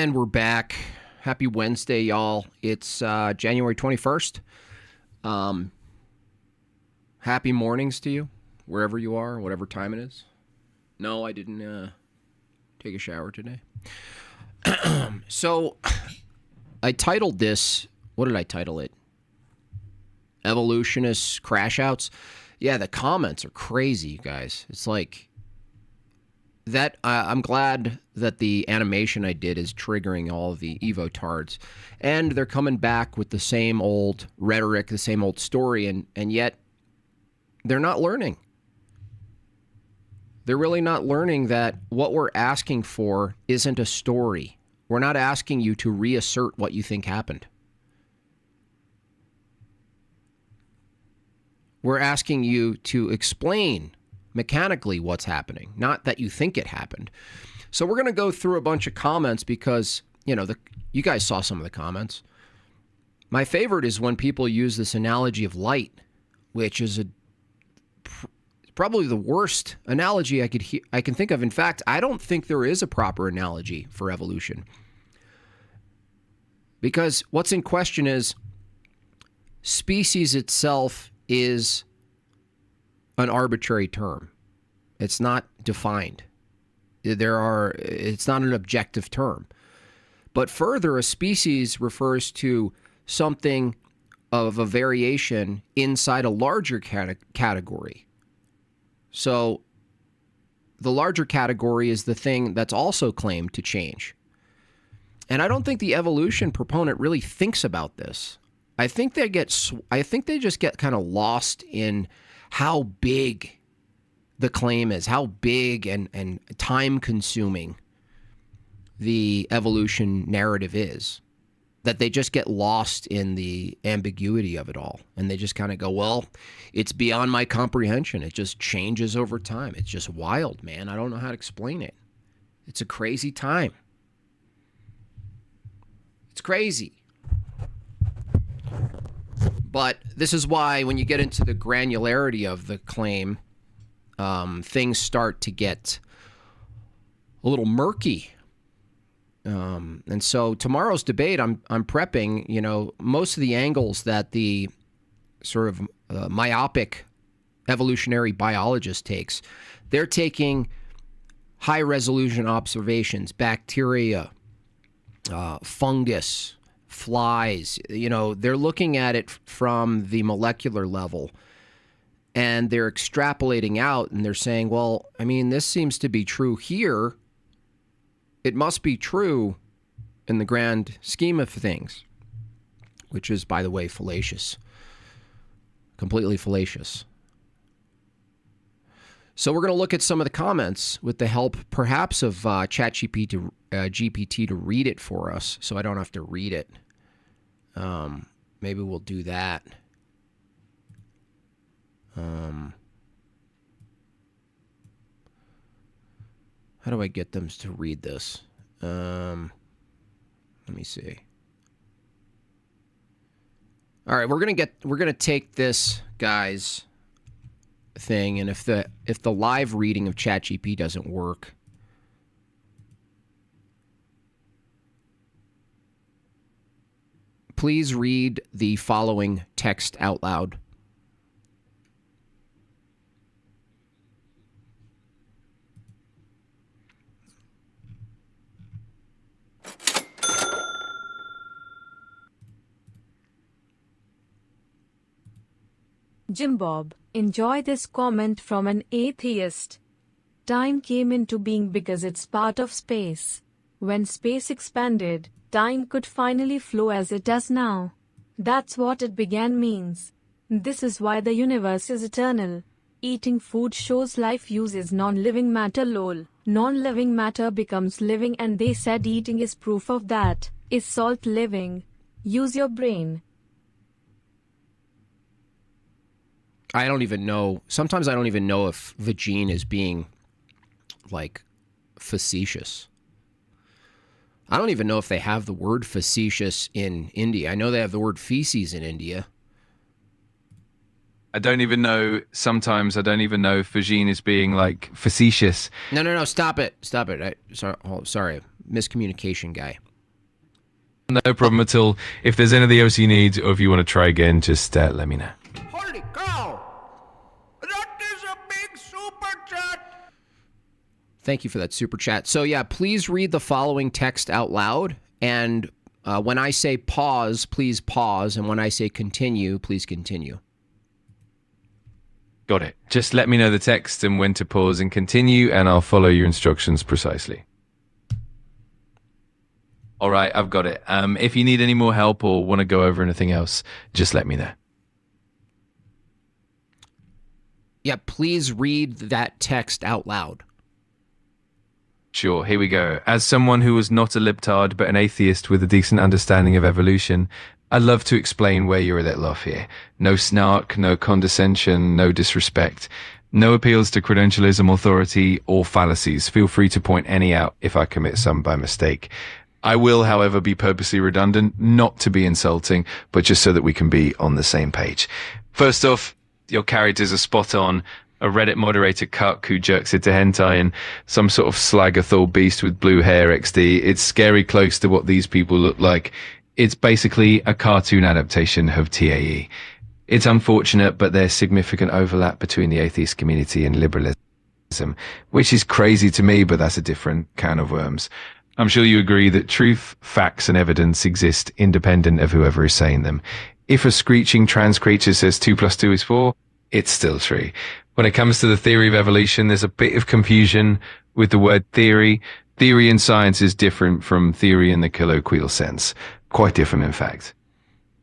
And we're back. Happy Wednesday, y'all. It's January 21st. Happy mornings to you, wherever you are, whatever time it is. No, I didn't take a shower today. So, I titled this, what did I title it? Evolutionists Crash Outs. Yeah, the comments are crazy, you guys. It's like, that I'm glad that the animation I did is triggering all of the Evo-tards. And they're coming back with the same old rhetoric, the same old story, and yet they're not learning. They're really not learning that what we're asking for isn't a story. We're not asking you to reassert what you think happened. We're asking you to explain mechanically what's happening, not that you think it happened. So we're going to go through a bunch of comments because, you guys saw some of the comments. My favorite is when people use this analogy of light, which is probably the worst analogy I can think of. In fact, I don't think there is a proper analogy for evolution. Because what's in question is species itself is an arbitrary term. It's not defined. It's not an objective term. But further, a species refers to something of a variation inside a larger category. So the larger category is the thing that's also claimed to change. And I don't think the evolution proponent really thinks about this. I think they just get kind of lost in how big the claim is, how big and time-consuming the evolution narrative is, that they just get lost in the ambiguity of it all. And they just kind of go, well, it's beyond my comprehension. It just changes over time. It's just wild, man. I don't know how to explain it. It's a crazy time. It's crazy. But this is why when you get into the granularity of the claim, things start to get a little murky. And so tomorrow's debate, I'm prepping, most of the angles that the sort of myopic evolutionary biologist takes. They're taking high-resolution observations, bacteria, fungus, flies, they're looking at it from the molecular level and they're extrapolating out and they're saying, well, this seems to be true here. It must be true in the grand scheme of things, which is, by the way, fallacious, completely fallacious. So we're going to look at some of the comments with the help perhaps of GPT to read it for us so I don't have to read it. Maybe we'll do that. How do I get them to read this? Let me see. All right, we're gonna take this guy's thing, and if the live reading of ChatGPT doesn't work, please read the following text out loud. Jim Bob, enjoy this comment from an atheist. Time came into being because it's part of space. When space expanded, time could finally flow as it does now. That's what it began means. This is why the universe is eternal. Eating food shows life uses non-living matter lol. Non-living matter becomes living and they said eating is proof of that. Is salt living? Use your brain. I don't even know. Sometimes I don't even know if Vagine is being, facetious. I don't even know if they have the word facetious in India. I know they have the word feces in India. I don't even know. Sometimes I don't even know if Vagine is being facetious. No. Stop it. Sorry. Miscommunication guy. No problem at all. If there's anything else you need, or if you want to try again, just let me know. Holy cow! That is a big super chat! Thank you for that super chat. So yeah, please read the following text out loud. And when I say pause, please pause. And when I say continue, please continue. Got it. Just let me know the text and when to pause and continue, and I'll follow your instructions precisely. All right, I've got it. If you need any more help or want to go over anything else, just let me know. Yeah, please read that text out loud. Sure, here we go. As someone who was not a libtard but an atheist with a decent understanding of evolution, I'd love to explain where you're a little off here. No snark, no condescension, no disrespect, no appeals to credentialism, authority, or fallacies. Feel free to point any out if I commit some by mistake. I will, however, be purposely redundant, not to be insulting, but just so that we can be on the same page. First off, your characters are spot on. A Reddit moderator cuck who jerks into hentai and some sort of Slagathor beast with blue hair XD. It's scary close to what these people look like. It's basically a cartoon adaptation of TAE. It's unfortunate, but there's significant overlap between the atheist community and liberalism, which is crazy to me, but that's a different can of worms. I'm sure you agree that truth, facts, and evidence exist independent of whoever is saying them. If a screeching trans creature says 2 + 2 is 4, it's still true. When it comes to the theory of evolution, there's a bit of confusion with the word theory. Theory in science is different from theory in the colloquial sense. Quite different, in fact.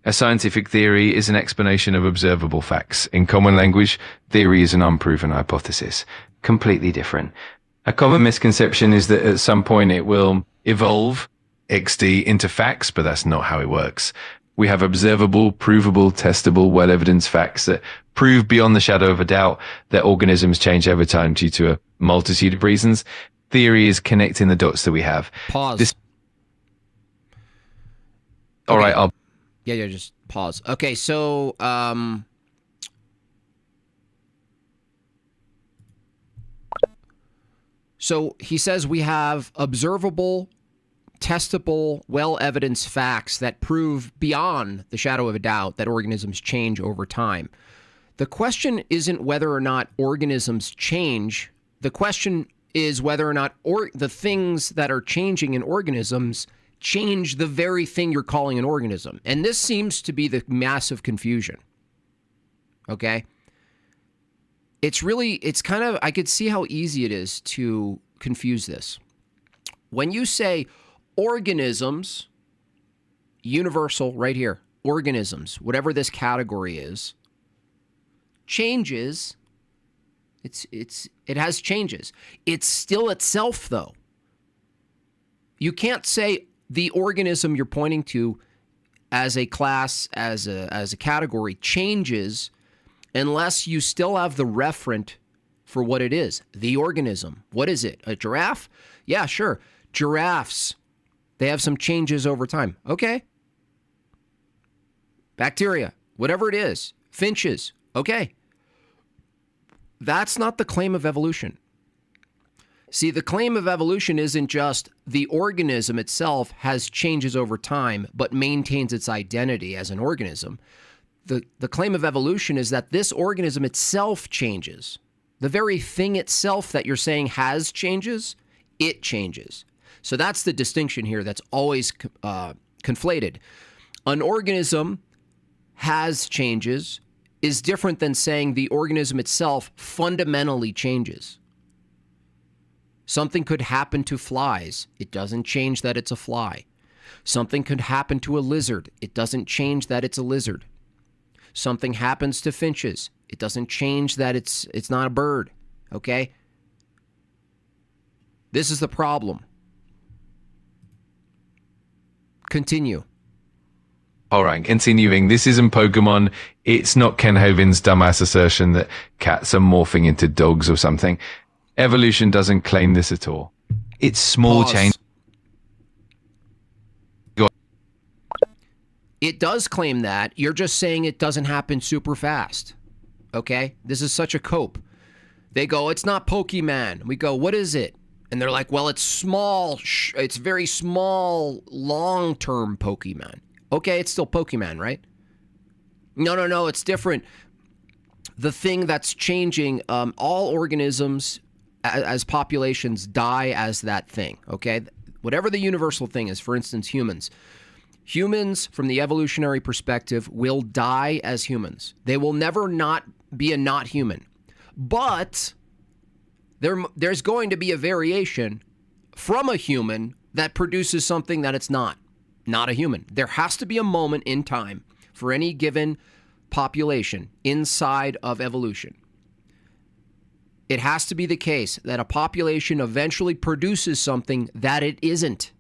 A scientific theory is an explanation of observable facts. In common language, theory is an unproven hypothesis. Completely different. A common misconception is that at some point it will evolve XD into facts, but that's not how it works. We have observable, provable, testable, well-evidenced facts that prove beyond the shadow of a doubt that organisms change over time due to a multitude of reasons. Theory is connecting the dots that we have. Pause. All right, I'll... Yeah, just pause. Okay, so, so he says we have observable, testable, well-evidenced facts that prove beyond the shadow of a doubt that organisms change over time. The question isn't whether or not organisms change. The question is whether or not the things that are changing in organisms change the very thing you're calling an organism. And this seems to be the massive confusion. Okay? It's kind of, I could see how easy it is to confuse this. When you say organisms, universal, right here, organisms, whatever this category is, changes, it has changes. It's still itself, though. You can't say the organism you're pointing to as a class, as a category, changes unless you still have the referent for what it is. The organism. What is it? A giraffe? Yeah, sure. Giraffes, they have some changes over time. Okay. Bacteria, whatever it is. Finches. Okay. That's not the claim of evolution. See, the claim of evolution isn't just the organism itself has changes over time, but maintains its identity as an organism. The claim of evolution is that this organism itself changes. The very thing itself that you're saying has changes, it changes. So that's the distinction here that's always conflated. An organism has changes is different than saying the organism itself fundamentally changes. Something could happen to flies. It doesn't change that it's a fly. Something could happen to a lizard. It doesn't change that it's a lizard. Something happens to finches. It doesn't change that it's not a bird. Okay? This is the problem. Continue. All right, continuing. This isn't Pokemon. It's not Ken Hovind's dumbass assertion that cats are morphing into dogs or something. Evolution doesn't claim this at all. It's small change. It does claim that. You're just saying it doesn't happen super fast. Okay? This is such a cope. They go, it's not Pokemon. We go, what is it? And they're like, well, it's small. It's very small, long-term Pokemon. Okay, it's still Pokemon, right? No, it's different. The thing that's changing, all organisms as populations die as that thing, okay? Whatever the universal thing is, for instance, humans. Humans, from the evolutionary perspective, will die as humans. They will never not be a not human. But there's going to be a variation from a human that produces something that it's not a human. There has to be a moment in time for any given population inside of evolution. It has to be the case that a population eventually produces something that it isn't.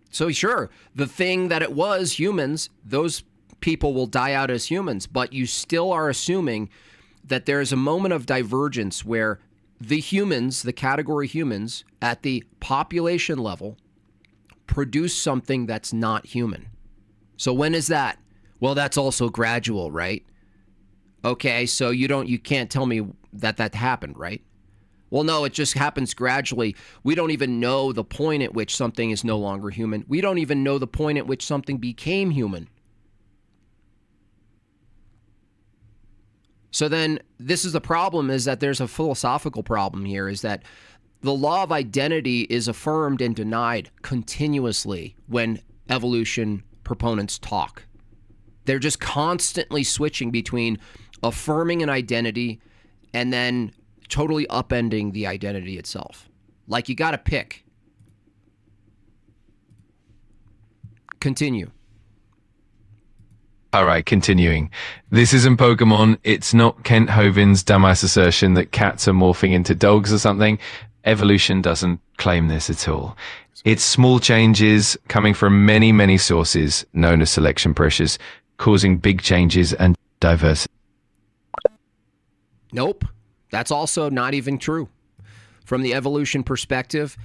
So sure, the thing that it was, humans, those people will die out as humans, but you still are assuming that there is a moment of divergence where the humans, the category humans, at the population level, produce something that's not human. So when is that? Well, that's also gradual, right? Okay, so you can't tell me that happened, right? Well, no, it just happens gradually. We don't even know the point at which something is no longer human. We don't even know the point at which something became human. So then this is the problem, is that there's a philosophical problem here, is that the law of identity is affirmed and denied continuously when evolution proponents talk. They're just constantly switching between affirming an identity and then totally upending the identity itself. Like, you got to pick. Continue. All right, continuing. This isn't Pokemon. It's not Kent Hovind's dumbass assertion that cats are morphing into dogs or something. Evolution doesn't claim this at all. It's small changes coming from many, many sources known as selection pressures, causing big changes and diversity. Nope. That's also not even true. From the evolution perspective,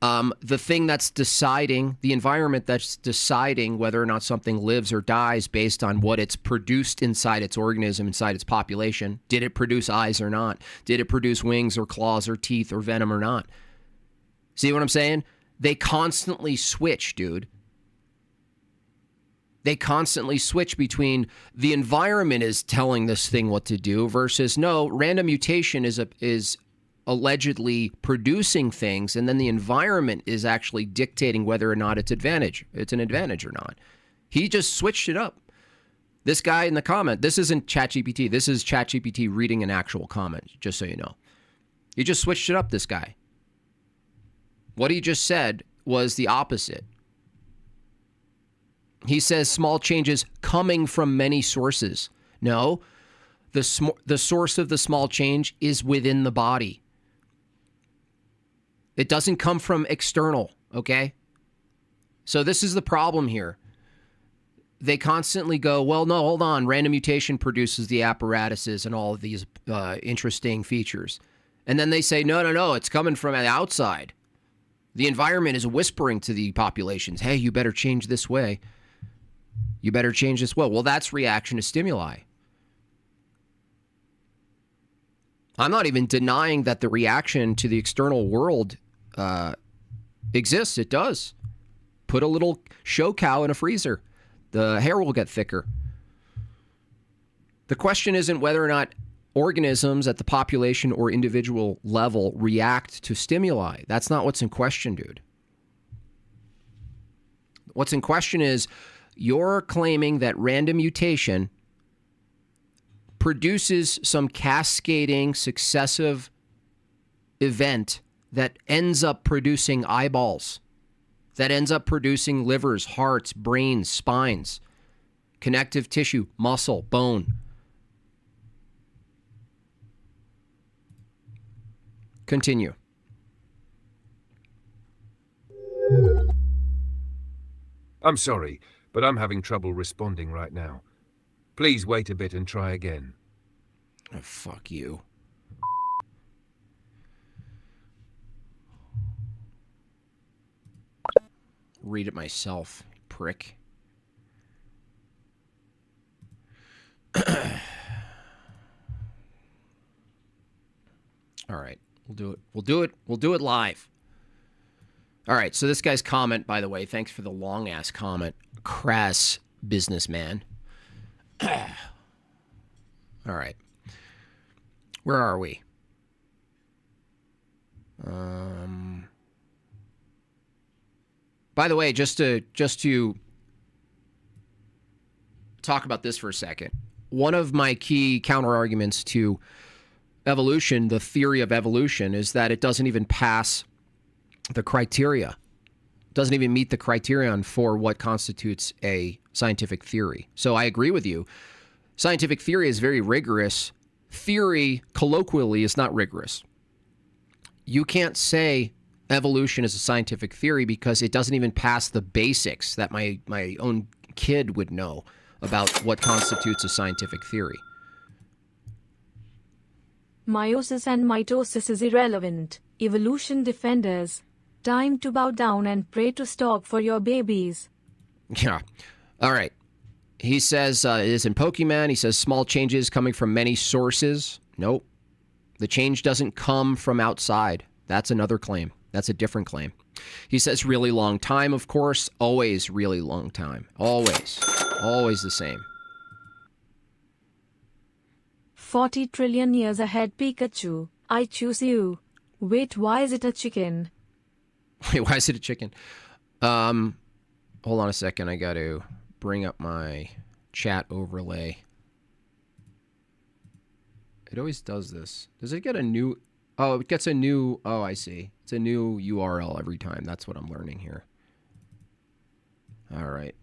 the thing that's deciding, the environment that's deciding whether or not something lives or dies based on what it's produced inside its organism, inside its population. Did it produce eyes or not? Did it produce wings or claws or teeth or venom or not? See what I'm saying? They constantly switch, dude. They constantly switch between the environment is telling this thing what to do versus no, random mutation is allegedly producing things, and then the environment is actually dictating whether or not it's an advantage or not. He just switched it up. This guy in the comment, this isn't ChatGPT. This is ChatGPT reading an actual comment, just so you know. He just switched it up, this guy. What he just said was the opposite. He says small changes coming from many sources. No, the source of the small change is within the body. It doesn't come from external, okay? So this is the problem here. They constantly go, well, no, hold on. Random mutation produces the apparatuses and all of these interesting features. And then they say, no, it's coming from the outside. The environment is whispering to the populations, hey, you better change this way. You better change this way. Well, that's reaction to stimuli. I'm not even denying that the reaction to the external world exists. It does. Put a little show cow in a freezer. The hair will get thicker. The question isn't whether or not organisms at the population or individual level react to stimuli. That's not what's in question, dude. What's in question is you're claiming that random mutation produces some cascading successive event that ends up producing eyeballs, that ends up producing livers, hearts, brains, spines, connective tissue, muscle, bone. Continue. I'm sorry, but I'm having trouble responding right now. Please wait a bit and try again. Oh, fuck you. Read it myself, prick. All right. We'll do it. We'll do it live. All right. So this guy's comment, by the way, thanks for the long ass comment. Crass businessman. All right. Where are we? By the way, just to talk about this for a second. One of my key counter arguments to evolution, the theory of evolution, is that it doesn't even pass the criteria. It doesn't even meet the criterion for what constitutes a scientific theory. So I agree with you. Scientific theory is very rigorous. Theory, colloquially, is not rigorous. You can't say evolution is a scientific theory because it doesn't even pass the basics that my own kid would know about what constitutes a scientific theory. Meiosis and mitosis is irrelevant. Evolution defenders. Time to bow down and pray to stop for your babies. Yeah. All right. He says, it is in Pokemon. He says small changes coming from many sources. Nope. The change doesn't come from outside. That's another claim. That's a different claim. He says really long time, of course. Always really long time. Always. Always the same. 40 trillion years ahead, Pikachu. I choose you. Wait, why is it a chicken? Wait, why is it a chicken? Hold on a second. I got to bring up my chat overlay. It always does this. Does it get a new... Oh, it gets a new... Oh, I see. It's a new URL every time. That's what I'm learning here. All right.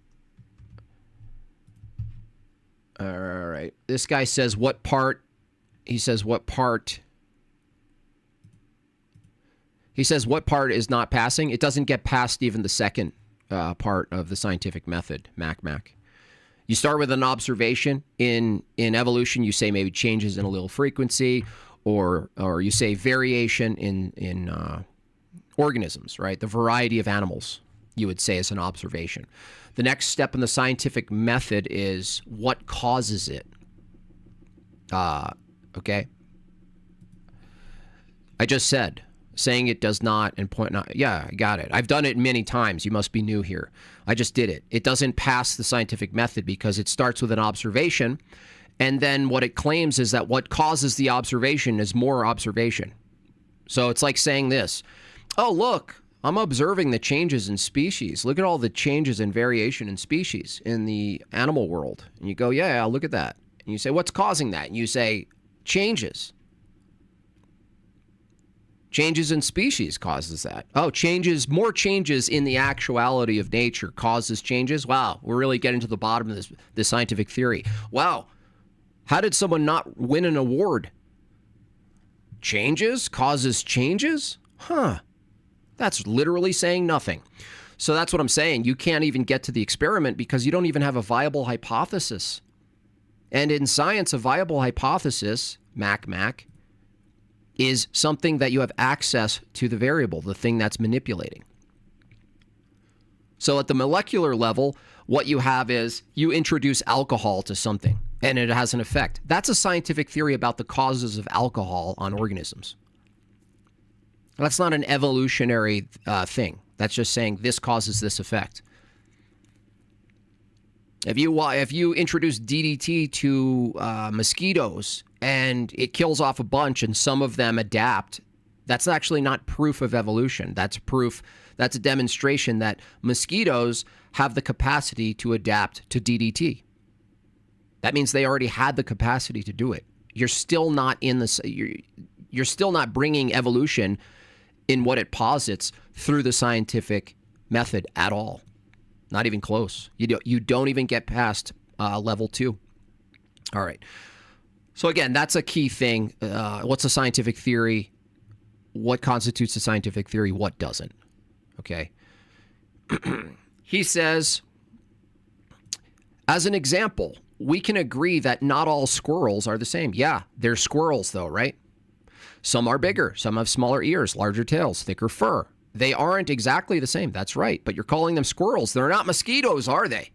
All right. This guy says what part... He says what part... He says what part is not passing. It doesn't get past even the second part of the scientific method, Mac. You start with an observation. In evolution, you say maybe changes in allele frequency, or you say variation in organisms, right? The variety of animals, you would say, is an observation. The next step in the scientific method is what causes it. Okay? I just said, saying it does not and point not. Yeah, I got it. I've done it many times. You must be new here. I just did it. It doesn't pass the scientific method because it starts with an observation, and then what it claims is that what causes the observation is more observation. So it's like saying this. Oh, look, I'm observing the changes in species. Look at all the changes and variation in species in the animal world. And you go, yeah, look at that. And you say, what's causing that? And you say, changes. Changes in species causes that. Oh, more changes in the actuality of nature causes changes? Wow, we're really getting to the bottom of this scientific theory. Wow, how did someone not win an award? Changes causes changes? Huh. That's literally saying nothing. So that's what I'm saying. You can't even get to the experiment because you don't even have a viable hypothesis. And in science, a viable hypothesis, Mac, is something that you have access to the variable, the thing that's manipulating. So at the molecular level, what you have is you introduce alcohol to something and it has an effect. That's a scientific theory about the causes of alcohol on organisms. That's not an evolutionary thing. That's just saying this causes this effect. If you introduce DDT to mosquitoes and it kills off a bunch and some of them adapt, that's actually not proof of evolution. That's a demonstration that mosquitoes have the capacity to adapt to DDT. That means they already had the capacity to do it. You're still not you're still not bringing evolution in what it posits through the scientific method at all. Not even close. You don't even get past level 2. All right. So again, that's a key thing. What's a scientific theory? What constitutes a scientific theory? What doesn't? Okay. He says, as an example, we can agree that not all squirrels are the same. Yeah, they're squirrels though, right? Some are bigger. Some have smaller ears, larger tails, thicker fur. They aren't exactly the same. That's right. But you're calling them squirrels. They're not mosquitoes, are they?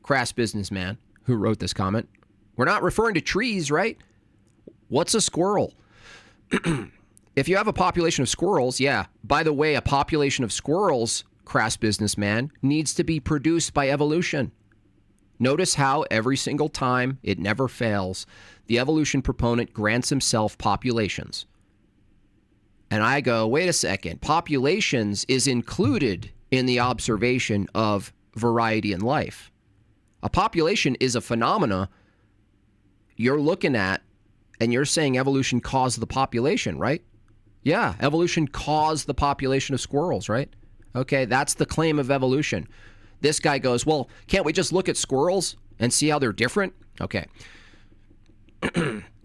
Crass businessman who wrote this comment. We're not referring to trees, right? What's a squirrel? If you have a population of squirrels, yeah, by the way, a population of squirrels, crass businessman, needs to be produced by evolution. Notice how every single time, it never fails, the evolution proponent grants himself populations. And I go, wait a second, populations is included in the observation of variety in life. A population is a phenomena you're looking at, and you're saying evolution caused the population, right? Yeah, evolution caused the population of squirrels, right? Okay, that's the claim of evolution. This guy goes, well, can't we just look at squirrels and see how they're different? Okay.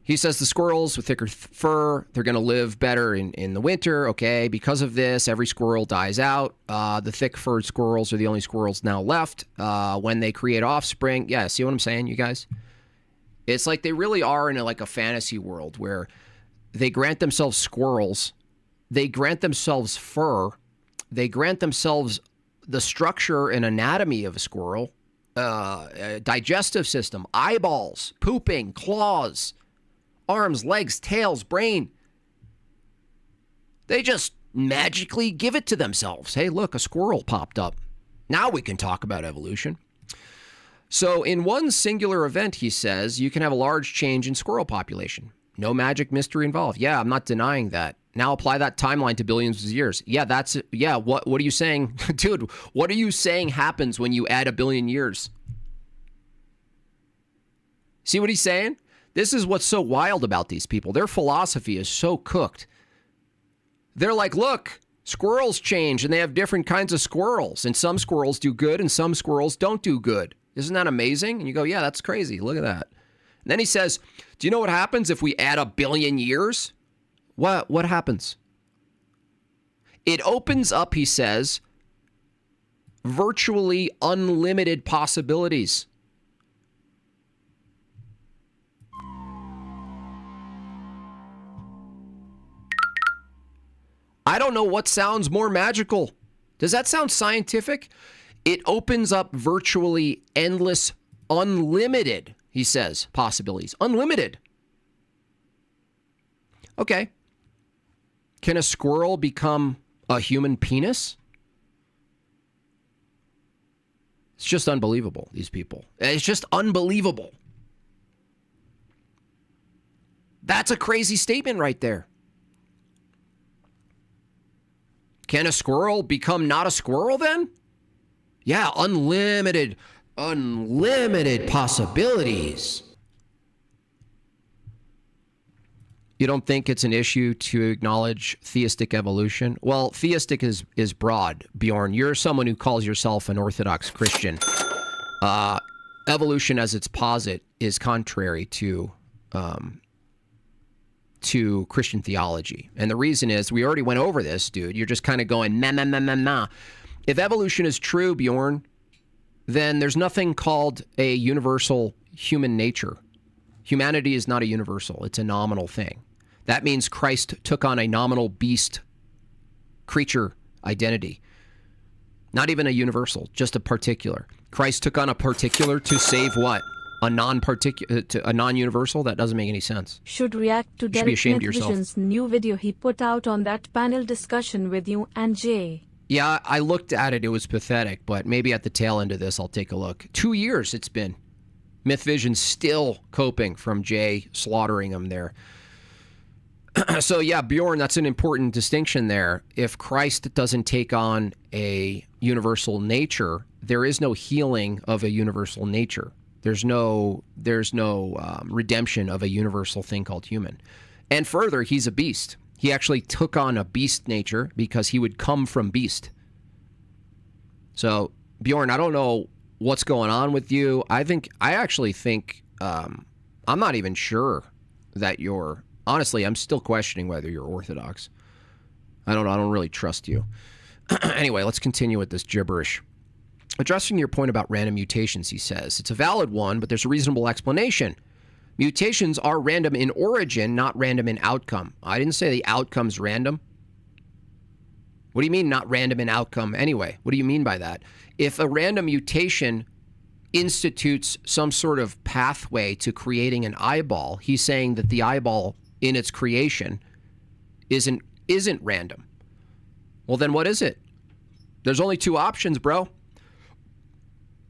He says the squirrels with thicker fur, they're going to live better in the winter. Okay, because of this, every squirrel dies out. The thick-furred squirrels are the only squirrels now left. When they create offspring, yeah, see what I'm saying, you guys? It's like they really are in a fantasy world where they grant themselves squirrels, they grant themselves fur, they grant themselves the structure and anatomy of a squirrel, digestive system, eyeballs, pooping, claws, arms, legs, tails, brain. They just magically give it to themselves. Hey, look, a squirrel popped up. Now we can talk about evolution. So in one singular event, he says, you can have a large change in squirrel population. No magic mystery involved. Yeah, I'm not denying that. Now apply that timeline to billions of years. Yeah, what are you saying? Dude, what are you saying happens when you add a billion years? See what he's saying? This is what's so wild about these people. Their philosophy is so cooked. They're like, look, squirrels change and they have different kinds of squirrels. And some squirrels do good and some squirrels don't do good. Isn't that amazing? And you go, yeah, that's crazy. Look at that. And then he says, do you know what happens if we add a billion years? What happens? It opens up, he says, virtually unlimited possibilities. I don't know what sounds more magical. Does that sound scientific? It opens up virtually endless, unlimited, he says, possibilities. Unlimited. Okay. Can a squirrel become a human penis? It's just unbelievable, these people. It's just unbelievable. That's a crazy statement right there. Can a squirrel become not a squirrel then? Yeah, unlimited possibilities. You don't think it's an issue to acknowledge theistic evolution? Well, theistic is broad, Bjorn. You're someone who calls yourself an Orthodox Christian. Evolution as its posit is contrary to Christian theology. And the reason is, we already went over this, dude. You're just kind of going, nah. If evolution is true, Bjorn, then there's nothing called a universal human nature. Humanity is not a universal. It's a nominal thing. That means Christ took on a nominal beast creature identity. Not even a universal, just a particular. Christ took on a particular to save what? A non-universal? That doesn't make any sense. Should react to Derek Vision's new video he put out on that panel discussion with you and Jay. Yeah, I looked at it. It was pathetic, but maybe at the tail end of this, I'll take a look. 2 years it's been. Myth Vision's still coping from Jay slaughtering him there. So yeah, Bjorn, that's an important distinction there. If Christ doesn't take on a universal nature, there is no healing of a universal nature. There's no redemption of a universal thing called human. And further, he's a beast. He actually took on a beast nature because he would come from beast. So Bjorn, I don't know what's going on with you. I actually think I'm not even sure that you're. Honestly, I'm still questioning whether you're Orthodox. I don't really trust you. Anyway, let's continue with this gibberish. Addressing your point about random mutations, he says, it's a valid one, but there's a reasonable explanation. Mutations are random in origin, not random in outcome. I didn't say the outcome's random. What do you mean not random in outcome anyway? What do you mean by that? If a random mutation institutes some sort of pathway to creating an eyeball, he's saying that the eyeball in its creation isn't random. Well, then what is it? There's only two options, bro.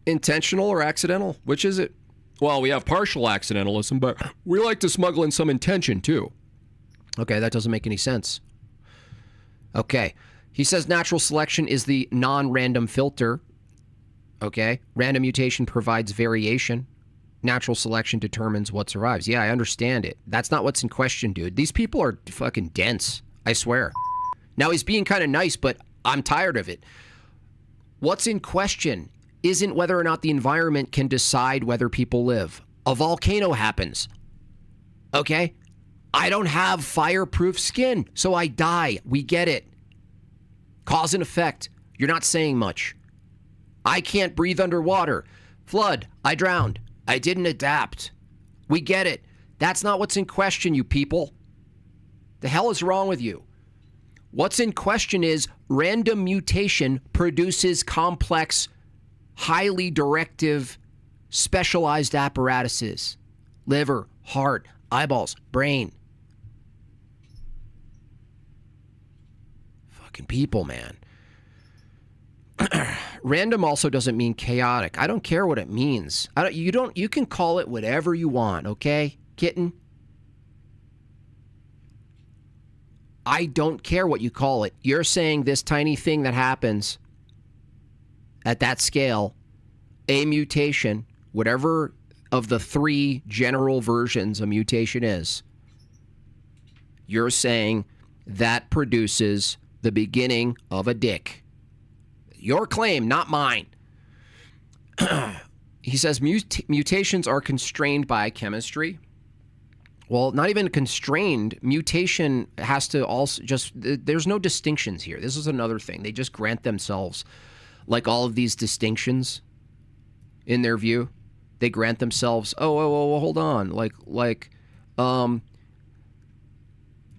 Intentional or accidental? Which is it? Well, we have partial accidentalism, but we like to smuggle in some intention too. Okay, that doesn't make any sense. Okay. He says natural selection is the non-random filter. Okay. Random mutation provides variation. Natural selection determines what survives. Yeah, I understand it. That's not what's in question, dude. These people are fucking dense. I swear. Now, he's being kind of nice, but I'm tired of it. What's in question isn't whether or not the environment can decide whether people live. A volcano happens. Okay? I don't have fireproof skin, so I die. We get it. Cause and effect. You're not saying much. I can't breathe underwater. Flood. I drowned. I didn't adapt. We get it. That's not what's in question, you people. The hell is wrong with you? What's in question is random mutation produces complex, highly directive, specialized apparatuses. Liver, heart, eyeballs, brain. Fucking people, man. Random also doesn't mean chaotic. I don't care what it means. You can call it whatever you want, okay, kitten? I don't care what you call it. You're saying this tiny thing that happens at that scale, a mutation, whatever of the three general versions a mutation is, you're saying that produces the beginning of a dick. Your claim, not mine. He says mutations are constrained by chemistry. Well, not even constrained. Mutation has to also there's no distinctions here. This is another thing. They just grant themselves, like all of these distinctions in their view. They grant themselves, hold on.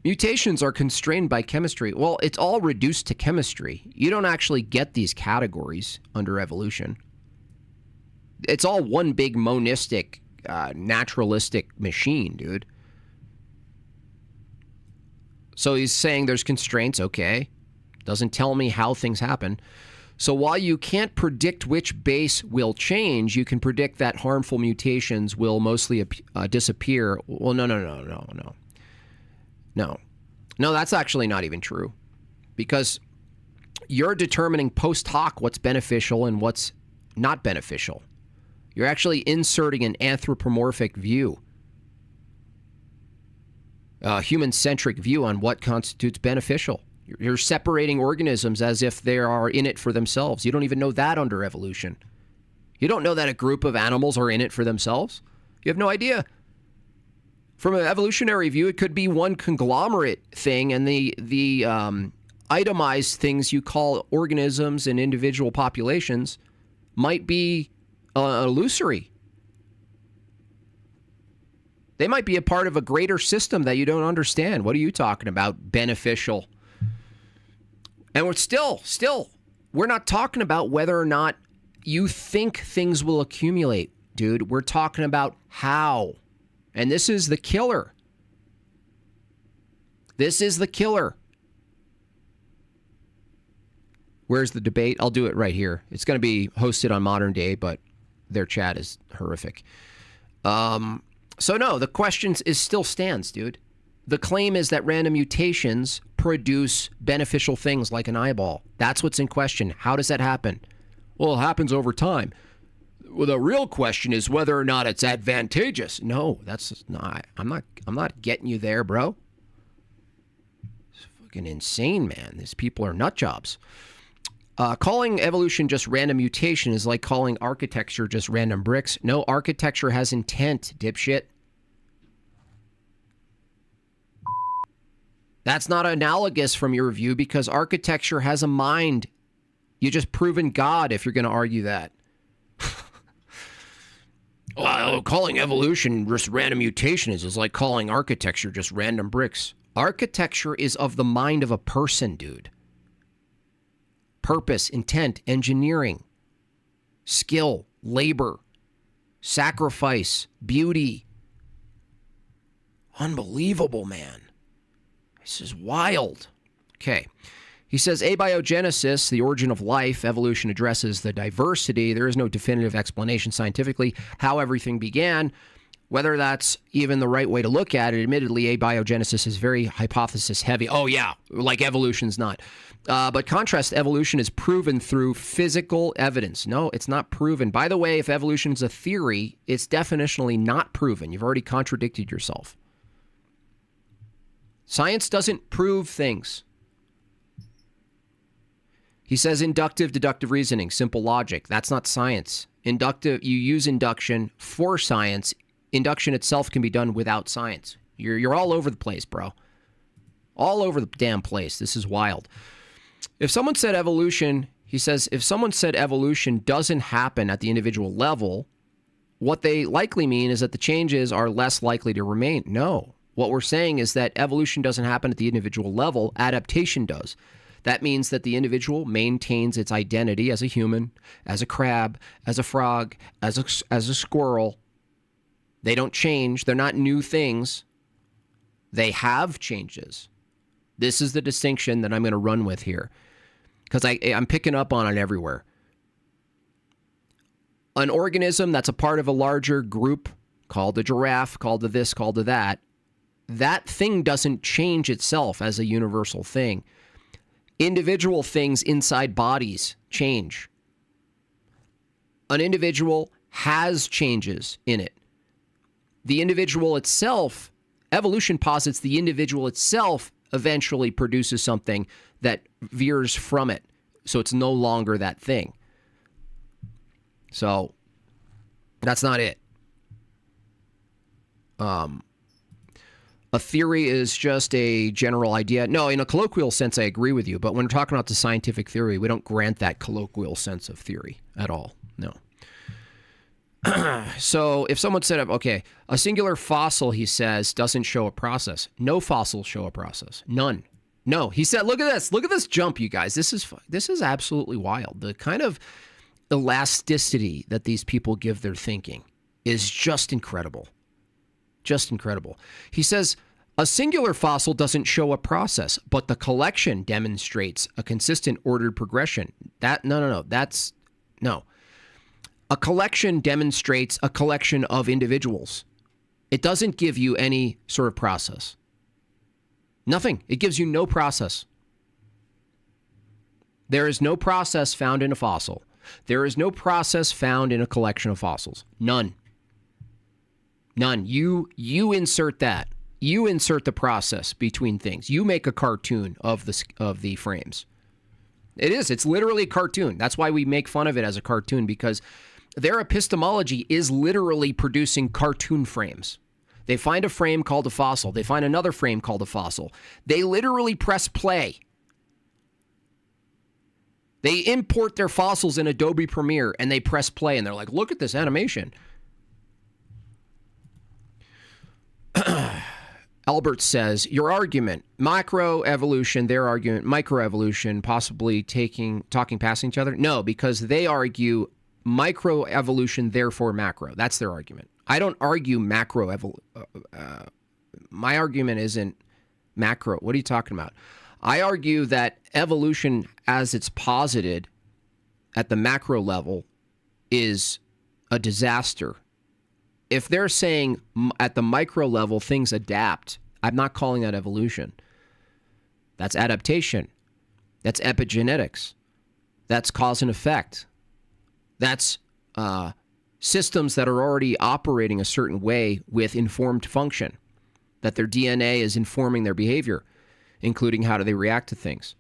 Mutations are constrained by chemistry. Well, it's all reduced to chemistry. You don't actually get these categories under evolution. It's all one big monistic, naturalistic machine, dude. So he's saying there's constraints, okay. Doesn't tell me how things happen. So while you can't predict which base will change, you can predict that harmful mutations will mostly disappear. Well, no. No, that's actually not even true. Because you're determining post hoc what's beneficial and what's not beneficial. You're actually inserting an anthropomorphic view, a human-centric view on what constitutes beneficial. You're separating organisms as if they are in it for themselves. You don't even know that under evolution. You don't know that a group of animals are in it for themselves. You have no idea. From an evolutionary view, it could be one conglomerate thing, and the itemized things you call organisms and individual populations might be illusory. They might be a part of a greater system that you don't understand. What are you talking about? Beneficial. And we're not talking about whether or not you think things will accumulate, dude. We're talking about how. And this is the killer. This is the killer. Where's the debate? I'll do it right here. It's going to be hosted on Modern Day, but their chat is horrific. So no, the question still stands, dude. The claim is that random mutations produce beneficial things like an eyeball. That's what's in question. How does that happen? Well, it happens over time. Well, the real question is whether or not it's advantageous. No, that's not. I'm not getting you there, bro. It's fucking insane, man. These people are nut jobs. Calling evolution just random mutation is like calling architecture just random bricks. No, architecture has intent, dipshit. That's not analogous from your view because architecture has a mind. You just proven God if you're going to argue that. Well, calling evolution just random mutation is like calling architecture just random bricks. Architecture is of the mind of a person, dude. Purpose, intent, engineering, skill, labor, sacrifice, beauty. Unbelievable, man. This is wild. Okay. He says abiogenesis, the origin of life, evolution addresses the diversity. There is no definitive explanation scientifically how everything began. Whether that's even the right way to look at it, admittedly, abiogenesis is very hypothesis heavy. Oh, yeah, like evolution's not. But contrast, evolution is proven through physical evidence. No, it's not proven. By the way, if evolution is a theory, it's definitionally not proven. You've already contradicted yourself. Science doesn't prove things. He says inductive, deductive reasoning, simple logic. That's not science. Inductive, you use induction for science. Induction itself can be done without science. You're all over the place, bro. All over the damn place. This is wild. If someone said evolution, he says, if someone said evolution doesn't happen at the individual level, what they likely mean is that the changes are less likely to remain. No. What we're saying is that evolution doesn't happen at the individual level. Adaptation does. That means that the individual maintains its identity as a human, as a crab, as a frog, as a squirrel. They don't change. They're not new things. They have changes. This is the distinction that I'm going to run with here because I'm picking up on it everywhere. An organism that's a part of a larger group called a giraffe, called a this, called a that, that thing doesn't change itself as a universal thing. Individual things inside bodies change. An individual has changes in it. The individual itself, evolution posits the individual itself eventually produces something that veers from it. So it's no longer that thing. So that's not it. A theory is just a general idea. No, in a colloquial sense, I agree with you. But when we're talking about the scientific theory, we don't grant that colloquial sense of theory at all. No. So if someone said, okay, a singular fossil, he says, doesn't show a process. No fossils show a process. None. No. He said, look at this. Look at this jump, you guys. This is absolutely wild. The kind of elasticity that these people give their thinking is just incredible. Just incredible. He says, a singular fossil doesn't show a process, but the collection demonstrates a consistent ordered progression. No. A collection demonstrates a collection of individuals. It doesn't give you any sort of process. Nothing. It gives you no process. There is no process found in a fossil. There is no process found in a collection of fossils. None. None. You insert that. You insert the process between things. You make a cartoon of the frames. It is. It's literally a cartoon. That's why we make fun of it as a cartoon, because their epistemology is literally producing cartoon frames. They find a frame called a fossil. They find another frame called a fossil. They literally press play. They import their fossils in Adobe Premiere and they press play and they're like, look at this animation. Albert says, your argument, macroevolution, their argument, microevolution, possibly passing each other? No, because they argue microevolution, therefore macro. That's their argument. I don't argue macroevolution. My argument isn't macro. What are you talking about? I argue that evolution as it's posited at the macro level is a disaster. If they're saying at the micro level things adapt, I'm not calling that evolution. That's adaptation. That's epigenetics. That's cause and effect. That's systems that are already operating a certain way with informed function, that their DNA is informing their behavior, including how do they react to things.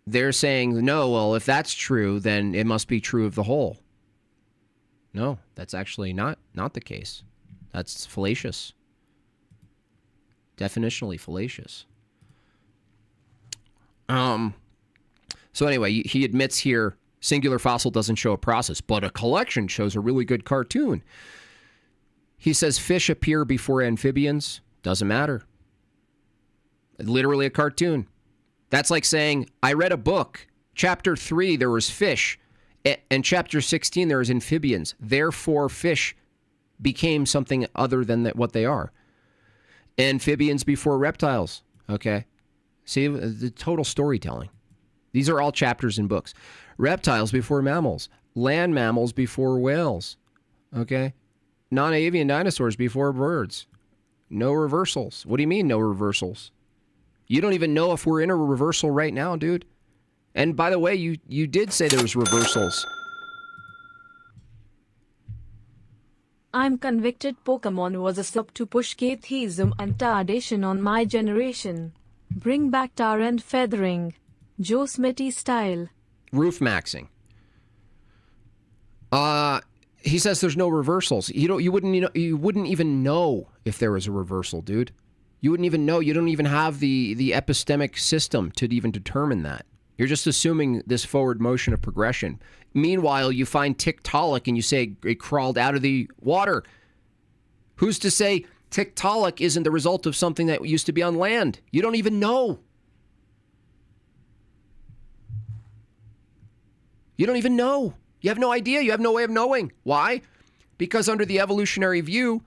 They're saying, no, well, if that's true, then it must be true of the whole. No, that's actually not the case. That's fallacious. Definitionally fallacious. So anyway, he admits here, singular fossil doesn't show a process, but a collection shows a really good cartoon. He says fish appear before amphibians. Doesn't matter. Literally a cartoon. That's like saying, I read a book. Chapter 3, there was fish. And chapter 16, there was amphibians. Therefore, fish became something other than what they are. Amphibians before reptiles. Okay. See, the total storytelling. These are all chapters in books. Reptiles before mammals. Land mammals before whales. Okay. Non-avian dinosaurs before birds. No reversals. What do you mean, no reversals? You don't even know if we're in a reversal right now, dude. And by the way, you did say there was reversals. I'm convicted Pokemon was a sub to push atheism and tardation on my generation. Bring back tar and feathering. Joe Smitty style. Roof maxing. He says there's no reversals. You wouldn't even know if there was a reversal, dude. You wouldn't even know. You don't even have the epistemic system to even determine that. You're just assuming this forward motion of progression. Meanwhile, you find Tiktaalik and you say it crawled out of the water. Who's to say Tiktaalik isn't the result of something that used to be on land? You don't even know. You don't even know. You have no idea. You have no way of knowing. Why? Because under the evolutionary view,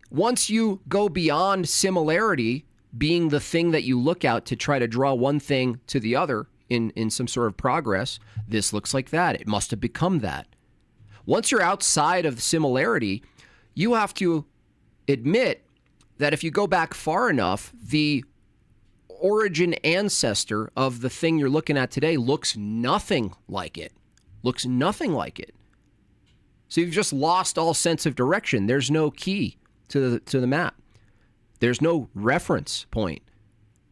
once you go beyond similarity being the thing that you look at to try to draw one thing to the other in some sort of progress, this looks like that. It must have become that. Once you're outside of similarity, you have to admit that if you go back far enough, the origin ancestor of the thing you're looking at today looks nothing like it. Looks nothing like it. So you've just lost all sense of direction. There's no key to the map. There's no reference point.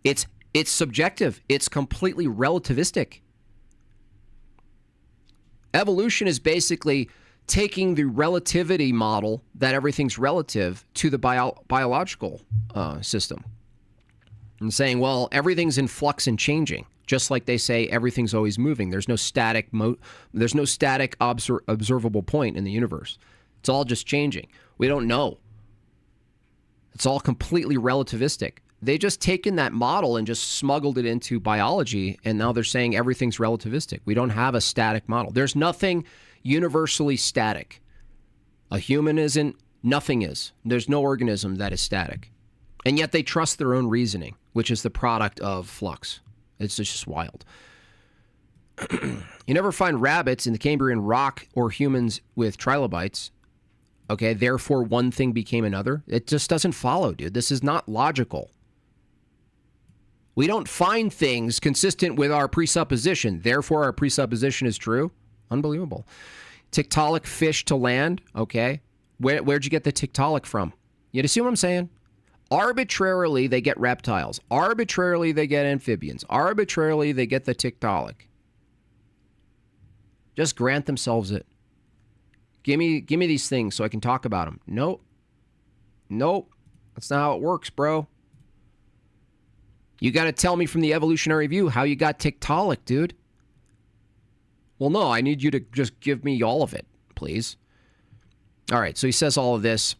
It's subjective. It's completely relativistic. Evolution is basically taking the relativity model that everything's relative to the biological system and saying, well, everything's in flux and changing. Just like they say everything's always moving. There's no static observable point in the universe. It's all just changing. We don't know. It's all completely relativistic. They just taken that model and just smuggled it into biology, and now they're saying everything's relativistic. We don't have a static model. There's nothing universally static. A human isn't, nothing is. There's no organism that is static. And yet they trust their own reasoning, which is the product of flux. It's just wild. You never find rabbits in the Cambrian rock or humans with trilobites. Okay, therefore one thing became another. It just doesn't follow, dude. This is not logical. We don't find things consistent with our presupposition. Therefore, our presupposition is true. Unbelievable. Tiktaalik fish to land. Okay. Where'd you get the Tiktaalik from? You see what I'm saying? Arbitrarily, they get reptiles. Arbitrarily, they get amphibians. Arbitrarily, they get the Tiktaalik. Just grant themselves it. Give me these things so I can talk about them. Nope. That's not how it works, bro. You got to tell me from the evolutionary view how you got Tiktaalik, dude. Well, no, I need you to just give me all of it, please. All right, so he says all of this.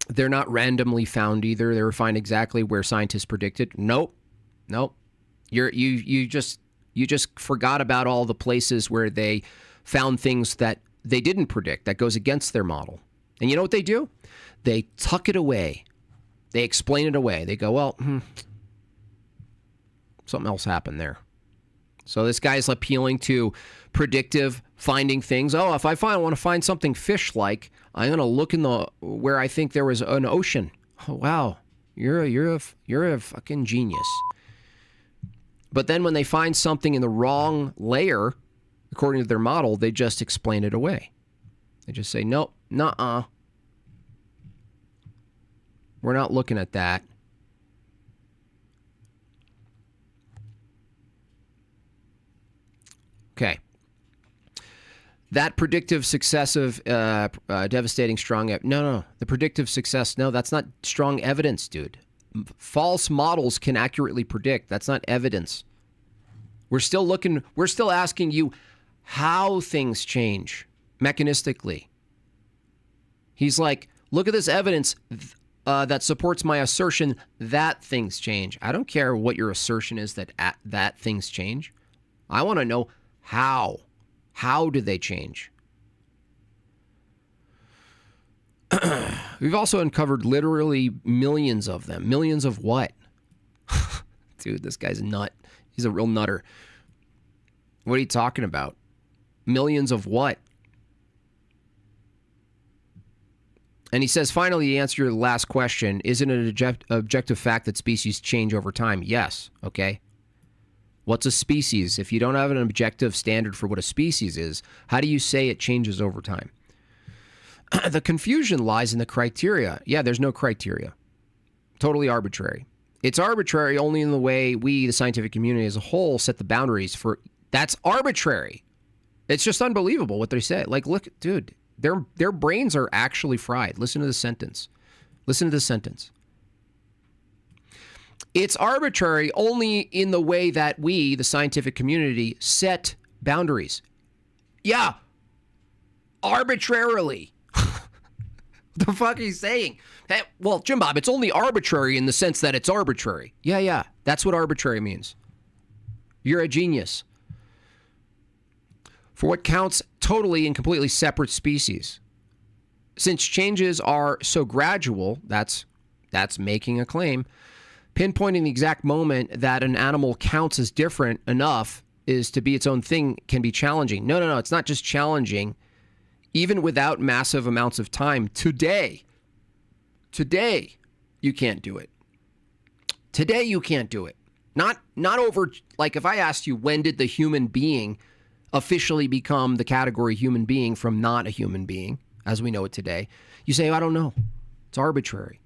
They're not randomly found either. They were found exactly where scientists predicted. Nope. You just forgot about all the places where they found things that they didn't predict. That goes against their model. And you know what they do? They tuck it away. They explain it away. They go, well, something else happened there. So this guy's appealing to predictive finding things. Oh, if I want to find something fish-like, I'm going to look in where I think there was an ocean. Oh, wow. You're a fucking genius. But then when they find something in the wrong layer, according to their model, they just explain it away. They just say, nope, nuh-uh. We're not looking at that. Okay. That predictive successive, devastating strong... No. The predictive success... No, that's not strong evidence, dude. False models can accurately predict. That's not evidence. We're still asking you how things change mechanistically. He's like, look at this evidence that supports my assertion that things change. I don't care what your assertion is that things change. I want to know how. How do they change? We've also uncovered literally millions of them. Millions of what? Dude, this guy's a nut. He's a real nutter. What are you talking about? Millions of what? And he says, finally, to answer your last question, isn't it an objective fact that species change over time? Yes. Okay. What's a species? If you don't have an objective standard for what a species is, how do you say it changes over time? The confusion lies in the criteria. Yeah, there's no criteria. Totally arbitrary. It's arbitrary only in the way we, the scientific community as a whole, set the boundaries for. That's arbitrary. It's just unbelievable what they say. Like, look, dude, their brains are actually fried. Listen to the sentence. Listen to this sentence. It's arbitrary only in the way that we, the scientific community, set boundaries. Yeah, arbitrarily. What the fuck are you saying? Hey, well, Jim Bob, it's only arbitrary in the sense that it's arbitrary. Yeah, that's what arbitrary means. You're a genius. For what counts totally and completely separate species. Since changes are so gradual, that's making a claim. Pinpointing the exact moment that an animal counts as different enough is to be its own thing can be challenging. No, it's not just challenging. Even without massive amounts of time, today, you can't do it. Today, you can't do it. Not over, like if I asked you, when did the human being officially become the category human being from not a human being, as we know it today, you say, I don't know. It's arbitrary.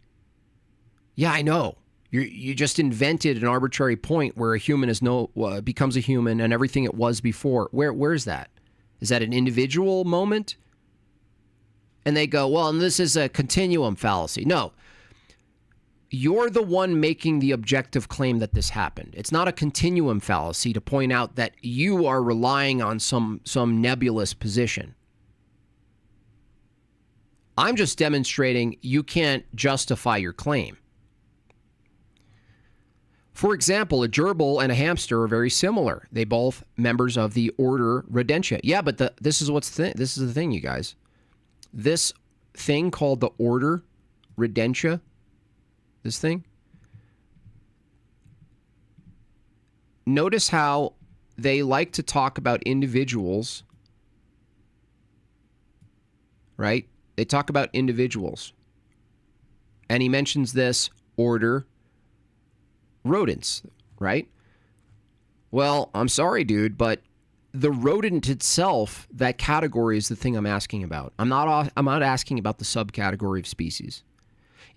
Yeah, I know. You just invented an arbitrary point where a human becomes a human and everything it was before. Where is that? Is that an individual moment? And they go, well, and this is a continuum fallacy. No. You're the one making the objective claim that this happened. It's not a continuum fallacy to point out that you are relying on some nebulous position. I'm just demonstrating you can't justify your claim. For example, a gerbil and a hamster are very similar. They both members of the order Rodentia. Yeah, but this is the thing, you guys. This thing called the order Rodentia, this thing. Notice how they like to talk about individuals, right? They talk about individuals. And he mentions this order rodents, right? Well, I'm sorry, dude, but the rodent itself, that category is the thing I'm asking about. I'm not asking about the subcategory of species.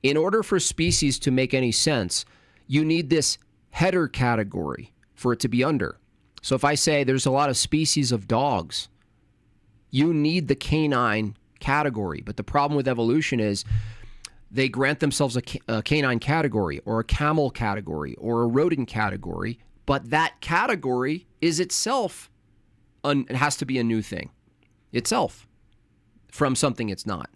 In order for species to make any sense, you need this header category for it to be under. So if I say there's a lot of species of dogs, you need the canine category. But the problem with evolution is they grant themselves a canine category or a camel category or a rodent category, but that category is itself, it has to be a new thing itself from something it's not.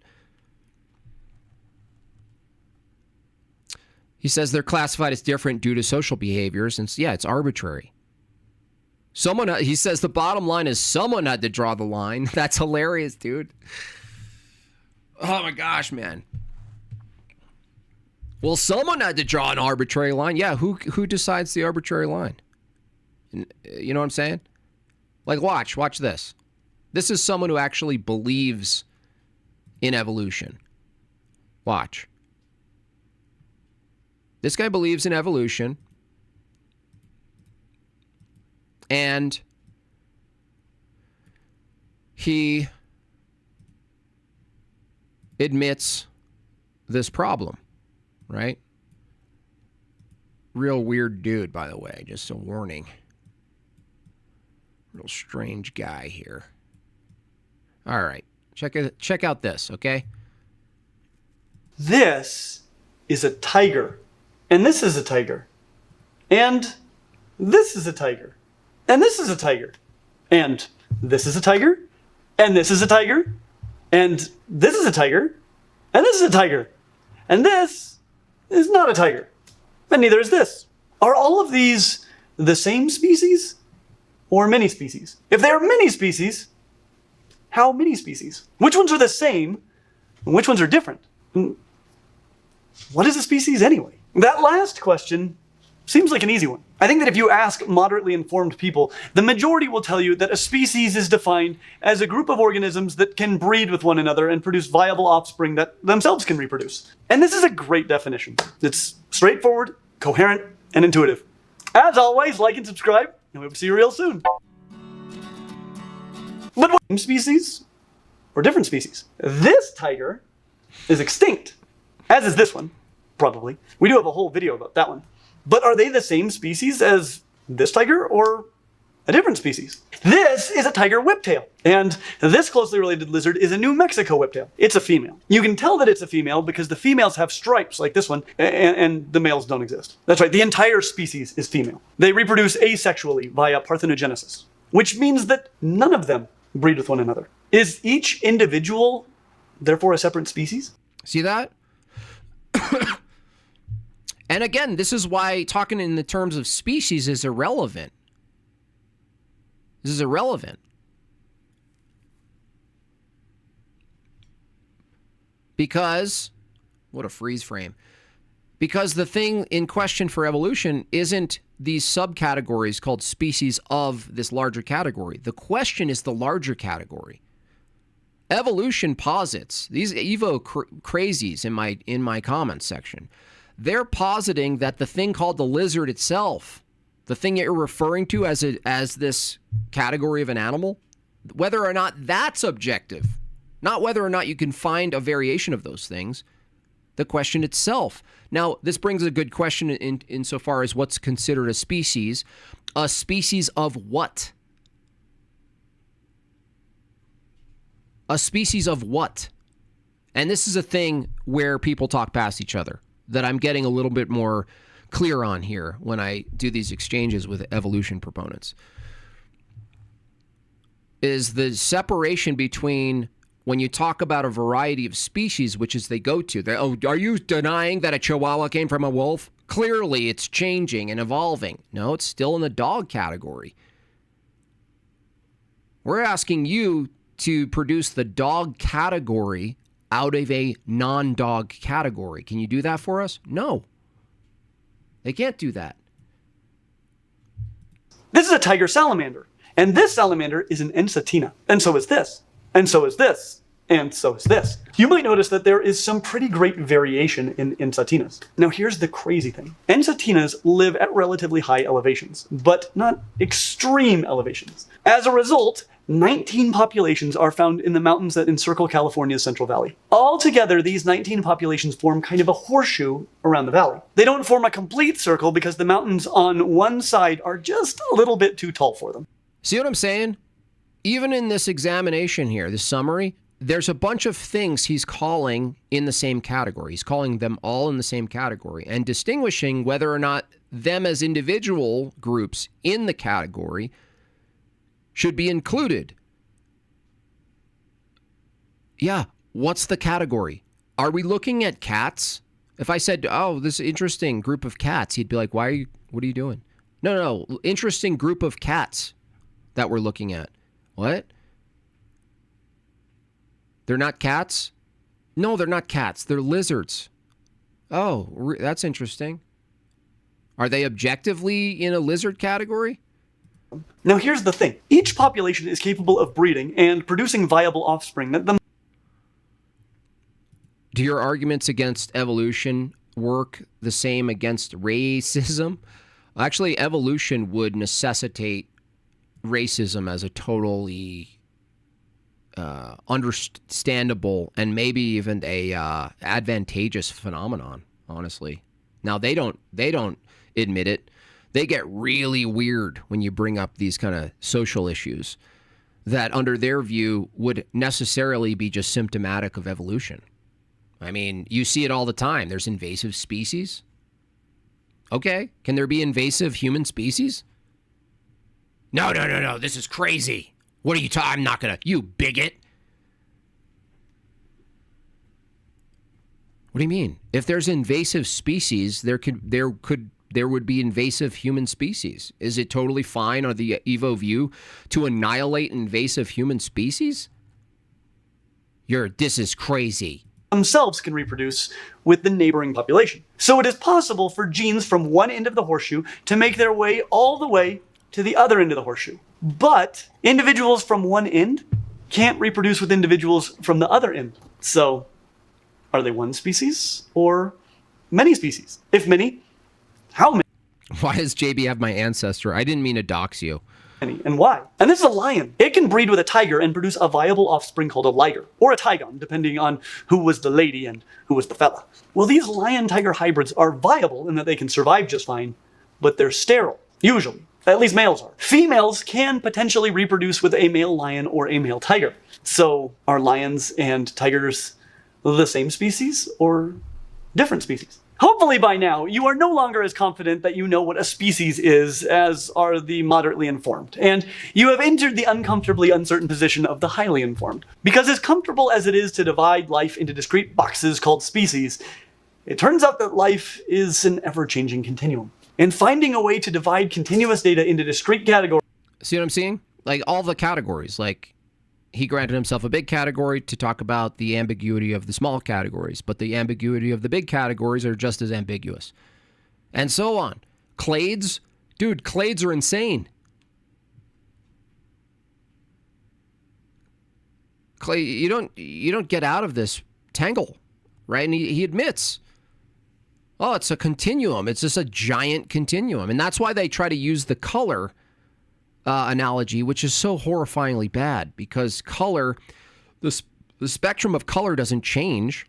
He says they're classified as different due to social behaviors, and yeah, it's arbitrary. He says the bottom line is someone had to draw the line. That's hilarious, dude. Oh my gosh, man. Well, someone had to draw an arbitrary line. Yeah, who decides the arbitrary line? You know what I'm saying? Like, watch this. This is someone who actually believes in evolution. Watch. This guy believes in evolution. And he admits this problem, right? Real weird dude, by the way, just a warning. Real strange guy here. All right, check out this, okay? This is a tiger, and this is a tiger, and this is a tiger, and this is a tiger, and this is a tiger, and this is a tiger, and this is a tiger, and this is a tiger, and this is not a tiger, and neither is this. Are all of these the same species or many species? If they are many species, how many species? Which ones are the same And which ones are different? And what is a species anyway? That last question seems like an easy one. I think that if you ask moderately informed people, the majority will tell you that a species is defined as a group of organisms that can breed with one another and produce viable offspring that themselves can reproduce. And this is a great definition. It's straightforward, coherent, and intuitive. As always, like and subscribe, and we'll see you real soon. But what species or different species? This tiger is extinct, as is this one, probably. We do have a whole video about that one. But are they the same species as this tiger or a different species? This is a tiger whiptail, and this closely related lizard is a New Mexico whiptail. It's a female. You can tell that it's a female because the females have stripes like this one, and the males don't exist. That's right, the entire species is female. They reproduce asexually via parthenogenesis, which means that none of them breed with one another. Is each individual therefore a separate species? See that? And again, this is why talking in the terms of species is irrelevant. This is irrelevant. Because, what a freeze frame. Because the thing in question for evolution isn't these subcategories called species of this larger category. The question is the larger category. Evolution posits, these Evo crazies in my comments section, they're positing that the thing called the lizard itself, the thing that you're referring to as this category of an animal, whether or not that's objective, not whether or not you can find a variation of those things, the question itself. Now, this brings a good question insofar as what's considered a species. A species of what? A species of what? And this is a thing where people talk past each other that I'm getting a little bit more clear on here when I do these exchanges with evolution proponents. Is the separation between when you talk about a variety of species, which is they go to, are you denying that a Chihuahua came from a wolf? Clearly, it's changing and evolving. No, it's still in the dog category. We're asking you to produce the dog category out of a non-dog category. Can you do that for us? No. They can't do that. This is a tiger salamander, and this salamander is an Ensatina, and so is this, and so is this, and so is this. You might notice that there is some pretty great variation in Ensatinas. Now here's the crazy thing. Ensatinas live at relatively high elevations, but not extreme elevations. As a result, 19 populations are found in the mountains that encircle California's Central Valley. Altogether, these 19 populations form kind of a horseshoe around the valley. They don't form a complete circle because the mountains on one side are just a little bit too tall for them. See what I'm saying? Even in this examination here, this summary, there's a bunch of things he's calling in the same category. He's calling them all in the same category and distinguishing whether or not them as individual groups in the category should be included. Yeah, what's the category? Are we looking at cats? If I said, oh, this interesting group of cats, he'd be like, what are you doing? No, interesting group of cats that we're looking at. What? They're not cats? No, they're not cats. They're lizards. Oh, that's interesting. Are they objectively in a lizard category? Now here's the thing. Each population is capable of breeding and producing viable offspring that them. Do your arguments against evolution work the same against racism? Actually, evolution would necessitate racism as a totally understandable and maybe even a advantageous phenomenon, honestly. Now, they don't admit it. They get really weird when you bring up these kind of social issues that under their view would necessarily be just symptomatic of evolution. I mean, you see it all the time. There's invasive species. Okay, can there be invasive human species? No, this is crazy. What are you talking? I'm not gonna, you bigot. What do you mean? If there's invasive species, there would be invasive human species. Is it totally fine on the Evo view to annihilate invasive human species? This is crazy. themselves can reproduce with the neighboring population. So it is possible for genes from one end of the horseshoe to make their way all the way to the other end of the horseshoe. But individuals from one end can't reproduce with individuals from the other end. So are they one species or many species? If many, how many? Why does JB have my ancestor? I didn't mean to dox you. And why? And this is a lion. It can breed with a tiger and produce a viable offspring called a liger, or a tigon, depending on who was the lady and who was the fella. Well, these lion-tiger hybrids are viable in that they can survive just fine, but they're sterile, usually. At least males are. Females can potentially reproduce with a male lion or a male tiger. So are lions and tigers the same species or different species? Hopefully by now, you are no longer as confident that you know what a species is as are the moderately informed, and you have entered the uncomfortably uncertain position of the highly informed. Because as comfortable as it is to divide life into discrete boxes called species, it turns out that life is an ever-changing continuum. And finding a way to divide continuous data into discrete categories... See what I'm seeing? Like all the categories, like he granted himself a big category to talk about the ambiguity of the small categories, but the ambiguity of the big categories are just as ambiguous. And so on. Clades? Dude, clades are insane. Clay, you don't get out of this tangle, right? And he admits, oh, it's a continuum. It's just a giant continuum. And that's why they try to use the color analogy, which is so horrifyingly bad, because color, the spectrum of color doesn't change.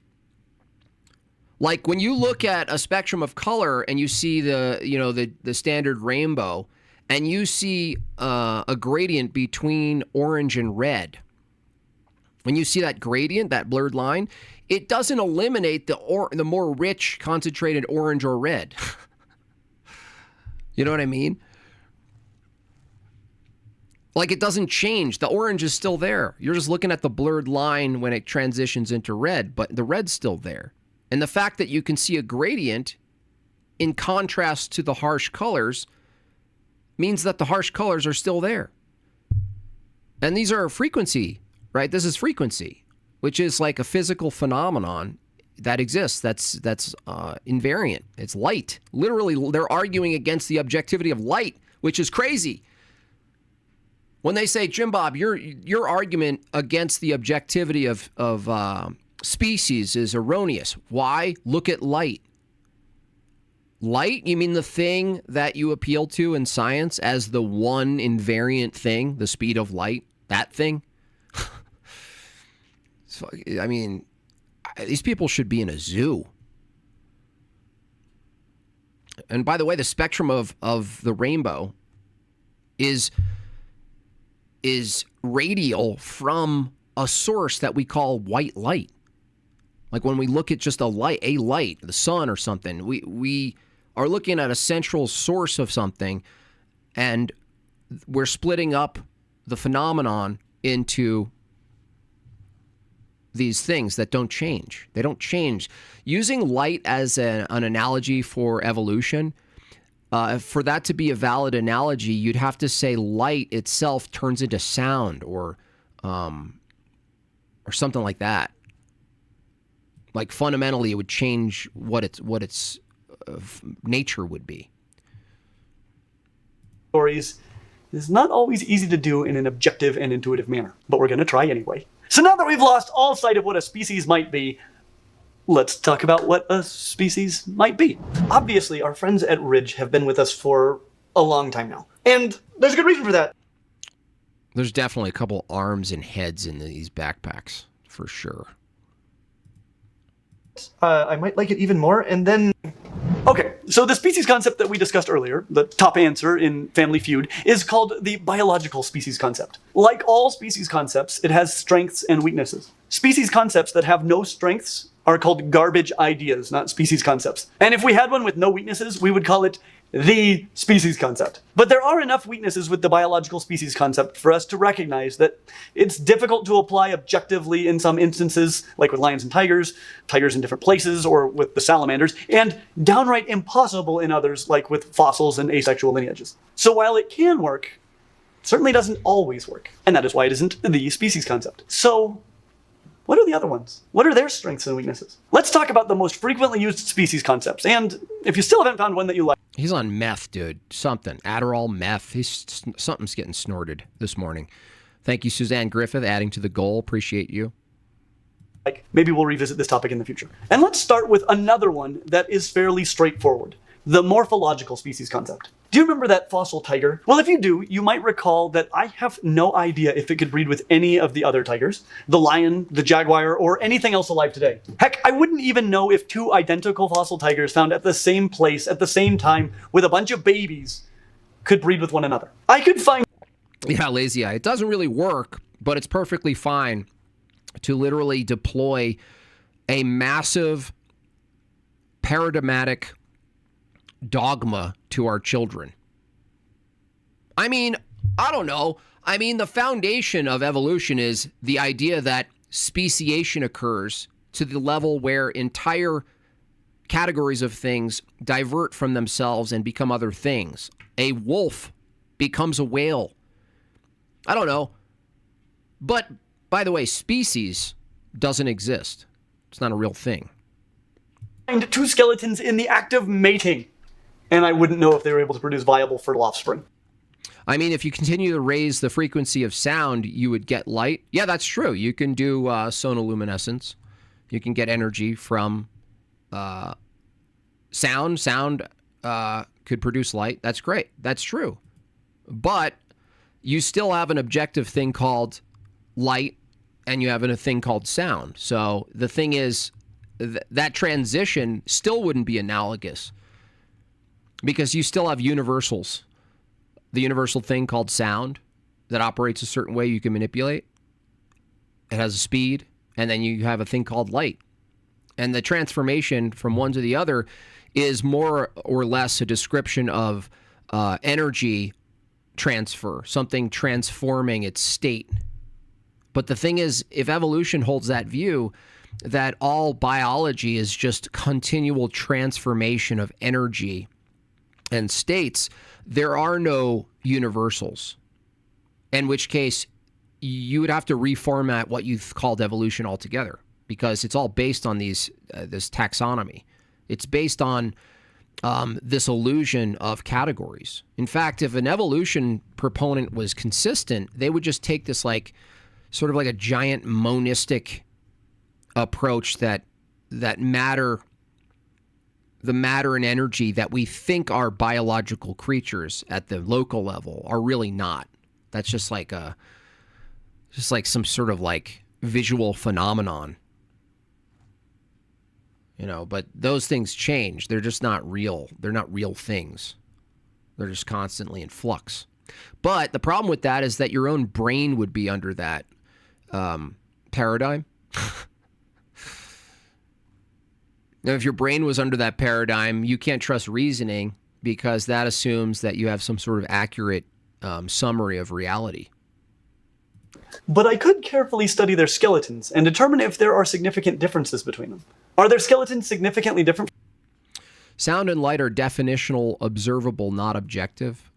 Like when you look at a spectrum of color and you see the standard rainbow, and you see a gradient between orange and red. When you see that gradient, that blurred line, it doesn't eliminate the more rich, concentrated orange or red. You know what I mean? Like it doesn't change. The orange is still there. You're just looking at the blurred line when it transitions into red, but the red's still there. And the fact that you can see a gradient in contrast to the harsh colors means that the harsh colors are still there. And these are frequency, right? This is frequency, which is like a physical phenomenon that exists. That's invariant. It's light. Literally, they're arguing against the objectivity of light, which is crazy. When they say, Jim Bob, your argument against the objectivity of species is erroneous. Why? Look at light. Light? You mean the thing that you appeal to in science as the one invariant thing, the speed of light? That thing? So, I mean, these people should be in a zoo. And by the way, the spectrum of the rainbow is radial from a source that we call white light. Like when we look at just a light, the sun or something, we are looking at a central source of something, and we're splitting up the phenomenon into these things that don't change. They don't change. Using light as an analogy for evolution, for that to be a valid analogy, you'd have to say light itself turns into sound or something like that. Like fundamentally, it would change what its nature would be. Stories is not always easy to do in an objective and intuitive manner, but we're going to try anyway. So now that we've lost all sight of what a species might be, let's talk about what a species might be. Obviously, our friends at Ridge have been with us for a long time now, and there's a good reason for that. There's definitely a couple arms and heads in these backpacks, for sure. I might like it even more, and then... Okay, so the species concept that we discussed earlier, the top answer in Family Feud, is called the biological species concept. Like all species concepts, it has strengths and weaknesses. Species concepts that have no strengths are called garbage ideas, not species concepts. And if we had one with no weaknesses, we would call it the species concept. But there are enough weaknesses with the biological species concept for us to recognize that it's difficult to apply objectively in some instances, like with lions and tigers in different places, or with the salamanders, and downright impossible in others, like with fossils and asexual lineages. So while it can work, it certainly doesn't always work. And that is why it isn't the species concept. So What are the other ones? What are their strengths and weaknesses? Let's talk about the most frequently used species concepts. And if you still haven't found one that you like, He's on meth, dude. Something. Adderall, meth. Something's getting snorted this morning. Thank you, Suzanne Griffith, adding to the goal. Appreciate you. maybe we'll revisit this topic in the future. And let's start with another one that is fairly straightforward. The morphological species concept. Do you remember that fossil tiger? Well, if you do, you might recall that I have no idea if it could breed with any of the other tigers, the lion, the jaguar, or anything else alive today. Heck, I wouldn't even know if two identical fossil tigers found at the same place at the same time with a bunch of babies could breed with one another. I could find... Yeah, lazy eye. It doesn't really work, but it's perfectly fine to literally deploy a massive paradigmatic dogma to our children. I mean, I don't know. I mean, the foundation of evolution is the idea that speciation occurs to the level where entire categories of things divert from themselves and become other things. A wolf becomes a whale. I don't know. But, by the way, species doesn't exist. It's not a real thing. two skeletons in the act of mating, and I wouldn't know if they were able to produce viable fertile offspring. I mean, if you continue to raise the frequency of sound, you would get light. Yeah, that's true. You can do sonoluminescence. You can get energy from sound. Sound could produce light. That's great. That's true. But you still have an objective thing called light, and you have a thing called sound. So the thing is, that transition still wouldn't be analogous because you still have universals. The universal thing called sound that operates a certain way you can manipulate. It has a speed, and then you have a thing called light. And the transformation from one to the other is more or less a description of energy transfer, something transforming its state. But the thing is, if evolution holds that view, that all biology is just continual transformation of energy and states, there are no universals, in which case you would have to reformat what you've called evolution altogether, because it's all based on this taxonomy. It's based on this illusion of categories. In fact, if an evolution proponent was consistent, they would just take this sort of like a giant monistic approach that matter, the matter and energy that we think are biological creatures at the local level are really not. That's just like some sort of visual phenomenon. But those things change. They're just not real. They're not real things. They're just constantly in flux. But the problem with that is that your own brain would be under that paradigm. Now, if your brain was under that paradigm, you can't trust reasoning because that assumes that you have some sort of accurate summary of reality. But I could carefully study their skeletons and determine if there are significant differences between them. Are their skeletons significantly different? Sound and light are definitional, observable, not objective.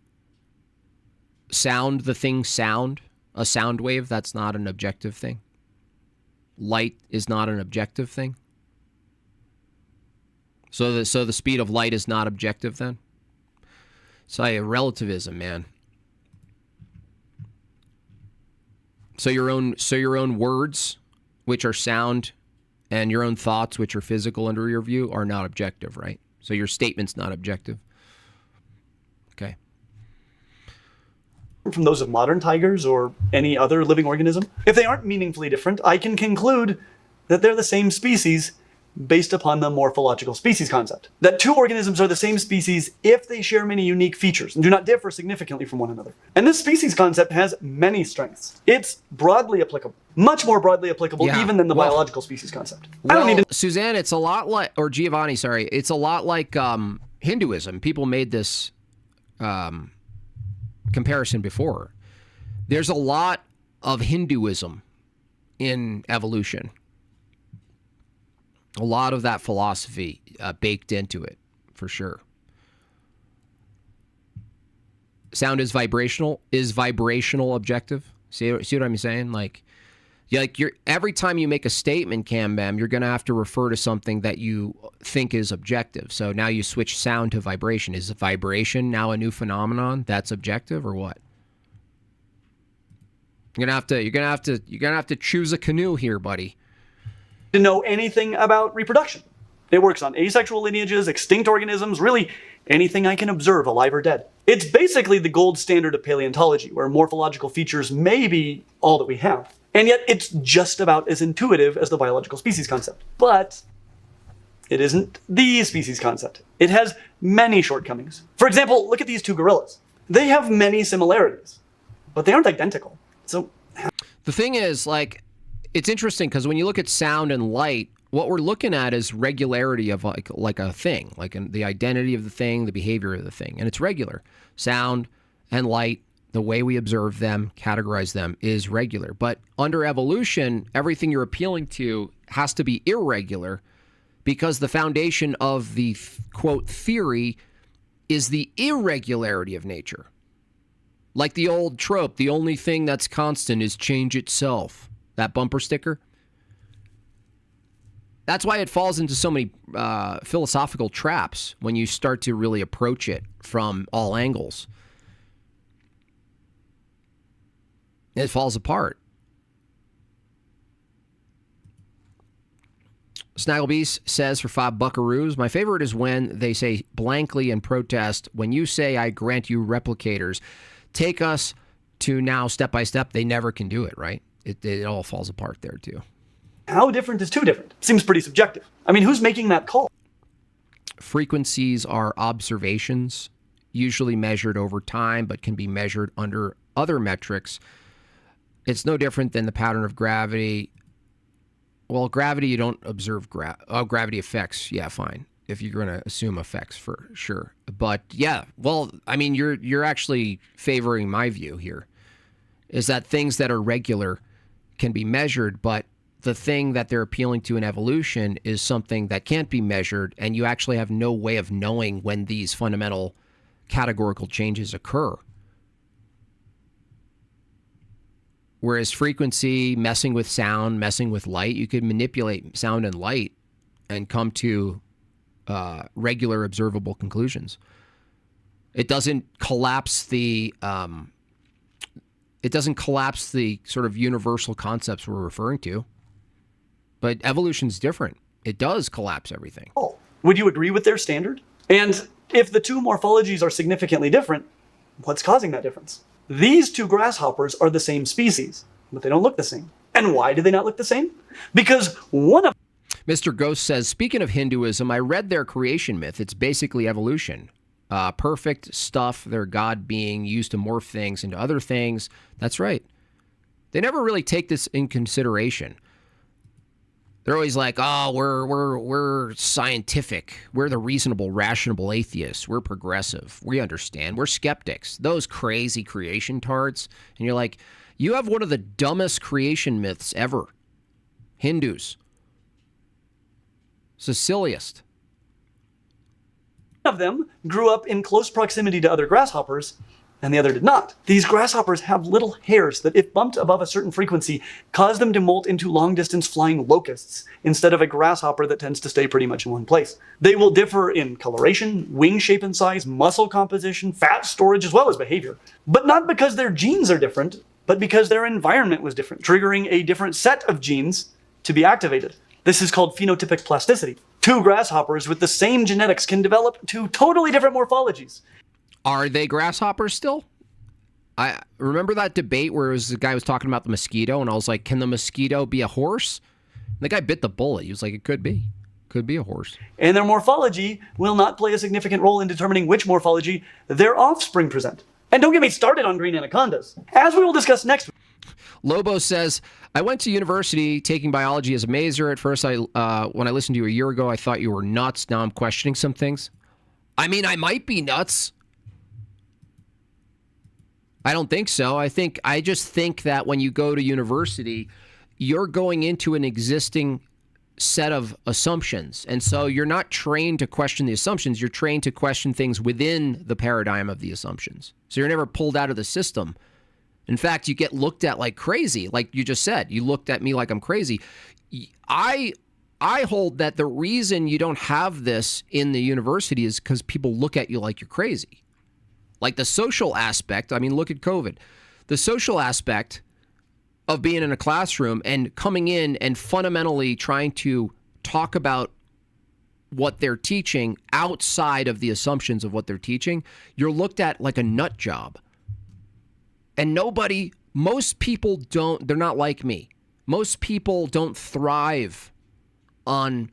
Sound, the thing sound, a sound wave, that's not an objective thing. Light is not an objective thing. So the speed of light is not objective then? So relativism, man. So your own words, which are sound, and your own thoughts, which are physical under your view, are not objective, right? So your statement's not objective. Okay. From those of modern tigers or any other living organism? If they aren't meaningfully different, I can conclude that they're the same species based upon the morphological species concept. That two organisms are the same species if they share many unique features and do not differ significantly from one another. And this species concept has many strengths. It's broadly applicable, much more broadly applicable even than the biological species concept. I don't need to... Suzanne, it's a lot like, or Giovanni, sorry, it's a lot like Hinduism. People made this comparison before. There's a lot of Hinduism in evolution. A lot of that philosophy baked into it, for sure. Sound is vibrational. Is vibrational objective? See what I'm saying? Every time you make a statement, Cam Bam, you're going to have to refer to something that you think is objective. So now you switch sound to vibration. Is vibration now a new phenomenon that's objective, or what? You're gonna have to choose a canoe here, buddy. To know anything about reproduction. It works on asexual lineages, extinct organisms, really anything I can observe, alive or dead. It's basically the gold standard of paleontology, where morphological features may be all that we have. And yet it's just about as intuitive as the biological species concept. But it isn't the species concept. It has many shortcomings. For example, look at these two gorillas. They have many similarities, but they aren't identical. So the thing is, like, it's interesting because when you look at sound and light, what we're looking at is regularity of like a thing, the identity of the thing, the behavior of the thing, and it's regular. Sound and light, the way we observe them, categorize them, is regular. But under evolution, everything you're appealing to has to be irregular because the foundation of the, quote, theory is the irregularity of nature. Like the old trope, the only thing that's constant is change itself. That bumper sticker. That's why it falls into so many philosophical traps when you start to really approach it from all angles. It falls apart. Snagglebeast says for 5 buckaroos, my favorite is when they say blankly in protest, when you say I grant you replicators, take us to now step by step, they never can do it, right? It all falls apart there too. How different is too different? Seems pretty subjective. I mean, who's making that call? Frequencies are observations, usually measured over time, but can be measured under other metrics. It's no different than the pattern of gravity. Well, gravity, you don't observe gravity effects. Yeah, fine. If you're going to assume effects, for sure. But yeah, well, I mean, you're actually favoring my view here, is that things that are regular can be measured, but the thing that they're appealing to in evolution is something that can't be measured, and you actually have no way of knowing when these fundamental categorical changes occur. Whereas frequency, messing with sound, messing with light, you could manipulate sound and light and come to regular observable conclusions. It doesn't collapse the sort of universal concepts we're referring to. But evolution's different. It does collapse everything. Oh, would you agree with their standard? And if the two morphologies are significantly different, what's causing that difference? These two grasshoppers are the same species, but they don't look the same. And why do they not look the same? Because one of... Mr. Ghost says, speaking of Hinduism, I read their creation myth. It's basically evolution. Perfect stuff, their God being used to morph things into other things. That's right. They never really take this in consideration. They're always like, oh, we're scientific. We're the reasonable, rational atheists. We're progressive. We understand. We're skeptics. Those crazy creation tards. And you're like, you have one of the dumbest creation myths ever. Hindus. It's the silliest. One of them grew up in close proximity to other grasshoppers, and the other did not. These grasshoppers have little hairs that, if bumped above a certain frequency, cause them to molt into long-distance flying locusts, instead of a grasshopper that tends to stay pretty much in one place. They will differ in coloration, wing shape and size, muscle composition, fat storage, as well as behavior. But not because their genes are different, but because their environment was different, triggering a different set of genes to be activated. This is called phenotypic plasticity. Two grasshoppers with the same genetics can develop two totally different morphologies. Are they grasshoppers still? I remember that debate where the guy was talking about the mosquito, and I was like, can the mosquito be a horse? And the guy bit the bullet. He was like, it could be. Could be a horse. And their morphology will not play a significant role in determining which morphology their offspring present. And don't get me started on green anacondas, as we will discuss next week. Lobo says, I went to university taking biology as a major. At first, when I listened to you a year ago, I thought you were nuts. Now I'm questioning some things. I mean, I might be nuts. I don't think so. I just think that when you go to university, you're going into an existing set of assumptions. And so you're not trained to question the assumptions. You're trained to question things within the paradigm of the assumptions. So you're never pulled out of the system In fact, you get looked at like crazy, like you just said. You looked at me like I'm crazy. I hold that the reason you don't have this in the university is because people look at you like you're crazy. Like the social aspect, I mean, look at COVID. The social aspect of being in a classroom and coming in and fundamentally trying to talk about what they're teaching outside of the assumptions of what they're teaching, you're looked at like a nut job. And most people don't, they're not like me. Most people don't thrive on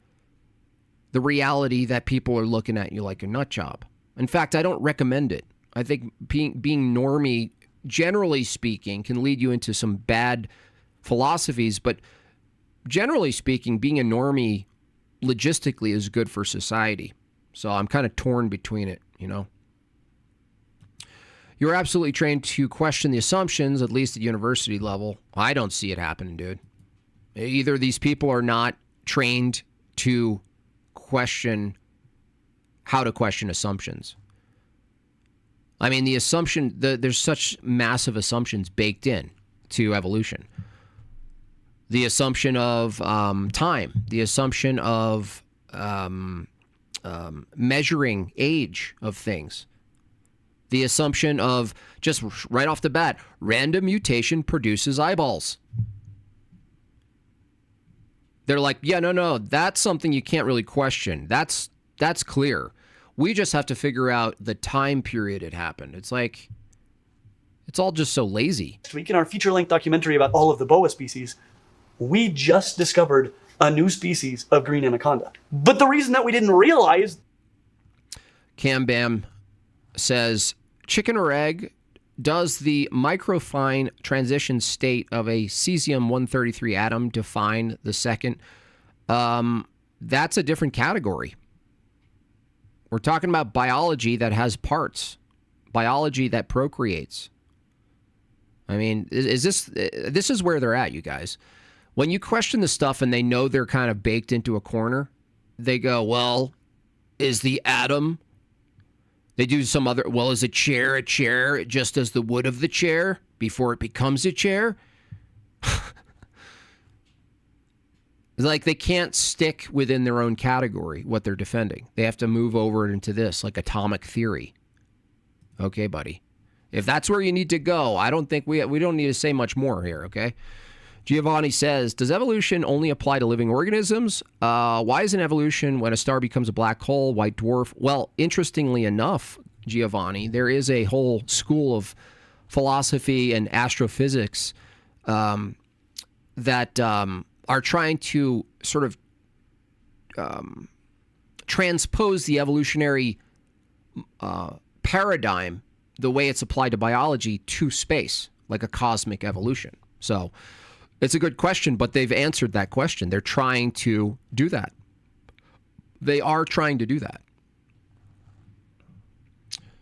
the reality that people are looking at you like a nut job. In fact, I don't recommend it. I think being normie, generally speaking, can lead you into some bad philosophies, but generally speaking, being a normie logistically is good for society. So I'm kind of torn between it, you know. You're absolutely trained to question the assumptions, at least at university level. I don't see it happening, dude. Either these people are not trained to question how to question assumptions. I mean, the assumption, there's such massive assumptions baked in to evolution. The assumption of time, the assumption of measuring age of things, the assumption of, just right off the bat, random mutation produces eyeballs. They're like, yeah, no, that's something you can't really question. That's clear. We just have to figure out the time period it happened. It's like, it's all just so lazy. This week in our feature-length documentary about all of the boa species, we just discovered a new species of green anaconda. But the reason that we didn't realize... Cam Bam says, chicken or egg, does the microfine transition state of a cesium-133 atom define the second? That's a different category. We're talking about biology that has parts, biology that procreates. I mean, this is where they're at, you guys. When you question the stuff and they know they're kind of baked into a corner, they go, well, is the atom... They do some other, well, is a chair just as the wood of the chair before it becomes a chair? It's like they can't stick within their own category, what they're defending. They have to move over into this, like atomic theory. Okay, buddy. If that's where you need to go, I don't think we don't need to say much more here, okay? Giovanni says, does evolution only apply to living organisms? Why isn't evolution when a star becomes a black hole, white dwarf? Well, interestingly enough, Giovanni, there is a whole school of philosophy and astrophysics that are trying to sort of transpose the evolutionary paradigm, the way it's applied to biology, to space, like a cosmic evolution. So... it's a good question, but they've answered that question. They're trying to do that. They are trying to do that.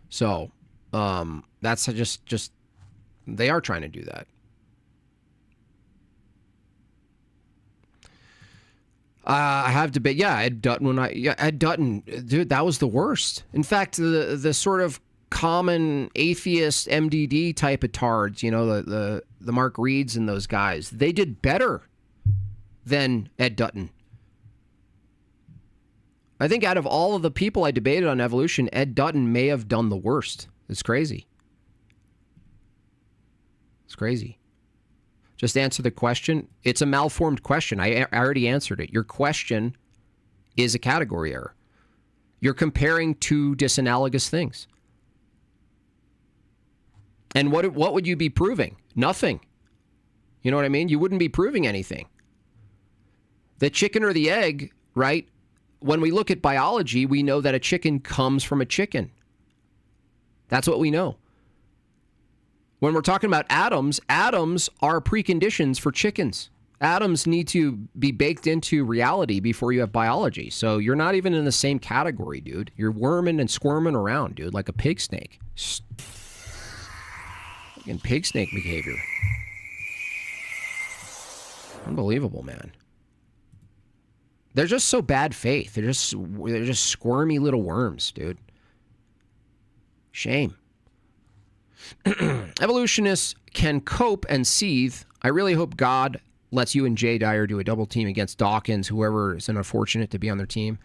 So, that's just they are trying to do that. I have debate. Yeah, Ed Dutton. Ed Dutton, dude, that was the worst. In fact, the sort of common atheist MDD type of tards, you know, the Mark Reeds and those guys, they did better than Ed Dutton. I think out of all of the people I debated on evolution, Ed Dutton may have done the worst. It's crazy. It's crazy. Just answer the question. It's a malformed question. I already answered it. Your question is a category error. You're comparing two disanalogous things. And what would you be proving? Nothing. You know what I mean? You wouldn't be proving anything. The chicken or the egg, right? When we look at biology, we know that a chicken comes from a chicken. That's what we know. When we're talking about atoms are preconditions for chickens. Atoms need to be baked into reality before you have biology. So you're not even in the same category, dude. You're worming and squirming around, dude, like a pig snake. Fucking pig snake behavior. Unbelievable, man. They're just so bad faith. They're just squirmy little worms, dude. Shame. Evolutionists can cope and seethe. I really hope God lets you and Jay Dyer do a double team against Dawkins, whoever is unfortunate to be on their team.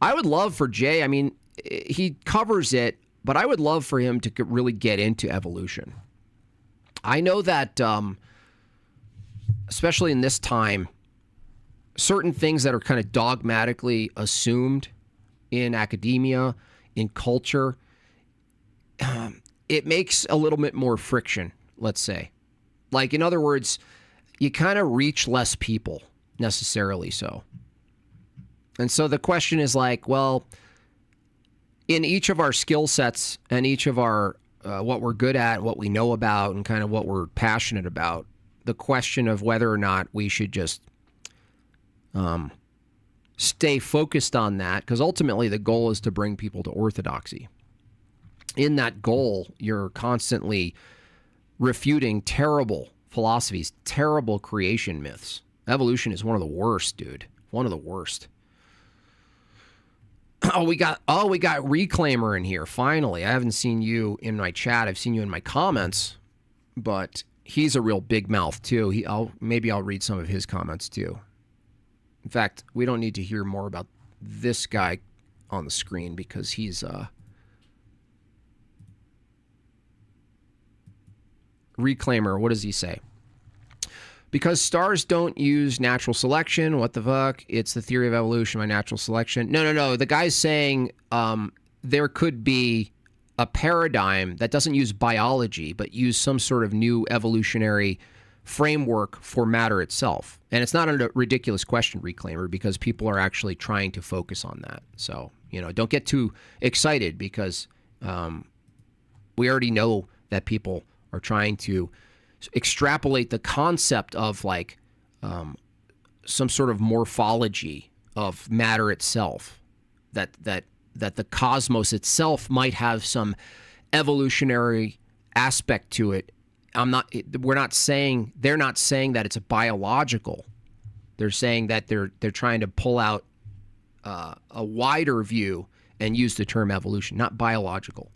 I would love for Jay, I mean, he covers it, but I would love for him to really get into evolution. I know that, especially in this time, certain things that are kind of dogmatically assumed in academia, in culture, it makes a little bit more friction, let's say. Like, in other words, you kind of reach less people, necessarily so. And so the question is like, well, in each of our skill sets and each of our what we're good at, what we know about, and kind of what we're passionate about, the question of whether or not we should just stay focused on that, because ultimately the goal is to bring people to orthodoxy. In that goal, you're constantly refuting terrible philosophies, terrible creation myths. Evolution is one of the worst, dude. One of the worst. We got Reclaimer in here. Finally, I haven't seen you in my chat. I've seen you in my comments, but he's a real big mouth too. Maybe I'll read some of his comments too. In fact, we don't need to hear more about this guy on the screen because he's Reclaimer. What does he say? Because stars don't use natural selection. What the fuck? It's the theory of evolution by natural selection. No. The guy's saying there could be a paradigm that doesn't use biology, but use some sort of new evolutionary framework for matter itself. And it's not a ridiculous question, Reclaimer, because people are actually trying to focus on that. So, don't get too excited because we already know that people are trying to extrapolate the concept of like some sort of morphology of matter itself, that the cosmos itself might have some evolutionary aspect to it. They're not saying that it's a biological. They're saying that they're trying to pull out a wider view and use the term evolution, not biological.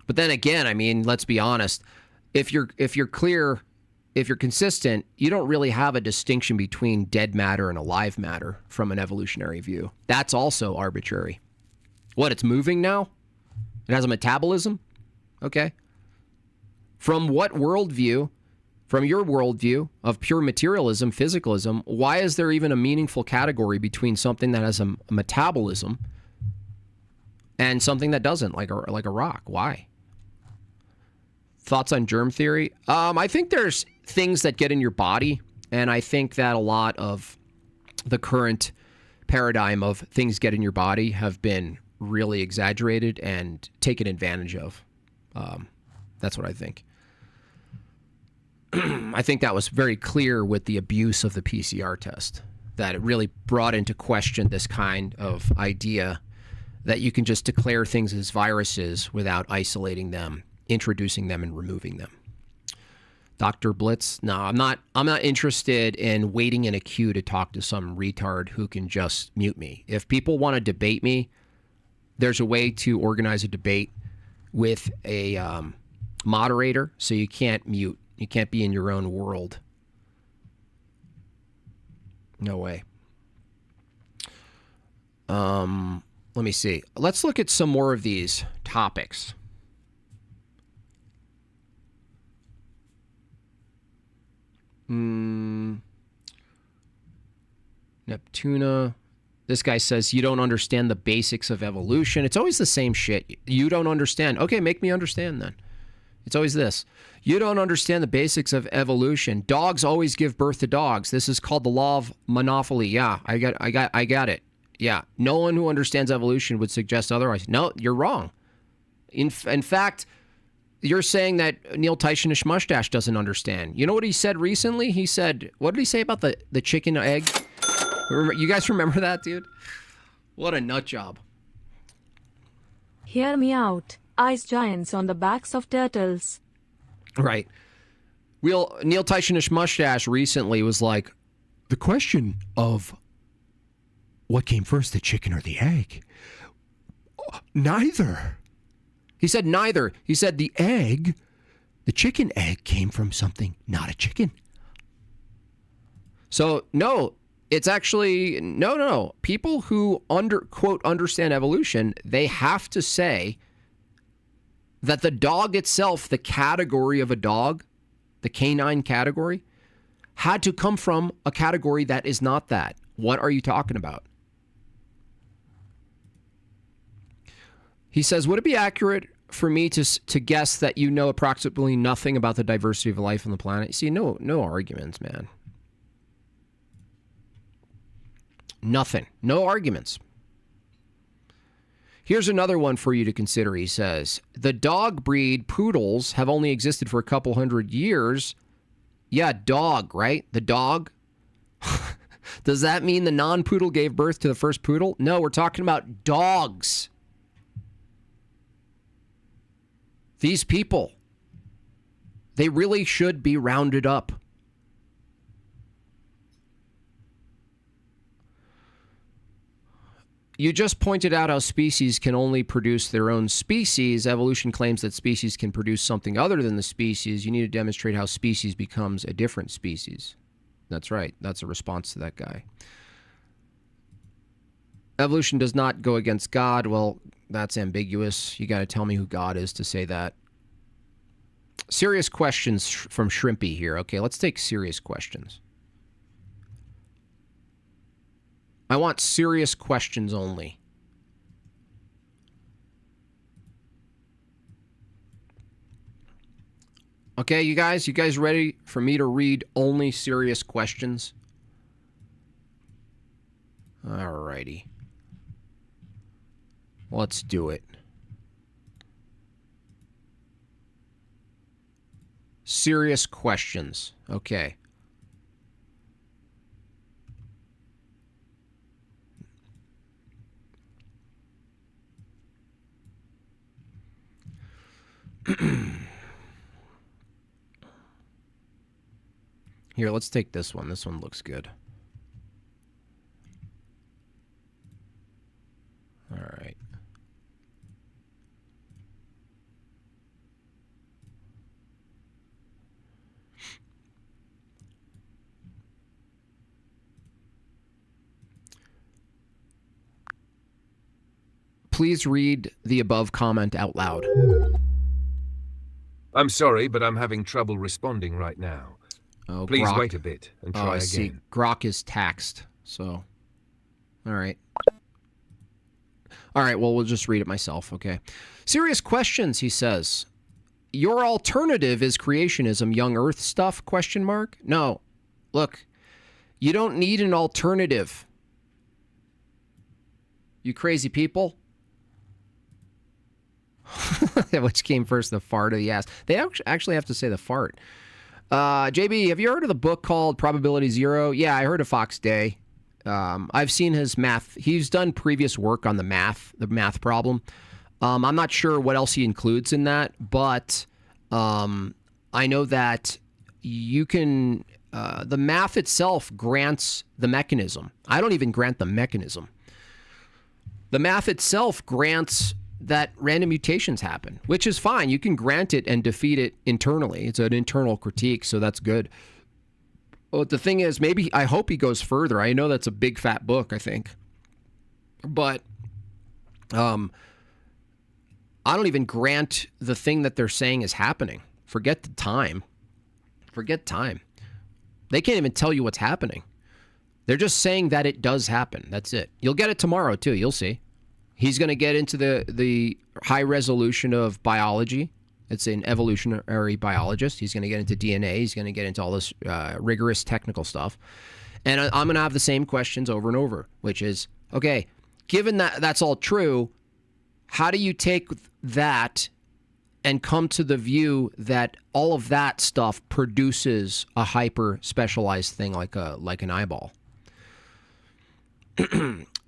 But then again, I mean, let's be honest. If you're clear, if you're consistent, you don't really have a distinction between dead matter and alive matter from an evolutionary view. That's also arbitrary. What, it's moving now? It has a metabolism? Okay. From what worldview, from your worldview of pure materialism, physicalism, why is there even a meaningful category between something that has a metabolism and something that doesn't, like a rock? Why? Thoughts on germ theory? I think there's things that get in your body, and I think that a lot of the current paradigm of things get in your body have been really exaggerated and taken advantage of. That's what I think. I think that was very clear with the abuse of the PCR test, that it really brought into question this kind of idea that you can just declare things as viruses without isolating them, introducing them, and removing them. Dr. Blitz, no, I'm not interested in waiting in a queue to talk to some retard who can just mute me. If people want to debate me, there's a way to organize a debate with a moderator, so you can't mute. You can't be in your own world. No way. Let me see. Let's look at some more of these topics. Neptuna. This guy says, you don't understand the basics of evolution. It's always the same shit. You don't understand. Okay, make me understand then. It's always this. You don't understand the basics of evolution. Dogs always give birth to dogs. This is called the law of monopoly. Yeah, I got it. Yeah, no one who understands evolution would suggest otherwise. No, you're wrong. In fact, you're saying that Neil Tyson Mustache doesn't understand. You know what he said recently? He said, what did he say about the chicken egg? You guys remember that, dude? What a nut job. Hear me out. Ice giants on the backs of turtles. Right. Neil Tyson Mustache recently was like, the question of what came first, the chicken or the egg? Neither. He said neither. He said the egg The chicken egg came from something, not a chicken. So, no, it's actually, no. People who, quote, understand evolution, they have to say that the dog itself, the category of a dog, the canine category, had to come from a category that is not that. What are you talking about? He says, would it be accurate for me to guess that you know approximately nothing about the diversity of life on the planet? You see, no arguments, man. Nothing. No arguments. Here's another one for you to consider, he says. The dog breed poodles have only existed for a couple hundred years. Yeah, dog, right? The dog. Does that mean the non-poodle gave birth to the first poodle? No, we're talking about dogs. These people, they really should be rounded up. You just pointed out how species can only produce their own species. Evolution claims that species can produce something other than the species. You need to demonstrate how species becomes a different species. That's right. That's a response to that guy. Evolution does not go against God. Well, that's ambiguous. You got to tell me who God is to say that. Serious questions from Shrimpy here. Okay, let's take serious questions. I want serious questions only. Okay, you guys ready for me to read only serious questions? Alrighty. Let's do it. Serious questions. Okay. Here, let's take this one. This one looks good. All right. Please read the above comment out loud. I'm sorry, but I'm having trouble responding right now. Oh, Please Grok. wait a bit and try I see. again. Grok is taxed, so. All right. All right, well, we'll just read it myself, okay. Serious questions, he says. Your alternative is creationism, young earth stuff, question mark? No. Look, you don't need an alternative. You crazy people. Which came first, the fart or the ass? They actually have to say the fart. JB, have you heard of the book called Probability Zero? Yeah, I heard of Fox Day. I've seen his math. He's done previous work on the math problem. I'm not sure what else he includes in that, but I know that you can, the math itself grants the mechanism. I don't even grant the mechanism. The math itself grants that random mutations happen, which is fine. You can grant it and defeat it internally. It's an internal critique, so that's good. But the thing is, I hope he goes further. I know that's a big fat book, I think. But I don't even grant the thing that they're saying is happening. Forget the time. Forget time. They can't even tell you what's happening. They're just saying that it does happen. That's it. You'll get it tomorrow, too. You'll see. He's going to get into the high resolution of biology. It's an evolutionary biologist. He's going to get into DNA. He's going to get into all this rigorous technical stuff. And I'm going to have the same questions over and over, which is, okay, given that that's all true, how do you take that and come to the view that all of that stuff produces a hyper specialized thing like an eyeball?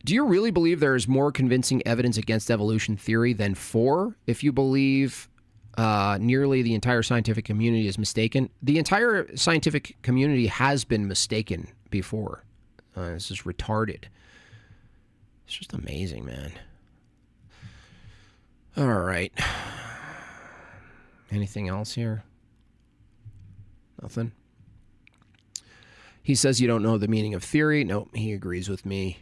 Do you really believe there is more convincing evidence against evolution theory than for? If you believe nearly the entire scientific community is mistaken, the entire scientific community has been mistaken before. This is retarded. It's just amazing, man. All right. Anything else here? Nothing. He says you don't know the meaning of theory. Nope, he agrees with me.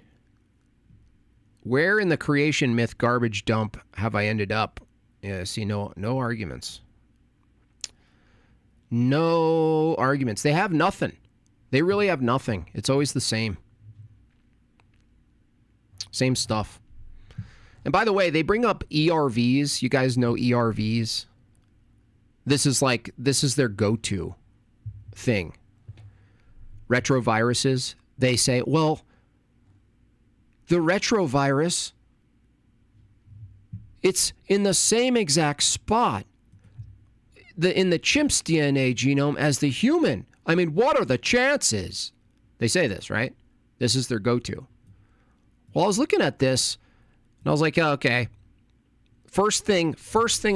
Where in the creation myth garbage dump have I ended up? Yeah, see, no arguments. No arguments. They have nothing. They really have nothing. It's always the same. Same stuff. And by the way, they bring up ERVs. You guys know ERVs? This is their go-to thing. Retroviruses. They say, well, the retrovirus, it's in the same exact spot in the chimp's DNA genome as the human. I mean, what are the chances? They say this, right? This is their go-to. Well, I was looking at this, and I was like, oh, okay. First thing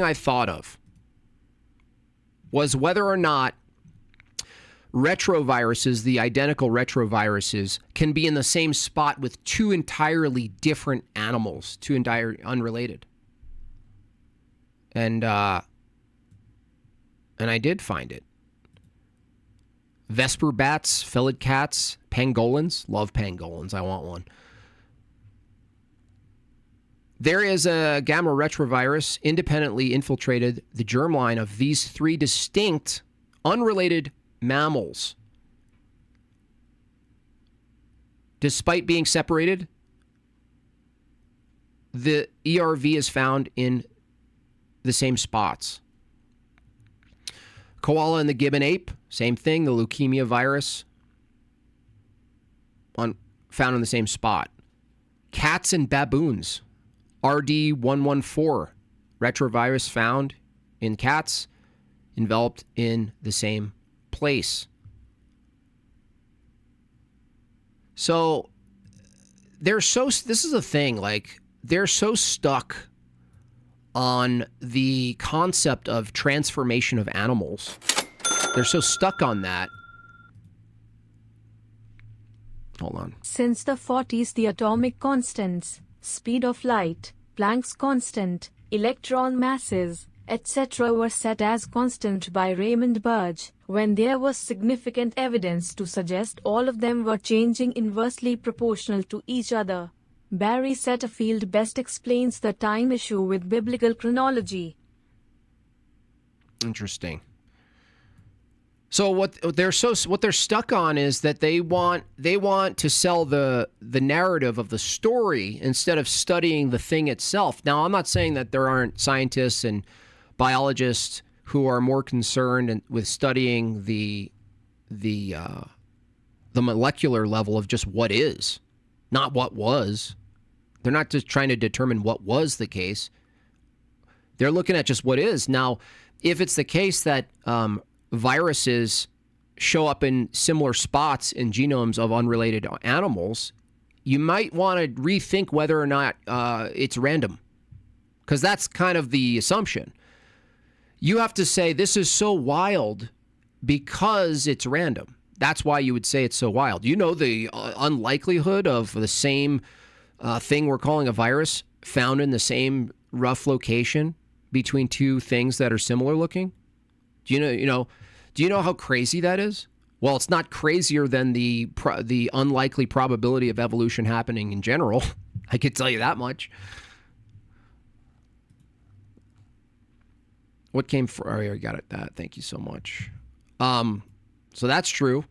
I thought of was whether or not retroviruses, the identical retroviruses, can be in the same spot with two entirely different animals, two entirely unrelated. And I did find it. Vesper bats, felid cats, pangolins. Love pangolins. I want one. There is a gamma retrovirus independently infiltrated the germline of these three distinct, unrelated mammals. Despite being separated, the ERV is found in the same spots. Koala and the gibbon ape, same thing. The leukemia virus found in the same spot. Cats and baboons, RD114, retrovirus found in cats, enveloped in the same place. So this is the thing, like, they're so stuck on the concept of transformation of animals. They're so stuck on that. Hold on. Since the 40s, the atomic constants, speed of light, Planck's constant, electron masses, etc. were set as constant by Raymond Burge, when there was significant evidence to suggest all of them were changing inversely proportional to each other. Barry Setterfield best explains the time issue with biblical chronology. Interesting. So what they're stuck on is that they want to sell the narrative of the story instead of studying the thing itself. Now, I'm not saying that there aren't scientists and biologists who are more concerned with studying the molecular level of just what is, not what was. They're not just trying to determine what was the case. They're looking at just what is. Now, if it's the case that viruses show up in similar spots in genomes of unrelated animals, you might want to rethink whether or not it's random, because that's kind of the assumption. You have to say this is so wild because it's random. That's why you would say it's so wild. You know the unlikelihood of the same thing we're calling a virus found in the same rough location between two things that are similar looking? Do you know how crazy that is? Well, it's not crazier than the unlikely probability of evolution happening in general. I could tell you that much. What came for? Oh, I got it. Thank you so much. So that's true.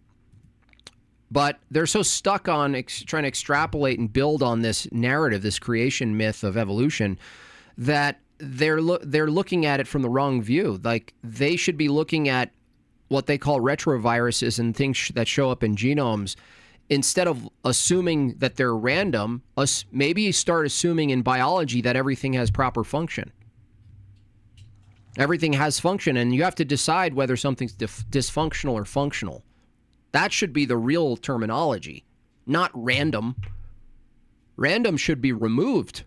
But they're so stuck on trying to extrapolate and build on this narrative, this creation myth of evolution, that they're looking at it from the wrong view. Like, they should be looking at what they call retroviruses and things that show up in genomes. Instead of assuming that they're random, maybe start assuming in biology that everything has proper function. Everything has function, and you have to decide whether something's dysfunctional or functional. That should be the real terminology, not random. Random should be removed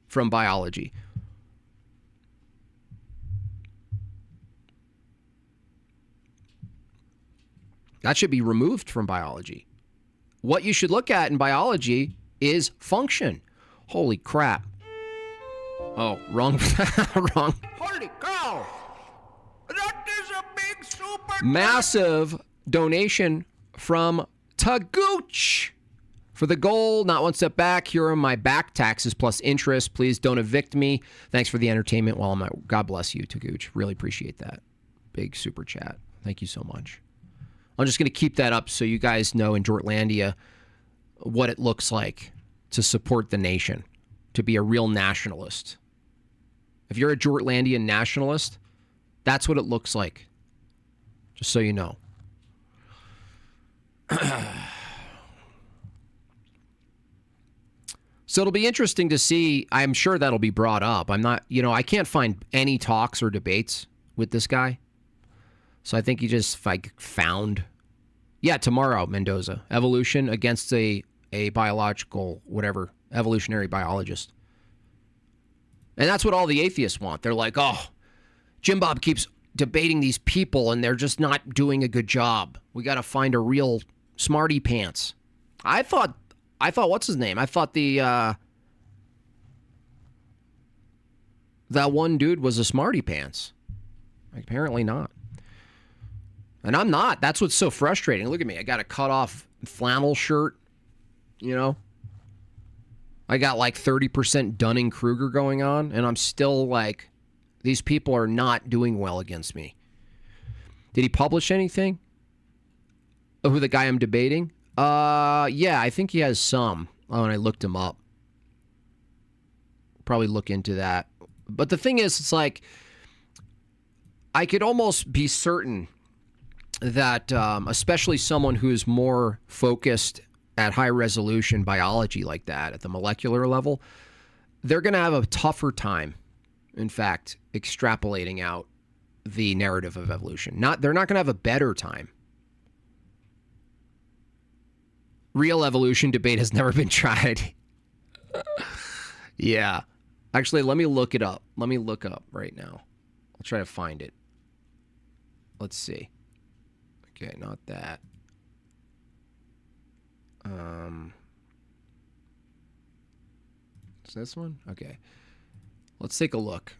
from biology. That should be removed from biology. What you should look at in biology is function. Holy crap. Oh, wrong. Wrong. Holy cow! That is a big soup! Massive donation from Tagooch. For the goal, not one step back. Here are my back taxes plus interest. Please don't evict me. Thanks for the entertainment while I'm out. God bless you, Tagooch. Really appreciate that. Big super chat. Thank you so much. I'm just going to keep that up so you guys know in Jortlandia what it looks like to support the nation, to be a real nationalist. If you're a Jortlandian nationalist, that's what it looks like. Just so you know. So it'll be interesting to see. I'm sure that'll be brought up. I'm not, I can't find any talks or debates with this guy. So I think he just found. Yeah, tomorrow, Mendoza. Evolution against a biological, whatever, evolutionary biologist. And that's what all the atheists want. They're like, oh, Jim Bob keeps debating these people and they're just not doing a good job. We got to find a real smarty pants. I thought, what's his name? I thought that one dude was a smarty pants. Apparently not. And I'm not. That's what's so frustrating. Look at me. I got a cut off flannel shirt. I got like 30% Dunning-Kruger going on, and I'm still like, these people are not doing well against me. Did he publish anything? Who the guy I'm debating? Yeah, I think he has some. Oh, and I looked him up. Probably look into that. But the thing is, it's like, I could almost be certain that, especially someone who's more focused at high resolution biology like that, at the molecular level, they're going to have a tougher time, in fact, extrapolating out the narrative of evolution. They're not going to have a better time. Real evolution debate has never been tried. Yeah. Actually, let me look it up. Let me look up right now. I'll try to find it. Let's see. Okay, not that. Is this one? Okay. Let's take a look.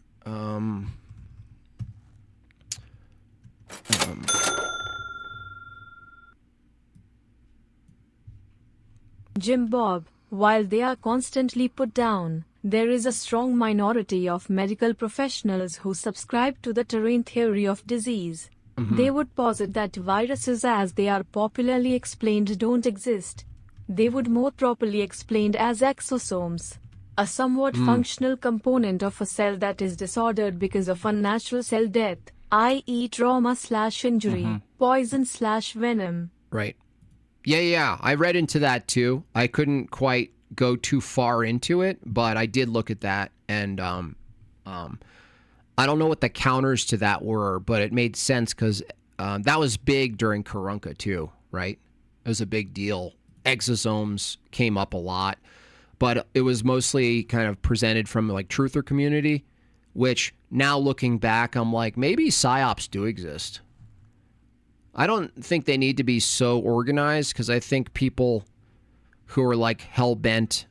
Jim Bob, while they are constantly put down, there is a strong minority of medical professionals who subscribe to the terrain theory of disease. They would posit that viruses as they are popularly explained don't exist. They would more properly explained as exosomes, a somewhat functional component of a cell that is disordered because of unnatural cell death, i.e. trauma/injury, poison/venom. Right. Yeah. I read into that too. I couldn't quite go too far into it, but I did look at that, and I don't know what the counters to that were, but it made sense because that was big during Karunka too, right? It was a big deal. Exosomes came up a lot, but it was mostly kind of presented from like truther community, which now looking back, I'm like, maybe psyops do exist. I don't think they need to be so organized, because I think people who are like hell-bent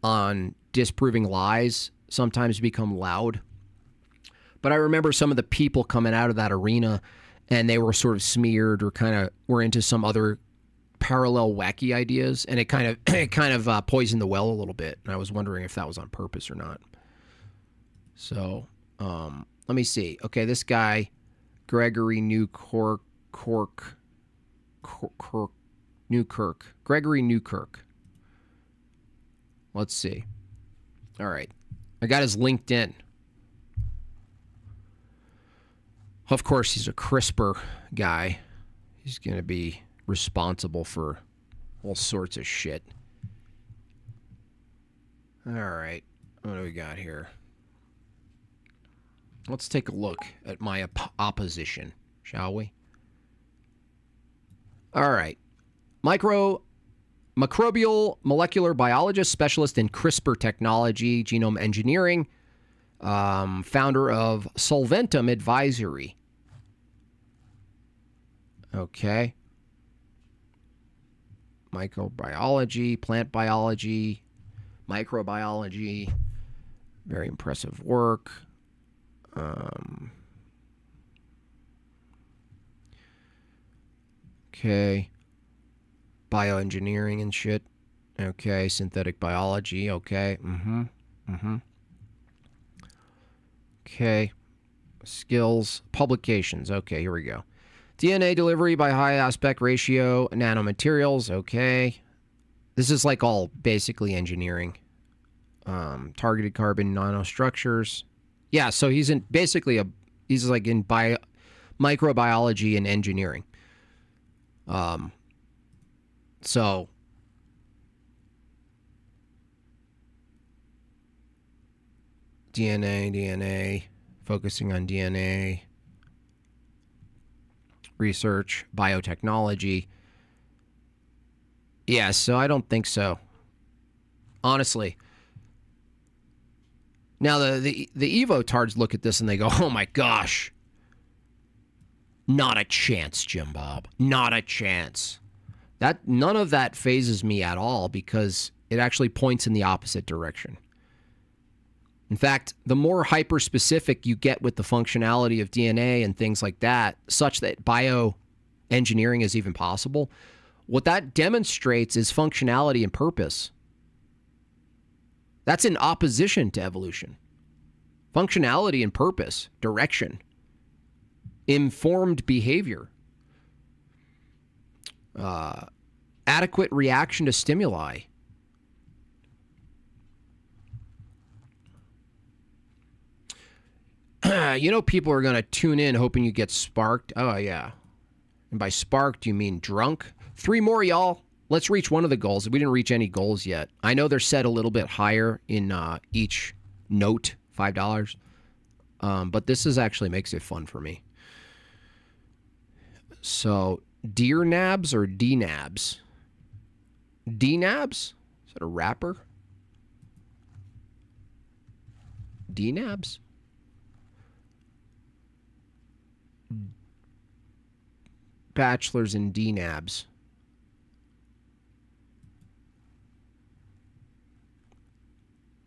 on disproving lies sometimes become loud. But I remember some of the people coming out of that arena, and they were sort of smeared or kind of were into some other parallel wacky ideas, and it kind of poisoned the well a little bit. And I was wondering if that was on purpose or not. So let me see. Okay, this guy, Gregory Newkirk. Gregory Newkirk. Let's see. All right. I got his LinkedIn. Of course, he's a CRISPR guy. He's going to be responsible for all sorts of shit. All right. What do we got here? Let's take a look at my opposition, shall we? All right. Microbial molecular biologist, specialist in CRISPR technology, genome engineering, founder of Solventum Advisory. Okay. Microbiology, plant biology, microbiology. Very impressive work. Okay. Bioengineering and shit. Okay. Synthetic biology. Okay. Okay. Skills. Publications. Okay, here we go. DNA delivery by high aspect ratio. Nanomaterials. Okay. This is like all basically engineering. Targeted carbon nanostructures. Yeah, so he's in basically he's like in microbiology and engineering. So DNA, focusing on DNA research, biotechnology. Yeah, so I don't think so. Honestly. Now the Evo-tards look at this and they go, "Oh my gosh. Not a chance, Jim Bob. Not a chance." None of that phases me at all because it actually points in the opposite direction. In fact, the more hyper-specific you get with the functionality of DNA and things like that, such that bioengineering is even possible, what that demonstrates is functionality and purpose. That's in opposition to evolution. Functionality and purpose, direction, informed behavior, adequate reaction to stimuli. You know, people are going to tune in hoping you get sparked. Oh, yeah. And by sparked, you mean drunk. 3 more, y'all. Let's reach one of the goals. We didn't reach any goals yet. I know they're set a little bit higher in each note, $5. But this actually makes it fun for me. So, deer nabs or D-nabs? D-nabs? Is that a rapper? D-nabs? Bachelors in D-nabs.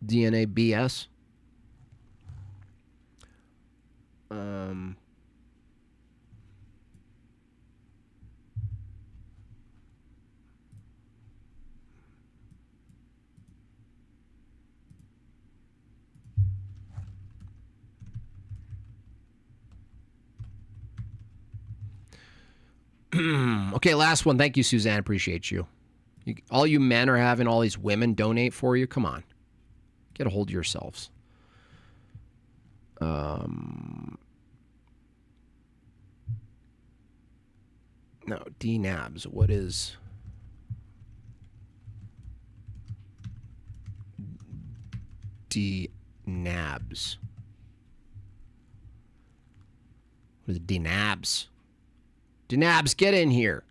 DNA BS. Okay, last one. Thank you, Suzanne. Appreciate you. All you men are having all these women donate for you. Come on. Get a hold of yourselves. No, D-nabs. What is... D-nabs? What is D-nabs? D-nabs, get in here.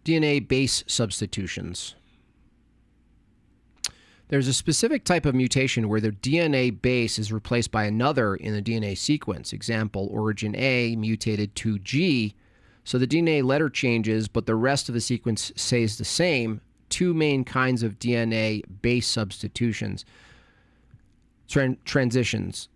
DNA base substitutions. There's a specific type of mutation where the DNA base is replaced by another in the DNA sequence. Example, origin A mutated to G, so the DNA letter changes, but the rest of the sequence stays the same. 2 main kinds of DNA base substitutions. Transitions.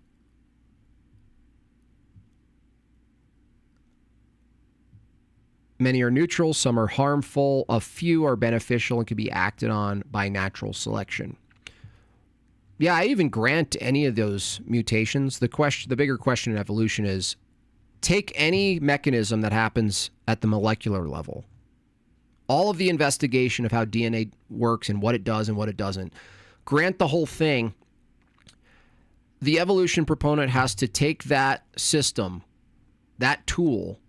Many are neutral, some are harmful, a few are beneficial and can be acted on by natural selection. Yeah, I even grant any of those mutations. The bigger question in evolution is, take any mechanism that happens at the molecular level. All of the investigation of how DNA works and what it does and what it doesn't. Grant the whole thing. The evolution proponent has to take that system, that tool,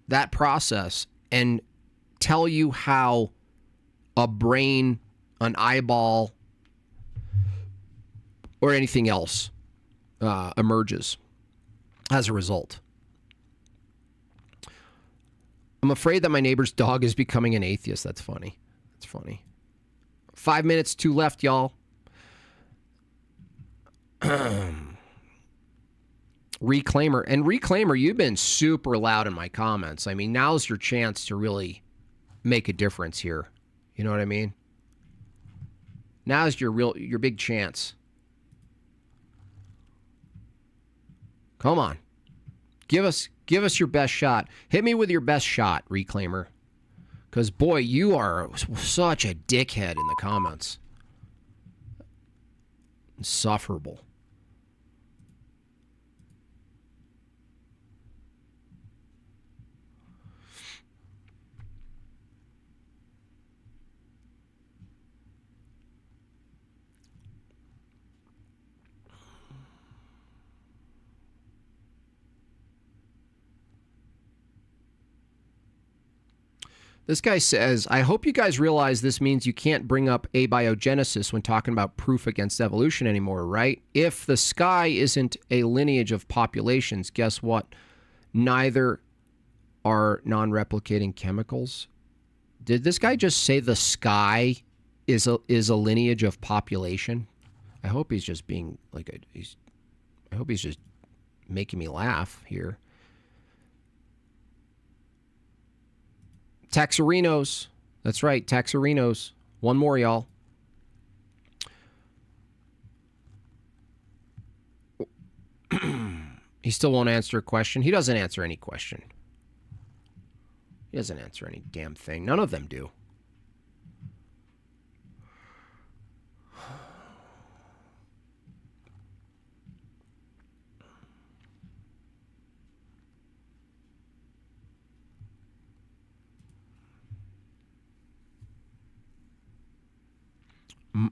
that process, and tell you how a brain, an eyeball, or anything else emerges as a result. I'm afraid that my neighbor's dog is becoming an atheist. That's funny. That's funny. 5 minutes, 2 left, y'all. Reclaimer. And Reclaimer, you've been super loud in my comments. I mean, now's your chance to really make a difference here. You know what I mean? Now's your big chance. Come on. Give us your best shot. Hit me with your best shot, Reclaimer. Because, boy, you are such a dickhead in the comments. Insufferable. This guy says, I hope you guys realize this means you can't bring up abiogenesis when talking about proof against evolution anymore, right? If the sky isn't a lineage of populations, guess what? Neither are non-replicating chemicals. Did this guy just say the sky is a lineage of population? I hope he's just being like I hope he's just making me laugh here. Taxarinos. That's right, Taxarinos. One more, y'all. He still won't answer a question. He doesn't answer any question. He doesn't answer any damn thing. None of them do.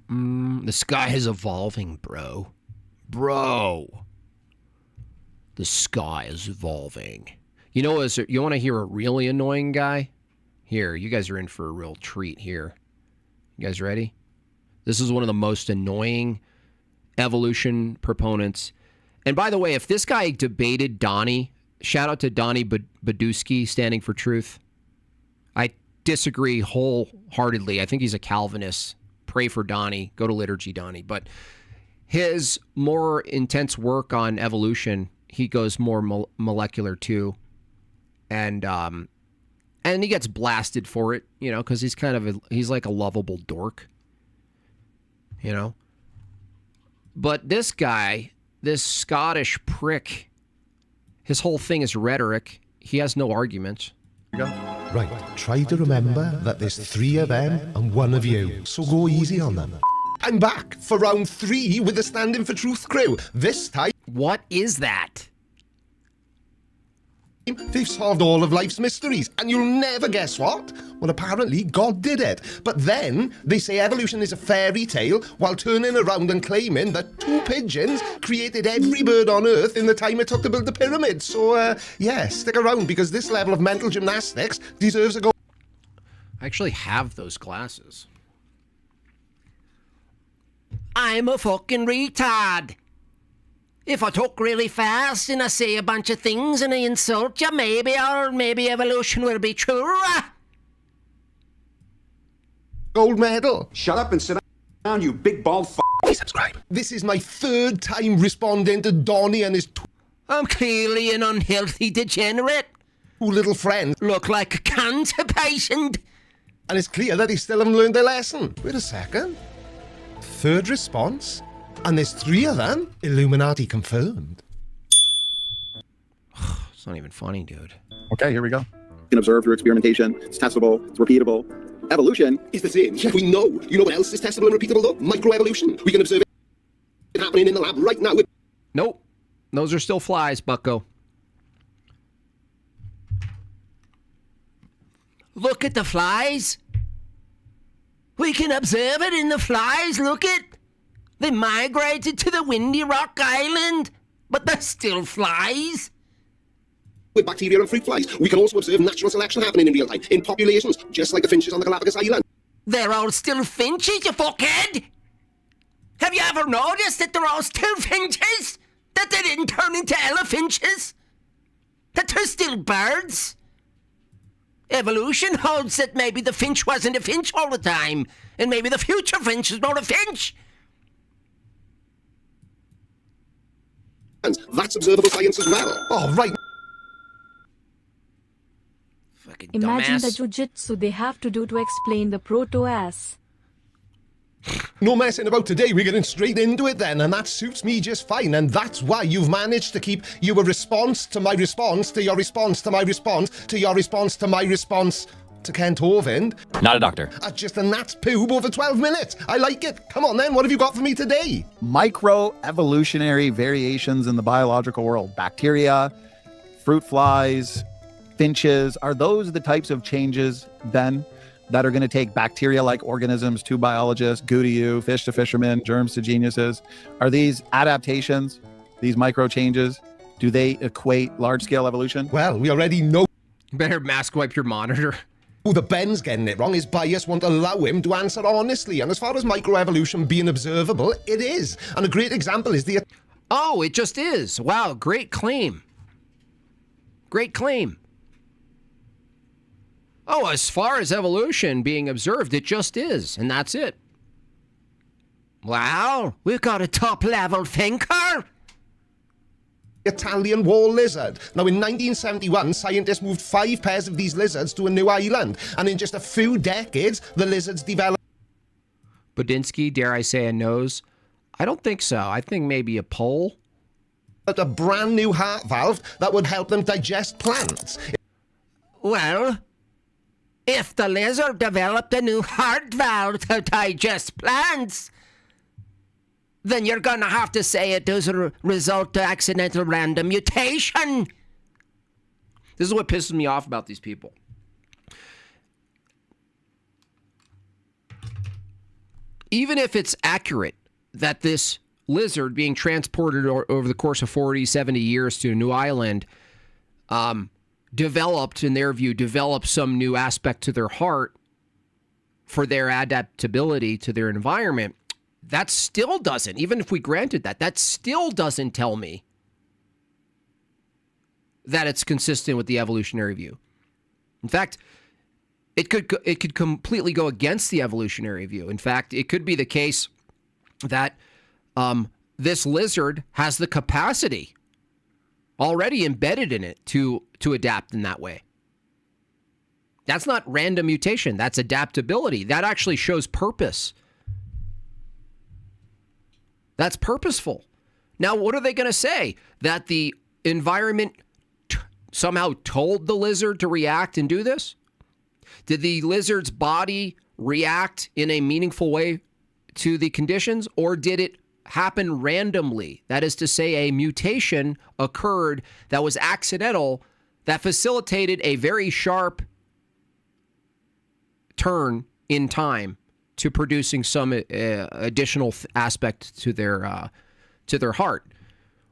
The sky is evolving, bro. Bro. The sky is evolving. You know, you want to hear a really annoying guy? Here, you guys are in for a real treat here. You guys ready? This is one of the most annoying evolution proponents. And by the way, if this guy debated Donnie, shout out to Donnie Badusky, Standing for Truth. I disagree wholeheartedly. I think he's a Calvinist. Pray for Donnie. Go to Liturgy Donnie. But his more intense work on evolution, he goes more molecular too. And he gets blasted for it, you know, because he's like a lovable dork, you know. But this guy, this Scottish prick, his whole thing is rhetoric. He has no arguments. Right, try to remember that there's 3 of them and 1 of you, so go easy on them. I'm back for round 3 with the Standing for Truth crew. This time, what is that? they've solved all of life's mysteries, and you'll never guess what? Well, apparently God did it. But then they say evolution is a fairy tale while turning around and claiming that 2 pigeons created every bird on Earth in the time it took to build the pyramids. So, yeah, stick around because this level of mental gymnastics deserves a go. I actually have those glasses. I'm a fucking retard. If I talk really fast and I say a bunch of things and I insult you, maybe evolution will be true. Gold medal. Shut up and sit down, you big bald f***. Please subscribe. This is my 3rd time responding to Donnie and his 2 I'm clearly an unhealthy degenerate. little friends. Look like a cancer patient. And it's clear that they still haven't learned their lesson. Wait a second. 3rd response? And there's 3 of them? Illuminati confirmed. It's not even funny, dude. Okay, here we go. You can observe through experimentation. It's testable. It's repeatable. Evolution is the same. Yeah, we know. You know what else is testable and repeatable, though? Microevolution. We can observe it happening in the lab right now. Nope. Those are still flies, bucko. Look at the flies. We can observe it in the flies. Look it. They migrated to the Windy Rock Island, but they're still flies. With bacteria and fruit flies, we can also observe natural selection happening in real time, in populations, just like the finches on the Galapagos Island. They're all still finches, you fuckhead! Have you ever noticed that they're all still finches? That they didn't turn into elephantches? That they're still birds? Evolution holds that maybe the finch wasn't a finch all the time, and maybe the future finch is not a finch. And that's observable science as well. Oh, right. Fucking Imagine dumbass. the jujitsu they have to do to explain the proto-ass. No messing about today, we're getting straight into it then, and that suits me just fine, and that's why you've managed to keep your response to my response to your response to my response to your response to my response to Kent Hovind. Not a doctor. Just a gnat's poob over 12 minutes. I like it. Come on then, what have you got for me today? Microevolutionary variations in the biological world. Bacteria, fruit flies, finches. Are those the types of changes, Ben, that are going to take bacteria-like organisms to biologists, goo to you, fish to fishermen, germs to geniuses? Are these adaptations, these micro changes, do they equate large-scale evolution? Well, we already know Better mask wipe your monitor. the Ben's getting it wrong. His bias won't allow him to answer honestly. And as far as microevolution being observable, it is. And a great example is the... Oh, it just is. Wow, great claim. Great claim. Oh, as far as evolution being observed, it just is, and that's it. Wow, we've got a top-level thinker. Italian wall lizard. Now, in 1971, scientists moved 5 pairs of these lizards to a new island. And in just a few decades, the lizards developed... Budinsky, dare I say a nose? I don't think so. I think maybe a pole. a brand new heart valve that would help them digest plants. Well, if the lizard developed a new heart valve to digest plants, then you're going to have to say it does a result to accidental random mutation. This is what pisses me off about these people. Even if it's accurate that this lizard being transported over the course of 40, 70 years to a new island developed, in their view, developed some new aspect to their heart for their adaptability to their environment, that still doesn't, even if we granted that, that still doesn't tell me that it's consistent with the evolutionary view. In fact, it could completely go against the evolutionary view. In fact, it could be the case that this lizard has the capacity already embedded in it to adapt in that way. That's not random mutation. That's adaptability. That actually shows purpose. That's purposeful. Now, what are they going to say? That the environment somehow told the lizard to react and do this? Did the lizard's body react in a meaningful way to the conditions, or did it happen randomly? That is to say, a mutation occurred that was accidental, that facilitated a very sharp turn in time to producing some additional aspect to their heart.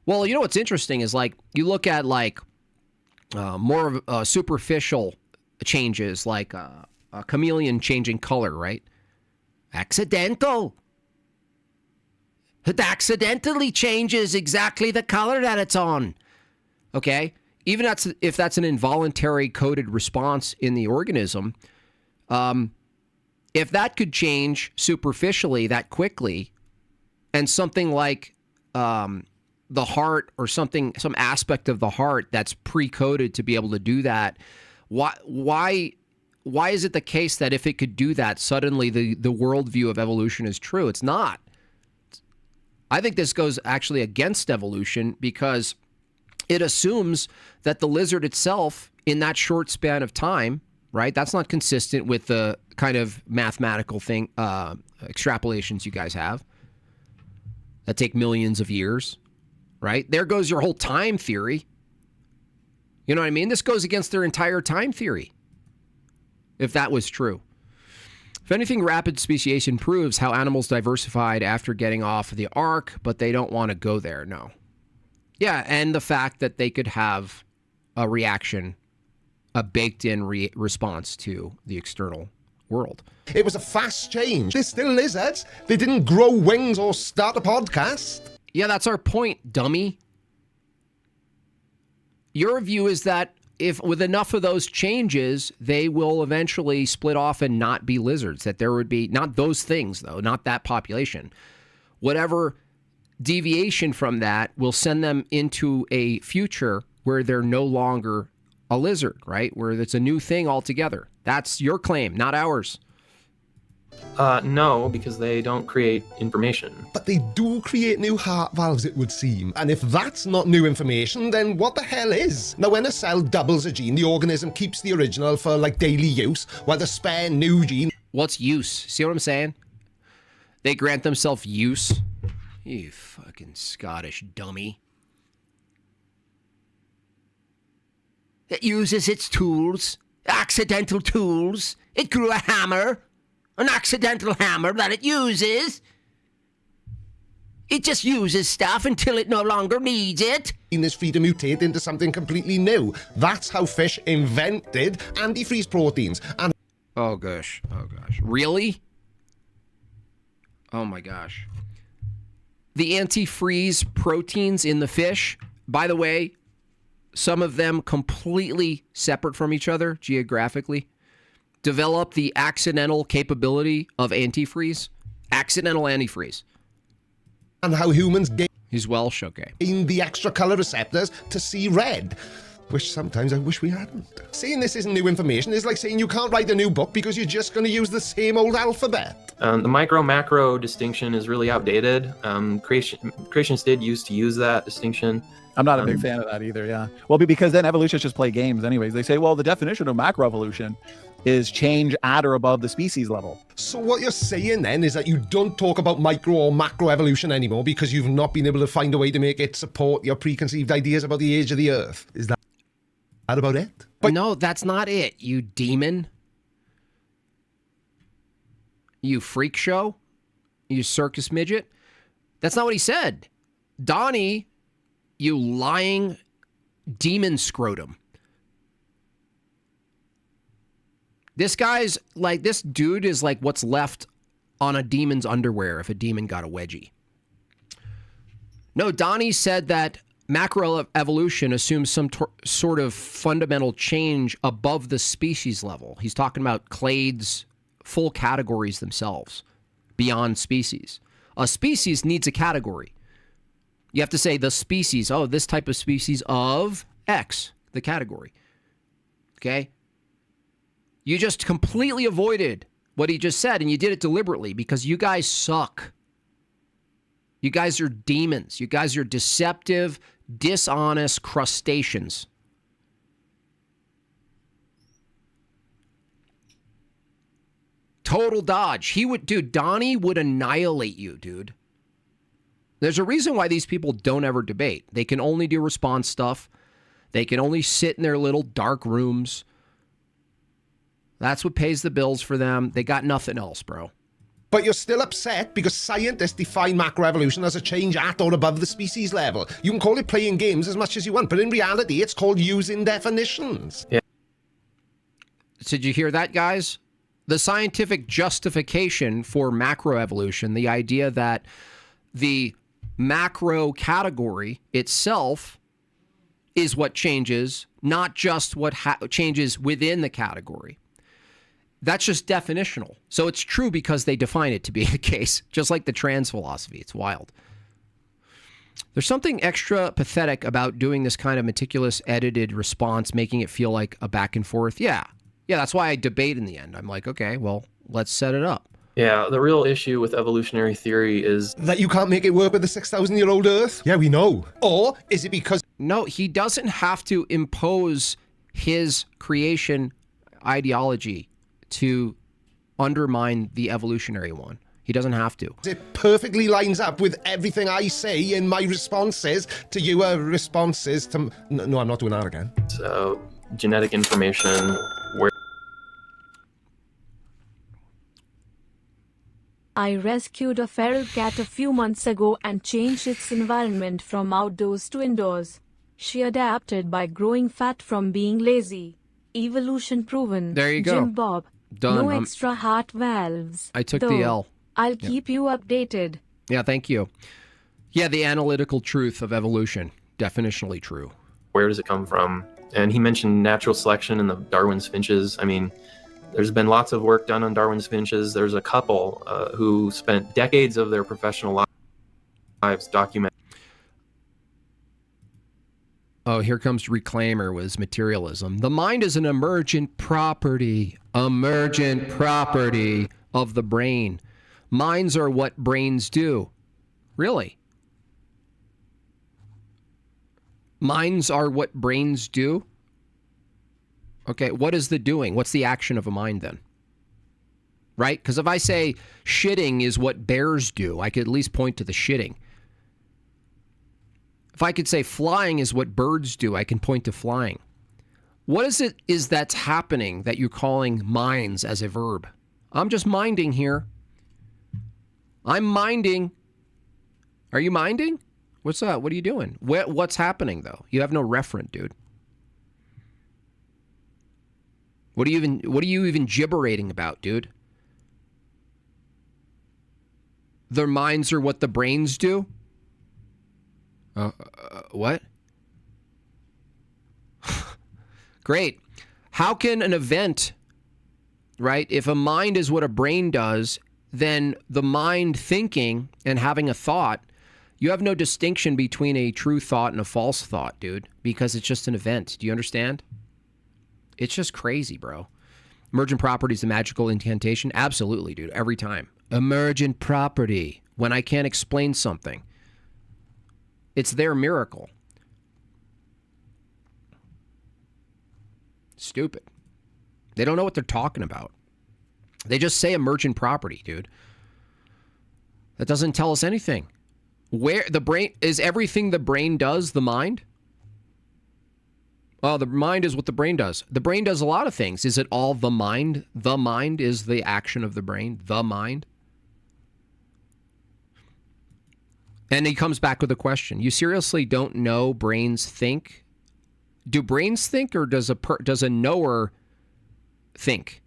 Well, you know what's interesting is, like, you look at like more of superficial changes, like a chameleon changing color, right? Accidental. It accidentally changes exactly the color that it's on. Okay? Even if that's an involuntary coded response in the organism, if that could change superficially that quickly, and something like the heart or some aspect of the heart that's pre-coded to be able to do that, why is it the case that if it could do that, suddenly the worldview of evolution is true? It's not. I think this goes actually against evolution, because it assumes that the lizard itself, in that short span of time, right? That's not consistent with the kind of mathematical thing, extrapolations you guys have that take millions of years, right? There goes your whole time theory. You know what I mean? This goes against their entire time theory, if that was true. If anything, rapid speciation proves how animals diversified after getting off the ark, but they don't want to go there, no. Yeah, and the fact that they could have a reaction, a baked-in response to the external world. It was a fast change. They're still lizards. They didn't grow wings or start a podcast. Yeah, that's our point, dummy. Your view is that if with enough of those changes, they will eventually split off and not be lizards, that there would be, not those things though, not that population. Whatever deviation from that will send them into a future where they're no longer a lizard, right? Where it's a new thing altogether. That's your claim, not ours. No, because they don't create information. But they do create new heart valves, it would seem. And if that's not new information, then what the hell is? Now, when a cell doubles a gene, the organism keeps the original for, like, daily use, while the spare new gene... What's use? See what I'm saying? They grant themselves use. You fucking Scottish dummy. It uses its tools. Accidental tools. It grew a hammer. An accidental hammer that it uses. It just uses stuff until it no longer needs it. ...is free to mutate into something completely new. That's how fish invented antifreeze proteins. And oh gosh. Oh gosh. Really? Oh my gosh. The antifreeze proteins in the fish, by the way, some of them completely separate from each other geographically, develop the accidental capability of antifreeze. Accidental antifreeze. And how humans gain... He's Welsh, okay. ...the extra colour receptors to see red. Which sometimes I wish we hadn't. Saying this isn't new information is like saying you can't write a new book because you're just going to use the same old alphabet. The micro-macro distinction is really outdated. Creationists did used to use that distinction. I'm not a big fan of that either, yeah. Well, because then evolutionists just play games anyways. They say, well, the definition of macroevolution is change at or above the species level. So what you're saying then is that you don't talk about micro or macro evolution anymore because you've not been able to find a way to make it support your preconceived ideas about the age of the Earth. Is that about it? But no, that's not it, you demon. You freak show. You circus midget. That's not what he said. Donnie, you lying demon scrotum. This dude is like what's left on a demon's underwear if a demon got a wedgie. No, Donnie said that macroevolution assumes some sort of fundamental change above the species level. He's talking about clades, full categories themselves, beyond species. A species needs a category. You have to say the species, oh, this type of species of X, the category. Okay? You just completely avoided what he just said, and you did it deliberately because you guys suck. You guys are demons. You guys are deceptive, dishonest crustaceans. Total dodge. Donnie would annihilate you, dude. There's a reason why these people don't ever debate. They can only do response stuff. They can only sit in their little dark rooms. That's what pays the bills for them. They got nothing else, bro. But you're still upset because scientists define macroevolution as a change at or above the species level. You can call it playing games as much as you want, but in reality, it's called using definitions. Yeah. So did you hear that, guys? The scientific justification for macroevolution, the idea that the macro category itself is what changes, not just what changes within the category. That's just definitional. So it's true because they define it to be the case, just like the trans philosophy. It's wild. There's something extra pathetic about doing this kind of meticulous edited response, making it feel like a back and forth. Yeah, that's why I debate in the end. I'm like, okay, well, let's set it up. Yeah, the real issue with evolutionary theory is that you can't make it work with a 6,000-year-old Earth? Yeah, we know. Or is it because... No, he doesn't have to impose his creation ideology to undermine the evolutionary one. He doesn't have to. It perfectly lines up with everything I say in my responses to your responses to... No, I'm not doing that again. So, genetic information where... I rescued a feral cat a few months ago and changed its environment from outdoors to indoors. She adapted by growing fat from being lazy. Evolution proven. There you go. Jim Bob. Done. No extra heart valves. I took the L. I'll keep you updated. Yeah, thank you. Yeah, the analytical truth of evolution. Definitionally true. Where does it come from? And he mentioned natural selection and the Darwin's finches. I mean, there's been lots of work done on Darwin's finches. There's a couple who spent decades of their professional lives documenting. Oh, here comes Reclaimer with his materialism. The mind is an emergent property. Emergent property. of the brain. Minds are what brains do. Really? Minds are what brains do? Okay, what is the doing? What's the action of a mind then? Right? Because if I say shitting is what bears do, I could at least point to the shitting. If I could say flying is what birds do, I can point to flying. What is it is that's happening that you're calling minds as a verb? I'm just minding here. I'm minding. Are you minding? What's up? What are you doing? What's happening, though? You have no referent, dude. What are you even gibberating about, dude? Their minds are what the brains do? What? Great. How can an event, right? If a mind is what a brain does, then the mind thinking and having a thought, you have no distinction between a true thought and a false thought, dude, because it's just an event. Do you understand? It's just crazy, bro. Emergent property is a magical incantation? Absolutely, dude. Every time. Emergent property. When I can't explain something. It's their miracle. Stupid. They don't know what they're talking about. They just say emergent property, dude. That doesn't tell us anything. Where the brain is everything the brain does, the mind? Oh, the mind is what the brain does. The brain does a lot of things. Is it all the mind? The mind is the action of the brain. The mind. And he comes back with a question. You seriously don't know brains think? Do brains think, or does a knower think?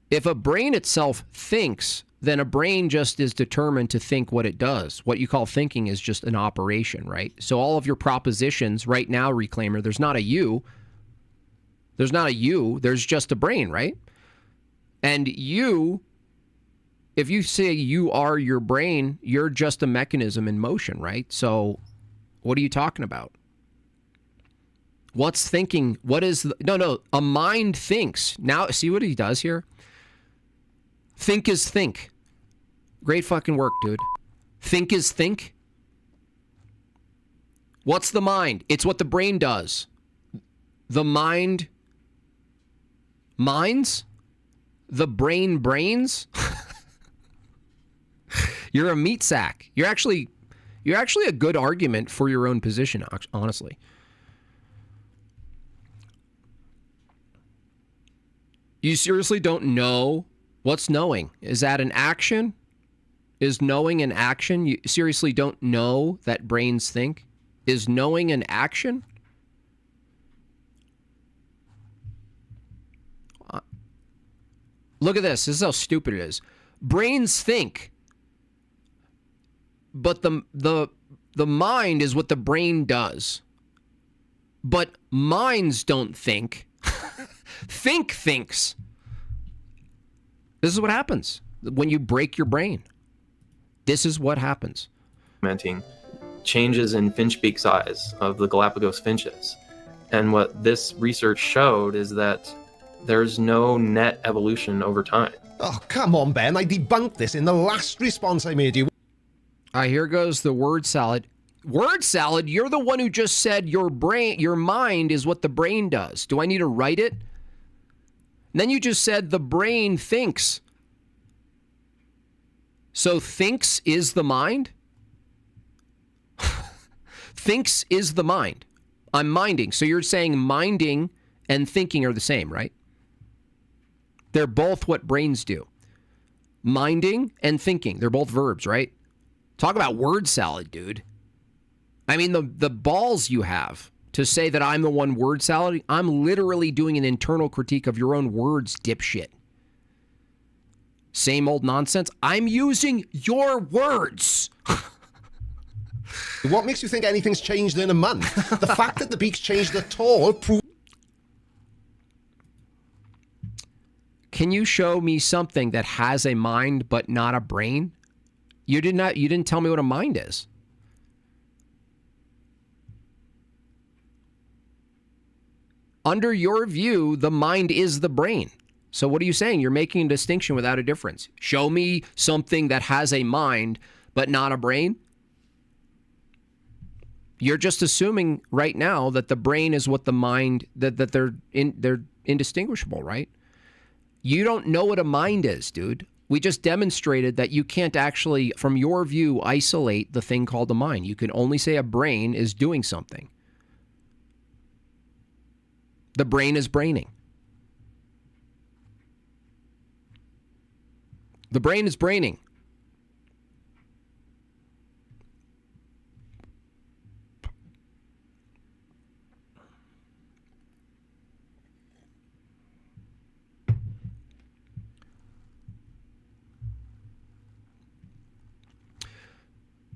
If a brain itself thinks, then a brain just is determined to think what it does. What you call thinking is just an operation, right? So all of your propositions right now, Reclaimer, there's not a you. There's not a you. There's just a brain, right? And you, if you say you are your brain, you're just a mechanism in motion, right? So what are you talking about? What's thinking? What is... No, a mind thinks. Now, see what he does here? Think is think. Great fucking work, dude. Think is think. What's the mind? It's what the brain does. The mind minds? The brain brains? You're a meat sack. You're actually a good argument for your own position, honestly. You seriously don't know what's knowing? Is that an action? Is knowing an action? You seriously don't know that brains think? Is knowing an action? Look at this. This is how stupid it is. Brains think, but the mind is what the brain does. But minds don't think. Think thinks. This is what happens when you break your brain. This is what happens. Changes in finch beak size of the Galapagos finches. And what this research showed is that there's no net evolution over time. Oh, come on, Ben. I debunked this in the last response I made you. Here goes the word salad. Word salad? You're the one who just said your mind is what the brain does. Do I need to write it? And then you just said the brain thinks. So thinks is the mind? Thinks is the mind. I'm minding. So you're saying minding and thinking are the same, right? They're both what brains do. Minding and thinking. They're both verbs, right? Talk about word salad, dude. I mean, the balls you have to say that I'm the one word salad. I'm literally doing an internal critique of your own words, dipshit. Same old nonsense. I'm using your words. What makes you think anything's changed in a month? The fact that the beak's changed at all proves... Can you show me something that has a mind but not a brain? You didn't tell me what a mind is. Under your view, the mind is the brain. So what are you saying? You're making a distinction without a difference. Show me something that has a mind but not a brain. You're just assuming right now that the brain is what the mind, that they're indistinguishable, right? You don't know what a mind is, dude. We just demonstrated that you can't actually, from your view, isolate the thing called a mind. You can only say a brain is doing something. The brain is braining. The brain is braining.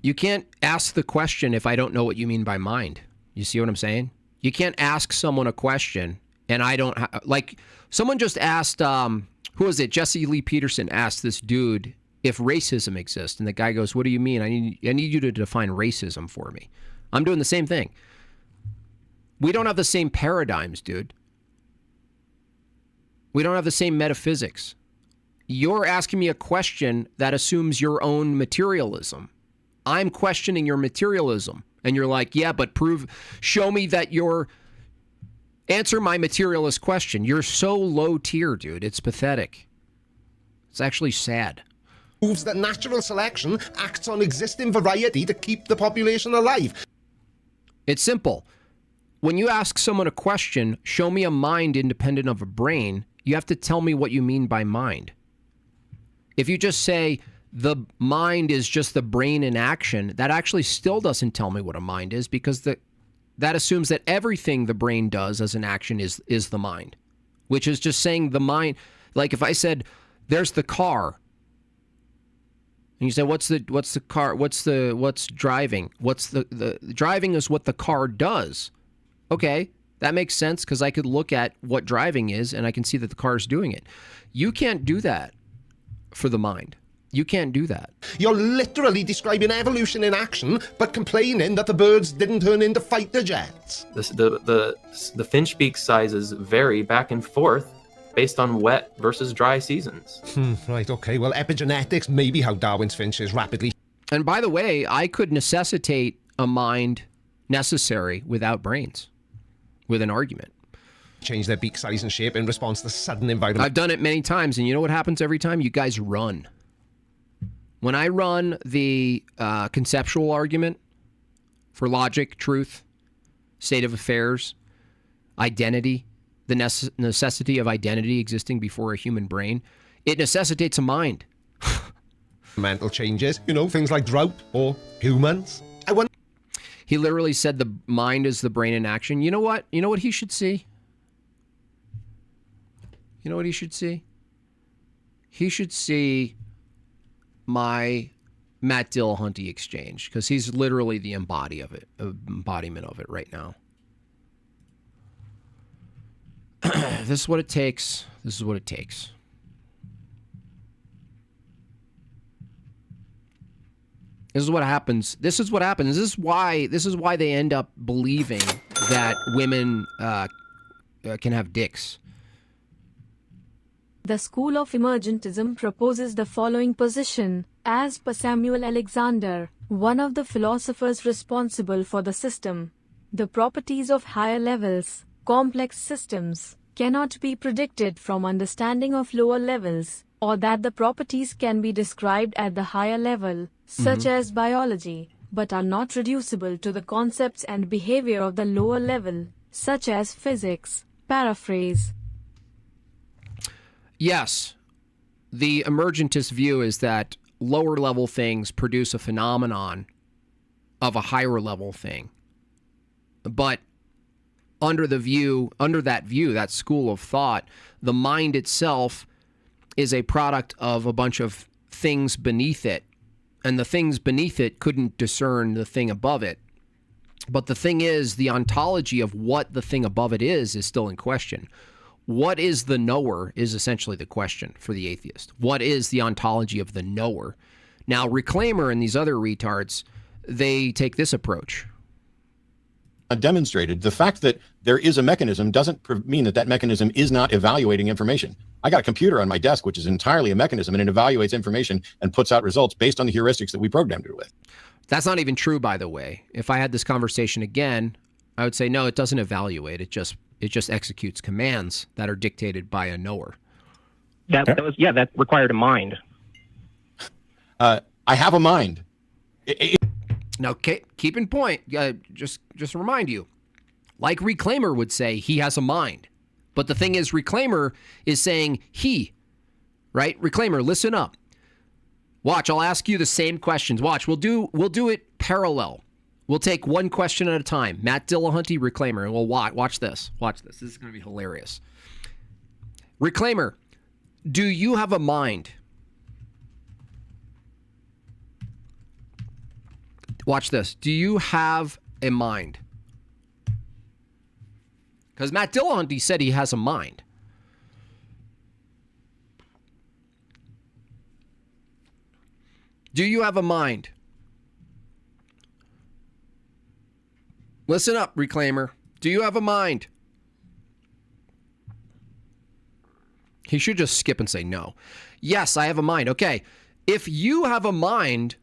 You can't ask the question if I don't know what you mean by mind. You see what I'm saying? You can't ask someone a question and I don't like someone just asked who was it? Jesse Lee Peterson asked this dude if racism exists, and the guy goes, "What do you mean? I need you to define racism for me." I'm doing the same thing. We don't have the same paradigms, dude. We don't have the same metaphysics. You're asking me a question that assumes your own materialism. I'm questioning your materialism. And you're like, yeah, but show me that answer my materialist question. You're so low tier, dude. It's pathetic. It's actually sad. Proves that natural selection acts on existing variety to keep the population alive. It's simple. When you ask someone a question, show me a mind independent of a brain, you have to tell me what you mean by mind. If you just say, the mind is just the brain in action, that actually still doesn't tell me what a mind is, because that assumes that everything the brain does as an action is the mind, which is just saying the mind. Like if I said, there's the car, and you say, what's the car? What's driving? The driving is what the car does. Okay, that makes sense because I could look at what driving is and I can see that the car is doing it. You can't do that for the mind. You can't do that. You're literally describing evolution in action, but complaining that the birds didn't turn into fighter jets. The finch beak sizes vary back and forth based on wet versus dry seasons. Right, okay. Well, epigenetics may be how Darwin's finch is rapidly... And by the way, I could necessitate a mind necessary without brains, with an argument. Change their beak size and shape in response to sudden environment. I've done it many times, and you know what happens every time? You guys run. When I run the conceptual argument for logic, truth, state of affairs, identity, the necessity of identity existing before a human brain, it necessitates a mind. Mental changes, things like drought or humans. He literally said the mind is the brain in action. You know what? You know what he should see? You know what he should see? He should see my Matt Dillahunty exchange, because he's literally the embodiment of it right now. This is what it takes. This is what it takes. This is what happens. This is what happens. This is why they end up believing that women can have dicks. The School of Emergentism proposes the following position, as per Samuel Alexander, one of the philosophers responsible for the system. The properties of higher levels, complex systems, cannot be predicted from understanding of lower levels, or that the properties can be described at the higher level, such as biology, but are not reducible to the concepts and behavior of the lower level, such as physics. Paraphrase. Yes, the emergentist view is that lower level things produce a phenomenon of a higher level thing. But under that view, that school of thought, the mind itself is a product of a bunch of things beneath it. And the things beneath it couldn't discern the thing above it. But the thing is, the ontology of what the thing above it is still in question. What is the knower is essentially the question for the atheist. What is the ontology of the knower? Now, Reclaimer and these other retards, they take this approach. demonstrated. The fact that there is a mechanism doesn't mean that that mechanism is not evaluating information. I got a computer on my desk, which is entirely a mechanism, and it evaluates information and puts out results based on the heuristics that we programmed it with. That's not even true, by the way. If I had this conversation again, I would say, no, it doesn't evaluate. It just executes commands that are dictated by a knower. That required a mind. I have a mind. Now, keep in point, just to remind you, like Reclaimer would say, he has a mind. But the thing is, Reclaimer is saying he, right? Reclaimer, listen up. Watch, I'll ask you the same questions. Watch, we'll do it parallel. We'll take one question at a time. Matt Dillahunty, Reclaimer, and we'll watch this. Watch this. This is going to be hilarious. Reclaimer, do you have a mind? Watch this. Do you have a mind? Because Matt Dillahunty said he has a mind. Do you have a mind? Listen up, Reclaimer. Do you have a mind? He should just skip and say no. Yes, I have a mind. Okay. If you have a mind,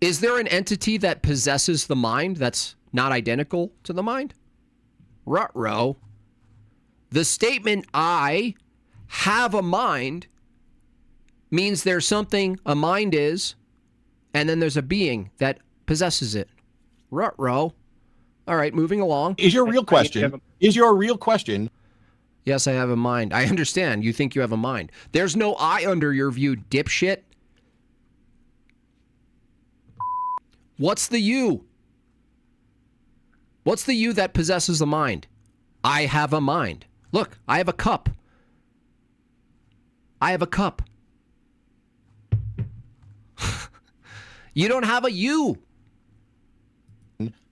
is there an entity that possesses the mind that's not identical to the mind? Ruh-roh. The statement, I have a mind, means there's something a mind is, and then there's a being that possesses it. Ruh-roh. All right, moving along. Is your real question? Yes, I have a mind. I understand. You think you have a mind. There's no I under your view, dipshit. What's the you? What's the you that possesses the mind? I have a mind. Look, I have a cup. I have a cup. You don't have a you.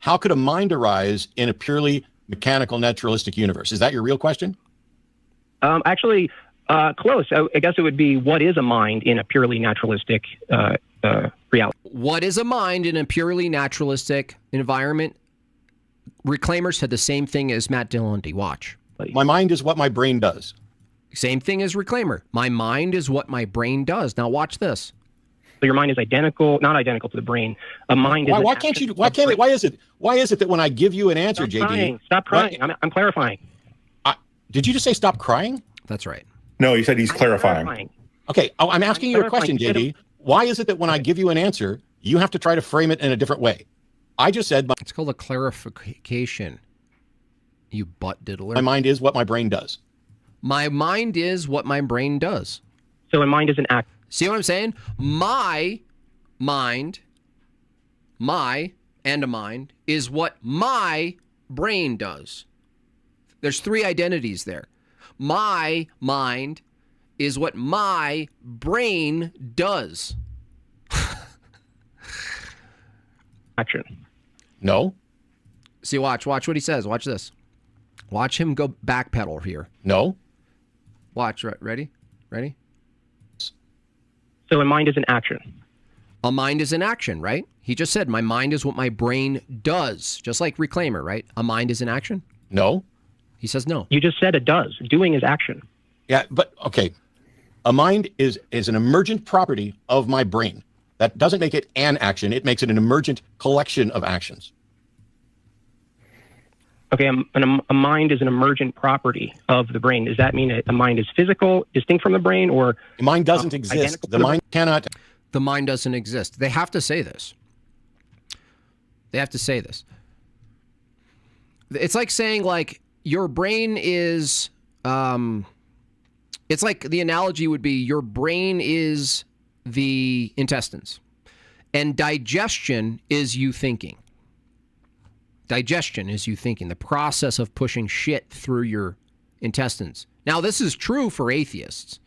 How could a mind arise in a purely mechanical, naturalistic universe? Is that your real question? Actually, close. I guess it would be, what is a mind in a purely naturalistic reality? What is a mind in a purely naturalistic environment? Reclaimer said the same thing as Matt Dillahunty. Watch. My mind is what my brain does. Same thing as Reclaimer. My mind is what my brain does. Now watch this. So your mind is not identical to the brain. A mind is. Why is it that when I give you an answer, JD? Stop crying. I'm clarifying. Did you just say stop crying? That's right. No, you said he's clarifying. Okay, I'm asking you a question, JD. Why is it that when I give you an answer, you have to try to frame it in a different way? I just said... It's called a clarification, you butt diddler. My mind is what my brain does. My mind is what my brain does. So a mind is an act. See what I'm saying? My mind, and a mind, is what my brain does. There's three identities there. My mind is what my brain does. Action. No. See, watch what he says. Watch this. Watch him go backpedal here. No. Watch. Ready? So a mind is an action. A mind is an action, right? He just said my mind is what my brain does. Just like Reclaimer, right? A mind is an action? No. He says no. You just said it does. Doing is action. Yeah, but okay. A mind is an emergent property of my brain. That doesn't make it an action. It makes it an emergent collection of actions. Okay, a mind is an emergent property of the brain. Does that mean a mind is physical, distinct from the brain, or... The mind doesn't exist. The mind cannot... The mind doesn't exist. They have to say this. It's like saying, like, your brain is... it's like the analogy would be your brain is the intestines, and digestion is you thinking. Digestion is you thinking, the process of pushing shit through your intestines. Now, this is true for atheists.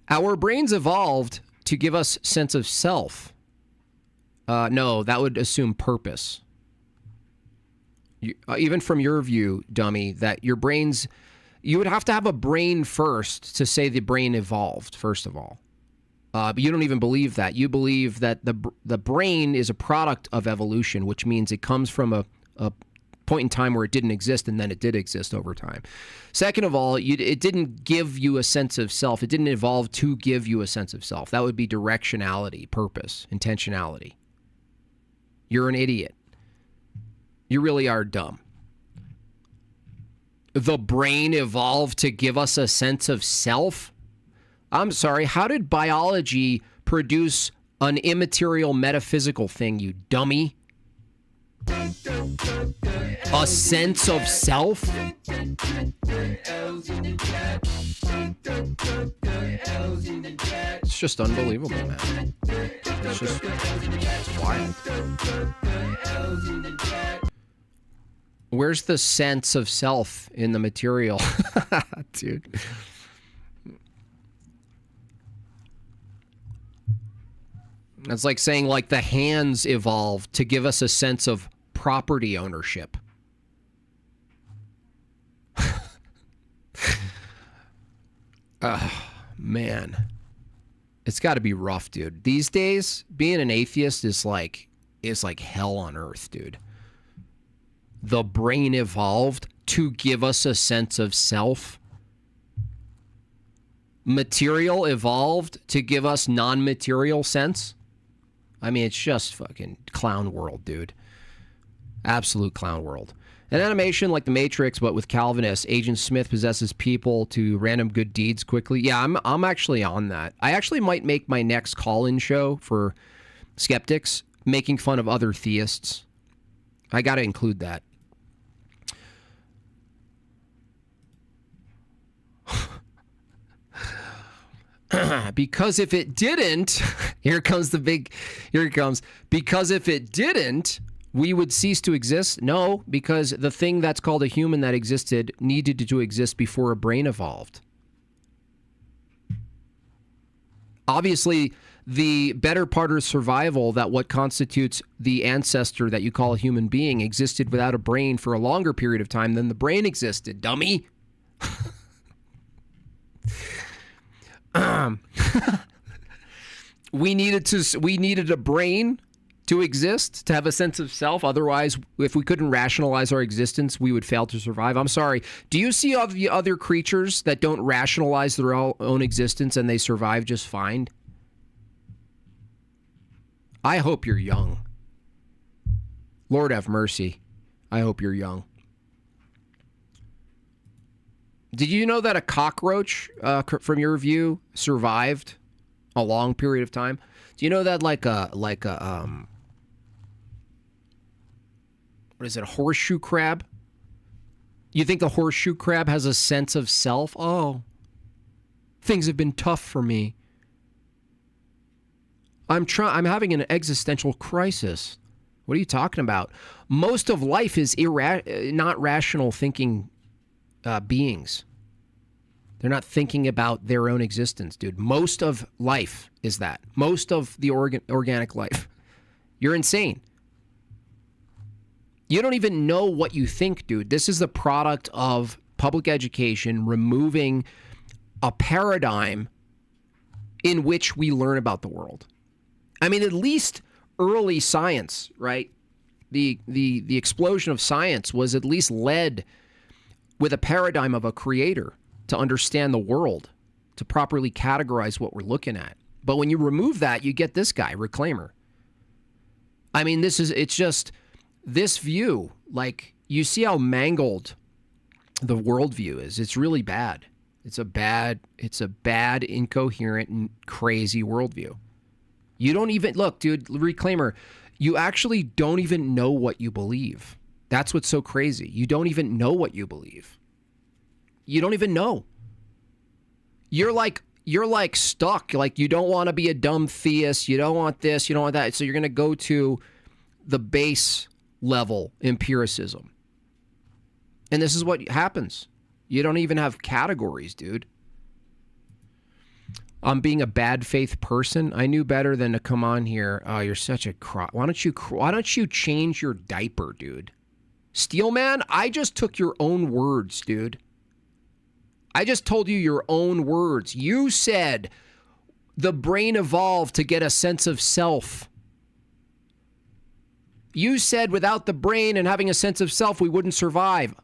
Our brains evolved to give us sense of self. No, that would assume purpose. Even from your view, dummy, that your brains... You would have to have a brain first to say the brain evolved, first of all. But you don't even believe that. You believe that the brain is a product of evolution, which means it comes from a point in time where it didn't exist, and then it did exist over time. Second of all, it didn't give you a sense of self. It didn't evolve to give you a sense of self. That would be directionality, purpose, intentionality. You're an idiot. You really are dumb. The brain evolved to give us a sense of self? I'm sorry, how did biology produce an immaterial metaphysical thing, you dummy? A sense of self? It's just unbelievable, man. It's wild. Where's the sense of self in the material? Dude. It's like saying, like, the hands evolved to give us a sense of property ownership. Man. It's got to be rough, dude. These days, being an atheist is like hell on earth, dude. The brain evolved to give us a sense of self. Material evolved to give us non-material sense. I mean, it's just fucking clown world, dude. Absolute clown world. An animation like The Matrix, but with Calvinists. Agent Smith possesses people to random good deeds quickly. Yeah, I'm actually on that. I actually might make my next call-in show for skeptics, making fun of other theists. I got to include that. Because if it didn't, here it comes. Because if it didn't, we would cease to exist? No, because the thing that's called a human that existed needed to exist before a brain evolved. Obviously, the better part of survival, that what constitutes the ancestor that you call a human being, existed without a brain for a longer period of time than the brain existed, dummy. We needed a brain to exist, to have a sense of self. Otherwise, if we couldn't rationalize our existence, we would fail to survive. I'm sorry. Do you see other creatures that don't rationalize their own existence and they survive just fine? I hope you're young. Lord have mercy. I hope you're young. Did you know that a cockroach, from your view, survived a long period of time? Do you know that what is it, a horseshoe crab? You think the horseshoe crab has a sense of self? Oh, things have been tough for me. I'm having an existential crisis. What are you talking about? Most of life is not rational thinking beings. They're not thinking about their own existence, dude. Most of life is that. Most of the organic life. You're insane. You don't even know what you think, dude. This is the product of public education removing a paradigm in which we learn about the world. I mean, at least early science, right? The explosion of science was at least led with a paradigm of a creator to understand the world, to properly categorize what we're looking at. But when you remove that, you get this guy, Reclaimer. I mean, it's just this view, like, you see how mangled the worldview is. It's really bad. It's a bad, incoherent, and crazy worldview. You don't even, look, dude, Reclaimer, you actually don't even know what you believe. That's what's so crazy. You don't even know what you believe. You don't even know. You're like stuck. Like, you don't want to be a dumb theist. You don't want this. You don't want that. So you're going to go to the base level empiricism. And this is what happens. You don't even have categories, dude. I'm being a bad faith person. I knew better than to come on here. Oh, you're such a Why don't you change your diaper, dude? Steelman, I just took your own words, dude. I just told you your own words. You said The brain evolved to get a sense of self. You said without the brain and having a sense of self, we wouldn't survive.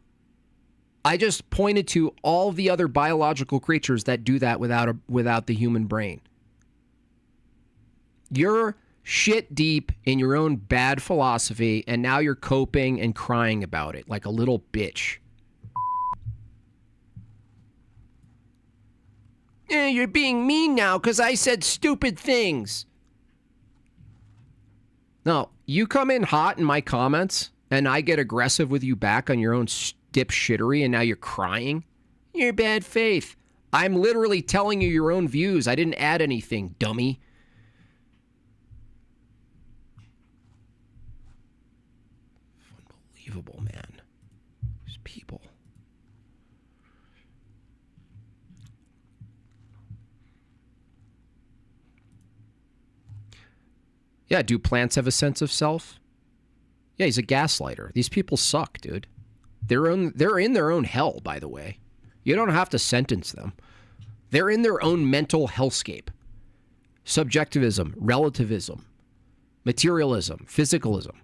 I just pointed to all the other biological creatures that do that without the human brain. You're shit deep in your own bad philosophy, and now you're coping and crying about it like a little bitch. You're being mean now because I said stupid things. No, you come in hot in my comments, and I get aggressive with you back on your own dipshittery, and now you're crying? You're bad faith. I'm literally telling you your own views. I didn't add anything, dummy. Unbelievable, man. These people. Yeah, do plants have a sense of self? Yeah, he's a gaslighter. These people suck, dude. They're in their own hell, by the way. You don't have to sentence them. They're in their own mental hellscape. Subjectivism, relativism, materialism, physicalism.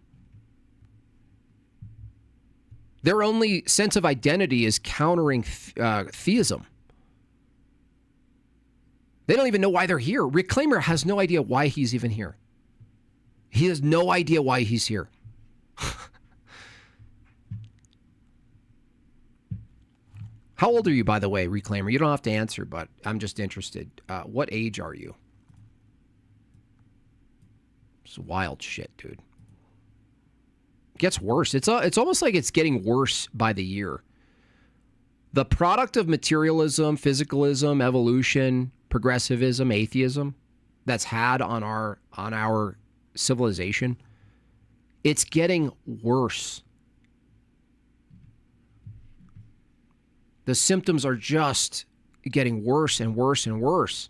Their only sense of identity is countering theism. They don't even know why they're here. Reclaimer has no idea why he's even here. He has no idea why he's here. How old are you, by the way, Reclaimer? You don't have to answer, but I'm just interested. What age are you? It's wild shit, dude. It gets worse. It's almost like it's getting worse by the year. The product of materialism, physicalism, evolution, progressivism, atheism that's had on our civilization, it's getting worse. The symptoms are just getting worse and worse and worse.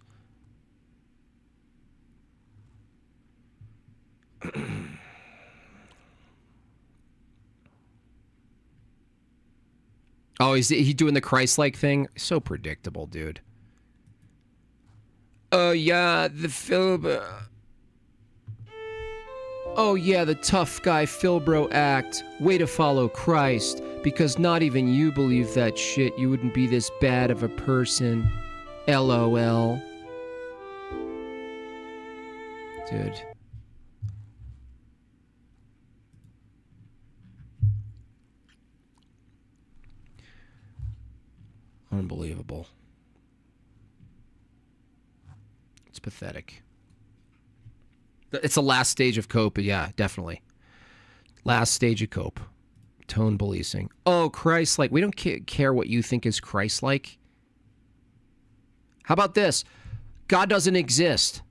Oh, is he doing the Christ-like thing? So predictable, dude. Oh, yeah, the Philbro. Oh, yeah, the tough guy Philbro act. Way to follow Christ. Because not even you believe that shit. You wouldn't be this bad of a person. LOL. Dude. Unbelievable. It's pathetic. It's the last stage of cope. Yeah, definitely. Last stage of cope. Tone policing. Oh, Christ-like. We don't care what you think is Christ-like. How about this? God doesn't exist.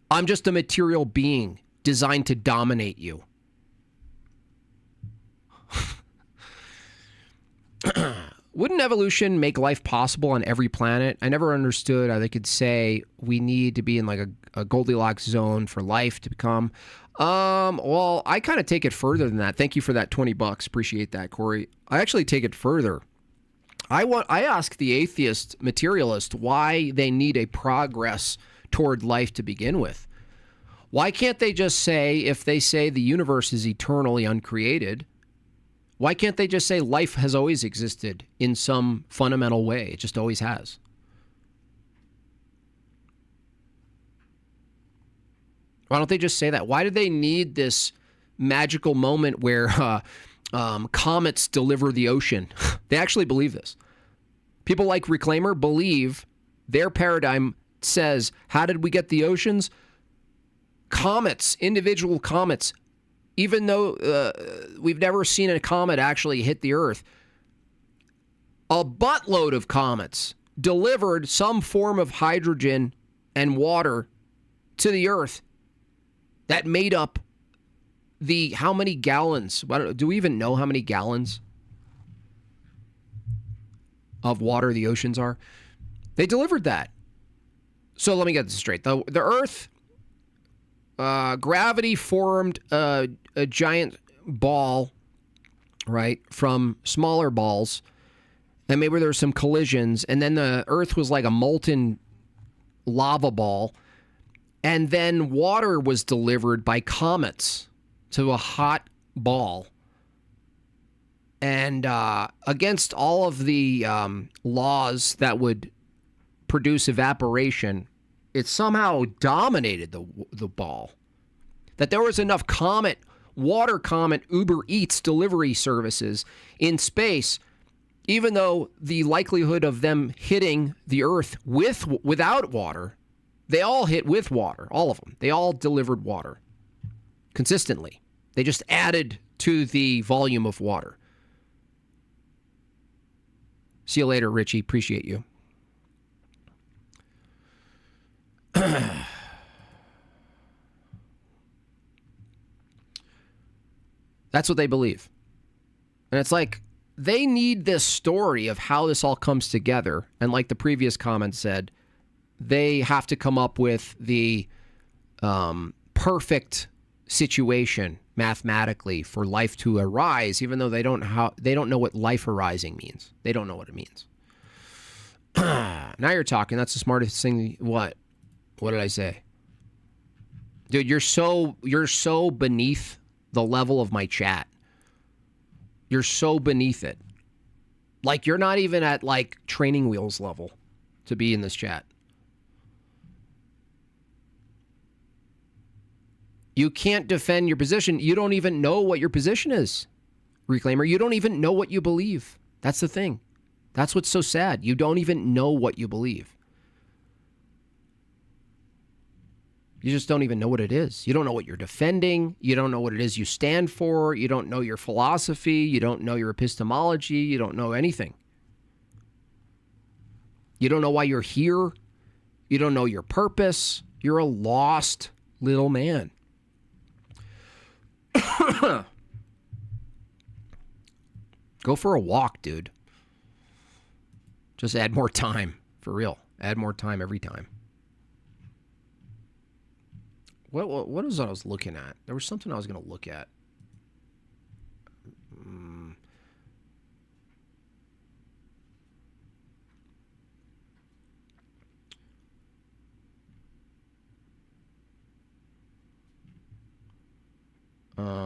I'm just a material being designed to dominate you. Wouldn't evolution make life possible on every planet? I never understood how they could say we need to be in like a Goldilocks zone for life to become. Well, I kind of take it further than that. Thank you for that $20. Appreciate that, Corey. I actually take it further. I ask the atheist materialist why they need a progress toward life to begin with. Why can't they just say, if they say the universe is eternally uncreated, why can't they just say life has always existed in some fundamental way? It just always has. Why don't they just say that? Why do they need this magical moment where comets deliver the ocean? They actually believe this. People like Reclaimer believe their paradigm says, how did we get the oceans? Comets, individual comets. Even though we've never seen a comet actually hit the Earth, a buttload of comets delivered some form of hydrogen and water to the Earth that made up the how many gallons? Do we even know how many gallons of water the oceans are? They delivered that. So let me get this straight. The Earth, gravity formed a giant ball, right, from smaller balls, and maybe there were some collisions, and then the Earth was like a molten lava ball, And then water was delivered by comets to a hot ball. And against all of the laws that would produce evaporation, it somehow dominated the ball. That there was enough water comet Uber Eats delivery services in space, even though the likelihood of them hitting the Earth without water, they all hit with water, all of them. They all delivered water consistently. They just added to the volume of water. See you later, Richie. Appreciate you. That's what they believe. And it's like, they need this story of how this all comes together. And like the previous comment said, they have to come up with the perfect situation mathematically for life to arise, even though they don't know what life arising means. They don't know what it means. Now you're talking. That's the smartest thing. What did I say? Dude, you're so beneath the level of my chat. You're so beneath it. Like, you're not even at like training wheels level to be in this chat. You can't defend your position. You don't even know what your position is, Reclaimer. You don't even know what you believe. That's the thing. That's what's so sad. You don't even know what you believe. You just don't even know what it is. You don't know what you're defending. You don't know what it is you stand for. You don't know your philosophy. You don't know your epistemology. You don't know anything. You don't know why you're here. You don't know your purpose. You're a lost little man. Go for a walk, dude. Just add more time. For real. Add more time every time. What was I was looking at? There was something I was going to look at.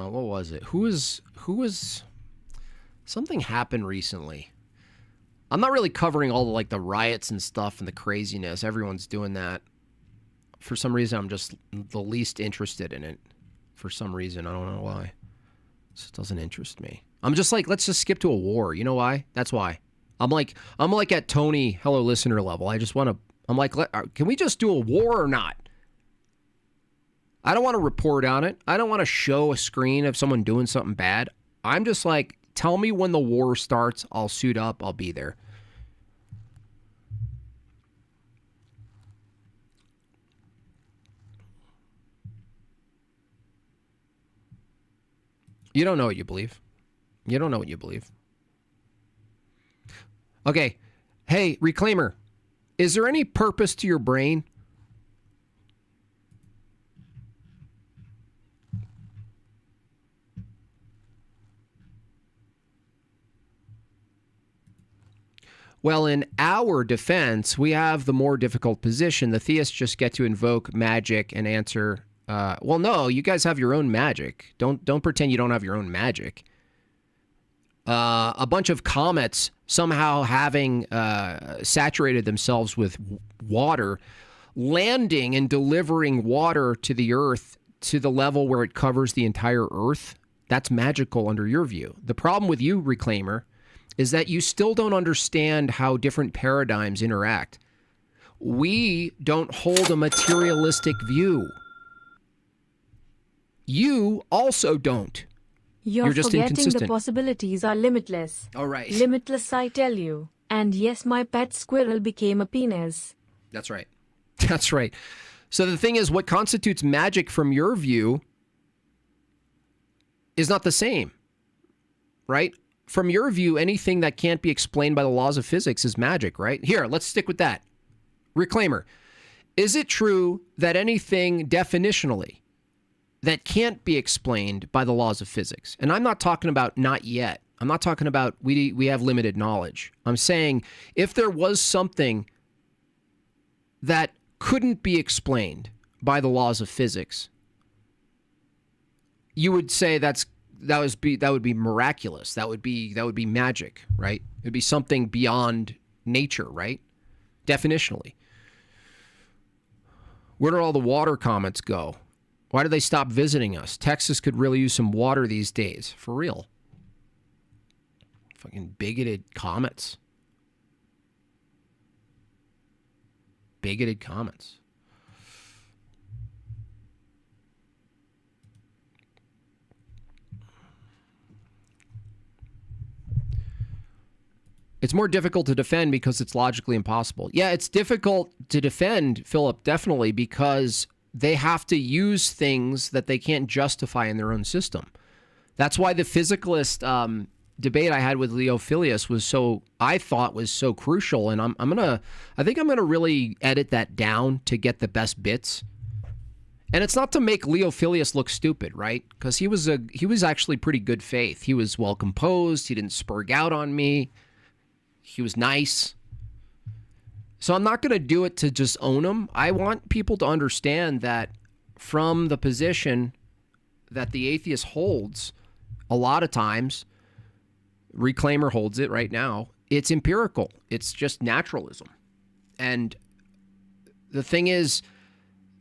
What was it? Who was something happened recently. I'm not really covering all the like the riots and stuff and the craziness. Everyone's doing that. For some reason, I'm just the least interested in it. For some reason, I don't know why. It just doesn't interest me. I'm just like, let's just skip to a war. You know why? That's why. I'm like at Tony, hello listener level. I just want to. I'm like, can we just do a war or not? I don't want to report on it. I don't want to show a screen of someone doing something bad. I'm just like, tell me when the war starts. I'll suit up. I'll be there. You don't know what you believe. You don't know what you believe. Okay. Hey, Reclaimer, is there any purpose to your brain? Well, in our defense, we have the more difficult position. The theists just get to invoke magic and answer. Well, no, you guys have your own magic. Don't pretend you don't have your own magic. A bunch of comets somehow having saturated themselves with water, landing and delivering water to the Earth to the level where it covers the entire Earth. That's magical under your view. The problem with you, Reclaimer, is that you still don't understand how different paradigms interact. We don't hold a materialistic view. You also don't. You're just forgetting inconsistent. the possibilities are limitless. All right. Limitless, I tell you. And yes, my pet squirrel became a penis. That's right. That's right. So the thing is, what constitutes magic from your view is not the same, right? From your view, anything that can't be explained by the laws of physics is magic, right? Here, let's stick with that. Reclaimer, is it true that anything definitionally that can't be explained by the laws of physics? And I'm not talking about not yet. I'm not talking about we have limited knowledge. I'm saying if there was something that couldn't be explained by the laws of physics, you would say that would be miraculous. That would be magic, right? It would be something beyond nature, right? Definitionally. Where did all the water comets go? Why did they stop visiting us? Texas could really use some water these days. For real. Fucking bigoted comets. Bigoted comets. It's more difficult to defend because it's logically impossible. Yeah, it's difficult to defend, Philip, definitely, because they have to use things that they can't justify in their own system. That's why the physicalist debate I had with Leo Filius I thought was so crucial. And I think I'm gonna really edit that down to get the best bits. And it's not to make Leo Filius look stupid, right? Because he was actually pretty good faith. He was well composed. He didn't spurg out on me. He was nice. So I'm not going to do it to just own him. I want people to understand that from the position that the atheist holds, a lot of times, Reclaimer holds it right now, it's empirical. It's just naturalism. And the thing is,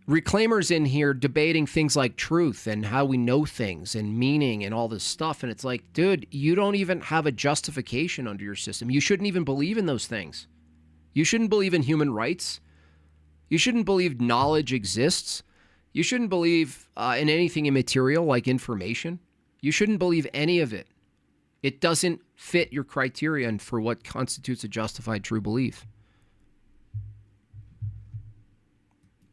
Reclaimer's in here debating things like truth and how we know things and meaning and all this stuff. And it's like, dude, you don't even have a justification under your system. You shouldn't even believe in those things. You shouldn't believe in human rights. You shouldn't believe knowledge exists. You shouldn't believe in anything immaterial like information. You shouldn't believe any of it. It doesn't fit your criterion for what constitutes a justified true belief.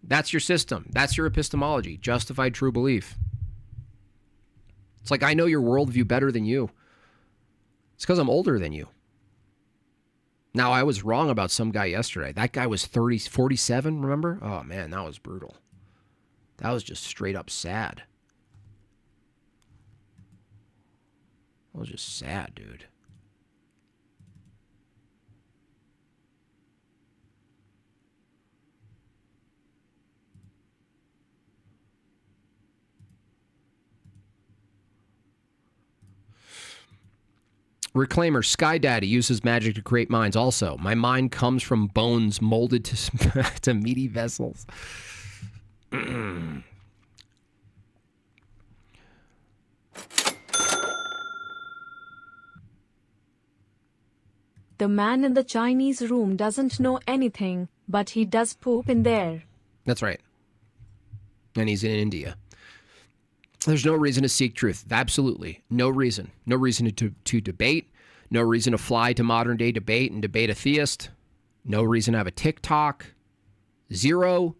That's your system. That's your epistemology. Justified true belief. It's like I know your worldview better than you. It's because I'm older than you. Now, I was wrong about some guy yesterday. That guy was 47, remember? Oh, man, that was brutal. That was just straight up sad. That was just sad, dude. Reclaimer, Sky Daddy uses magic to create minds. Also, my mind comes from bones molded to meaty vessels. The man in the Chinese room doesn't know anything, but he does poop in there. That's right. And he's in India. There's no reason to seek truth. Absolutely. No reason. No reason to debate. No reason to fly to modern day debate and debate a theist. No reason to have a TikTok. Zero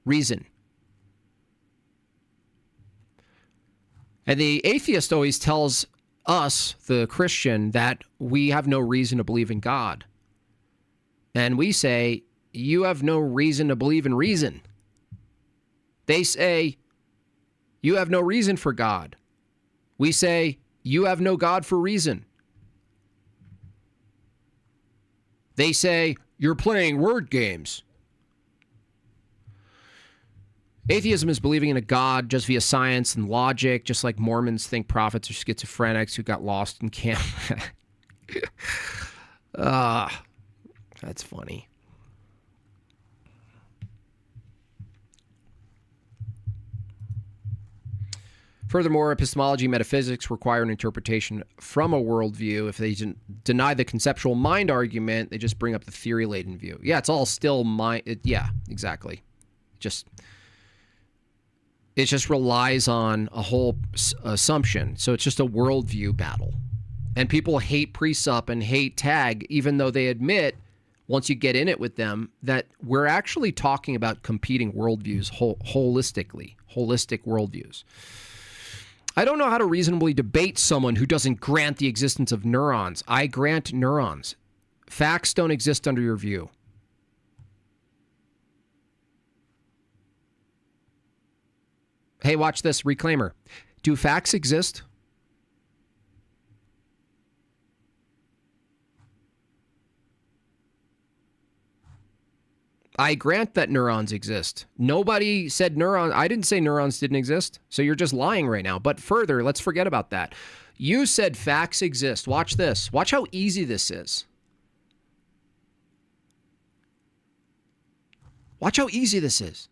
reason. And the atheist always tells us, the Christian, that we have no reason to believe in God. And we say, you have no reason to believe in reason. They say, you have no reason for God. We say, you have no God for reason. They say, you're playing word games. Atheism is believing in a God just via science and logic, just like Mormons think prophets are schizophrenics who got lost in camp. That's funny. Furthermore, epistemology and metaphysics require an interpretation from a worldview. If they deny the conceptual mind argument, they just bring up the theory-laden view. Yeah, it's all still mind. Yeah, exactly. It just relies on a whole assumption. So it's just a worldview battle. And people hate Presup and hate Tag, even though they admit, once you get in it with them, that we're actually talking about competing worldviews holistically, holistic worldviews. I don't know how to reasonably debate someone who doesn't grant the existence of neurons. I grant neurons. Facts don't exist under your view. Hey, watch this, Reclaimer. Do facts exist? I grant that neurons exist. Nobody said neurons. I didn't say neurons didn't exist. So you're just lying right now. But further, let's forget about that. You said facts exist. Watch this. Watch how easy this is. Watch how easy this is.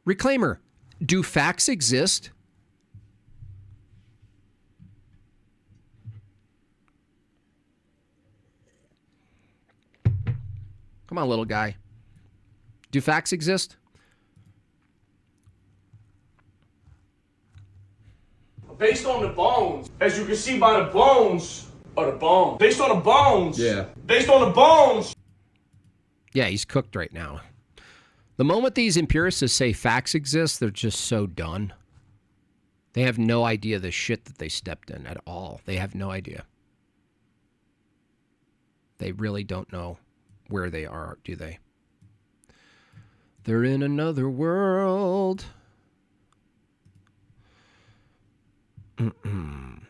Reclaimer, do facts exist? Come on, little guy. Do facts exist? Based on the bones, as you can see by the bones, or the bones. Based on the bones. Yeah. Based on the bones. Yeah, he's cooked right now. The moment these empiricists say facts exist, they're just so done. They have no idea the shit that they stepped in at all. They have no idea. They really don't know where they are, do they? They're in another world. Come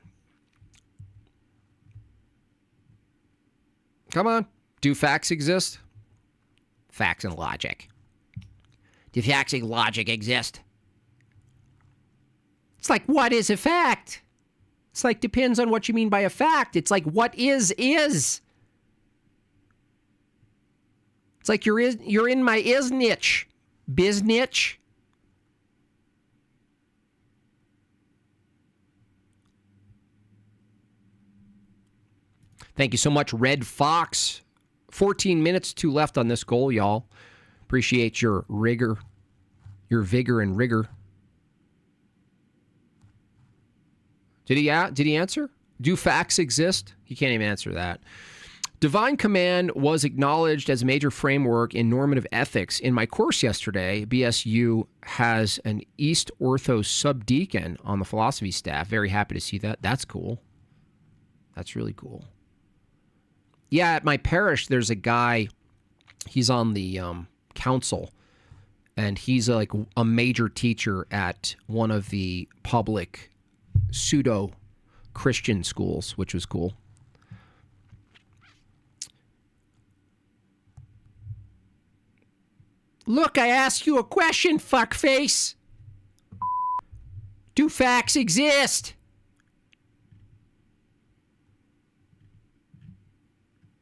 on. Do facts exist? Facts and logic. Do facts and logic exist? It's like, what is a fact? It's like, depends on what you mean by a fact. It's like, what is. It's like you're in my is niche. Biz niche. Thank you so much, Red Fox. 14 minutes to left on this goal, y'all. Appreciate your rigor, your vigor and rigor. Did he answer? Do facts exist? He can't even answer that. Divine command was acknowledged as a major framework in normative ethics. In my course yesterday, BSU has an East Ortho subdeacon on the philosophy staff. Very happy to see that. That's cool. That's really cool. Yeah, at my parish, there's a guy, he's on the council, and he's like a major teacher at one of the public pseudo-Christian schools, which was cool. Look, I asked you a question, fuckface. Do facts exist?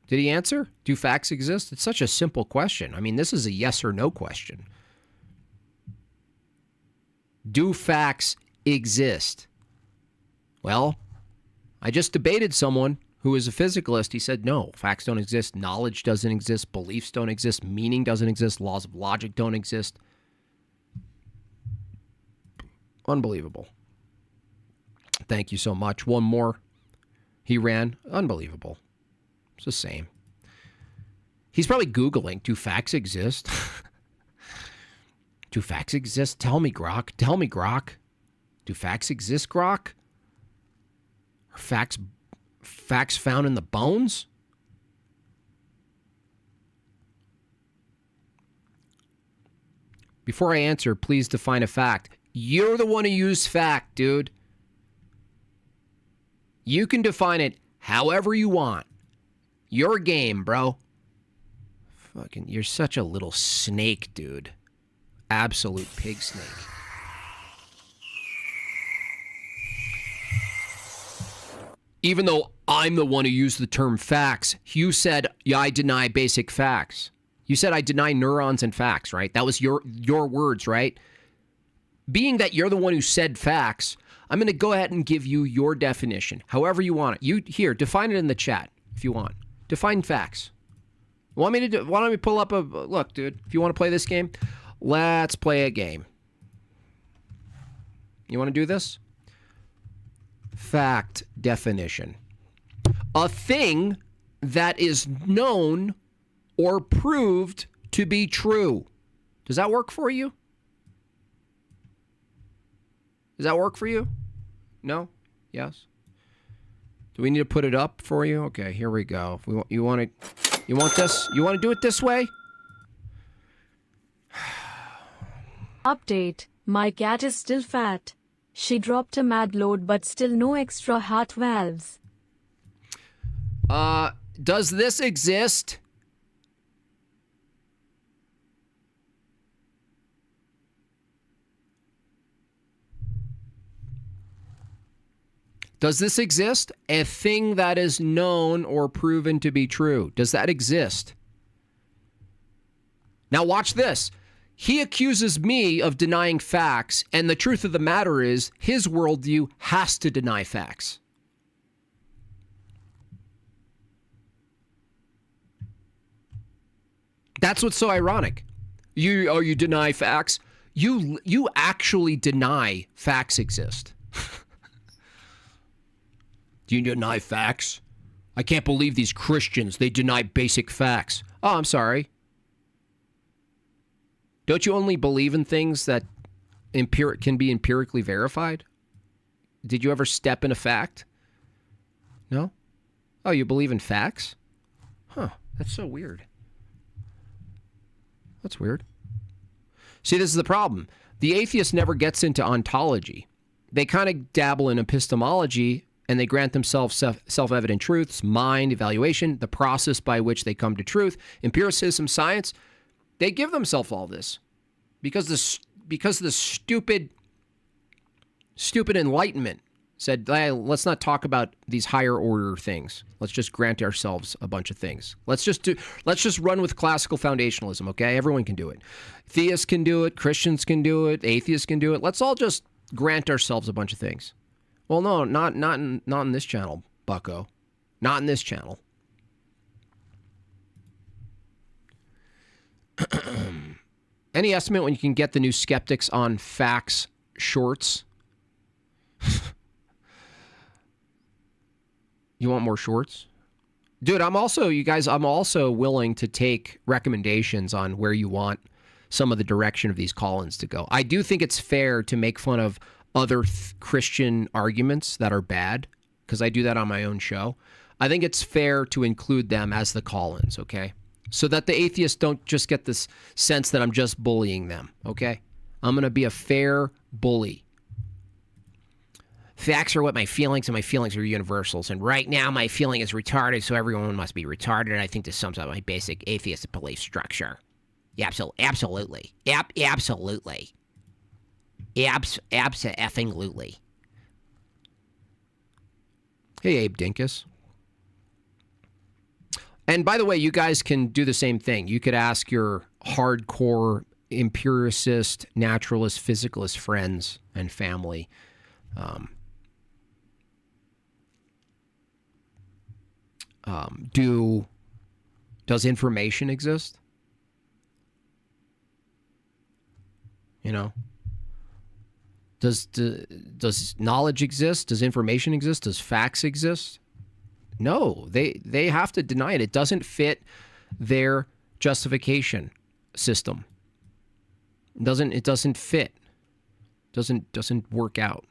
Did he answer? Do facts exist? It's such a simple question. I mean, this is a yes or no question. Do facts exist? Well, I just debated someone who is a physicalist. He said, no, facts don't exist. Knowledge doesn't exist. Beliefs don't exist. Meaning doesn't exist. Laws of logic don't exist. Unbelievable. Thank you so much. One more. He ran. Unbelievable. It's the same. He's probably Googling, do facts exist? Do facts exist? Tell me, Grok. Tell me, Grok. Do facts exist, Grok? Are facts found in the bones? Before I answer, please define a fact. You're the one who used fact, dude. You can define it however you want. Your game, bro. Fucking, you're such a little snake, dude. Absolute pig snake. Even though I'm the one who used the term facts, you said, yeah, I deny basic facts. You said I deny neurons and facts, right? That was your words, right? Being that you're the one who said facts, I'm going to go ahead and give you your definition, however you want it. You here, define it in the chat if you want. Define facts. Want me to do? Why don't we pull up a look, dude? If you want to play this game, let's play a game. You want to do this? Fact definition. A thing that is known or proved to be true. Does that work for you? Does that work for you? No? Yes? Do we need to put it up for you? Okay, here we go. You want this? You want to do it this way? Update. My cat is still fat. She dropped a mad load but still no extra heart valves. Does this exist? Does this exist? A thing that is known or proven to be true. Does that exist? Now watch this. He accuses me of denying facts, and the truth of the matter is his worldview has to deny facts. That's what's so ironic. You deny facts. You actually deny facts exist. Do you deny facts? I can't believe these Christians. They deny basic facts. Oh, I'm sorry. Don't you only believe in things that can be empirically verified? Did you ever step in a fact? No? Oh, you believe in facts? Huh, that's so weird. That's weird. See, this is the problem. The atheist never gets into ontology. They kind of dabble in epistemology, and they grant themselves self-evident truths, mind, evaluation, the process by which they come to truth, empiricism, science. They give themselves all this because the stupid enlightenment said, hey, let's not talk about these higher order things. Let's just grant ourselves a bunch of things. Let's just run with classical foundationalism, okay? Everyone can do it. Theists can do it, Christians can do it, atheists can do it. Let's all just grant ourselves a bunch of things. Well, no, not in this channel, bucko. Not in this channel. Any estimate when you can get the new Skeptics on Facts shorts? You want more shorts? Dude, I'm also willing to take recommendations on where you want some of the direction of these call-ins to go. I do think it's fair to make fun of other Christian arguments that are bad, because I do that on my own show. I think it's fair to include them as the call-ins, okay? So that the atheists don't just get this sense that I'm just bullying them, okay? I'm going to be a fair bully. Facts are what my feelings, and my feelings are universals. And right now, my feeling is retarded, so everyone must be retarded. And I think this sums up my basic atheistic belief structure. Yeah, absolutely. Absolutely. Abso-effing-lutely. Hey, Abe Dinkus. And by the way, you guys can do the same thing. You could ask your hardcore empiricist, naturalist, physicalist friends and family. Does information exist? You know, does knowledge exist? Does information exist? Does facts exist? No, they have to deny it. It doesn't fit their justification system. It doesn't fit. Doesn't work out.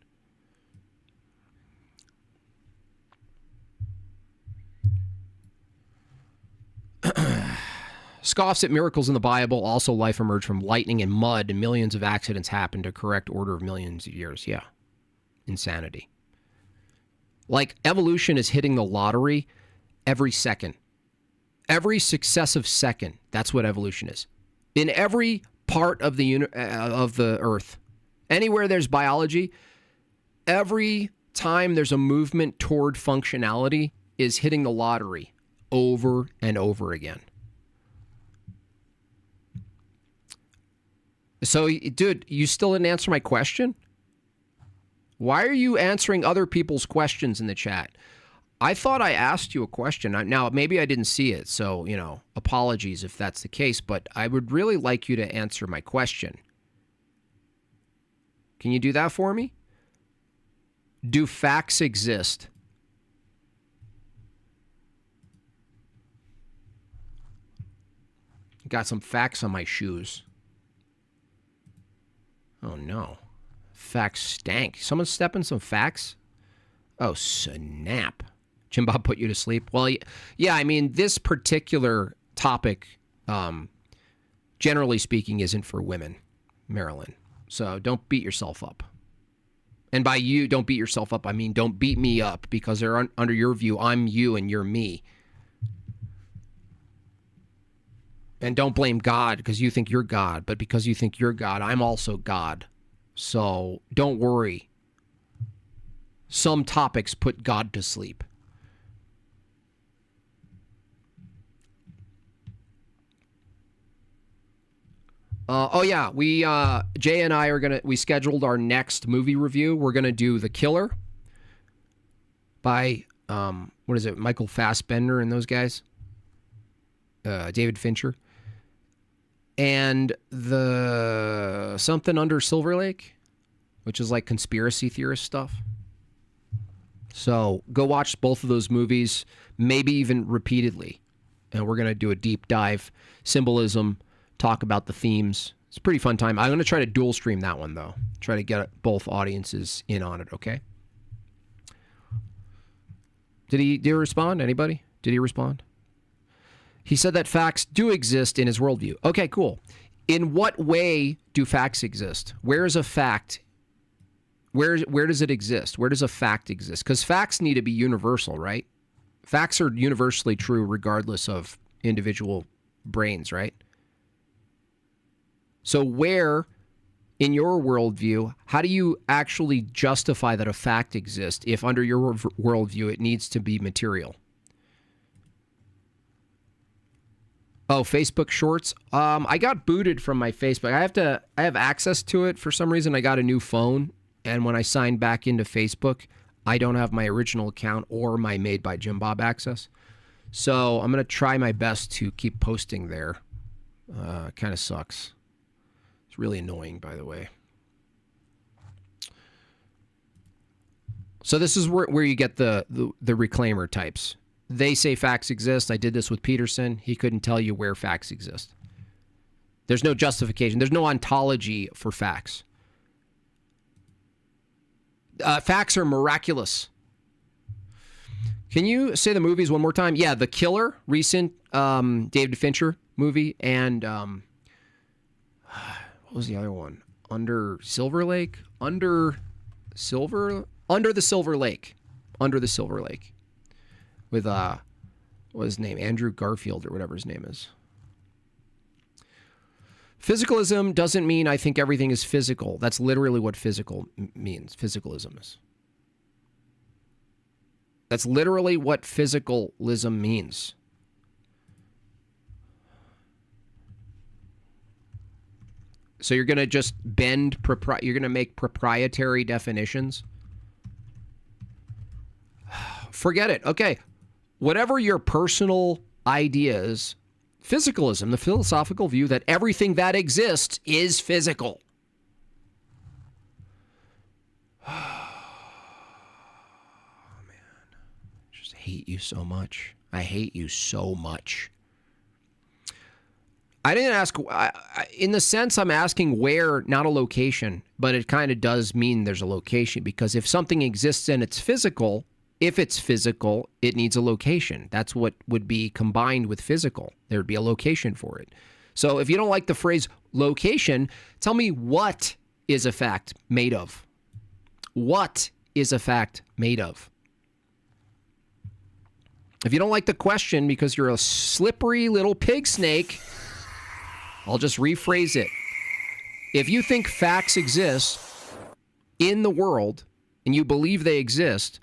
Scoffs at miracles in the Bible. Also, life emerged from lightning and mud, and millions of accidents happened to correct order of millions of years. Yeah. Insanity. Like, evolution is hitting the lottery every second. Every successive second. That's what evolution is. In every part of the Earth. Anywhere there's biology, every time there's a movement toward functionality is hitting the lottery over and over again. So, dude, you still didn't answer my question? Why are you answering other people's questions in the chat? I thought I asked you a question. Now, maybe I didn't see it, so, apologies if that's the case, but I would really like you to answer my question. Can you do that for me? Do facts exist? Got some facts on my shoes. Oh, no. Facts stank. Someone step in some facts? Oh, snap. Jim Bob put you to sleep? Well, yeah, I mean, this particular topic, generally speaking, isn't for women, Marilyn. So don't beat yourself up. And by you, don't beat yourself up, I mean don't beat me up, because they're under your view, I'm you and you're me. And don't blame God because you think you're God, but because you think you're God, I'm also God. So don't worry. some topics put God to sleep. We Jay and I we scheduled our next movie review. We're gonna do The Killer by what is it, Michael Fassbender and those guys, David Fincher, and the something under Silver Lake, which is like conspiracy theorist stuff. So go watch both of those movies, maybe even repeatedly, and we're gonna do a deep dive, symbolism, talk about the themes. It's a pretty fun time. I'm going to try to dual stream that one, though. Try to get both audiences in on it, okay? Did he respond? Anybody? Did he respond? He said that facts do exist in his worldview. Okay, cool. In what way do facts exist? Where is a fact? Where does it exist? Where does a fact exist? Because facts need to be universal, right? Facts are universally true regardless of individual brains, right? So where, in your worldview, how do you actually justify that a fact exists if under your worldview it needs to be material? Oh, Facebook Shorts. I got booted from my Facebook. I have access to it. For some reason, I got a new phone. And when I signed back into Facebook, I don't have my original account or my Made by Jim Bob access. So I'm going to try my best to keep posting there. Kind of sucks. It's really annoying, by the way. So this is where you get the reclaimer types. They say facts exist. I did this with Peterson. He couldn't tell you where facts exist. There's no justification. There's no ontology for facts. Facts are miraculous. Can you say the movies one more time? Yeah, The Killer, recent David Fincher movie, and what was the other one? Under the Silver Lake. With what was his name? Andrew Garfield or whatever his name is. Physicalism doesn't mean I think everything is physical. That's literally what physical means. Physicalism is. That's literally what physicalism means. So you're going to just you're going to make proprietary definitions? Forget it. Okay. Whatever your personal ideas, physicalism, the philosophical view that everything that exists is physical. Oh, man. I just hate you so much. I hate you so much. I didn't ask, in the sense I'm asking where, not a location, but it kind of does mean there's a location, because if something exists and it's physical, if it's physical, it needs a location. That's what would be combined with physical. There would be a location for it. So if you don't like the phrase location, tell me what is a fact made of? What is a fact made of? If you don't like the question because you're a slippery little pig snake, I'll just rephrase it. If you think facts exist in the world and you believe they exist,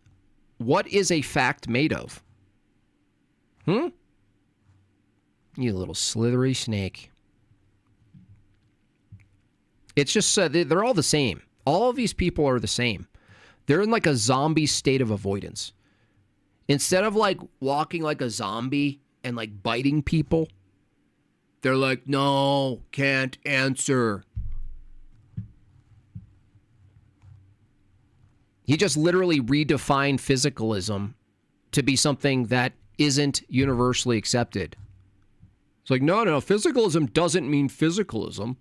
what is a fact made of? You little slithery snake. It's just, they're all the same. All of these people are the same. They're in like a zombie state of avoidance. Instead of like walking like a zombie and like biting people, they're like, no, can't answer. He just literally redefined physicalism to be something that isn't universally accepted. It's like, no, physicalism doesn't mean physicalism.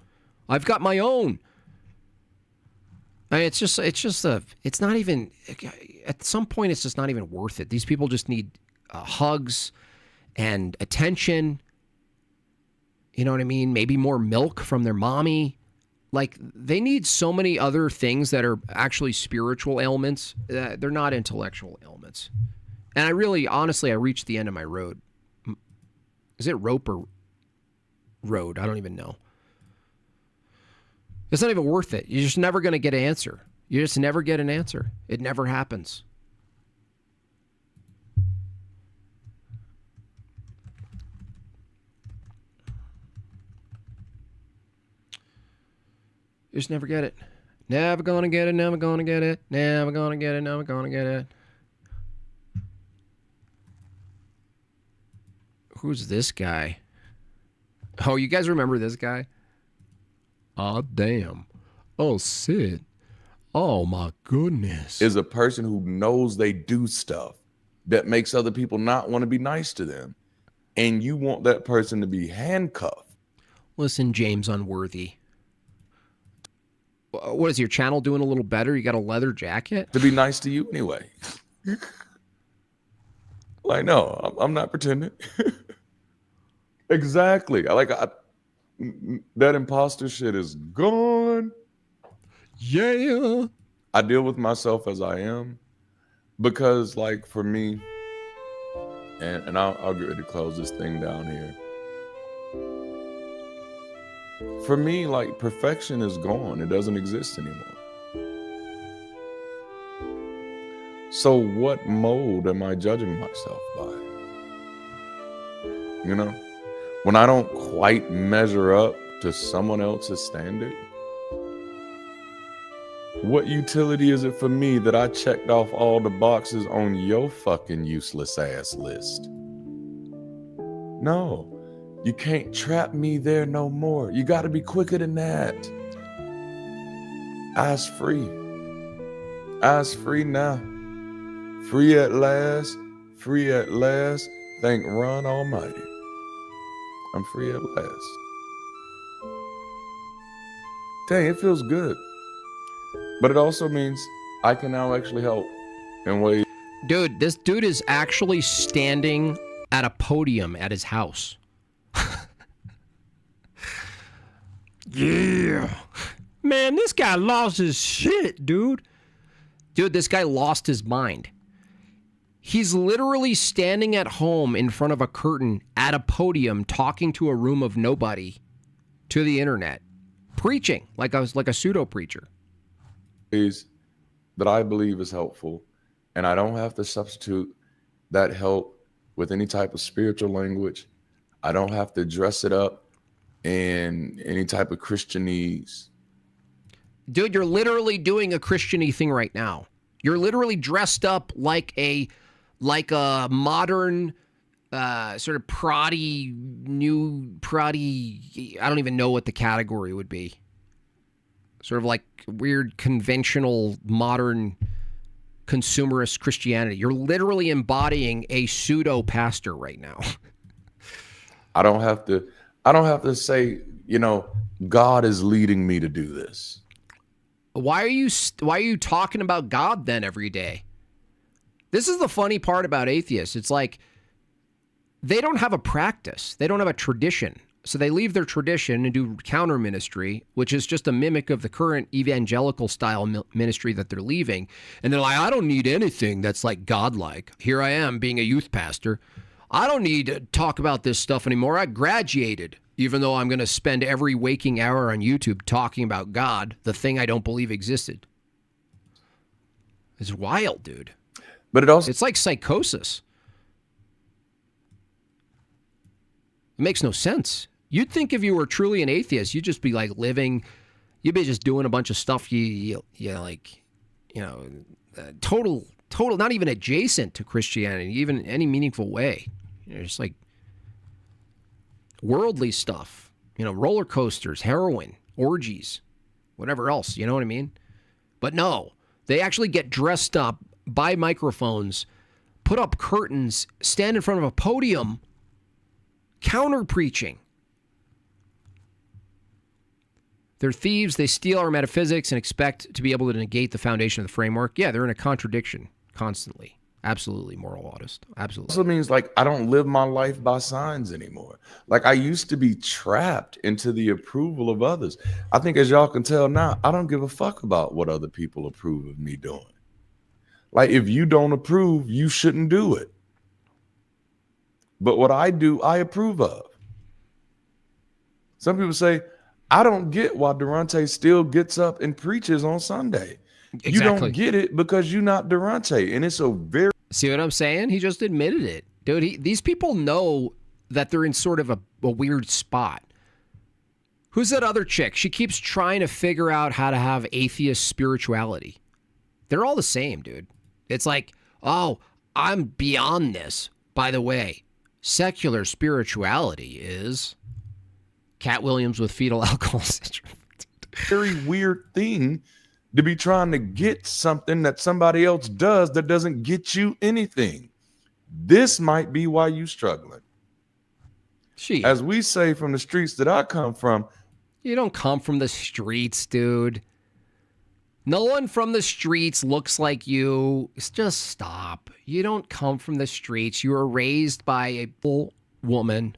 I've got my own. I mean, it's not even, at some point, it's just not even worth it. These people just need hugs and attention. You know what I mean? Maybe more milk from their mommy. Like, they need so many other things that are actually spiritual ailments. They're not intellectual ailments. And I really, honestly, I reached the end of my road. Is it rope or road? I don't even know. It's not even worth it. You're just never going to get an answer. You just never get an answer. It never happens. You just never get it. Never gonna get it, never gonna get it, never gonna get it, never gonna get it. Who's this guy? Oh, you guys remember this guy? Oh, damn. Oh, Sid. Oh, my goodness. Is a person who knows they do stuff that makes other people not want to be nice to them. And you want that person to be handcuffed. Listen, James Unworthy. What is your channel doing a little better? You got a leather jacket? To be nice to you anyway. Like, no, I'm not pretending. Exactly. That imposter shit is gone. Yeah. I deal with myself as I am because, like, for me, and I'll get ready to close this thing down here. For me, like, perfection is gone. It doesn't exist anymore. So what mold am I judging myself by? You know? When I don't quite measure up to someone else's standard, what utility is it for me that I checked off all the boxes on your fucking useless ass list? No, you can't trap me there no more. You got to be quicker than that. Eyes free. Eyes free now. Free at last. Free at last. Thank Ron Almighty. I'm free at last. Dang, it feels good. But it also means I can now actually help in ways. Dude, this dude is actually standing at a podium at his house. Yeah. Man, this guy lost his shit, dude. Dude, this guy lost his mind. He's literally standing at home in front of a curtain at a podium talking to a room of nobody to the internet, preaching like a pseudo preacher. That I believe is helpful, and I don't have to substitute that help with any type of spiritual language. I don't have to dress it up in any type of Christianese. Dude, you're literally doing a Christian-y thing right now. You're literally dressed up like a modern sort of new proddy, I don't even know what the category would be. Sort of like weird, conventional, modern, consumerist Christianity. You're literally embodying a pseudo pastor right now. I don't have to say, you know, God is leading me to do this. Why are you talking about God then every day? This is the funny part about atheists. It's like they don't have a practice. They don't have a tradition. So they leave their tradition and do counter ministry, which is just a mimic of the current evangelical style ministry that they're leaving. And they're like, I don't need anything that's like godlike. Here I am being a youth pastor. I don't need to talk about this stuff anymore. I graduated, even though I'm going to spend every waking hour on YouTube talking about God, the thing I don't believe existed. It's wild, dude. But it's like psychosis. It makes no sense. You'd think if you were truly an atheist, you'd just be like living, you'd be just doing a bunch of stuff total, not even adjacent to Christianity, even in any meaningful way. Just like worldly stuff, roller coasters, heroin, orgies, whatever else, you know what I mean? But no, they actually get dressed up, buy microphones, put up curtains, stand in front of a podium, counter preaching. They're thieves. They steal our metaphysics and expect to be able to negate the foundation of the framework. Yeah, they're in a contradiction constantly. Absolutely, moral autist. Absolutely. Also means like I don't live my life by signs anymore. Like I used to be trapped into the approval of others. I think as y'all can tell now, I don't give a fuck about what other people approve of me doing. Like if you don't approve, you shouldn't do it. But what I do, I approve of. Some people say, I don't get why Durante still gets up and preaches on Sunday. You don't get it because you're not Durante. And it's a very... See what I'm saying? He just admitted it. Dude, these people know that they're in sort of a weird spot. Who's that other chick? She keeps trying to figure out how to have atheist spirituality. They're all the same, dude. It's like, oh, I'm beyond this. By the way, secular spirituality is Cat Williams with fetal alcohol syndrome. Very weird thing to be trying to get something that somebody else does that doesn't get you anything. This might be why you struggling. As we say from the streets that I come from. You don't come from the streets, dude. No one from the streets looks like you. Just stop. You don't come from the streets. You were raised by a bull woman.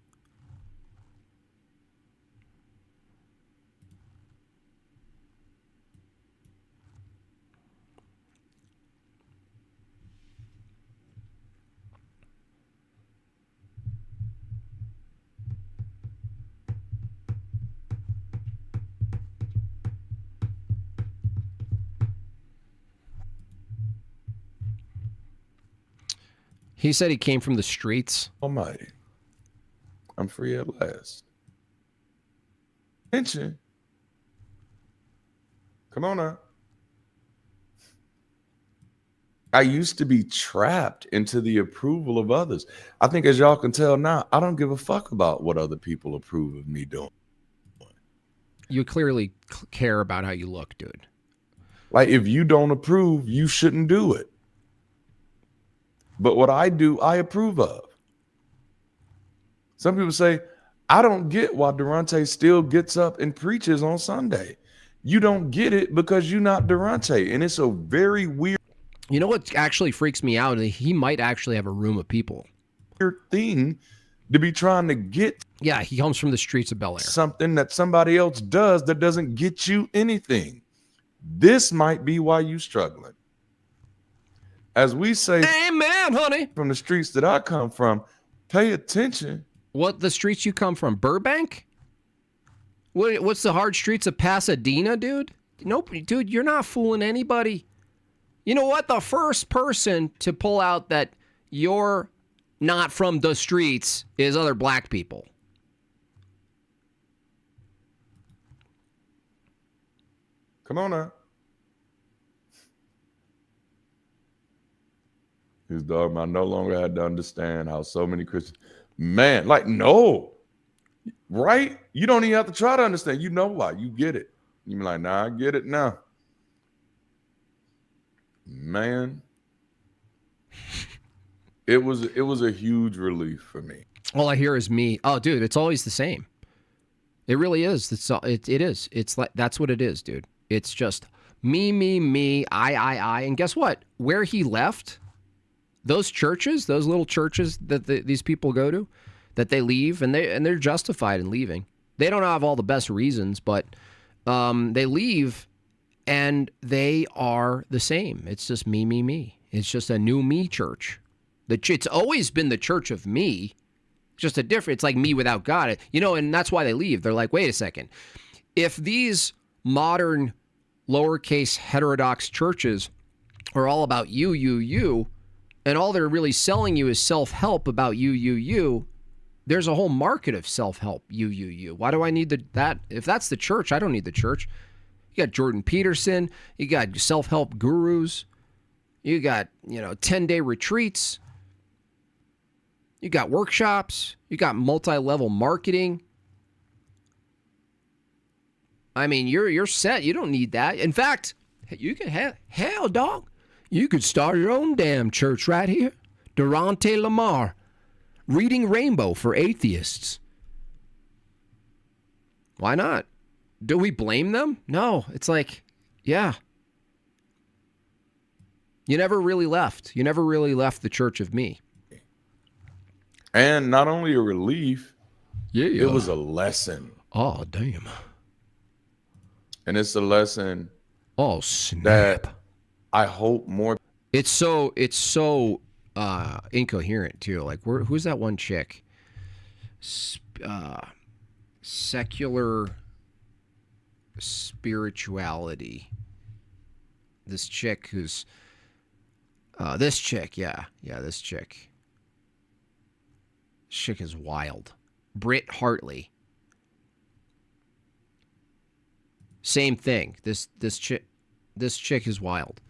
He said he came from the streets. Almighty. I'm free at last. Attention. Come on now. I used to be trapped into the approval of others. I think as y'all can tell now, I don't give a fuck about what other people approve of me doing. You clearly care about how you look, dude. Like, if you don't approve, you shouldn't do it. But what I do, I approve of. Some people say, I don't get why Durante still gets up and preaches on Sunday. You don't get it because you're not Durante. And it's a very weird... You know what actually freaks me out? He might actually have a room of people. Weird thing to be trying to get... Yeah, he comes from the streets of Bel Air. Something that somebody else does that doesn't get you anything. This might be why you're struggling. As we say, amen, honey, from the streets that I come from, pay attention. What, the streets you come from? Burbank? What's the hard streets of Pasadena, dude? Nope, dude, you're not fooling anybody. You know what? The first person to pull out that you're not from the streets is other black people. Come on now. His dog, I no longer had to understand how so many Christians, man, like, no, right? You don't even have to try to understand. You know why. You get it. You be like, nah, I get it now. Man, it was a huge relief for me. All I hear is me. Oh, dude, it's always the same. It really is. It is. It's like, that's what it is, dude. It's just me, I. And guess what? Where he left, those churches, those little churches that these people go to, that they leave, and they're justified in leaving. They don't have all the best reasons, but they leave, and they are the same. It's just me. It's just a new me church. It's always been the church of me, just a different. It's like me without God. You know, and that's why they leave. They're like, wait a second. If these modern lowercase heterodox churches are all about you, and all they're really selling you is self-help about you, there's a whole market of self-help, you. Why do I need that? If that's the church, I don't need the church. You got Jordan Peterson, you got self-help gurus, you got, 10-day retreats, you got workshops, you got multi-level marketing. I mean, you're set. You don't need that. In fact, you can hell, dog. You could start your own damn church right here. Durante Lamar, Reading Rainbow for Atheists. Why not? Do we blame them? No. It's like, yeah. You never really left. You never really left the church of me. And not only a relief, yeah. It was a lesson. Oh, damn. And it's a lesson. Oh, snap. That I hope more. It's so incoherent too. Like, who's that one chick? Secular spirituality. this chick who's this chick, this chick. This chick is wild. Britt Hartley. Same thing. This chick is wild.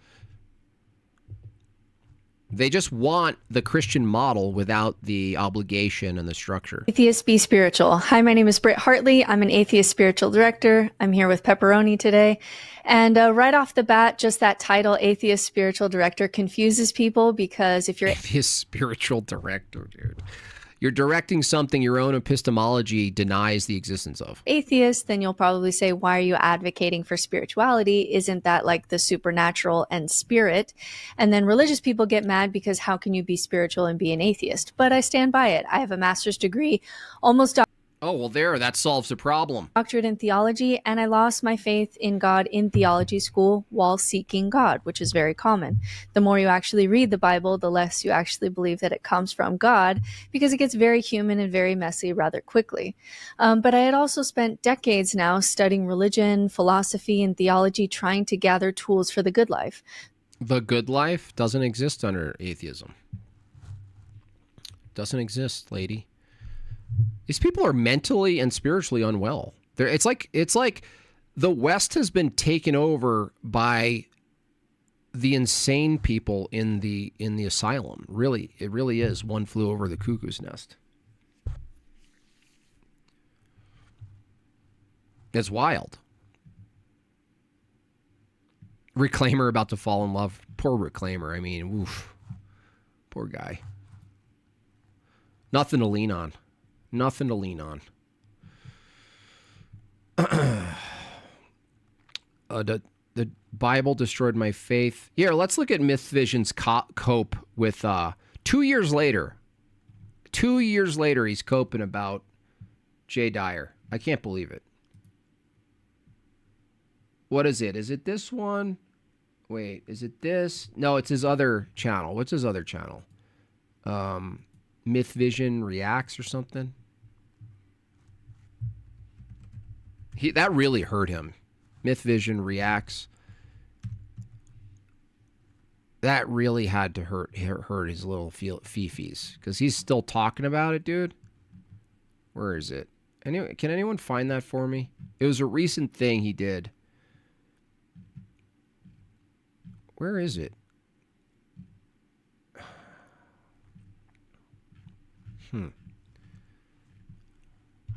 They just want the Christian model without the obligation and the structure. Atheist Be Spiritual. Hi, my name is Britt Hartley. I'm an atheist spiritual director. I'm here with Pepperoni today. And right off the bat, just that title, atheist spiritual director, confuses people because if you're atheist spiritual director, dude, you're directing something your own epistemology denies the existence of. Atheist, then you'll probably say, why are you advocating for spirituality? Isn't that like the supernatural and spirit? And then religious people get mad because how can you be spiritual and be an atheist? But I stand by it. I have a master's degree, almost Oh, well, that solves the problem. doctorate in theology, and I lost my faith in God in theology school while seeking God, which is very common. The more you actually read the Bible, the less you actually believe that it comes from God, because it gets very human and very messy rather quickly. But I had also spent decades now studying religion, philosophy, and theology, trying to gather tools for the good life. The good life doesn't exist under atheism. Doesn't exist, lady. These people are mentally and spiritually unwell. It's like the West has been taken over by the insane people in the asylum. Really, it really is. One flew over the cuckoo's nest. It's wild. Reclaimer about to fall in love. Poor Reclaimer. I mean, oof. Poor guy. Nothing to lean on. Nothing to lean on. The Bible destroyed my faith. Here, let's look at Myth Vision's cope with 2 years later. 2 years later, he's coping about Jay Dyer. I can't believe it. What is it? Is it this one? Wait, is it this? No, it's his other channel. What's his other channel? Myth Vision Reacts or something? That really hurt him. Myth Vision Reacts. That really had to hurt his little fifis, because he's still talking about it, dude. Where is it? Anyway, can anyone find that for me? It was a recent thing he did. Where is it?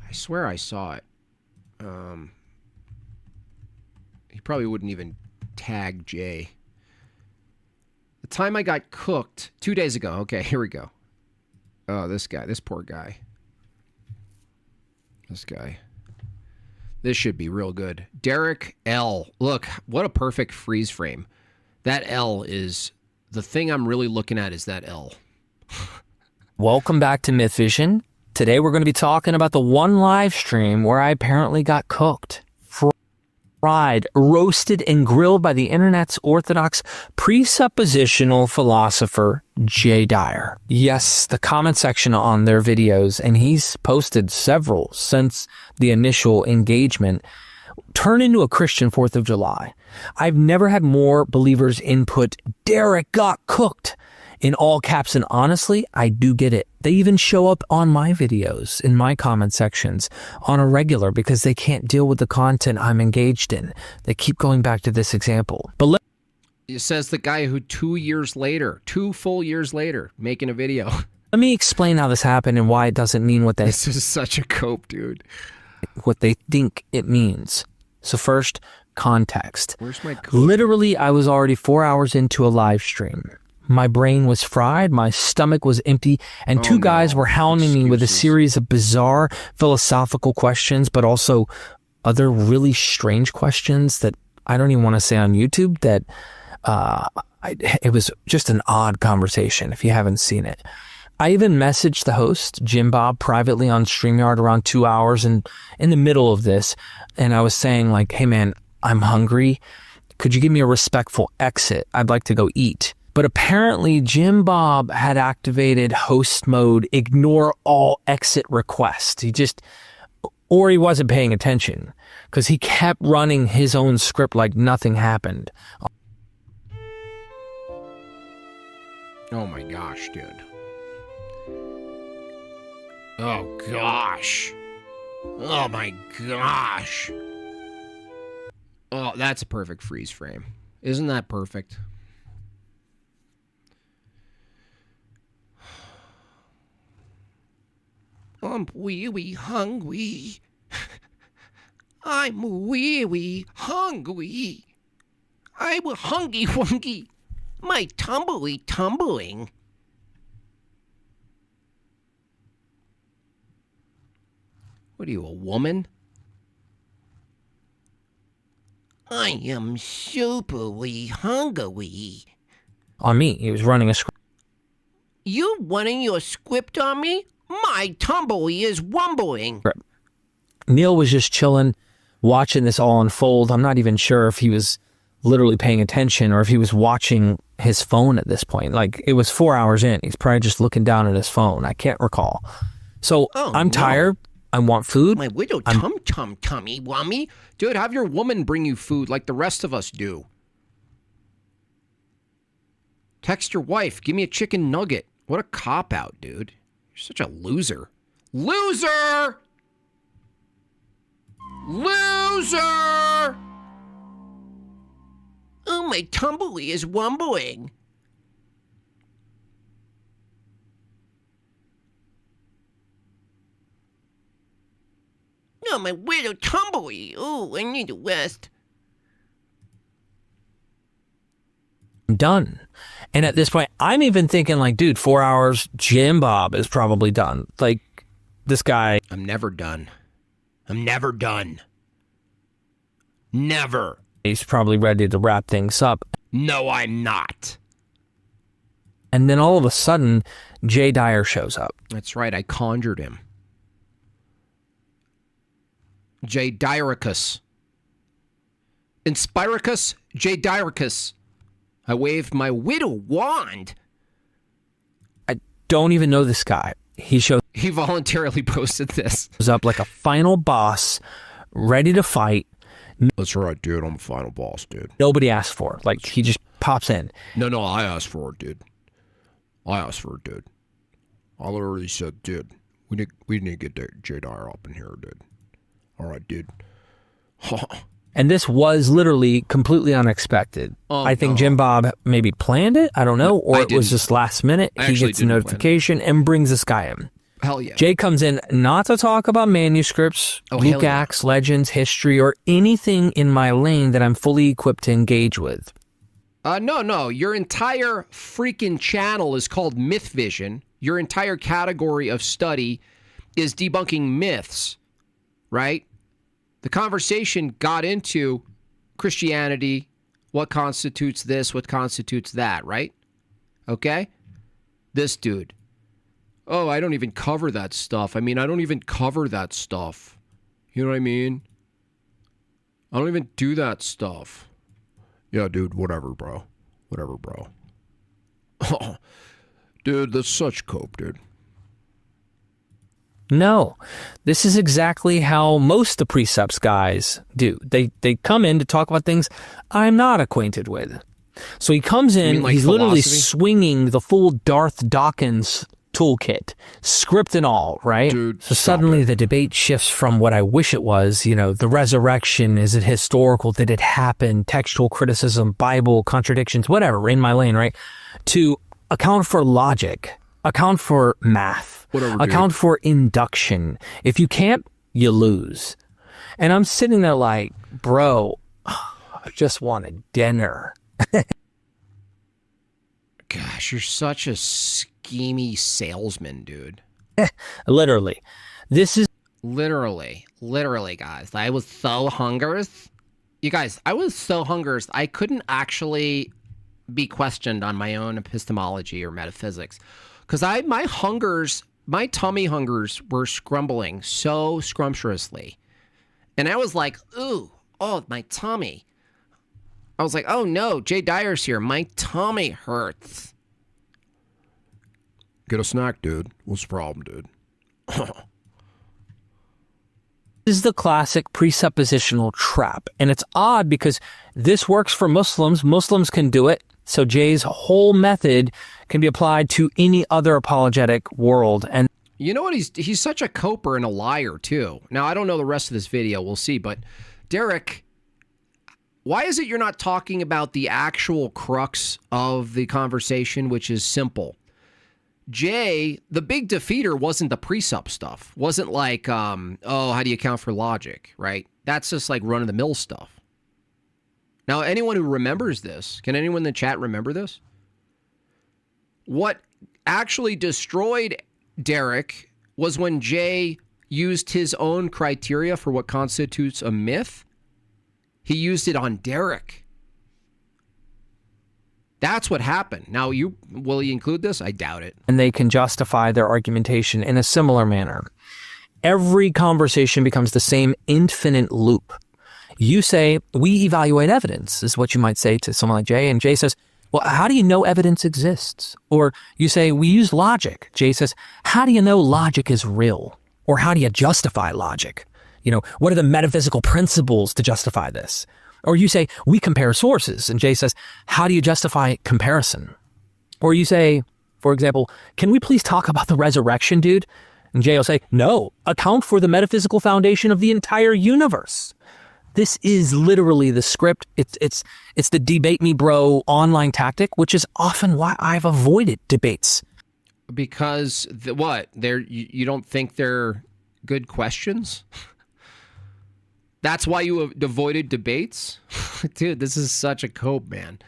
I swear I saw it. He probably wouldn't even tag Jay. The time I got cooked 2 days ago. Okay, here we go. Oh, this guy. This poor guy. This guy. This should be real good. Derek L. Look, what a perfect freeze frame. That L is... The thing I'm really looking at is that L. Welcome back to Myth Vision. Today we're going to be talking about the one live stream where I apparently got cooked, fried, roasted, and grilled by the internet's orthodox presuppositional philosopher, Jay Dyer. Yes, the comment section on their videos, and he's posted several since the initial engagement, turned into a Christian 4th of July. I've never had more believers input, Derek got cooked, in all caps, and honestly, I do get it. They even show up on my videos, in my comment sections, on a regular because they can't deal with the content I'm engaged in. They keep going back to this example. But it says the guy who 2 full years later, making a video. Let me explain how this happened and why it doesn't mean what they... This is such a cope, dude. What they think it means. So first, context. Where's my cope? Literally, I was already 4 hours into a live stream. My brain was fried, my stomach was empty, and two guys were hounding me with a series of bizarre philosophical questions, but also other really strange questions that I don't even want to say on YouTube, that it was just an odd conversation if you haven't seen it. I even messaged the host, Jim Bob, privately on StreamYard around 2 hours and in the middle of this, and I was saying like, hey man, I'm hungry. Could you give me a respectful exit? I'd like to go eat. But apparently Jim Bob had activated host mode, ignore all exit requests. He wasn't paying attention because he kept running his own script like nothing happened. Oh my gosh, dude. Oh gosh. Oh my gosh. Oh, that's a perfect freeze frame. Isn't that perfect? I'm wee hungry. I'm wee hungry. I'm hungry. My tumbling. What are you, a woman? I am super hungry. On me, he was running a script. You running your script on me? My tumbly is wumbling. Neil was just chilling, watching this all unfold. I'm not even sure if he was literally paying attention or if he was watching his phone at this point. Like, it was 4 hours in. He's probably just looking down at his phone. I can't recall. So I'm tired. I want food. My widow tummy wummy. Dude, have your woman bring you food like the rest of us do. Text your wife. Give me a chicken nugget. What a cop-out, dude. You're such a loser. Loser! Loser! Oh, my tumbly is wumbling. Oh, my widow tumbly. Oh, I need a rest. I'm done. And at this point, I'm even thinking like, dude, 4 hours, Jim Bob is probably done. Like, this guy. I'm never done. I'm never done. Never. He's probably ready to wrap things up. No, I'm not. And then all of a sudden, Jay Dyer shows up. That's right. I conjured him. Jay Dyricus. Inspiricus, Jay Dyricus. I waved my widow wand. I don't even know this guy. He voluntarily posted this. Shows up like a final boss, ready to fight. That's right, dude. I'm a final boss, dude. Nobody asked for it. Like, he just pops in. No, I asked for it, dude. I literally said, dude, we need to get Jay Dyer up in here, dude. All right, dude. And this was literally completely unexpected. I think Jim Bob maybe planned it. I don't know. Or it was just last minute. He gets a notification and brings this guy in. Hell yeah. Jay comes in not to talk about manuscripts, Luke Acts, legends, history, or anything in my lane that I'm fully equipped to engage with. No. Your entire freaking channel is called Myth Vision. Your entire category of study is debunking myths, right? The conversation got into Christianity, what constitutes this, what constitutes that, right? Okay? This dude. Oh, I don't even cover that stuff. I don't even cover that stuff. You know what I mean? I don't even do that stuff. Yeah, dude, whatever, bro. Oh, dude, that's such cope, dude. No, this is exactly how most of the precepts guys do. They come in to talk about things I'm not acquainted with. So he comes in, he's literally swinging the full Darth Dawkins toolkit, script and all, right? Dude, so suddenly the debate shifts from what I wish it was, the resurrection, is it historical, did it happen, textual criticism, Bible, contradictions, whatever, in my lane, right? To account for logic, account for math, account for induction. If you can't, you lose. And I'm sitting there like, bro, I just wanted dinner. Gosh, you're such a schemy salesman, dude. Literally. This is... Literally, guys. I was so hungry. You guys, I was so hungry, I couldn't actually be questioned on my own epistemology or metaphysics. Because my tummy hungers were scrumbling so scrumptiously. And I was like, ooh, oh, my tummy. I was like, oh no, Jay Dyer's here. My tummy hurts. Get a snack, dude. What's the problem, dude? This is the classic presuppositional trap. And it's odd because this works for Muslims. Muslims can do it. So Jay's whole method can be applied to any other apologetic world. And you know what? He's such a coper and a liar, too. Now, I don't know the rest of this video. We'll see. But, Derek, why is it you're not talking about the actual crux of the conversation, which is simple? Jay, the big defeater wasn't the precept stuff. Wasn't like, how do you account for logic, right? That's just like run-of-the-mill stuff. Now, anyone who remembers this, can anyone in the chat remember this? What actually destroyed Derek was when Jay used his own criteria for what constitutes a myth. He used it on Derek. That's what happened. Now, will you include this? I doubt it. And they can justify their argumentation in a similar manner. Every conversation becomes the same infinite loop. You say, we evaluate evidence, is what you might say to someone like Jay. And Jay says, well, how do you know evidence exists? Or you say, we use logic. Jay says, how do you know logic is real? Or how do you justify logic? What are the metaphysical principles to justify this? Or you say, we compare sources. And Jay says, how do you justify comparison? Or you say, for example, can we please talk about the resurrection, dude? And Jay will say, no, account for the metaphysical foundation of the entire universe. This is literally the script. It's the debate me bro online tactic, which is often why I've avoided debates. Because you don't think they're good questions? That's why you avoided debates? Dude, this is such a cope, man.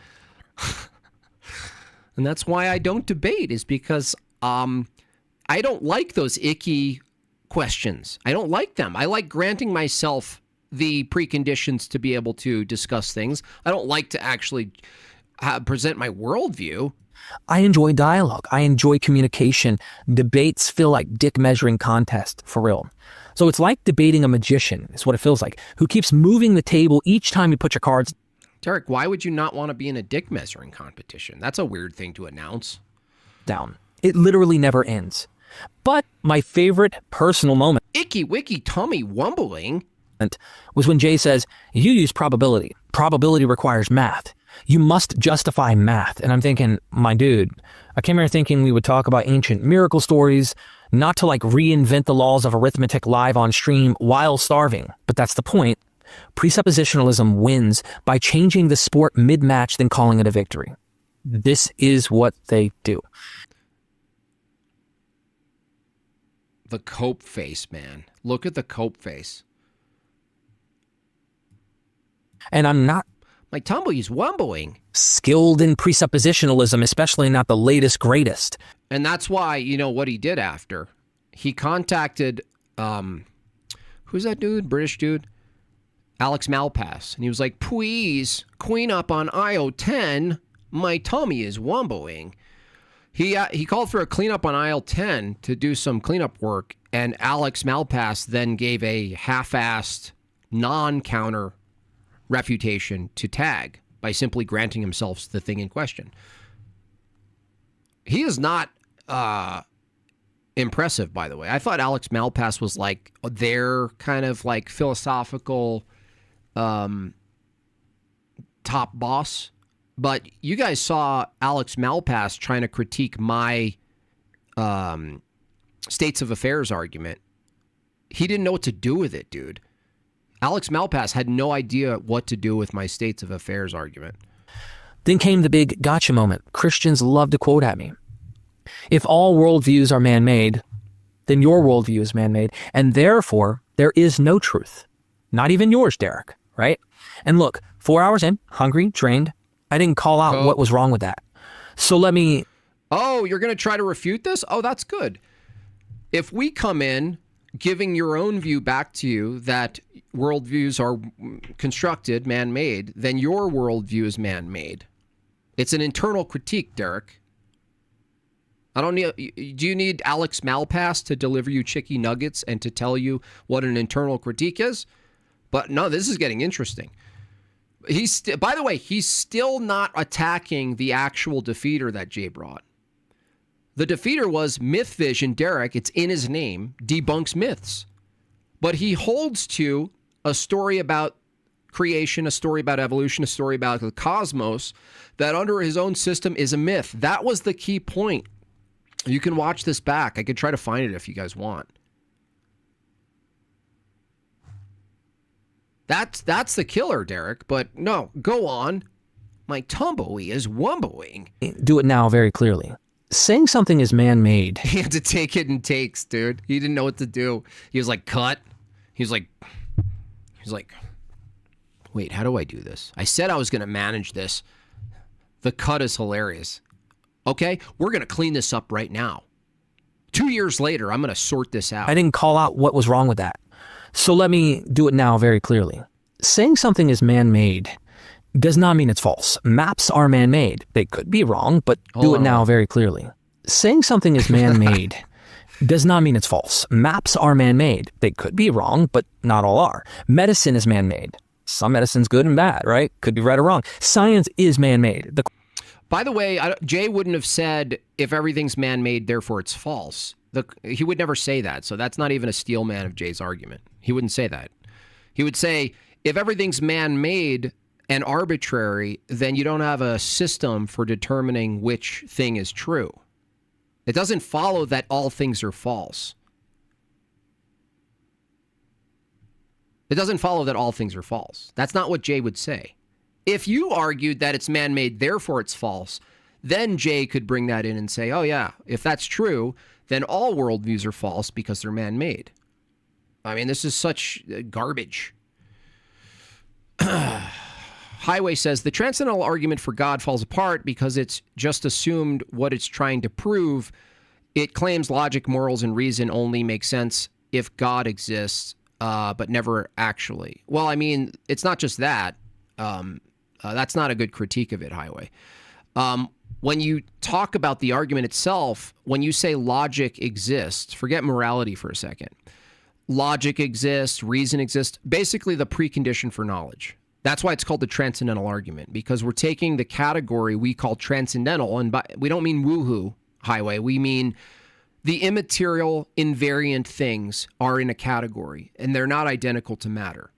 And that's why I don't debate, is because I don't like those icky questions. I don't like them. I like granting myself the preconditions to be able to discuss things. I don't like to actually present my worldview. I enjoy dialogue. I enjoy communication. Debates feel like dick measuring contest, for real. So it's like debating a magician, is what it feels like, who keeps moving the table each time you put your cards. Derek, why would you not want to be in a dick measuring competition? That's a weird thing to announce. Down. It literally never ends. But my favorite personal moment, icky wicky tummy wumbling, was when Jay says, you use probability. Probability requires math. You must justify math. And I'm thinking, my dude, I came here thinking we would talk about ancient miracle stories, not to like reinvent the laws of arithmetic live on stream while starving. But that's the point. Presuppositionalism wins by changing the sport mid-match, then calling it a victory. This is what they do. The cope face, man. Look at the cope face. And I'm not... My tumble's wumbling. Skilled in presuppositionalism, especially not the latest, greatest. And that's why, what he did after. He contacted, who's that dude? British dude? Alex Malpass. And he was like, please, clean up on aisle 10. My tummy is wumbling. He called for a cleanup on aisle 10 to do some cleanup work. And Alex Malpass then gave a half-assed, non-counter refutation to Tag by simply granting himself the thing in question. He is not impressive, by the way. I thought Alex Malpass was like their kind of like philosophical top boss. But you guys saw Alex Malpass trying to critique my states of affairs argument. He didn't know what to do with it, dude. Alex Malpass had no idea what to do with my states of affairs argument. Then came the big gotcha moment. Christians love to quote at me. If all worldviews are man-made, then your worldview is man-made, and therefore there is no truth. Not even yours, Derek, right? And look, 4 hours in, hungry, drained, I didn't call out what was wrong with that. So let me... Oh, you're going to try to refute this? Oh, that's good. If we come in giving your own view back to you that worldviews are constructed, man-made, then your worldview is man-made. It's an internal critique, Derek. Do you need Alex Malpass to deliver you chicky nuggets and to tell you what an internal critique is? But no, this is getting interesting. By the way, he's still not attacking the actual defeater that Jay brought. The defeater was Myth Vision Derek. It's in his name, debunks myths. But he holds to a story about creation, a story about evolution, a story about the cosmos, that under his own system is a myth. That was the key point. You can watch this back. I could try to find it if you guys want. That's the killer, Derek. But no, go on. My tumbleweed is wumboing. Do it now very clearly. Saying something is man-made. He had to take it in takes, dude. He didn't know what to do. He was like, cut. He's like, wait, how do I do this? I said I was going to manage this. The cut is hilarious. Okay, we're going to clean this up right now. 2 years later, I'm going to sort this out. I didn't call out what was wrong with that. So let me do it now very clearly. Saying something is man-made does not mean it's false. Maps are man-made. They could be wrong, but do it now very clearly. Saying something is man-made does not mean it's false. Maps are man-made. They could be wrong, but not all are. Medicine is man-made. Some medicine's good and bad, right? Could be right or wrong. Science is man-made. By the way, Jay wouldn't have said, if everything's man-made, therefore it's false. He would never say that, so that's not even a steel man of Jay's argument. He wouldn't say that. He would say, if everything's man-made and arbitrary, then you don't have a system for determining which thing is true. It doesn't follow that all things are false. It doesn't follow that all things are false. That's not what Jay would say. If you argued that it's man-made, therefore it's false, then Jay could bring that in and say, oh yeah, if that's true, then all worldviews are false because they're man-made. I mean, this is such garbage. Highway says, the transcendental argument for God falls apart because it's just assumed what it's trying to prove. It claims logic, morals, and reason only make sense if God exists, but never actually. Well, I mean, it's not just that. That's not a good critique of it, Highway. When you talk about the argument itself, when you say logic exists, forget morality for a second. Logic exists, reason exists, basically the precondition for knowledge. That's why it's called the transcendental argument, because we're taking the category we call transcendental, and we don't mean woohoo, Highway. We mean the immaterial, invariant things are in a category, and they're not identical to matter.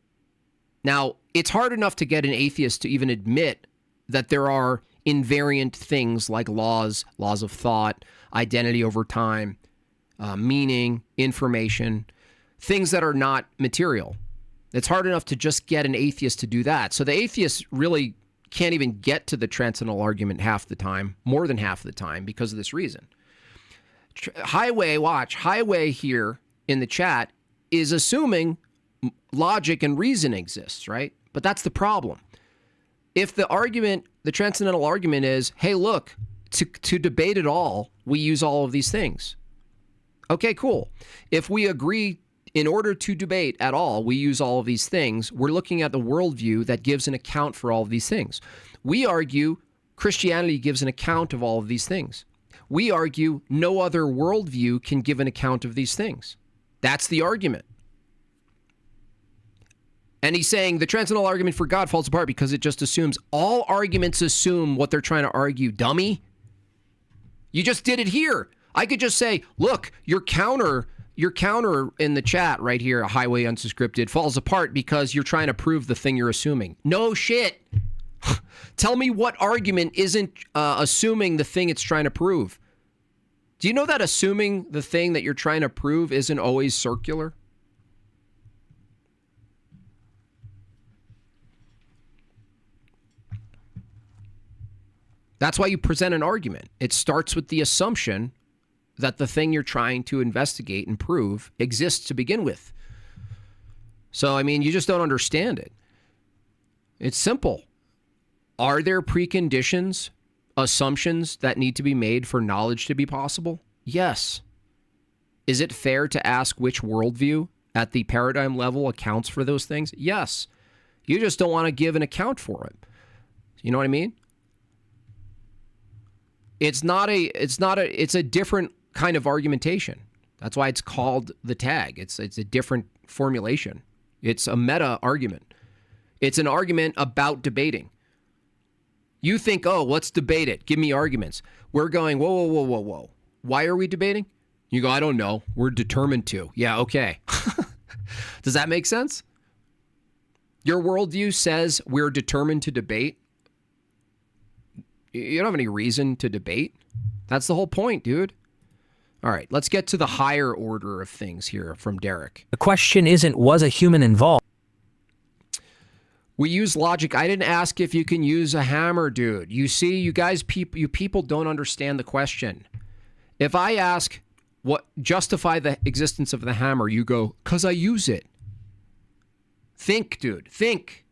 Now, it's hard enough to get an atheist to even admit that there are invariant things like laws of thought, identity over time, meaning, information, things that are not material. It's hard enough to just get an atheist to do that. So the atheist really can't even get to the transcendental argument half the time, more than half the time, because of this reason. Highway here in the chat is assuming logic and reason exists, right? But that's the problem. If the argument, the transcendental argument is, hey, look, to debate it all, we use all of these things. Okay, cool. If we agree in order to debate at all, we use all of these things, we're looking at the worldview that gives an account for all of these things. We argue Christianity gives an account of all of these things. We argue no other worldview can give an account of these things. That's the argument. And he's saying the transcendental argument for God falls apart because it just assumes, all arguments assume what they're trying to argue, dummy. You just did it here. I could just say, look, your counter in the chat right here, Highway Unscripted, falls apart because you're trying to prove the thing you're assuming. No shit. Tell me what argument isn't assuming the thing it's trying to prove. Do you know that assuming the thing that you're trying to prove isn't always circular? That's why you present an argument. It starts with the assumption that the thing you're trying to investigate and prove exists to begin with. So, I mean, you just don't understand it. It's simple. Are there preconditions, assumptions that need to be made for knowledge to be possible? Yes. Is it fair to ask which worldview at the paradigm level accounts for those things? Yes. You just don't want to give an account for it. You know what I mean? It's a different kind of argumentation. That's why it's called the tag. It's a different formulation. It's a meta argument. It's an argument about debating. You think, oh, let's debate it. Give me arguments. We're going, whoa. Why are we debating? You go, I don't know. We're determined to. Yeah, okay. Does that make sense? Your worldview says we're determined to debate. You don't have any reason to debate. That's the whole point, dude. All right, let's get to the higher order of things here from Derek. The question isn't, was a human involved? We use logic. I didn't ask if you can use a hammer, dude. You see, you guys, you people don't understand the question. If I ask, what justify the existence of the hammer, you go, 'cause I use it. Think, dude. Think.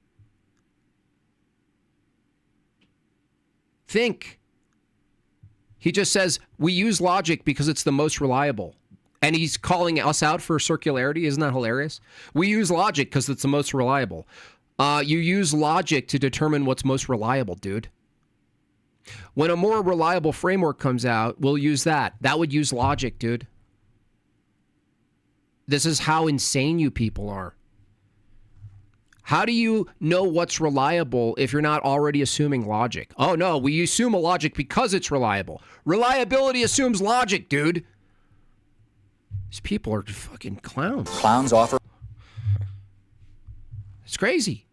Think. He just says, we use logic because it's the most reliable. And he's calling us out for circularity. Isn't that hilarious? We use logic because it's the most reliable. You use logic to determine what's most reliable, dude. When a more reliable framework comes out, we'll use that. That would use logic, dude. This is how insane you people are. How do you know what's reliable if you're not already assuming logic? Oh, no, we assume a logic because it's reliable. Reliability assumes logic, dude. These people are fucking clowns. Clowns offer. It's crazy.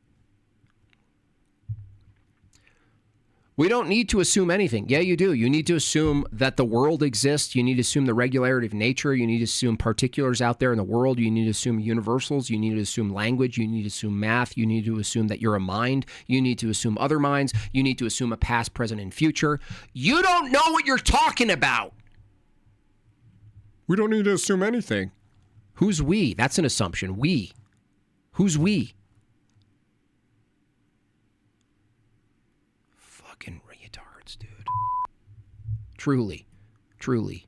We don't need to assume anything. Yeah, you do. You need to assume that the world exists. You need to assume the regularity of nature. You need to assume particulars out there in the world. You need to assume universals. You need to assume language. You need to assume math. You need to assume that you're a mind. You need to assume other minds. You need to assume a past, present, and future. You don't know what you're talking about. We don't need to assume anything. Who's we? That's an assumption. We. Who's we? Fucking retards, dude. Truly. Truly.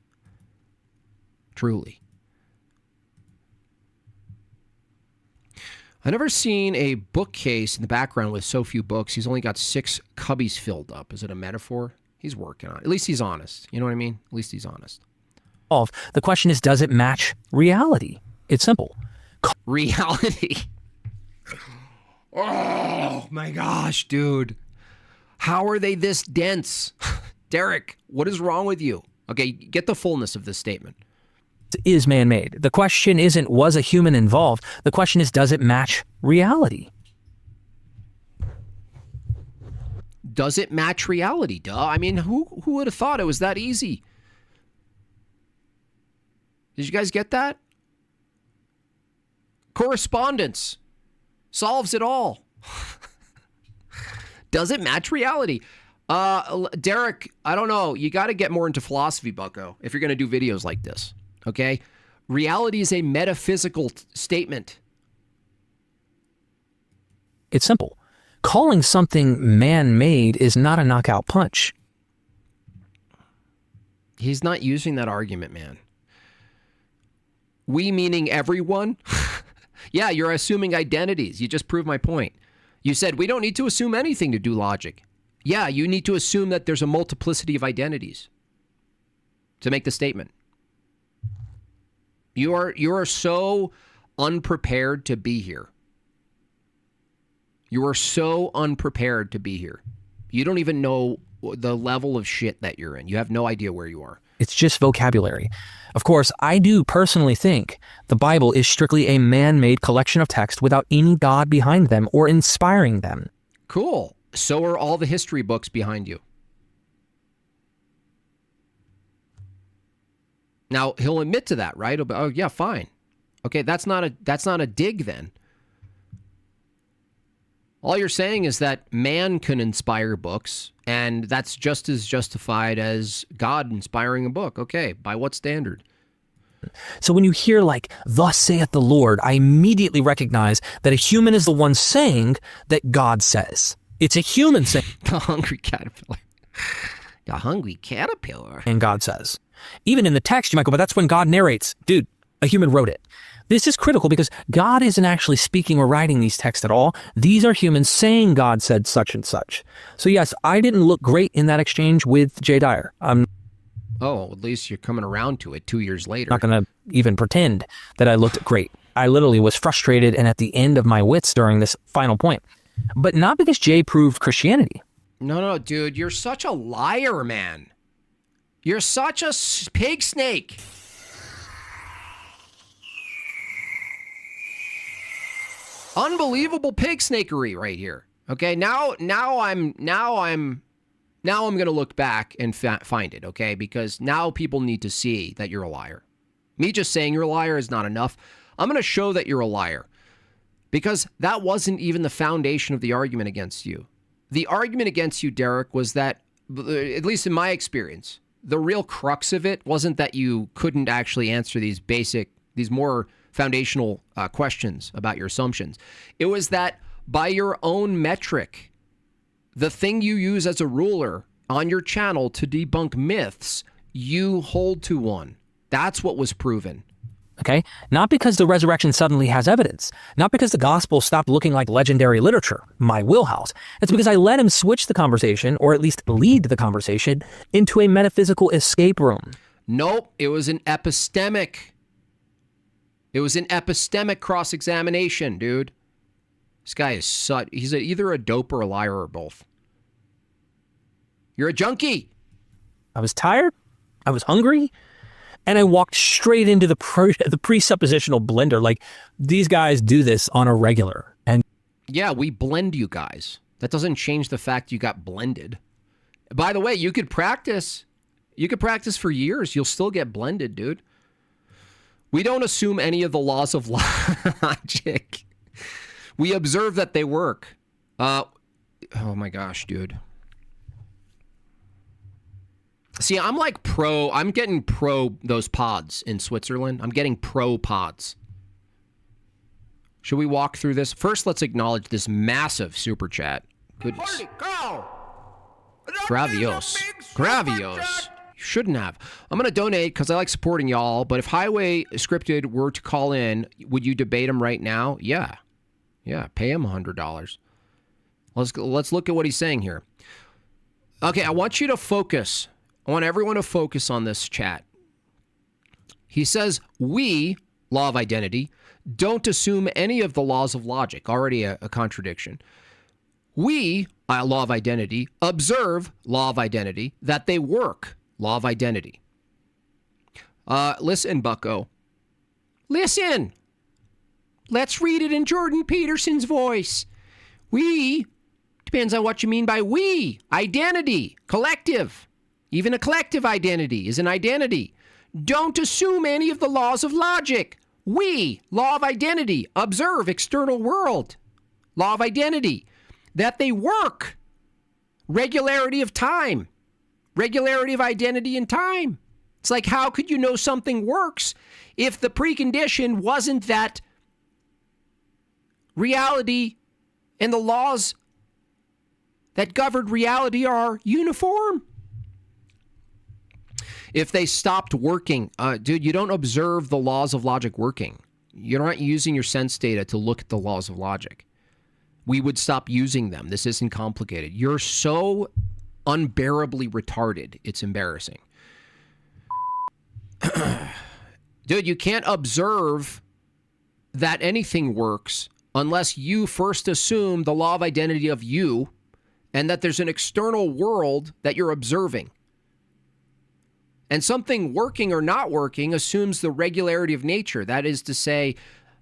Truly. I've never seen a bookcase in the background with so few books. He's only got 6 cubbies filled up. Is it a metaphor? He's working on it. At least he's honest. You know what I mean? At least he's honest. The question is, does it match reality? It's simple. Reality. Oh my gosh, dude. How are they this dense? Derek, what is wrong with you? Okay, get the fullness of this statement. Is man-made. The question isn't, was a human involved? The question is, does it match reality? Does it match reality? Duh. I mean, who would have thought it was that easy? Did you guys get that? Correspondence solves it all. Does it match reality? Derek, I don't know. You got to get more into philosophy, bucko, if you're going to do videos like this. Okay? Reality is a metaphysical statement. It's simple. Calling something man-made is not a knockout punch. He's not using that argument, man. We meaning everyone? Yeah, you're assuming identities. You just proved my point. You said we don't need to assume anything to do logic. Yeah, you need to assume that there's a multiplicity of identities to make the statement. You are so unprepared to be here. You are so unprepared to be here. You don't even know the level of shit that you're in. You have no idea where you are. It's just vocabulary. Of course, I do personally think the Bible is strictly a man-made collection of text without any God behind them or inspiring them. Cool. So are all the history books behind you. Now, he'll admit to that, right? Oh, yeah, fine. Okay, that's not a dig then. All you're saying is that man can inspire books, and that's just as justified as God inspiring a book. Okay, by what standard? So when you hear like, thus saith the Lord, I immediately recognize that a human is the one saying that God says. It's a human saying. The hungry caterpillar. The hungry caterpillar. And God says. Even in the text, you might go, but that's when God narrates. Dude, a human wrote it. This is critical because God isn't actually speaking or writing these texts at all. These are humans saying God said such and such. So yes, I didn't look great in that exchange with Jay Dyer. Oh, at least you're coming around to it 2 years later. Not going to even pretend that I looked great. I literally was frustrated and at the end of my wits during this final point. But not because Jay proved Christianity. No, dude, you're such a liar, man. You're such a pig snake. Unbelievable pig snakery right here. Okay, now I'm going to look back and find it, okay? Because now people need to see that you're a liar. Me just saying you're a liar is not enough. I'm going to show that you're a liar. Because that wasn't even the foundation of the argument against you. The argument against you, Derek, was that, at least in my experience, the real crux of it wasn't that you couldn't actually answer these more foundational questions about your assumptions. It was that by your own metric, the thing you use as a ruler on your channel to debunk myths, you hold to one. That's what was proven. Okay? Not because the resurrection suddenly has evidence. Not because the gospel stopped looking like legendary literature, my wheelhouse. It's because I let him switch the conversation, or at least lead the conversation, into a metaphysical escape room. Nope, it was an epistemic. It was an epistemic cross-examination, dude. This guy is he's either a dope or a liar or both. You're a junkie. I was tired. I was hungry. And I walked straight into the presuppositional blender. Like, these guys do this on a regular. And yeah, we blend you guys. That doesn't change the fact you got blended. By the way, you could practice. You could practice for years. You'll still get blended, dude. We don't assume any of the laws of logic. We observe that they work. Oh my gosh, dude. See, I'm getting pro those pods in Switzerland. I'm getting pro pods. Should we walk through this? First, let's acknowledge this massive super chat. Goodness. Gravios. You shouldn't have. I'm going to donate because I like supporting y'all, but if Highway Scripted were to call in, would you debate him right now? Yeah. Yeah, pay him $100. Let's look at what he's saying here. Okay, I want you to focus. I want everyone to focus on this chat. He says, we, law of identity, don't assume any of the laws of logic. Already a contradiction. We, law of identity, observe, law of identity, that they work, law of identity. Listen, bucko. Listen. Let's read it in Jordan Peterson's voice. We, depends on what you mean by we, identity, collective. Even a collective identity is an identity. Don't assume any of the laws of logic. We, law of identity, observe external world. Law of identity, that they work. Regularity of time. Regularity of identity and time. It's like, how could you know something works if the precondition wasn't that reality and the laws that govern reality are uniform? If they stopped working, dude, you don't observe the laws of logic working. You're not using your sense data to look at the laws of logic. We would stop using them. This isn't complicated. You're so unbearably retarded. It's embarrassing. Dude, you can't observe that anything works unless you first assume the law of identity of you and that there's an external world that you're observing. And something working or not working assumes the regularity of nature. That is to say,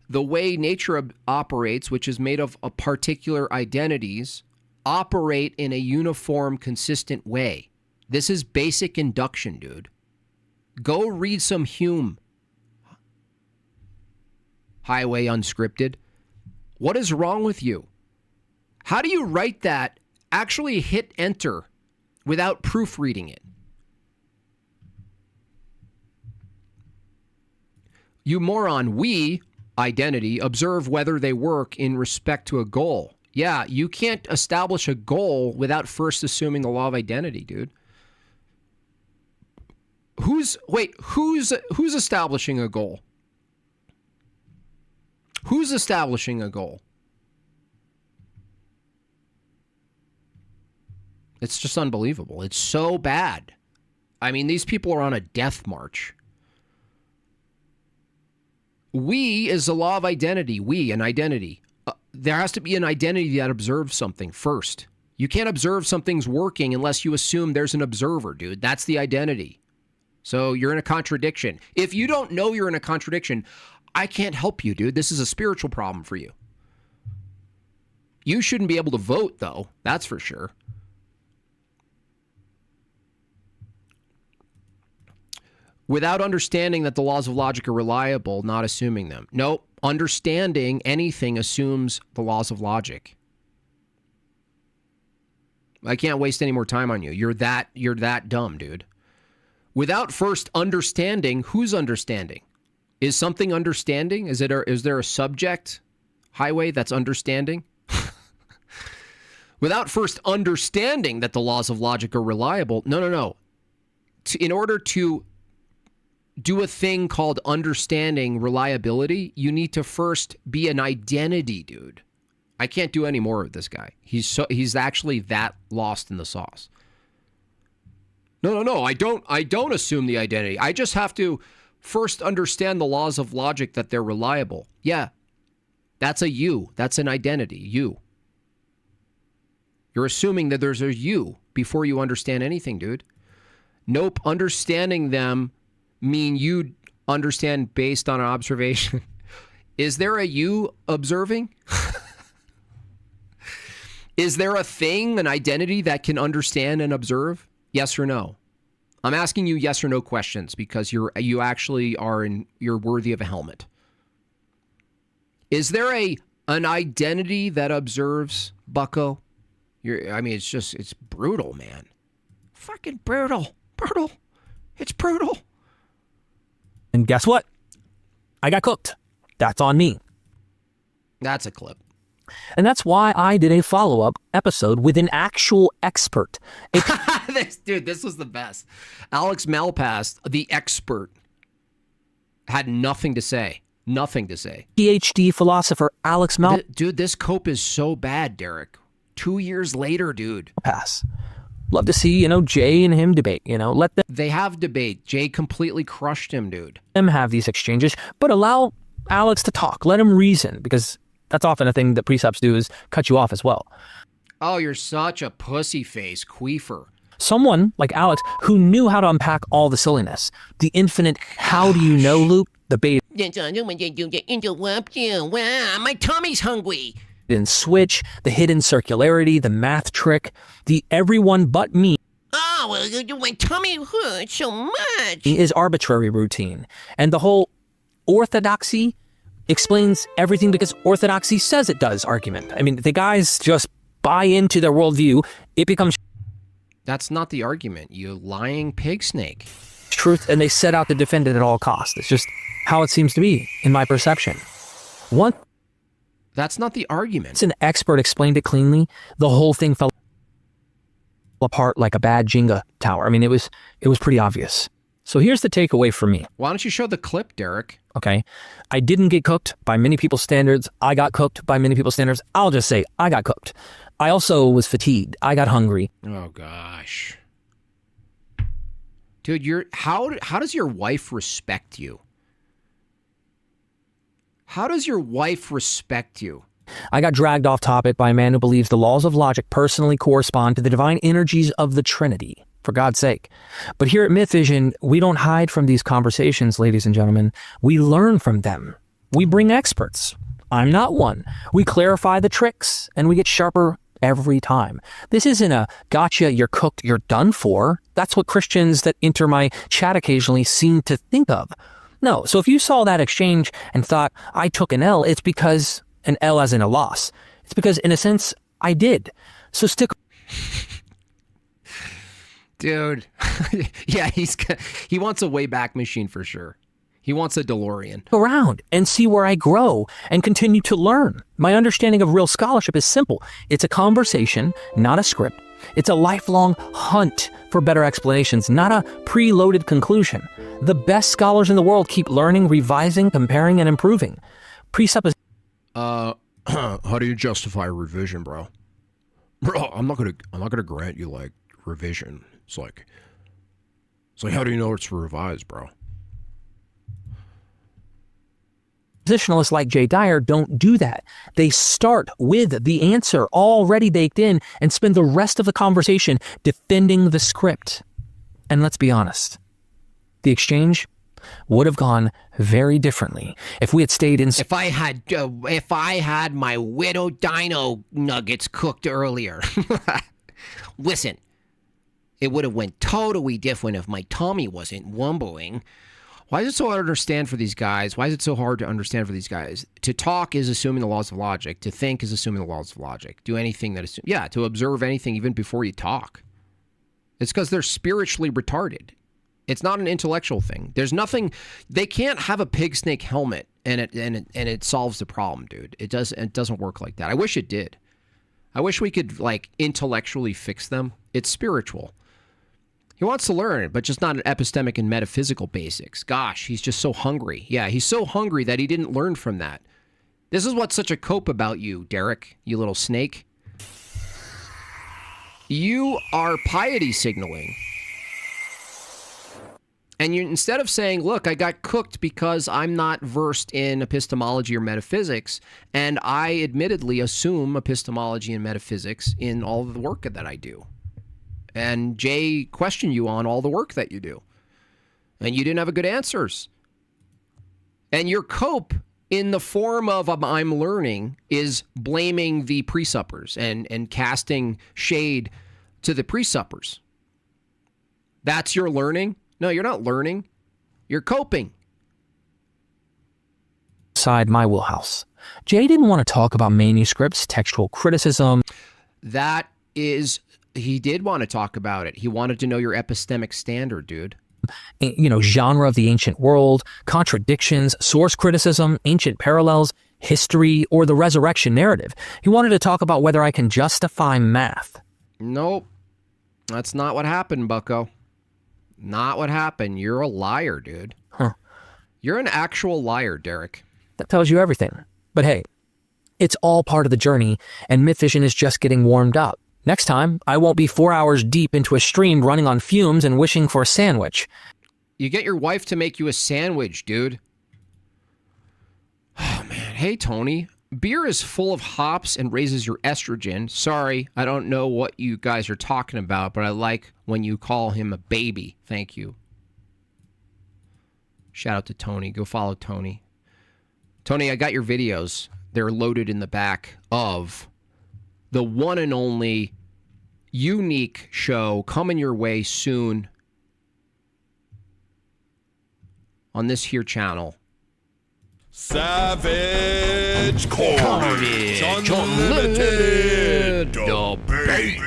the way nature operates, which is made of particular identities, operate in a uniform, consistent way. This is basic induction, dude. Go read some Hume. Highway Unscripted. What is wrong with you? How do you write that, actually hit enter, without proofreading it? You moron, we, identity, observe whether they work in respect to a goal. Yeah, you can't establish a goal without first assuming the law of identity, dude. Who's establishing a goal? Who's establishing a goal? It's just unbelievable. It's so bad. I mean, these people are on a death march. We is the law of identity. We, an identity. There has to be an identity that observes something first. You can't observe something's working unless you assume there's an observer, dude. That's the identity. So you're in a contradiction. If you don't know you're in a contradiction, I can't help you, dude. This is a spiritual problem for you. You shouldn't be able to vote, though. That's for sure. Without understanding that the laws of logic are reliable, not assuming them. No, understanding anything assumes the laws of logic. I can't waste any more time on you. You're that dumb, dude. Without first understanding, who's understanding? Is something understanding? Is there a subject highway that's understanding? Without first understanding that the laws of logic are reliable, no. In order to do a thing called understanding reliability, you need to first be an identity, dude. I can't do any more of this guy. He's actually that lost in the sauce. No. I don't assume the identity. I just have to first understand the laws of logic that they're reliable. Yeah. That's a you. That's an identity. You. You're assuming that there's a you before you understand anything, dude. Nope. Understanding them mean you understand based on an observation. Is there a you observing? Is there a thing, an identity that can understand and observe? Yes or no? I'm asking you yes or no questions because you're worthy of a helmet. Is there an identity that observes, Bucko? It's brutal, man. Fucking brutal. Brutal. It's brutal. And guess what? I got cooked. That's on me. That's a clip. And that's why I did a follow-up episode with an actual expert. This was the best. Alex Malpass, the expert, had nothing to say. Nothing to say. PhD philosopher Alex Malpass. Dude, this cope is so bad, Derek. 2 years later, dude. Pass. Love to see, Jay and him debate, let them. They have debate. Jay completely crushed him, dude. Them have these exchanges, but allow Alex to talk. Let him reason, because that's often a thing that precepts do is cut you off as well. Oh, you're such a pussy face, queefer. Someone like Alex who knew how to unpack all the silliness. The infinite how do you know loop, the bait. Interrupt you. Wow, my tummy's hungry. And switch, the hidden circularity, the math trick, the everyone but me. Oh, well, my tummy hurts so much. Is arbitrary routine. And the whole orthodoxy explains everything because orthodoxy says it does argument. The guys just buy into their worldview. It becomes... That's not the argument, you lying pig snake. Truth, and they set out to defend it at all costs. It's just how it seems to be, in my perception. That's not the argument. Once an expert explained it cleanly, the whole thing fell apart like a bad Jenga tower. It was pretty obvious. So here's the takeaway for me. Why don't you show the clip, Derek? Okay. I didn't get cooked by many people's standards. I got cooked by many people's standards. I'll just say I got cooked. I also was fatigued. I got hungry. Oh, gosh. Dude, how does your wife respect you? How does your wife respect you? I got dragged off topic by a man who believes the laws of logic personally correspond to the divine energies of the Trinity. For God's sake. But here at Myth Vision, we don't hide from these conversations, ladies and gentlemen. We learn from them. We bring experts. I'm not one. We clarify the tricks, and we get sharper every time. This isn't a gotcha, you're cooked, you're done for. That's what Christians that enter my chat occasionally seem to think of. No, so if you saw that exchange and thought, I took an L, it's because, an L as in a loss. It's because, in a sense, I did. So stick... Dude, yeah, he wants a Wayback Machine for sure. He wants a DeLorean. Around and see where I grow and continue to learn. My understanding of real scholarship is simple. It's a conversation, not a script. It's a lifelong hunt for better explanations, not a preloaded conclusion. The best scholars in the world keep learning, revising, comparing, and improving. Presupposition. How do you justify revision, bro? Bro, I'm not gonna grant you revision. It's like how do you know it's revised, bro? Positionalists like Jay Dyer don't do that. They start with the answer already baked in and spend the rest of the conversation defending the script. And let's be honest, the exchange, would have gone very differently if we had stayed in. If I had my Widow Dino nuggets cooked earlier. Listen, it would have went totally different if my tummy wasn't wumbling. Why is it so hard to understand for these guys? Why is it so hard to understand for these guys? To talk is assuming the laws of logic. To think is assuming the laws of logic. Do anything that is, to observe anything even before you talk. It's because they're spiritually retarded. It's not an intellectual thing. There's nothing. They can't have a pig snake helmet and it solves the problem, dude. It doesn't work like that. I wish it did. I wish we could like intellectually fix them. It's spiritual. He wants to learn, but just not an epistemic and metaphysical basics. Gosh, he's just so hungry. Yeah, he's so hungry that he didn't learn from that. This is what's such a cope about you, Derek, you little snake. You are piety signaling. And you, instead of saying, look, I got cooked because I'm not versed in epistemology or metaphysics, and I admittedly assume epistemology and metaphysics in all of the work that I do. And Jay questioned you on all the work that you do. And you didn't have a good answers. And your cope in the form of I'm learning is blaming the presuppers and casting shade to the presuppers. That's your learning? No, you're not learning. You're coping. Inside my wheelhouse. Jay didn't want to talk about manuscripts, textual criticism. He did want to talk about it. He wanted to know your epistemic standard, dude. Genre of the ancient world, contradictions, source criticism, ancient parallels, history, or the resurrection narrative. He wanted to talk about whether I can justify math. Nope. That's not what happened, bucko. Not what happened. You're a liar, dude. Huh. You're an actual liar, Derek. That tells you everything. But hey, it's all part of the journey, and Myth Vision is just getting warmed up. Next time, I won't be 4 hours deep into a stream running on fumes and wishing for a sandwich. You get your wife to make you a sandwich, dude. Oh, man. Hey, Tony. Beer is full of hops and raises your estrogen. Sorry, I don't know what you guys are talking about, but I like when you call him a baby. Thank you. Shout out to Tony. Go follow Tony. Tony, I got your videos. They're loaded in the back of the one and only unique show coming your way soon on this here channel. Savage Carnage Unlimited Debates.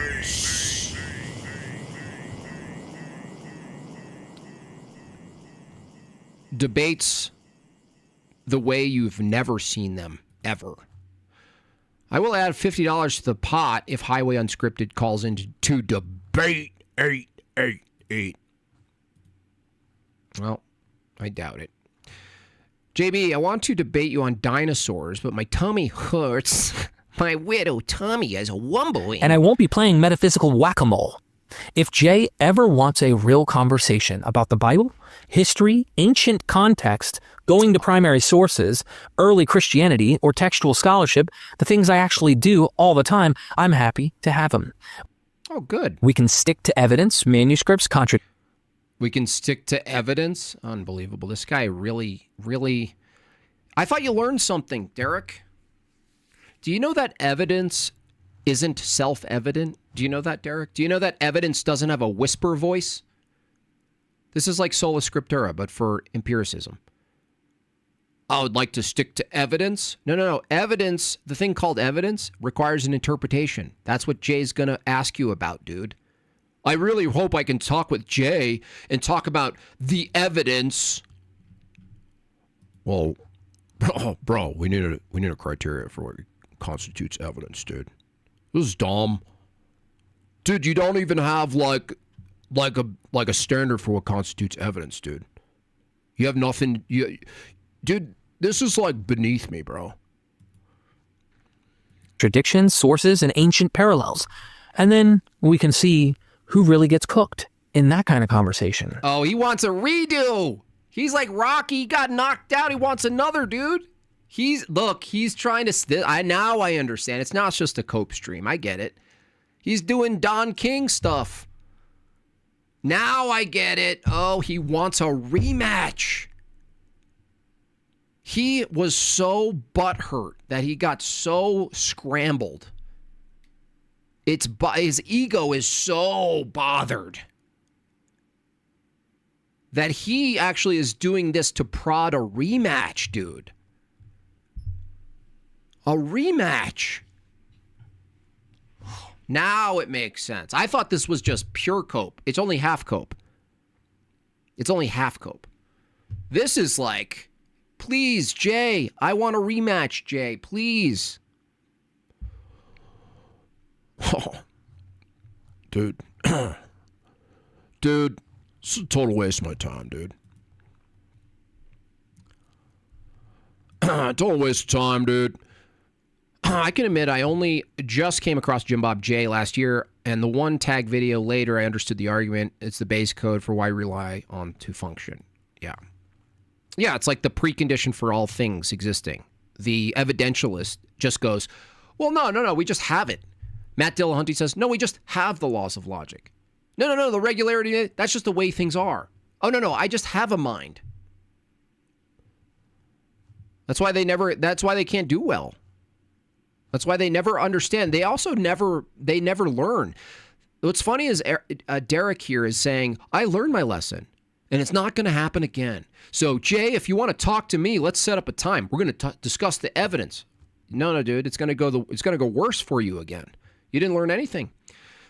Debates the way you've never seen them, ever. I will add $50 to the pot if Highway Unscripted calls in to debate 888. Well, I doubt it. JB, I want to debate you on dinosaurs, but my tummy hurts. My widow tummy is wumbling. And I won't be playing metaphysical whack-a-mole. If Jay ever wants a real conversation about the Bible, history, ancient context, going to primary sources, early Christianity, or textual scholarship, the things I actually do all the time, I'm happy to have him. Oh, good. We can stick to evidence, manuscripts, We can stick to evidence? Unbelievable. This guy really... I thought you learned something, Derek. Do you know that evidence isn't self-evident? Do you know that, Derek? Do you know that evidence doesn't have a whisper voice? This is like sola scriptura, but for empiricism. I would like to stick to evidence. No. Evidence, the thing called evidence, requires an interpretation. That's what Jay's going to ask you about, dude. I really hope I can talk with Jay and talk about the evidence. Well, bro, we need a criteria for what constitutes evidence, dude. This is dumb. Dude, you don't even have like a standard for what constitutes evidence, dude. You have nothing. Dude, this is like beneath me, bro. Contradictions, sources, and ancient parallels. And then we can see who really gets cooked in that kind of conversation. Oh, he wants a redo. He's like Rocky. He got knocked out. He wants another, dude. He's trying to... Now I understand. It's not just a cope stream. I get it. He's doing Don King stuff. Now I get it. Oh, he wants a rematch. He was so butthurt that he got so scrambled. His ego is so bothered that he actually is doing this to prod a rematch, dude. A rematch. Now it makes sense. I thought this was just pure cope. It's only half cope. It's only half cope. This is like, please, Jay, I want a rematch, Jay, please. Oh, dude. Dude, it's a total waste of my time, dude. Total waste of time, dude. I can admit I only just came across Jim Bob J last year, and the one tag video later I understood the argument. It's the base code for why we rely on to function. Yeah. Yeah, it's like the precondition for all things existing. The evidentialist just goes, well, no, we just have it. Matt Dillahunty says, no, we just have the laws of logic. No, the regularity, that's just the way things are. Oh, no, I just have a mind. That's why they can't do well. That's why they never understand. They also never learn. What's funny is Derek here is saying, I learned my lesson and it's not going to happen again. So Jay, if you want to talk to me, let's set up a time. We're going to discuss the evidence. No, dude, it's going to go worse for you again. You didn't learn anything.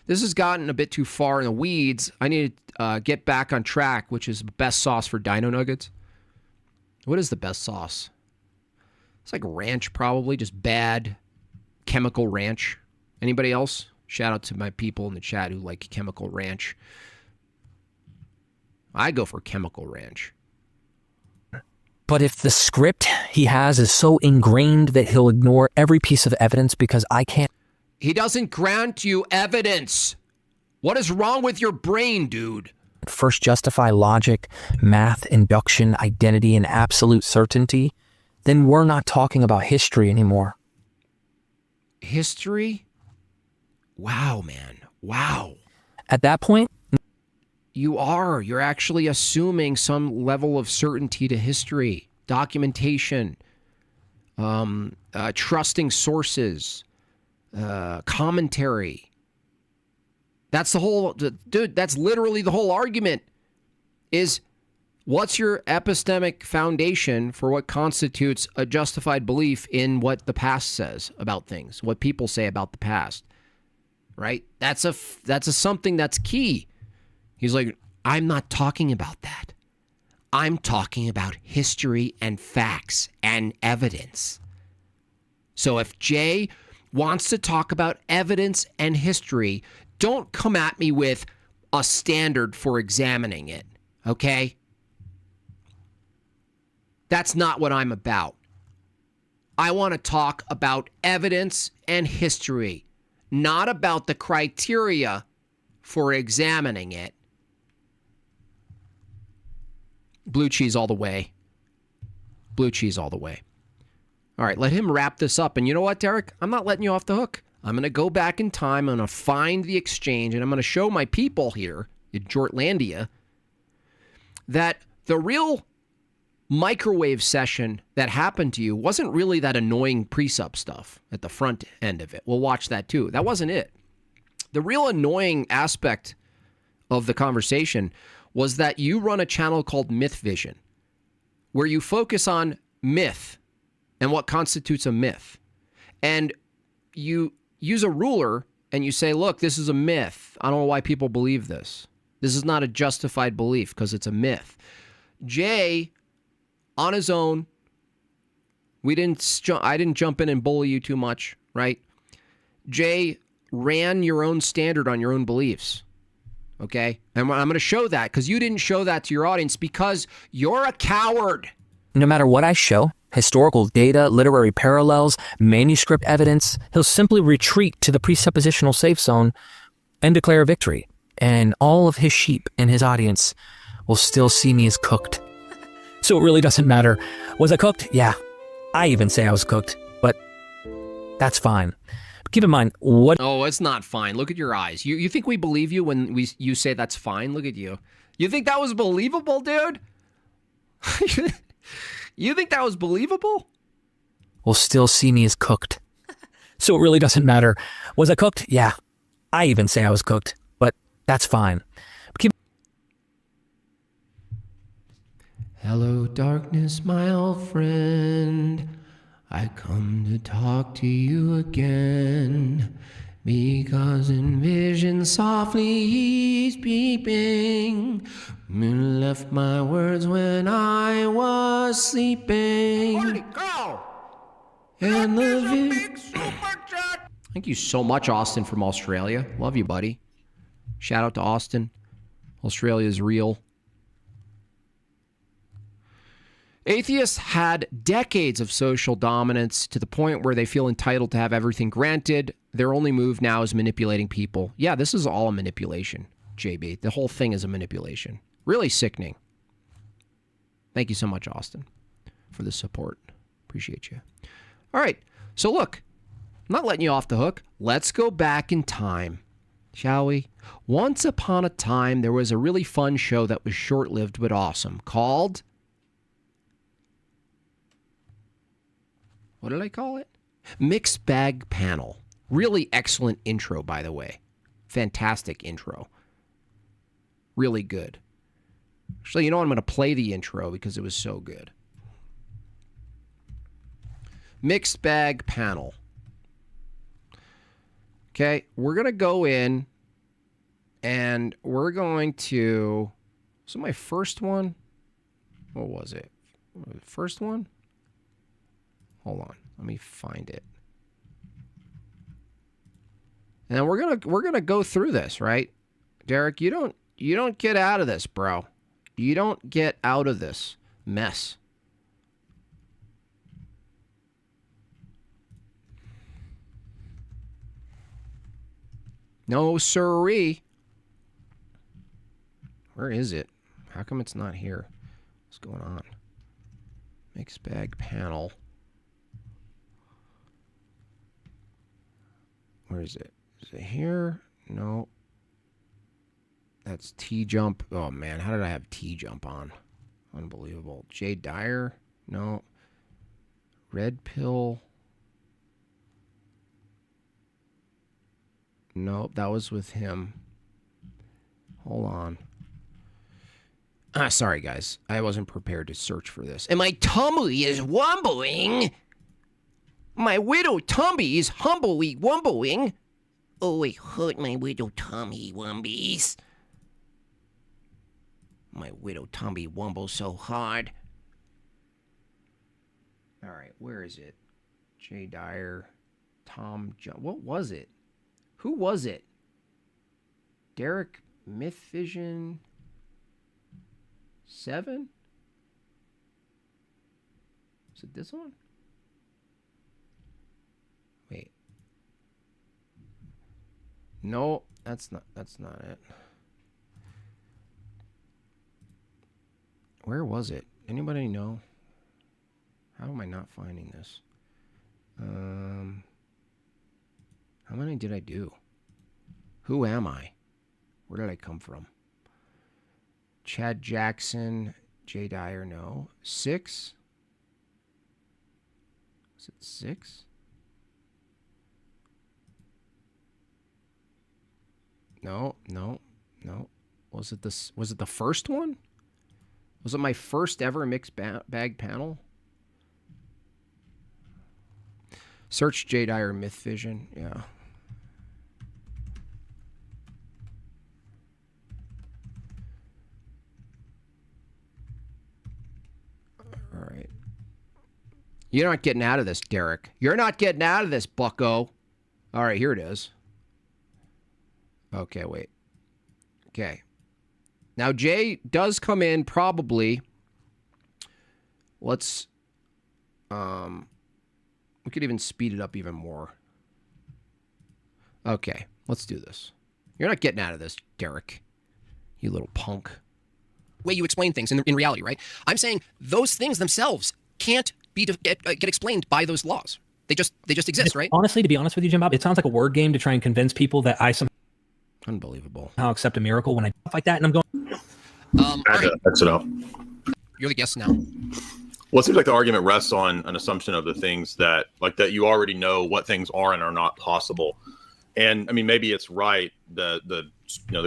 This has gotten a bit too far in the weeds. I need to get back on track, which is the best sauce for dino nuggets. What is the best sauce? It's like ranch, probably, just bad chemical ranch. Anybody else? Shout out to my people in the chat who like chemical ranch. I go for chemical ranch. But if the script he has is so ingrained that he'll ignore every piece of evidence because I can't. He doesn't grant you evidence. What is wrong with your brain, dude? First justify logic, math, induction, identity, and absolute certainty, then we're not talking about history anymore. History? Wow, man. Wow. At that point, you're actually assuming some level of certainty to history, documentation, trusting sources, commentary. That's the whole, dude, that's literally the whole argument is what's your epistemic foundation for what constitutes a justified belief in what the past says about things, what people say about the past, right? That's a something that's key. He's like, I'm not talking about that. I'm talking about history and facts and evidence. So if Jay wants to talk about evidence and history, don't come at me with a standard for examining it, okay? That's not what I'm about. I want to talk about evidence and history, not about the criteria for examining it. Blue cheese all the way. Blue cheese all the way. All right, let him wrap this up. And you know what, Derek? I'm not letting you off the hook. I'm going to go back in time. I'm going to find the exchange, and I'm going to show my people here in Jortlandia that the real microwave session that happened to you wasn't really that annoying pre-sup stuff at the front end of it. We'll watch that too. That wasn't it. The real annoying aspect of the conversation was that you run a channel called Myth Vision, where you focus on myth and what constitutes a myth. And you use a ruler and you say, look, this is a myth. I don't know why people believe this. This is not a justified belief because it's a myth. Jay, on his own, I didn't jump in and bully you too much, right? Jay ran your own standard on your own beliefs. Okay? And I'm going to show that because you didn't show that to your audience because you're a coward. no matter what I show, historical data, literary parallels, manuscript evidence, he'll simply retreat to the presuppositional safe zone and declare victory. And all of his sheep in his audience will still see me as cooked. So it really doesn't matter. Was I cooked? Yeah. I even say I was cooked, but that's fine. But keep in mind, what... Oh, it's not fine. Look at your eyes. You think we believe you when you say that's fine? Look at you. You think that was believable, dude? You think that was believable? Will still see me as cooked. So it really doesn't matter. Was I cooked? Yeah. I even say I was cooked, but that's fine. Hello, darkness, my old friend. I come to talk to you again. Because in vision softly he's peeping. Moon left my words when I was sleeping. And the Thank you so much, Austin from Australia. Love you, buddy. Shout out to Austin. Australia's real. Atheists had decades of social dominance to the point where they feel entitled to have everything granted. Their only move now is manipulating people. Yeah, this is all a manipulation, JB. The whole thing is a manipulation. Really sickening. Thank you so much, Austin, for the support. Appreciate you. All right, so look, I'm not letting you off the hook. Let's go back in time, shall we? Once upon a time, there was a really fun show that was short-lived but awesome called... What did I call it? Mixed Bag Panel. Really excellent intro, by the way. Fantastic intro. Really good. Actually, you know what? I'm going to play the intro because it was so good. Mixed Bag Panel. Okay, we're going to go in and we're going to... So my first one? What was it? First one? Hold on, let me find it. And we're gonna go through this, right? Derek, you don't get out of this, bro. You don't get out of this mess. No siree. Where is it? How come it's not here? What's going on? Mixed Bag Panel. Where is it? Is it here? No. That's T-Jump. Oh, man. How did I have T-Jump on? Unbelievable. Jay Dyer? No. Red Pill? Nope. That was with him. Hold on. Sorry, guys. I wasn't prepared to search for this. And my tummy is wombling. My widow tummy is humbly wumbling. Oh, it hurt my widow tummy wumbies. My widow tummy wumbles so hard. All right, where is it? Jay Dyer, Tom John. What was it? Who was it? Derek Myth Vision 7? Is it this one? Wait. No, that's not it. Where was it? Anybody know? How am I not finding this? How many did I do? Who am I? Where did I come from? Chad Jackson, Jay Dyer, no. 6? Was it 6? No. Was it the first one? Was it my first ever mixed bag panel? Search Jay Dyer Myth Vision. Yeah. All right. You're not getting out of this, Derek. You're not getting out of this, bucko. All right, here it is. Okay, wait. Okay. Now, Jay does come in probably. Let's, we could even speed it up even more. Okay, let's do this. You're not getting out of this, Derek. You little punk. Way you explain things in reality, right? I'm saying those things themselves can't be get explained by those laws. They just exist, right? Honestly, to be honest with you, Jim Bob, it sounds like a word game to try and convince people that I somehow unbelievable accept a miracle when I stuff like that, and I'm going. All right. That's it up. You're the guest now. Well, it seems like the argument rests on an assumption of the things that, like, that you already know what things are and are not possible. And I mean, maybe it's right, the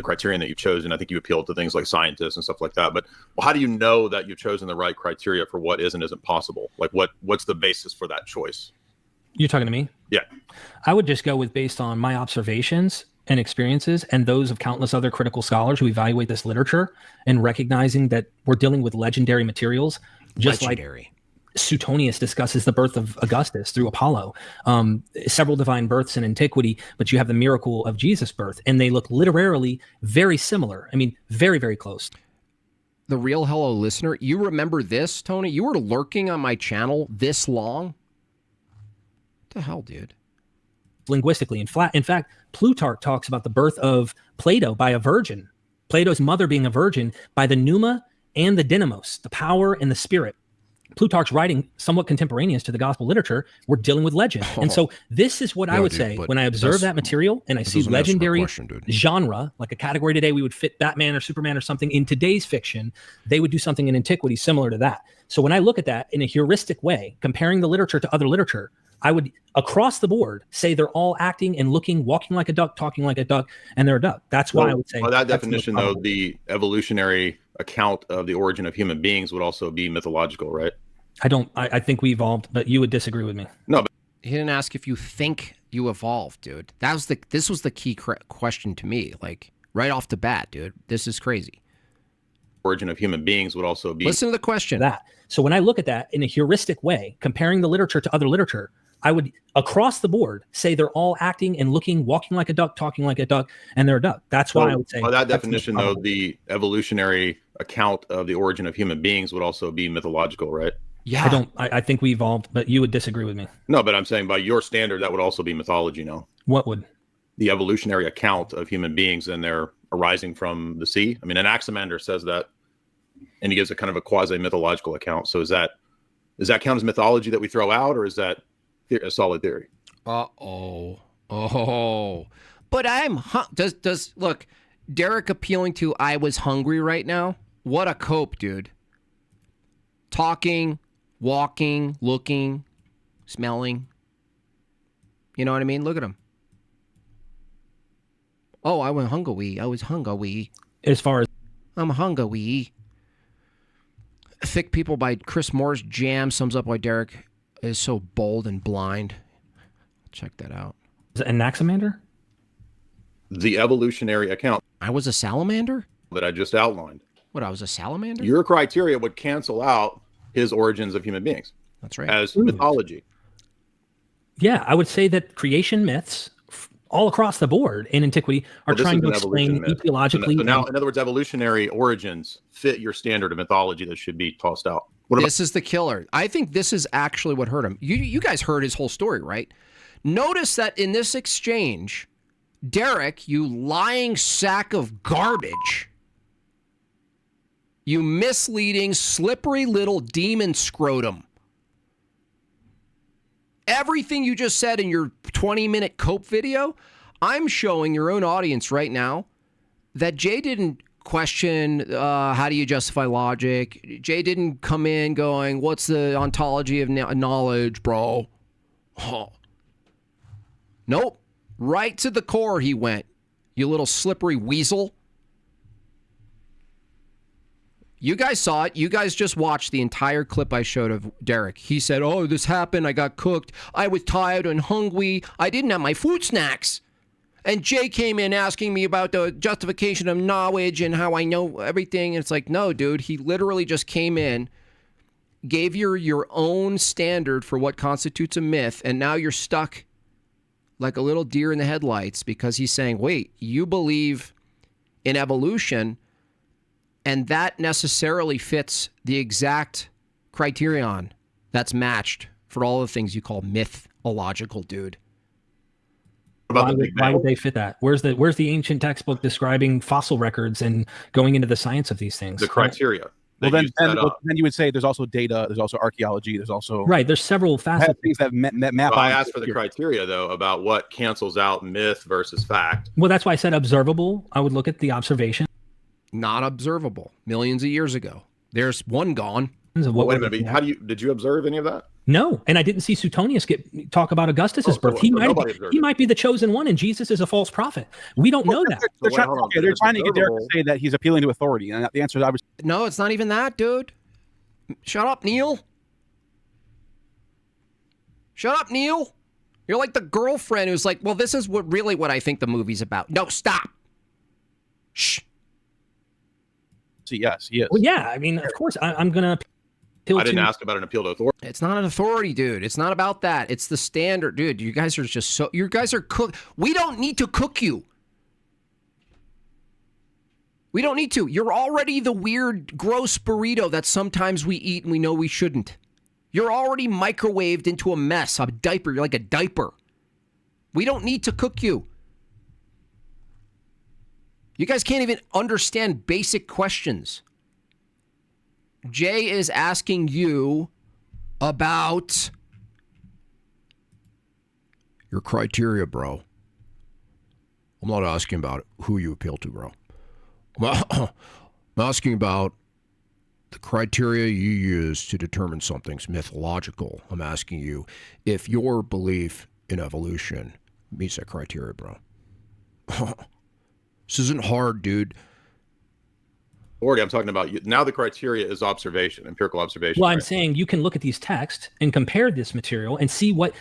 criterion that you've chosen. I think you appeal to things like scientists and stuff like that. But how do you know that you've chosen the right criteria for what is and isn't possible? Like, what's the basis for that choice? You're talking to me? Yeah. I would just go with based on my observations and experiences and those of countless other critical scholars who evaluate this literature, and recognizing that we're dealing with legendary materials, just Legendary. like Suetonius discusses the birth of Augustus through Apollo, several divine births in antiquity, but you have the miracle of Jesus' birth, and they look literarily very similar. I mean, very, very close. The real hello listener, you remember this, Tony? You were lurking on my channel this long? What the hell, dude? Linguistically. In fact, Plutarch talks about the birth of Plato by a virgin, Plato's mother being a virgin, by the pneuma and the dynamos, the power and the spirit. Plutarch's writing somewhat contemporaneous to the gospel literature. We're dealing with legend. And so this is what I would say when I observe that material and I see legendary genre, like a category today, we would fit Batman or Superman or something. In today's fiction, they would do something in antiquity similar to that. So when I look at that in a heuristic way, comparing the literature to other literature, I would, across the board, say they're all acting and looking, walking like a duck, talking like a duck, and they're a duck. That's why I would say. By that definition, though, the evolutionary account of the origin of human beings would also be mythological, right? I think we evolved, but you would disagree with me. No, but he didn't ask if you think you evolved, dude. This was the key question to me. Like, right off the bat, dude. This is crazy. Origin of human beings would also be. Listen to the question. So when I look at that in a heuristic way, comparing the literature to other literature, I would, across the board, say they're all acting and looking, walking like a duck, talking like a duck, and they're a duck. That's why I would say. By that definition, though, the evolutionary account of the origin of human beings would also be mythological, right? Yeah. I think we evolved, but you would disagree with me. No, but I'm saying by your standard, that would also be mythology, no? What would? The evolutionary account of human beings and their arising from the sea. I mean, Anaximander says that, and he gives a kind of a quasi-mythological account. So does that count as mythology that we throw out, or is that a solid theory? Oh. But look, Derek appealing to I was hungry right now? What a cope, dude. Talking, walking, looking, smelling. You know what I mean? Look at him. Oh, I was hungry. As far as I'm hungry. Thick People by Chris Moore's Jam sums up why Derek is so bold and blind. Check that out. Is it Anaximander? The evolutionary account. I was a salamander? That I just outlined. What, I was a salamander? Your criteria would cancel out his origins of human beings. That's right. As mythology. Yeah, I would say that creation myths all across the board in antiquity are trying to explain etiologically. So now, in other words, evolutionary origins fit your standard of mythology that should be tossed out. This is the killer. I think this is actually what hurt him. You guys heard his whole story, right? Notice that in this exchange, Derek, you lying sack of garbage, you misleading, slippery little demon scrotum. Everything you just said in your 20-minute cope video, I'm showing your own audience right now that Jay didn't question how do you justify logic. Jay didn't come in going, what's the ontology of knowledge, bro? Oh. Nope. Right to the core he went, you little slippery weasel. You guys saw it. You guys just watched the entire clip I showed of Derek. He said, oh, this happened. I got cooked. I was tired and hungry. I didn't have my food snacks. And Jay came in asking me about the justification of knowledge and how I know everything. And it's like, no, dude, he literally just came in, gave you your own standard for what constitutes a myth, and now you're stuck like a little deer in the headlights because he's saying, wait, you believe in evolution, and that necessarily fits the exact criterion that's matched for all the things you call mythological, dude. Why would they fit that? Where's the ancient textbook describing fossil records and going into the science of these things? The criteria. Well, then you would say there's also data, there's also archaeology, there's also right. There's several facets. Things that map. Well, I asked for the criteria though about what cancels out myth versus fact. Well, that's why I said observable. I would look at the observation. Not observable. Millions of years ago. There's one gone. Of what Wait a minute. How did you observe any of that? No, and I didn't see Suetonius talk about Augustus's birth. He might be the chosen one, and Jesus is a false prophet. We don't know that. They're trying to get Derek to say that he's appealing to authority, and the answer is obviously no. It's not even that, dude. Shut up, Neil. Shut up, Neil. You're like the girlfriend who's like, well, this is what I think the movie's about. No, stop. Shh. See, yes, he is. Well, yeah, I mean, of course, I'm going to appeal to... I didn't ask about an appeal to authority. It's not an authority, dude. It's not about that. It's the standard. Dude, you guys are just so... You guys are cook... We don't need to cook you. We don't need to. You're already the weird, gross burrito that sometimes we eat and we know we shouldn't. You're already microwaved into a mess, a diaper. You're like a diaper. We don't need to cook you. You guys can't even understand basic questions. Jay is asking you about your criteria, bro. I'm not asking about who you appeal to, bro. I'm asking about the criteria you use to determine something's mythological. I'm asking you if your belief in evolution meets that criteria, bro. This isn't hard, dude. Authority, I'm talking about now. The criteria is observation, empirical observation. Well, I'm saying you can look at these texts and compare this material and see what.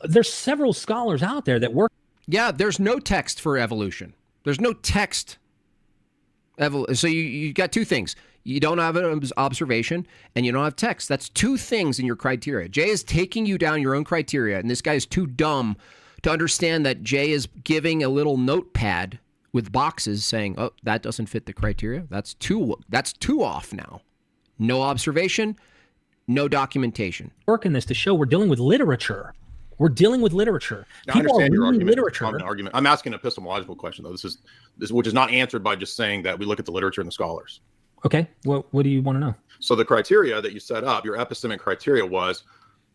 There's several scholars out there that work. Yeah, there's no text for evolution. There's no text. So you got two things. You don't have an observation and you don't have text. That's two things in your criteria. Jay is taking you down your own criteria, and this guy is too dumb to understand that Jay is giving a little notepad with boxes saying, oh, that doesn't fit the criteria. That's too off now. No observation, no documentation. Work in this to show we're dealing with literature. We're dealing with literature. Now, I understand your argument. I'm asking an epistemological question, though. This which is not answered by just saying that we look at the literature and the scholars. Okay. Well, what do you want to know? So the criteria that you set up, your epistemic criteria was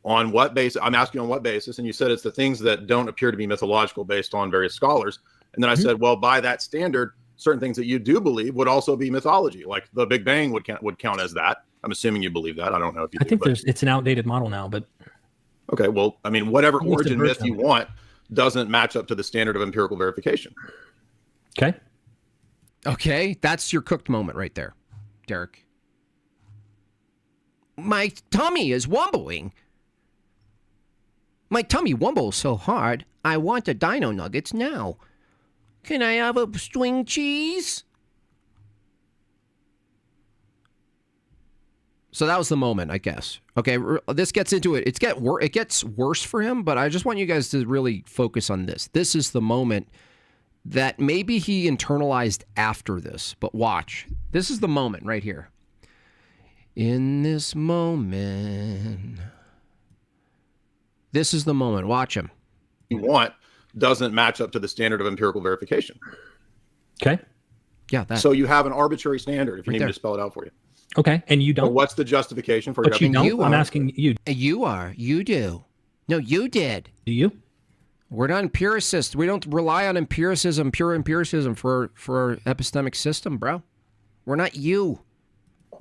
on what basis? I'm asking on what basis, and you said it's the things that don't appear to be mythological based on various scholars. And then I said, well, by that standard, certain things that you do believe would also be mythology, like the Big Bang would count as that. I'm assuming you believe that. I don't know if you do. I think it's an outdated model now, but okay. Well, I mean, whatever origin myth you want doesn't match up to the standard of empirical verification. Okay, that's your cooked moment right there, Derek. My tummy is wombling. My tummy wumbles so hard, I want the dino nuggets now. Can I have a string cheese? So that was the moment, I guess. Okay, this gets into it. It gets worse for him, but I just want you guys to really focus on this. This is the moment that maybe he internalized after this, but watch. This is the moment right here. In this moment. This is the moment. Watch him. You want doesn't match up to the standard of empirical verification. Okay. Yeah. That. So you have an arbitrary standard if you need me to spell it out for you. Okay. And you don't. But what's the justification for but your you don't? I'm asking you. You are. You do. No, you did. Do you? We're not empiricists. We don't rely on empiricism, pure empiricism for our epistemic system, bro. We're not you.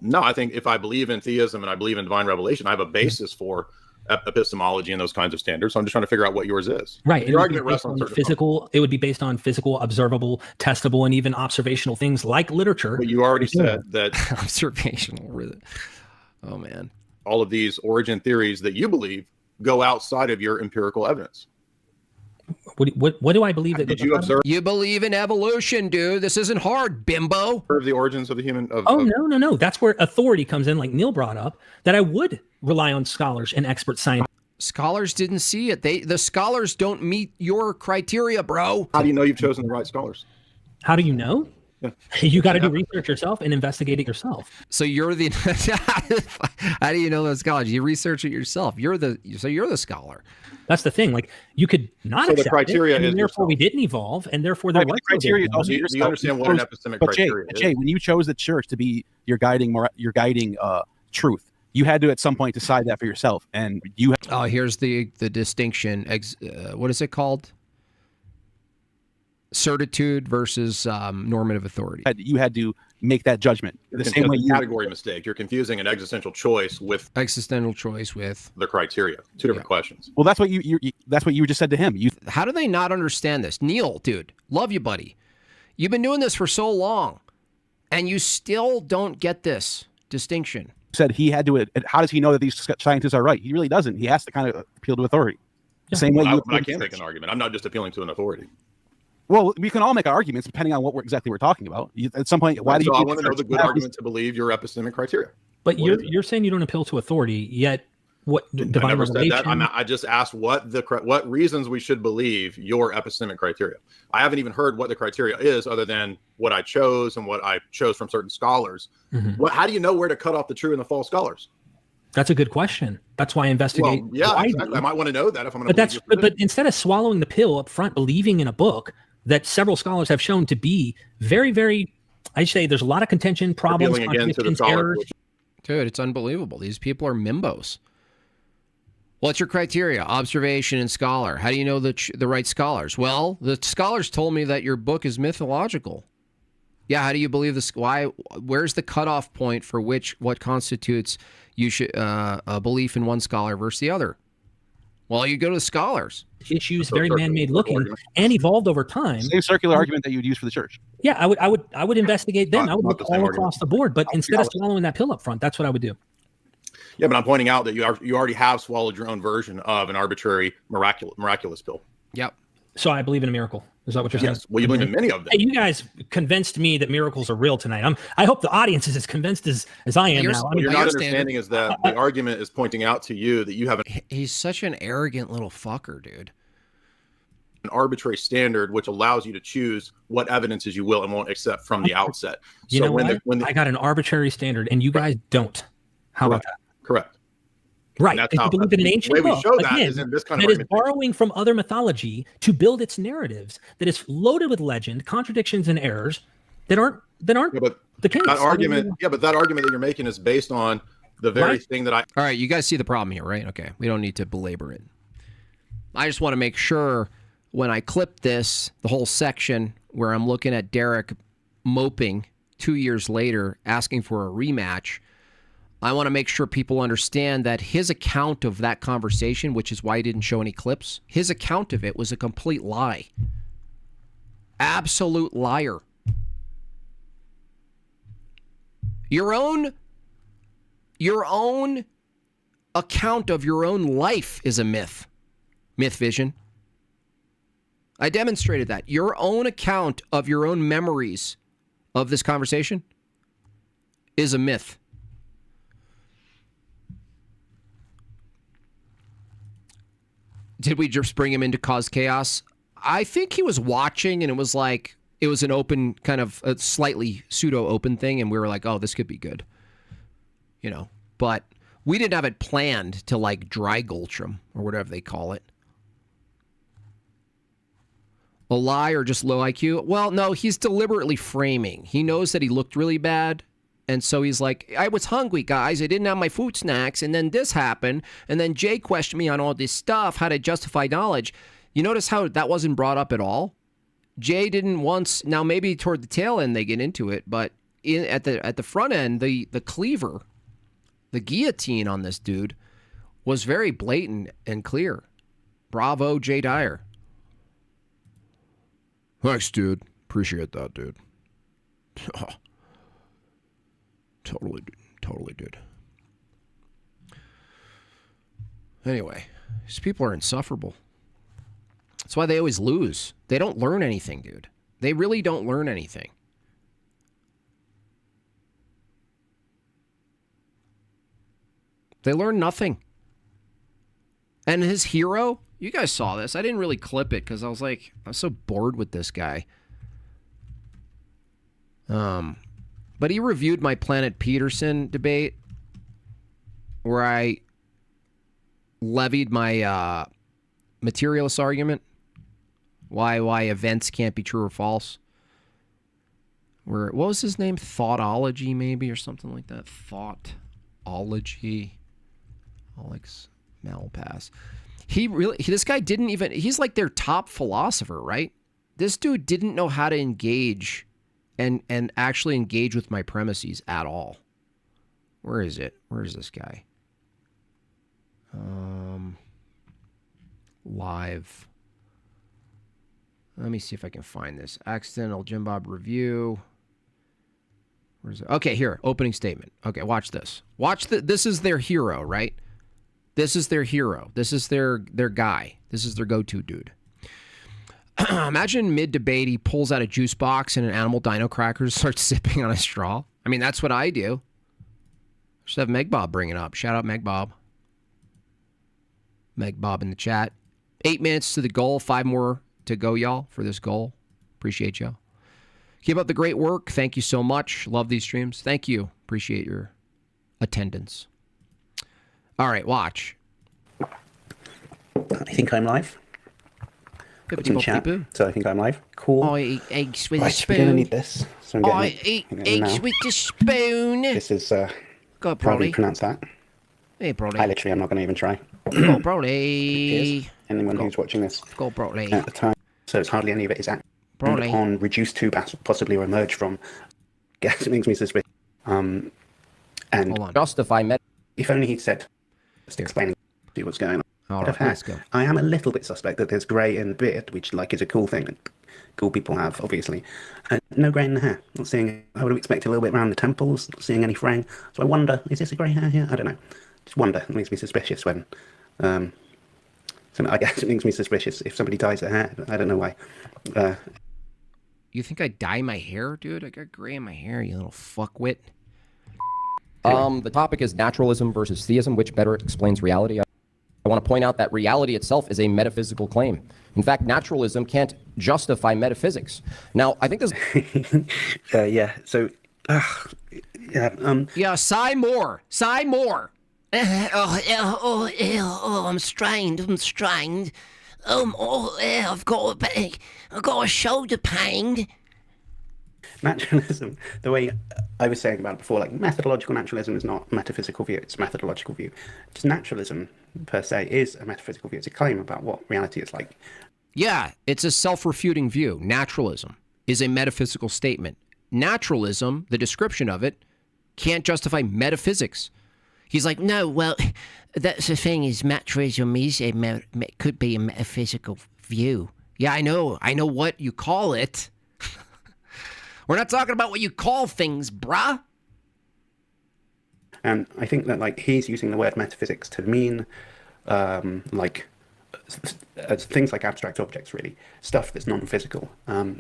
No, I think if I believe in theism and I believe in divine revelation, I have a basis for epistemology and those kinds of standards. So I'm just trying to figure out what yours is. Right. Your argument rests on physical. It would be based on physical, observable, testable, and even observational things like literature. But you already said that observational. Oh man. All of these origin theories that you believe go outside of your empirical evidence. What do I believe that? Did you observe? You believe in evolution, dude. This isn't hard, bimbo. Observe the origins of the human. No. That's where authority comes in, like Neil brought up. That I would rely on scholars and expert science. Scholars didn't see it. The scholars don't meet your criteria, bro. How do you know you've chosen the right scholars? How do you know? Yeah. You got to do research yourself and investigate it yourself. So you're the. How do you know those scholars? You research it yourself. You're the scholar. That's the thing. Like you could not so accept the criteria it, and is therefore we didn't evolve, and therefore there was the criteria. No Also, do you understand what an epistemic criteria is? Jay, when you chose the church to be your guiding truth, you had to at some point decide that for yourself, and you. Oh, here's the distinction. What is it called? Certitude versus normative authority. You had to make that judgment. The same way category mistake. You're confusing an existential choice with the criteria. Two different questions. Well, that's what that's what you just said to him. How do they not understand this? Neil, dude, love you, buddy. You've been doing this for so long, and you still don't get this distinction. Said he had to. How does he know that these scientists are right? He really doesn't. He has to kind of appeal to authority. The same way I can't make an argument. I'm not just appealing to an authority. Well, we can all make arguments depending on what we're talking about. At some point, why do you? I want to know the good argument to believe your epistemic criteria. But you're saying you don't appeal to authority, yet what divine I never revelation? said that. I just asked what reasons we should believe your epistemic criteria. I haven't even heard what the criteria is, other than what I chose and what I chose from certain scholars. Mm-hmm. How do you know where to cut off the true and the false scholars? That's a good question. That's why I investigate. Well, yeah, exactly. I might want to know that if I'm going to. But instead of swallowing the pill up front, believing in a book that several scholars have shown to be very, very, I say there's a lot of contention, problems, contradictions, errors. Dude, it's unbelievable. These people are mimbos. What's your criteria? Observation and scholar. How do you know the right scholars? Well, the scholars told me that your book is mythological. Yeah, how do you believe this? Why? Where's the cutoff point for what constitutes a belief in one scholar versus the other? Well, you go to the scholars. Issues very man-made looking and evolved over time. Same circular argument that you would use for the church. Yeah, I would investigate them. I would look all across the board, but instead of swallowing that pill up front, that's what I would do. Yeah, but I'm pointing out that you already have swallowed your own version of an arbitrary miraculous pill. Yep. So I believe in a miracle. Is that what you're saying? Yes. Well, you believe in many of them. Hey, you guys convinced me that miracles are real tonight. I hope the audience is as convinced as I am now. What you're not understanding is that the argument is pointing out to you that you have He's such an arrogant little fucker, dude. An arbitrary standard which allows you to choose what evidences you will and won't accept from the outset. You know what? I got an arbitrary standard, and you guys don't. How about that? Correct. Right. If you believe in an ancient book, that is in this kind that of is borrowing from other mythology to build its narratives, that is loaded with legend, contradictions, and errors that aren't the case. That argument, but that argument that you're making is based on the very thing that I. All right, you guys see the problem here, right? Okay, we don't need to belabor it. I just want to make sure when I clip this, the whole section where I'm looking at Derek moping 2 years later, asking for a rematch. I want to make sure people understand that his account of that conversation, which is why he didn't show any clips, his account of it was a complete lie. Absolute liar. Your own account of your own life is a myth. Myth vision. I demonstrated that. Your own account of your own memories of this conversation is a myth. Did we just bring him in to cause chaos? I think he was watching and it was an open, kind of a slightly pseudo-open thing, and we were like, oh, this could be good. You know, but we didn't have it planned to dry gulch him or whatever they call it. A lie or just low IQ? Well, no, he's deliberately framing. He knows that he looked really bad. And so he's like, I was hungry, guys. I didn't have my food snacks. And then this happened. And then Jay questioned me on all this stuff, how to justify knowledge. You notice how that wasn't brought up at all? Jay didn't once. Now, maybe toward the tail end they get into it. But at the front end, the cleaver, the guillotine on this dude was very blatant and clear. Bravo, Jay Dyer. Thanks, dude. Appreciate that, dude. Totally did. Anyway, these people are insufferable. That's why they always lose. They don't learn anything, dude. They really don't learn anything. They learn nothing. And his hero, you guys saw this. I didn't really clip it because I was so bored with this guy. But he reviewed my Planet Peterson debate where I levied my materialist argument. Why events can't be true or false. What was his name? Thoughtology, maybe, or something like that. Thoughtology. Alex Malpass. This guy didn't even, he's like their top philosopher, right? This dude didn't know how to engage and actually engage with my premises at all. Where is it? Where is this guy? Live. Let me see if I can find this. Accidental Jim Bob review. Where's it? Okay, here. Opening statement. Okay, watch this. This is their hero, right? This is their hero. This is their guy. This is their go-to dude. Imagine mid-debate he pulls out a juice box and an animal dino cracker and starts sipping on a straw. I mean, that's what I do. Just have Meg Bob bring it up. Shout out Meg Bob. Meg Bob in the chat. 8 minutes to the goal. 5 more to go, y'all, for this goal. Appreciate y'all. Keep up the great work. Thank you so much. Love these streams. Thank you. Appreciate your attendance. All right, watch. I think I'm live. Put in chat, so I think I'm live. Cool. I eat eggs with a Right, spoon. we're gonna need this. So I'm I getting eat eggs with a spoon. This is Go, how do Brolly. you pronounce that? Hey, Brolly. I literally am not gonna even try. Go, Brolly. Anyone who's watching this Go, Brolly. at the time, so it's hardly any of it is active. Brolly. On reduced to possibly or emerge from. Guess it makes me suspicious. And Hold on. justify if only he said, just explaining what's going on. All right, let's go. I am a little bit suspect that there's grey in the beard, which like is a cool thing that cool people have, obviously. No grey in the hair. Not seeing. I would have expected a little bit around the temples. Not seeing any fraying. So I wonder, is this a grey hair here? I don't know. Just wonder. It makes me suspicious when. So I guess it makes me suspicious if somebody dyes their hair. I don't know why. You think I dye my hair, dude? I got gray in my hair, you little fuckwit. The topic is naturalism versus theism, which better explains reality. I want to point out that reality itself is a metaphysical claim. In fact, naturalism can't justify metaphysics. Now, I think this... yeah, so... Yeah, sigh more. Sigh more. I'm strained. I've got a shoulder pain. Naturalism, the way I was saying about it before, like methodological naturalism is not a metaphysical view, it's a methodological view. Just naturalism, per se, is a metaphysical view. It's a claim about what reality is like. Yeah, it's a self-refuting view. Naturalism is a metaphysical statement. Naturalism, the description of it, can't justify metaphysics. He's like, no, well, that's the thing is naturalism is could be a metaphysical view. Yeah, I know what you call it. We're not talking about what you call things, bruh. And I think that like he's using the word metaphysics to mean things like abstract objects, really, stuff that's non-physical.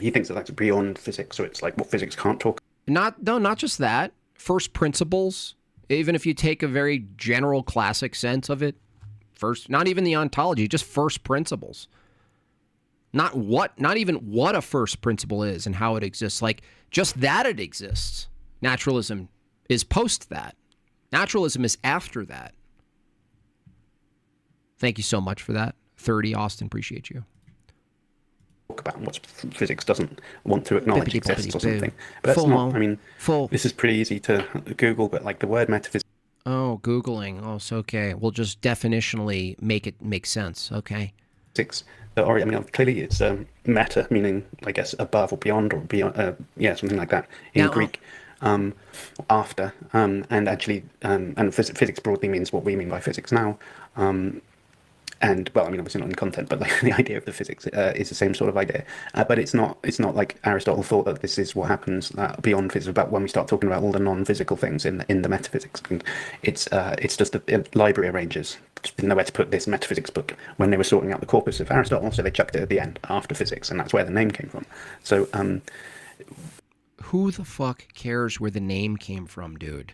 He thinks that that's beyond physics, so it's like what physics can't talk. Not just that. First principles. Even if you take a very general classic sense of it, first, not even the ontology, just first principles. Not even what a first principle is and how it exists. Like, just that it exists. Naturalism is post that. Naturalism is after that. Thank you so much for that. 30, Austin, appreciate you. About what physics doesn't want to acknowledge exists or something. But that's not, I mean, this is pretty easy to Google, but like the word metaphysics. Oh, Googling. Oh, it's okay. We'll just definitionally make it make sense. Okay. Or, I mean, clearly it's meta, meaning, I guess, above or beyond, yeah, something like that in Greek. After, and actually, and physics broadly means what we mean by physics now. And well, I mean, obviously not in content, but like the idea of the physics is the same sort of idea. But it's not like Aristotle thought that this is what happens beyond physics. About when we start talking about all the non-physical things in the metaphysics, and it's just the library arrangers didn't know where to put this metaphysics book when they were sorting out the corpus of Aristotle, so they chucked it at the end after physics, and that's where the name came from. So, who the fuck cares where the name came from, dude?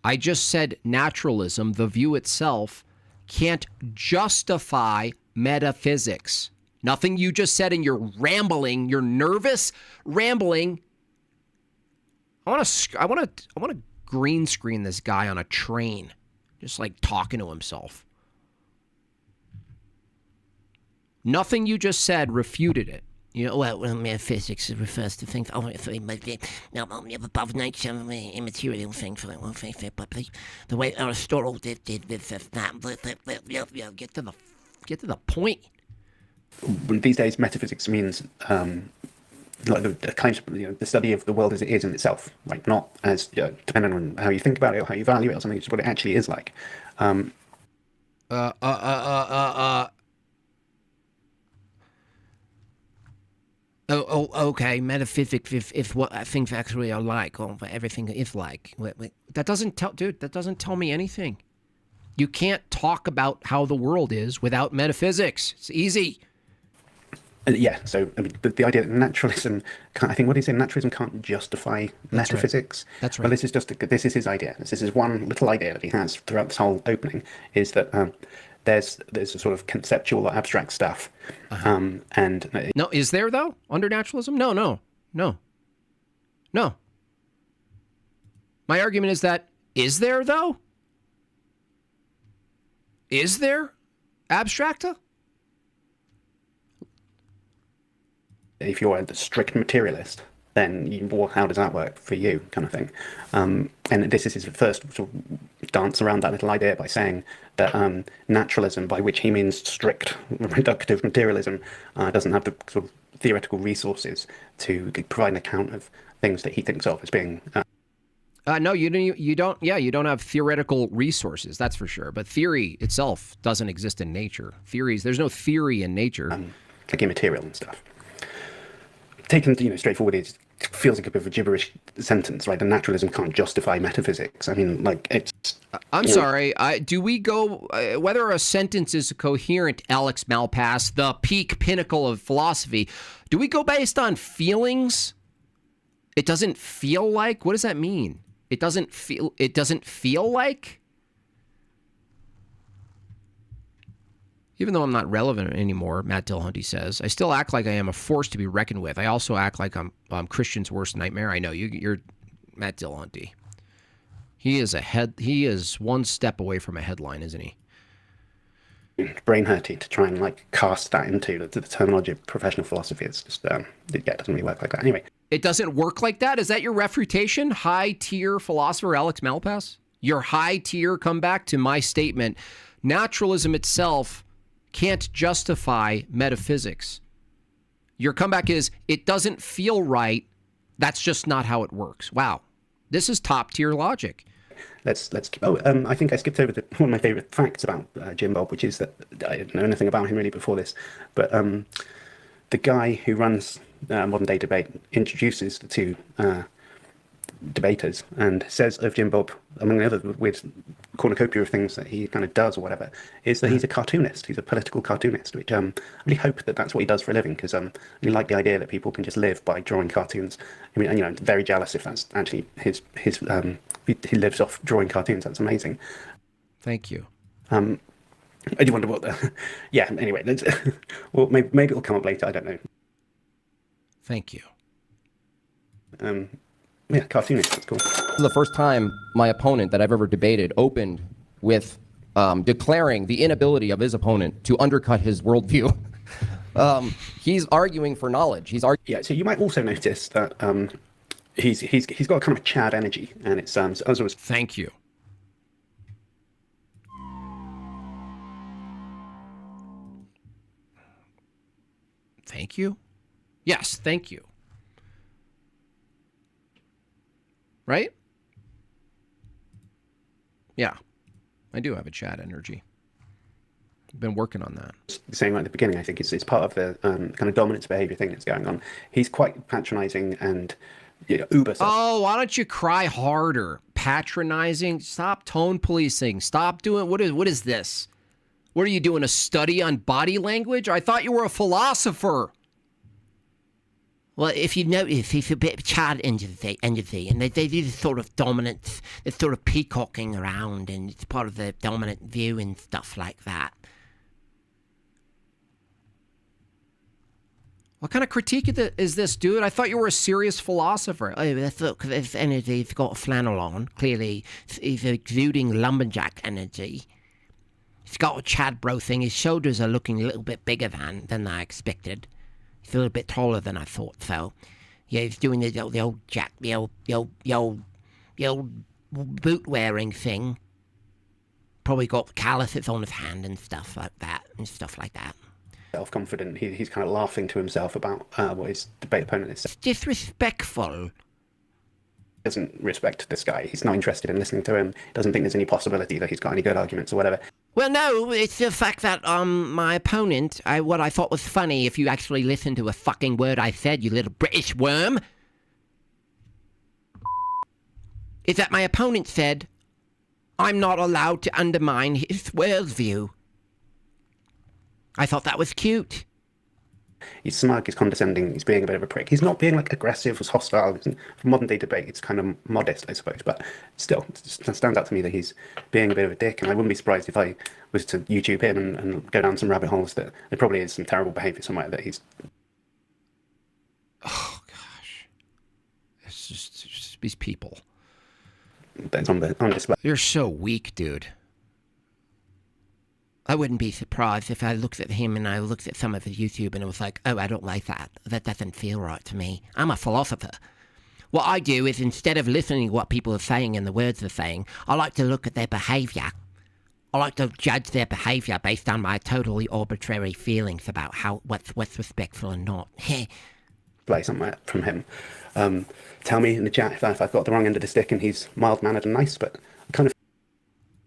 I just said naturalism, the view itself, can't justify metaphysics. Nothing you just said in your rambling, your nervous rambling. I want to green screen this guy on a train, just like talking to himself. Nothing you just said refuted it. You know, well, metaphysics refers to things above nature, immaterial things. The way Aristotle did this, get to the point. These days, metaphysics means like the kind of, the study of the world as it is in itself, right? Not as depending on how you think about it or how you value it or something. It's what it actually is like. Okay. Metaphysics, if what things actually are like, or what everything is like. That doesn't tell, dude. That doesn't tell me anything. You can't talk about how the world is without metaphysics. It's easy. Yeah, so I mean, the idea that naturalism, I think what he's saying, naturalism can't justify metaphysics. That's right. Well, this is his idea. This is one little idea that he has throughout this whole opening, is that there's a sort of conceptual or abstract stuff, and no, is there though under naturalism? No. My argument is that is there though? Is there abstracta? If you're a strict materialist, then well, how does that work for you, kind of thing? And this is his first sort of dance around that little idea by saying that naturalism, by which he means strict reductive materialism, doesn't have the sort of theoretical resources to provide an account of things that he thinks of as being. No, you don't. Yeah, you don't have theoretical resources. That's for sure. But theory itself doesn't exist in nature. There's no theory in nature. Like immaterial and stuff. Taken, straightforward, it feels like a bit of a gibberish sentence, right? And naturalism can't justify metaphysics. I mean, like, it's... I'm sorry. Do we go... whether a sentence is coherent, Alex Malpass, the peak pinnacle of philosophy, do we go based on feelings? It doesn't feel like? What does that mean? It doesn't feel like? Even though I'm not relevant anymore, Matt Dillahunty says, I still act like I am a force to be reckoned with. I also act like I'm Christian's worst nightmare. I know you're Matt Dillahunty. He is one step away from a headline, isn't he? Brain hurty to try and cast that into the terminology of professional philosophy. It's just it doesn't really work like that. Anyway, it doesn't work like that. Is that your refutation, high tier philosopher Alex Malpass? Your high tier comeback to my statement: naturalism itself can't justify metaphysics. Your comeback is, it doesn't feel right. That's just not how it works. Wow. This is top tier logic. Let's I think I skipped over one of my favorite facts about Jim Bob, which is that I didn't know anything about him really before this, but the guy who runs Modern Day Debate introduces the two debaters and says of Jim Bob, among the other weird cornucopia of things that he kind of does or whatever, is that he's a cartoonist. He's a political cartoonist, which I really hope that that's what he does for a living, because I really like the idea that people can just live by drawing cartoons. I mean, I'm very jealous if that's actually his he lives off drawing cartoons. That's amazing. Thank you. I do wonder what yeah, anyway, well, maybe it'll come up later, I don't know. Thank you. Yeah, cartoonist, that's cool. This is the first time my opponent that I've ever debated opened with declaring the inability of his opponent to undercut his worldview. He's arguing for knowledge. Yeah, so you might also notice that he's got a kind of Chad energy, and it's as I was. Thank you. Thank you. Yes, thank you. Right? Yeah, I do have a chat energy. I've been working on that. Saying right at the beginning, I think it's part of the kind of dominance behavior thing that's going on. He's quite patronizing and uber. Oh, why don't you cry harder? Patronizing? Stop tone policing. Stop doing, what is this? What are you doing, a study on body language? I thought you were a philosopher. Well, if he's a bit of Chad energy, and they do this sort of dominant, this sort of peacocking around, and it's part of the dominant view and stuff like that. What kind of critique is this, dude? I thought you were a serious philosopher. Oh, look, this energy, he's got a flannel on. Clearly, he's exuding lumberjack energy. He's got a Chad bro thing. His shoulders are looking a little bit bigger than I expected. He's a little bit taller than I thought, so yeah, he's doing the old boot wearing thing. Probably got calluses on his hand and stuff like that. self-confident. He's kind of laughing to himself about what his debate opponent is saying. Disrespectful. Doesn't respect this guy. He's not interested in listening to him. Doesn't think there's any possibility that he's got any good arguments or whatever. Well, no, it's the fact that my opponent, what I thought was funny, if you actually listen to a fucking word I said, you little British worm, is that my opponent said, I'm not allowed to undermine his worldview. I thought that was cute. He's smug, he's condescending, he's being a bit of a prick. He's not being like aggressive or hostile. For modern day debate, it's kind of modest, I suppose, but still, it stands out to me that he's being a bit of a dick, and I wouldn't be surprised if I was to YouTube him and go down some rabbit holes that there probably is some terrible behaviour somewhere that he's... Oh, gosh. It's just these people. That's on display. You're so weak, dude. I wouldn't be surprised if I looked at him and I looked at some of his YouTube and it was like, oh, I don't like that. That doesn't feel right to me. I'm a philosopher. What I do is instead of listening to what people are saying and the words they're saying, I like to look at their behaviour. I like to judge their behaviour based on my totally arbitrary feelings about what's respectful and not. Play somewhere from him. Tell me in the chat if I've got the wrong end of the stick and he's mild-mannered and nice, but I kind of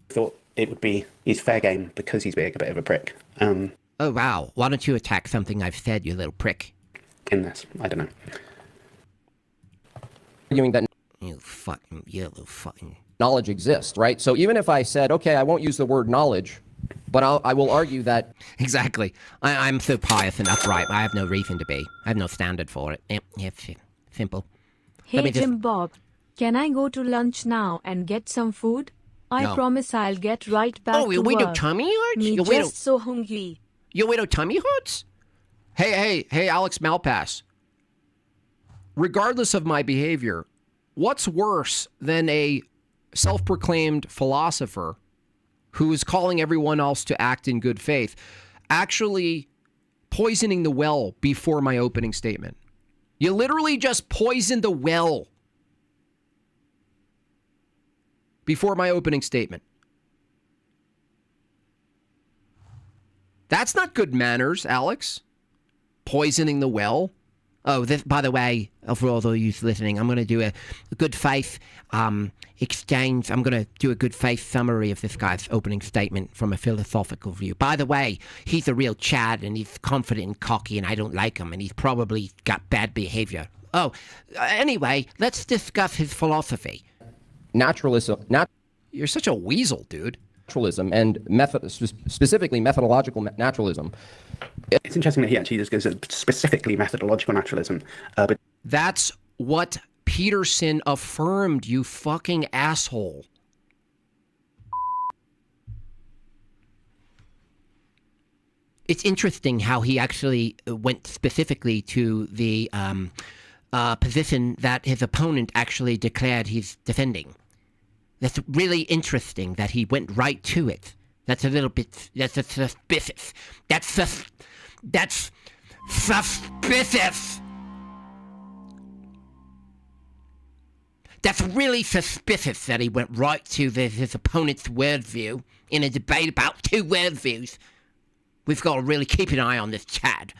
thought it would be he's fair game because he's being a bit of a prick. Oh, wow. Why don't you attack something I've said, you little prick? In this, I don't know. Arguing that you little fucking... knowledge exists, right? So even if I said, okay, I won't use the word knowledge, but I will argue that... Exactly. I'm so pious and upright. I have no reason to be. I have no standard for it. It's simple. Hey, Jim Bob, can I go to lunch now and get some food? I promise I'll get right back to work. Oh, you widow tummy hurts? Me You just so hungry. Your widow tummy hurts? Hey, Alex Malpass. Regardless of my behavior, what's worse than a self-proclaimed philosopher who is calling everyone else to act in good faith, actually poisoning the well before my opening statement? You literally just poisoned the well before my opening statement. That's not good manners, Alex. Poisoning the well. Oh, by the way, for all those you listening, I'm going to do a good faith exchange. I'm going to do a good faith summary of this guy's opening statement from a philosophical view. By the way, he's a real Chad, and he's confident and cocky, and I don't like him, and he's probably got bad behavior. Oh, anyway, let's discuss his philosophy. Naturalism. You're such a weasel, dude. Naturalism and specifically methodological naturalism. It's interesting that he actually just goes specifically methodological naturalism. But that's what Peterson affirmed, you fucking asshole. It's interesting how he actually went specifically to the position that his opponent actually declared he's defending. That's really interesting that he went right to it. That's a little bit, that's suspicious. That's suspicious. That's really suspicious that he went right to his opponent's worldview in a debate about two worldviews. We've got to really keep an eye on this Chad.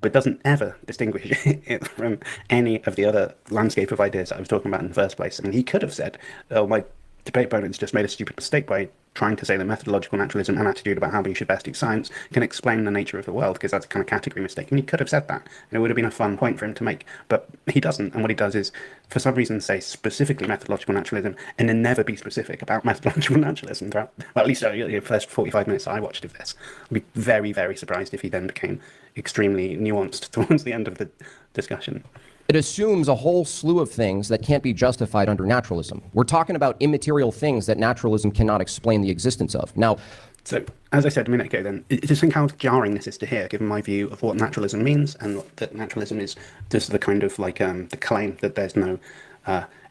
But doesn't ever distinguish it from any of the other landscape of ideas that I was talking about in the first place. I mean, he could have said, oh, my debate opponent's just made a stupid mistake by trying to say that methodological naturalism and attitude about how we should best do science can explain the nature of the world, because that's a kind of category mistake. And he could have said that, and it would have been a fun point for him to make. But he doesn't, and what he does is, for some reason, say specifically methodological naturalism, and then never be specific about methodological naturalism throughout, well, at least the first 45 minutes I watched of this. I'd be very, very surprised if he then became extremely nuanced towards the end of the discussion. It assumes a whole slew of things that can't be justified under naturalism. We're talking about immaterial things that naturalism cannot explain the existence of. Now, so, as I said a minute ago then, just think how jarring this is to hear, given my view of what naturalism means, and that naturalism is just the kind of like the claim that there's no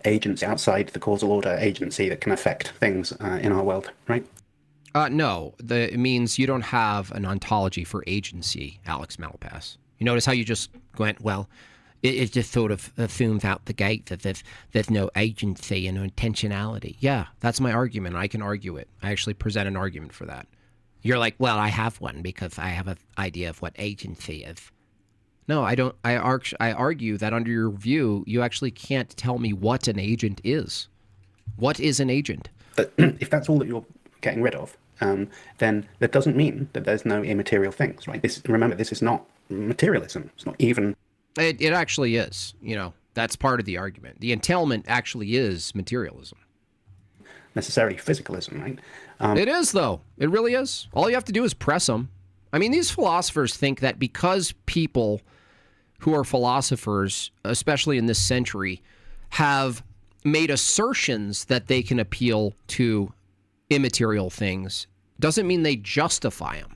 agency outside the causal order agency that can affect things in our world, right? No, it means you don't have an ontology for agency, Alex Malpass. You notice how you just went, well, it just sort of assumes out the gate that there's no agency and no intentionality. Yeah, that's my argument. I can argue it. I actually present an argument for that. You're like, well, I have one because I have an idea of what agency is. No, I don't. I argue that under your view, you actually can't tell me what an agent is. What is an agent? But if that's all that you're getting rid of, then that doesn't mean that there's no immaterial things, right? Remember, this is not materialism. It's not even. It actually is. You know, that's part of the argument. The entailment actually is materialism. Necessarily physicalism, right? It is, though. It really is. All you have to do is press them. I mean, these philosophers think that because people who are philosophers, especially in this century, have made assertions that they can appeal to immaterial things, doesn't mean they justify them.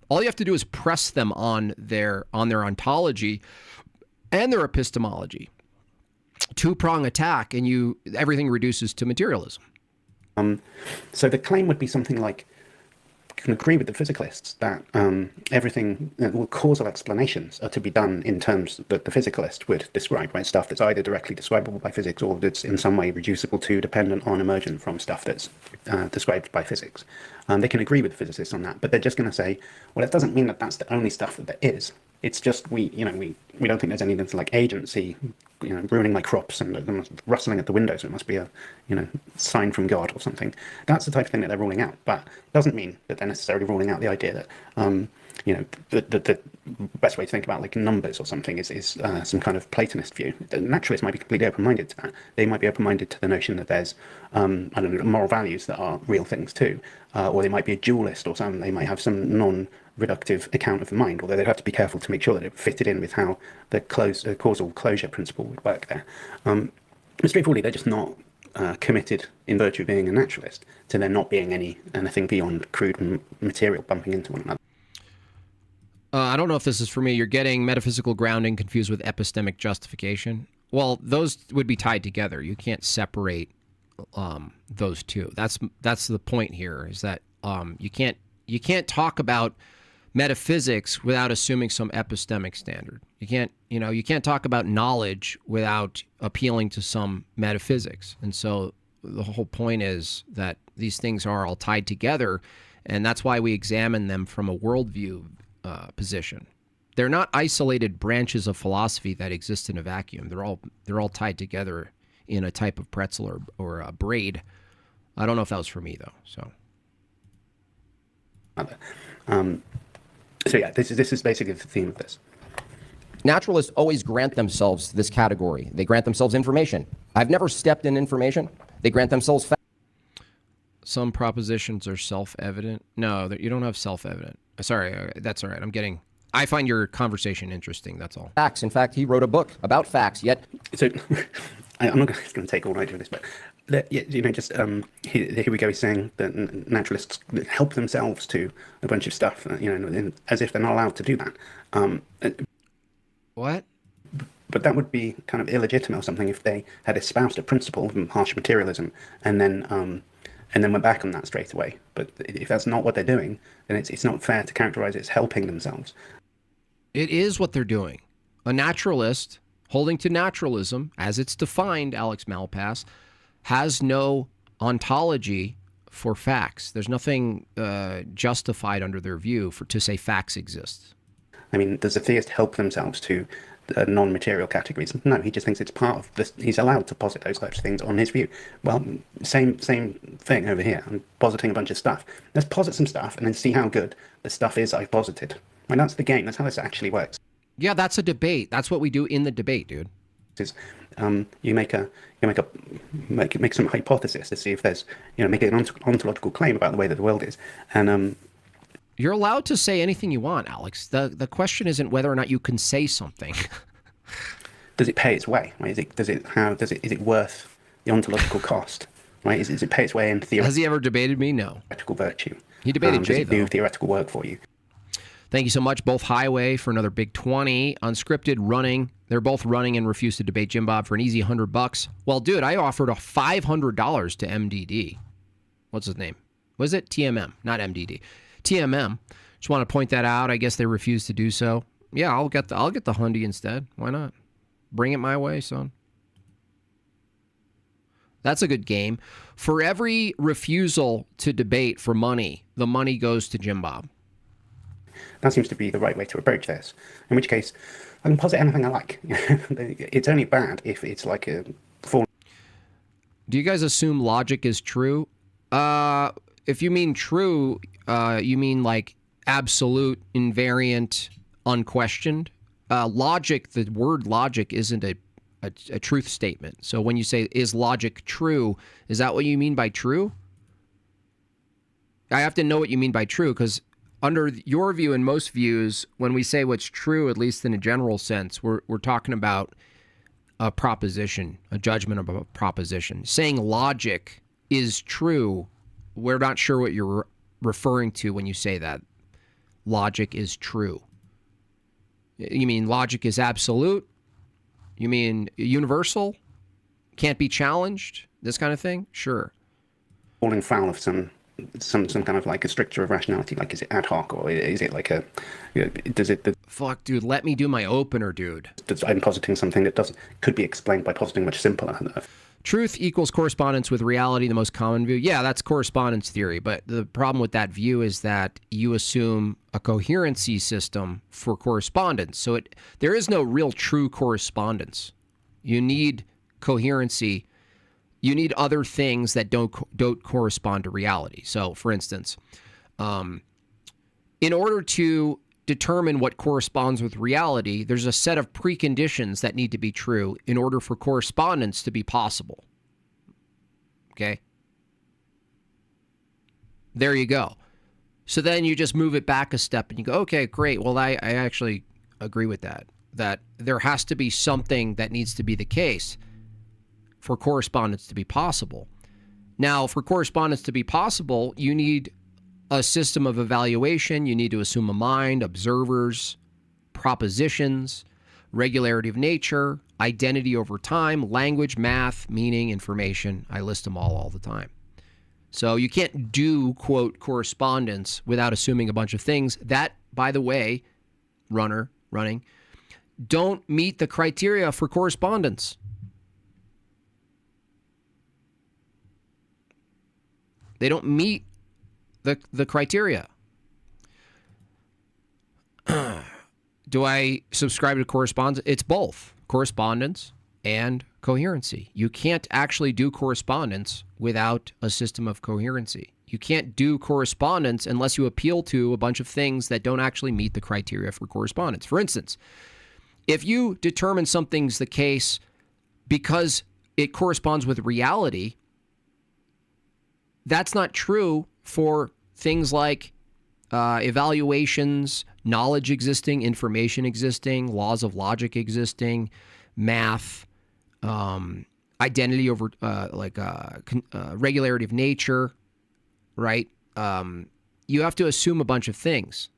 All you have to do is press them on their ontology and their epistemology. Two-prong attack, and everything reduces to materialism. So the claim would be something like, you can agree with the physicalists that everything, causal explanations are to be done in terms that the physicalist would describe, right? Stuff that's either directly describable by physics or that's in some way reducible to, dependent on, emergent from stuff that's described by physics. They can agree with the physicists on that, but they're just going to say, well, it doesn't mean that that's the only stuff that there is. It's just we don't think there's anything like agency, ruining my crops and rustling at the windows. It must be a, sign from God or something. That's the type of thing that they're ruling out. But it doesn't mean that they're necessarily ruling out the idea that, the best way to think about like numbers or something is some kind of Platonist view. The naturalists might be completely open-minded to that. They might be open-minded to the notion that there's, moral values that are real things too. Or they might be a dualist or something. They might have some non-reductive account of the mind, although they'd have to be careful to make sure that it fitted in with how the causal closure principle would work there. But straightforwardly, they're just not committed, in virtue of being a naturalist, to there not being anything beyond crude material bumping into one another. I don't know if this is for me. You're getting metaphysical grounding confused with epistemic justification. Well, those would be tied together. You can't separate those two. That's the point here, is that you can't talk about metaphysics without assuming some epistemic standard. You can't talk about knowledge without appealing to some metaphysics. And so the whole point is that these things are all tied together, and that's why we examine them from a worldview position. They're not isolated branches of philosophy that exist in a vacuum. They're all tied together in a type of pretzel or a braid. I don't know if that was for me though. So yeah, this is basically the theme of this. Naturalists always grant themselves this category. They grant themselves information. I've never stepped in information. They grant themselves facts. Some propositions are self-evident. No, you don't have self-evident. Sorry, that's all right. I find your conversation interesting, that's all. Facts. In fact, he wrote a book about facts, yet... So, I'm not going to take all night of this, but, here we go, he's saying that naturalists help themselves to a bunch of stuff, as if they're not allowed to do that. What? But that would be kind of illegitimate or something if they had espoused a principle of harsh materialism and then went back on that straight away. But if that's not what they're doing, then it's not fair to characterize it as helping themselves. It is what they're doing. A naturalist holding to naturalism, as it's defined, Alex Malpass, has no ontology for facts. There's nothing justified under their view to say facts exist. I mean, does a theist help themselves to non-material categories? No, he just thinks it's part of this. He's allowed to posit those types of things on his view. Well, same thing over here. I'm positing a bunch of stuff. Let's posit some stuff and then see how good the stuff is I've posited. I mean, that's the game. That's how this actually works. Yeah, that's a debate. That's what we do in the debate, dude. You make some hypothesis to see if there's, make an ontological claim about the way that the world is, and you're allowed to say anything you want, Alex. The question isn't whether or not you can say something. Does it pay its way? Right? Is it worth the ontological cost? Right? Is it pay its way into theoretical? Has he ever debated me? No. Theoretical virtue. He debated Jay, though. Do theoretical work for you. Thank you so much. Both Highway for another big 20. Unscripted running. They're both running and refuse to debate Jim Bob for an easy $100. Well, dude, I offered a $500 to MDD. What's his name? Was it TMM? Not MDD. TMM. Just want to point that out. I guess they refused to do so. Yeah, I'll get the Hyundai instead. Why not? Bring it my way, son. That's a good game. For every refusal to debate for money, the money goes to Jim Bob. That seems to be the right way to approach this. In which case, I can posit anything I like. It's only bad if it's like a form. Do you guys assume logic is true? If you mean true, you mean like absolute, invariant, unquestioned. Logic, the word logic isn't a truth statement. So when you say, is logic true, is that what you mean by true? I have to know what you mean by true, because under your view and most views, when we say what's true, at least in a general sense, we're talking about a proposition, a judgment of a proposition. Saying logic is true, we're not sure what you're referring to when you say that. Logic is true. You mean logic is absolute? You mean universal? Can't be challenged? This kind of thing? Sure. Falling foul of some kind of like a stricture of rationality. Like, is it ad hoc, or is it like a? Does it? Fuck, dude. Let me do my opener, dude. I'm positing something that could be explained by positing much simpler. Truth equals correspondence with reality, the most common view. Yeah, that's correspondence theory. But the problem with that view is that you assume a coherency system for correspondence. So there is no real true correspondence. You need coherency. You need other things that don't correspond to reality. So, for instance, in order to determine what corresponds with reality, there's a set of preconditions that need to be true in order for correspondence to be possible. Okay? There you go. So then you just move it back a step and you go, okay, great. Well, I actually agree with that. That there has to be something that needs to be the case for correspondence to be possible. Now, for correspondence to be possible, you need a system of evaluation. You need to assume a mind, observers, propositions, regularity of nature, identity over time, language, math, meaning, information. I list them all the time. So you can't do, quote, correspondence without assuming a bunch of things that, by the way, running, don't meet the criteria for correspondence. They don't meet the criteria. Do I subscribe to correspondence? It's both correspondence and coherency. You can't actually do correspondence without a system of coherency. You can't do correspondence unless you appeal to a bunch of things that don't actually meet the criteria for correspondence. For instance, if you determine something's the case because it corresponds with reality, that's not true for things like evaluations, knowledge existing, information existing, laws of logic existing, math, identity over regularity of nature, right? You have to assume a bunch of things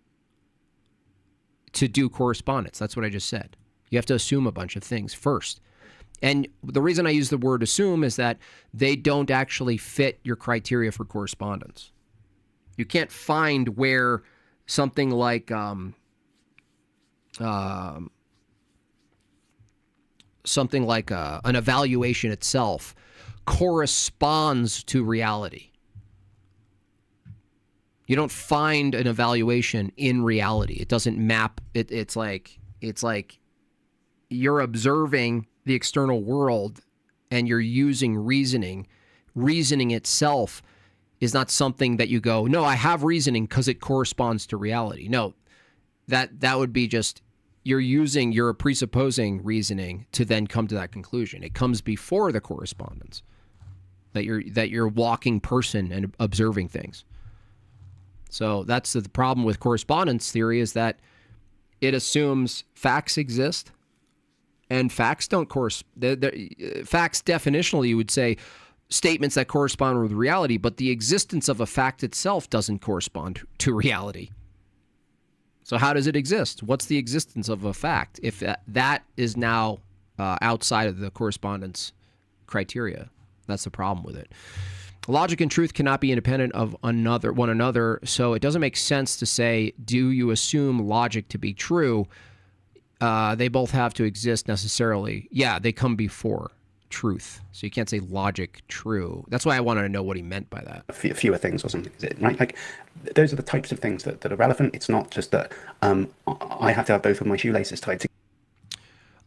to do correspondence. That's what I just said. You have to assume a bunch of things first. And the reason I use the word assume is that they don't actually fit your criteria for correspondence. You can't find where something like an evaluation itself corresponds to reality. You don't find an evaluation in reality. It doesn't map. It's like you're observing the external world and you're using reasoning. Reasoning itself is not something that you go, no, I have reasoning because it corresponds to reality. No, that would be just you're presupposing reasoning to then come to that conclusion. It comes before the correspondence. That you're walking person and observing things. So that's the problem with correspondence theory, is that it assumes facts exist, and facts don't correspond. Facts definitionally, you would say, statements that correspond with reality, but the existence of a fact itself doesn't correspond to reality. So how does it exist? What's the existence of a fact if that is now outside of the correspondence criteria? That's the problem with it. Logic and truth cannot be independent of one another, so it doesn't make sense to say, do you assume logic to be true? They both have to exist necessarily. Yeah, they come before truth. So you can't say logic true. That's why I wanted to know what he meant by that. Fewer things or something, is it? Right? Like, those are the types of things that are relevant. It's not just that I have to have both of my shoelaces tied together.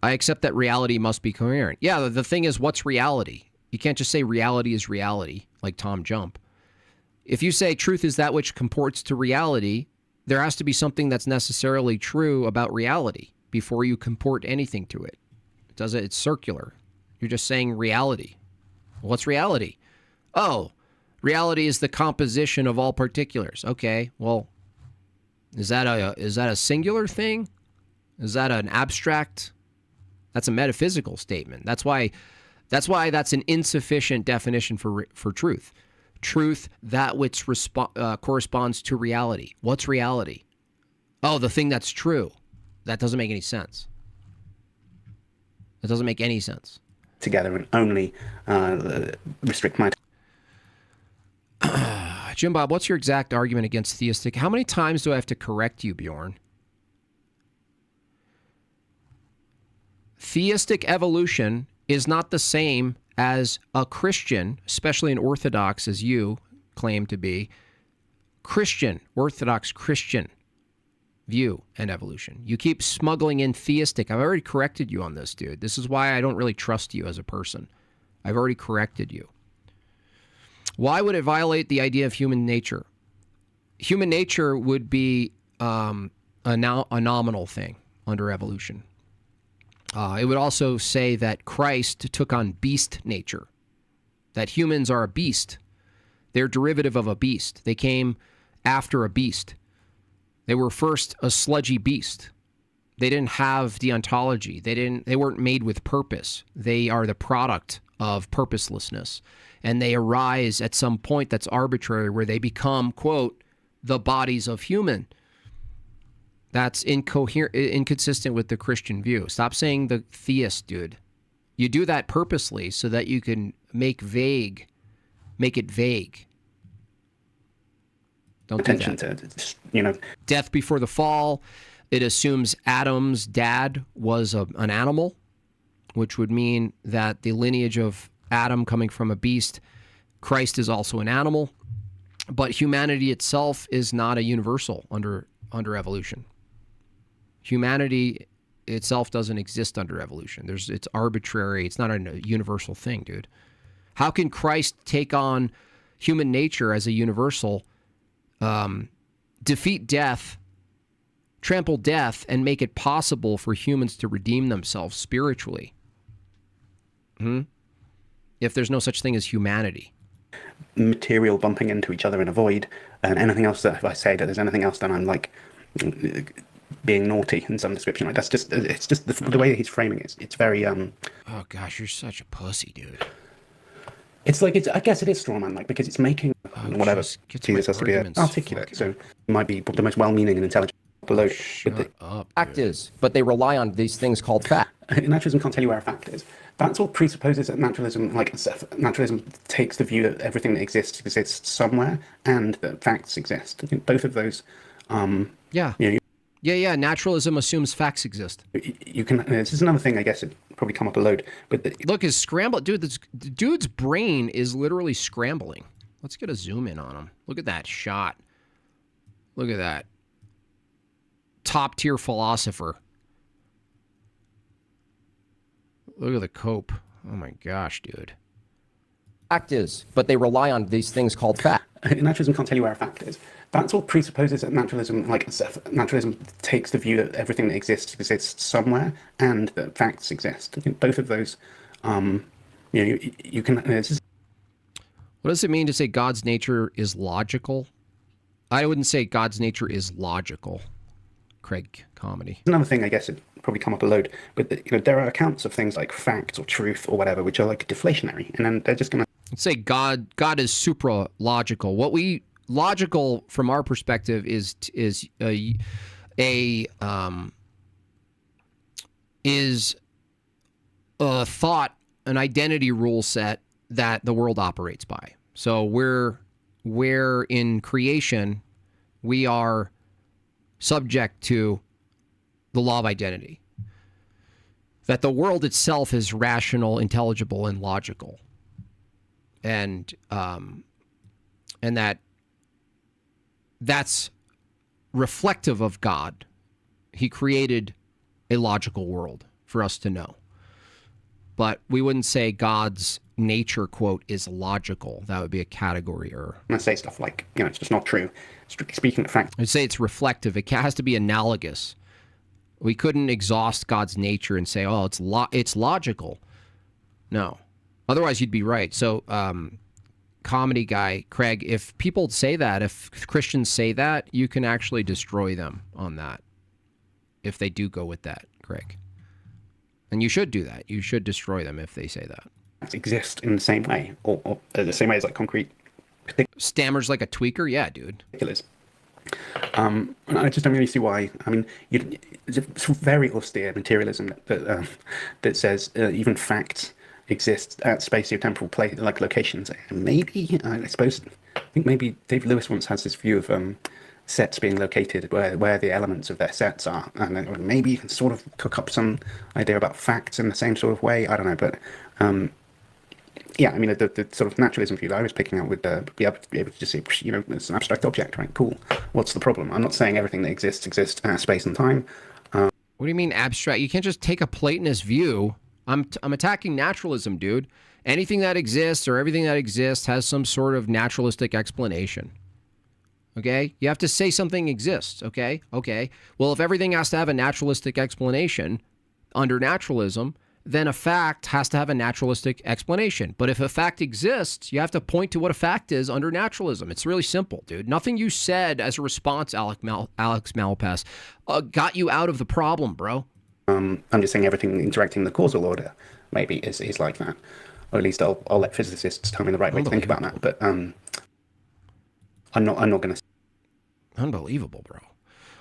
I accept that reality must be coherent. Yeah, the thing is, what's reality? You can't just say reality is reality, like Tom Jump. If you say truth is that which comports to reality, there has to be something that's necessarily true about reality before you comport anything to it. It's circular. You're just saying reality. What's reality? Oh, reality is the composition of all particulars. Okay, well, is that a singular thing? Is that an abstract? That's a metaphysical statement. That's why that's an insufficient definition for truth. Truth, that which corresponds to reality. What's reality? Oh, the thing that's true. That doesn't make any sense. That doesn't make any sense. Together and only restrict my... Jim Bob, what's your exact argument against theistic? How many times do I have to correct you, Bjorn? Theistic evolution is not the same as a Christian, especially an Orthodox, as you claim to be, Christian, Orthodox Christian view and evolution. You keep smuggling in theistic. I've already corrected you on this, dude. This is why I don't really trust you as a person. I've already corrected you. Why would it violate the idea of human nature? Human nature would be a nominal thing under evolution. It would also say that Christ took on beast nature, that humans are a beast. They're derivative of a beast. They came after a beast. They were first a sludgy beast. They didn't have deontology. They weren't made with purpose. They are the product of purposelessness. And they arise at some point that's arbitrary where they become, quote, the bodies of human. That's inconsistent with the Christian view. Stop saying the theist, dude. You do that purposely so that you can make it vague. Don't do that. Death before the fall. It assumes Adam's dad was an animal, which would mean that the lineage of Adam coming from a beast, Christ is also an animal. But humanity itself is not a universal under evolution. Humanity itself doesn't exist under evolution. It's arbitrary. It's not a universal thing, dude. How can Christ take on human nature as a universal, defeat death, trample death, and make it possible for humans to redeem themselves spiritually? If there's no such thing as humanity. Material bumping into each other in a void, and anything else that if I say that there's anything else, then I'm like being naughty in some description. Like it's just the way he's framing it. It's very Oh gosh, you're such a pussy, dude. It's like I guess it is strawman, like, because it's making whatever Jesus has to be articulate. So it might be the most well-meaning and intelligent below. Fact is, but they rely on these things called fact. Naturalism can't tell you where a fact is. That's what presupposes that naturalism takes the view that everything that exists somewhere, and that facts exist. I think both of those. Yeah. Naturalism assumes facts exist. You can. This is another thing. I guess it probably come up a load. But look, his scramble, dude. The dude's brain is literally scrambling. Let's get a zoom in on him. Look at that shot. Look at that. Top tier philosopher. Look at the cope. Oh my gosh, dude. Fact is, but they rely on these things called fact. Naturalism can't tell you where a fact is. That's what presupposes that naturalism takes the view that everything that exists somewhere, and that facts exist. I think both of those. You can. What does it mean to say God's nature is logical? I wouldn't say God's nature is logical. Craig Comedy. Another thing, I guess it probably come up a load, but there are accounts of things like fact or truth or whatever, which are like deflationary, and then they're just gonna say God is supra logical. What we logical from our perspective is a thought, an identity rule set that the world operates by. So we're in creation, we are subject to the law of identity. that the world itself is rational, intelligible, and logical, and that's reflective of God. He created a logical world for us to know. But we wouldn't say God's nature, quote, is logical. That would be a category error. I say stuff like, it's just not true. Strictly speaking, the fact. I'd say it's reflective. It has to be analogous. We couldn't exhaust God's nature and say, oh, it's logical. No. Otherwise, you'd be right. So, comedy guy, Craig, if people say that, if Christians say that, you can actually destroy them on that. If they do go with that, Craig. And you should do that. You should destroy them if they say that. Exist in the same way, or the same way as like concrete. Stammers like a tweaker? Yeah, dude. Ridiculous. I just don't really see why. I mean, it's a very austere materialism that says even facts exist at spatio-temporal place, like locations. Maybe, I suppose, I think maybe David Lewis once has this view of sets being located where the elements of their sets are, and then maybe you can sort of cook up some idea about facts in the same sort of way. I don't know, but yeah, I mean, the sort of naturalism view that I was picking up would be able to just say, it's an abstract object, right? Cool. What's the problem? I'm not saying everything that exists at space and time. What do you mean abstract? You can't just take a Platonist view. I'm attacking naturalism, dude. Anything that exists or everything that exists has some sort of naturalistic explanation. Okay? You have to say something exists, okay? Okay. Well, if everything has to have a naturalistic explanation under naturalism, then a fact has to have a naturalistic explanation. But if a fact exists, you have to point to what a fact is under naturalism. It's really simple, dude. Nothing you said as a response, Alex Malpass, got you out of the problem, bro. I'm just saying everything interacting in the causal order maybe is like that. Or at least I'll let physicists tell me the right way to think about that. But I'm not going to. Unbelievable, bro.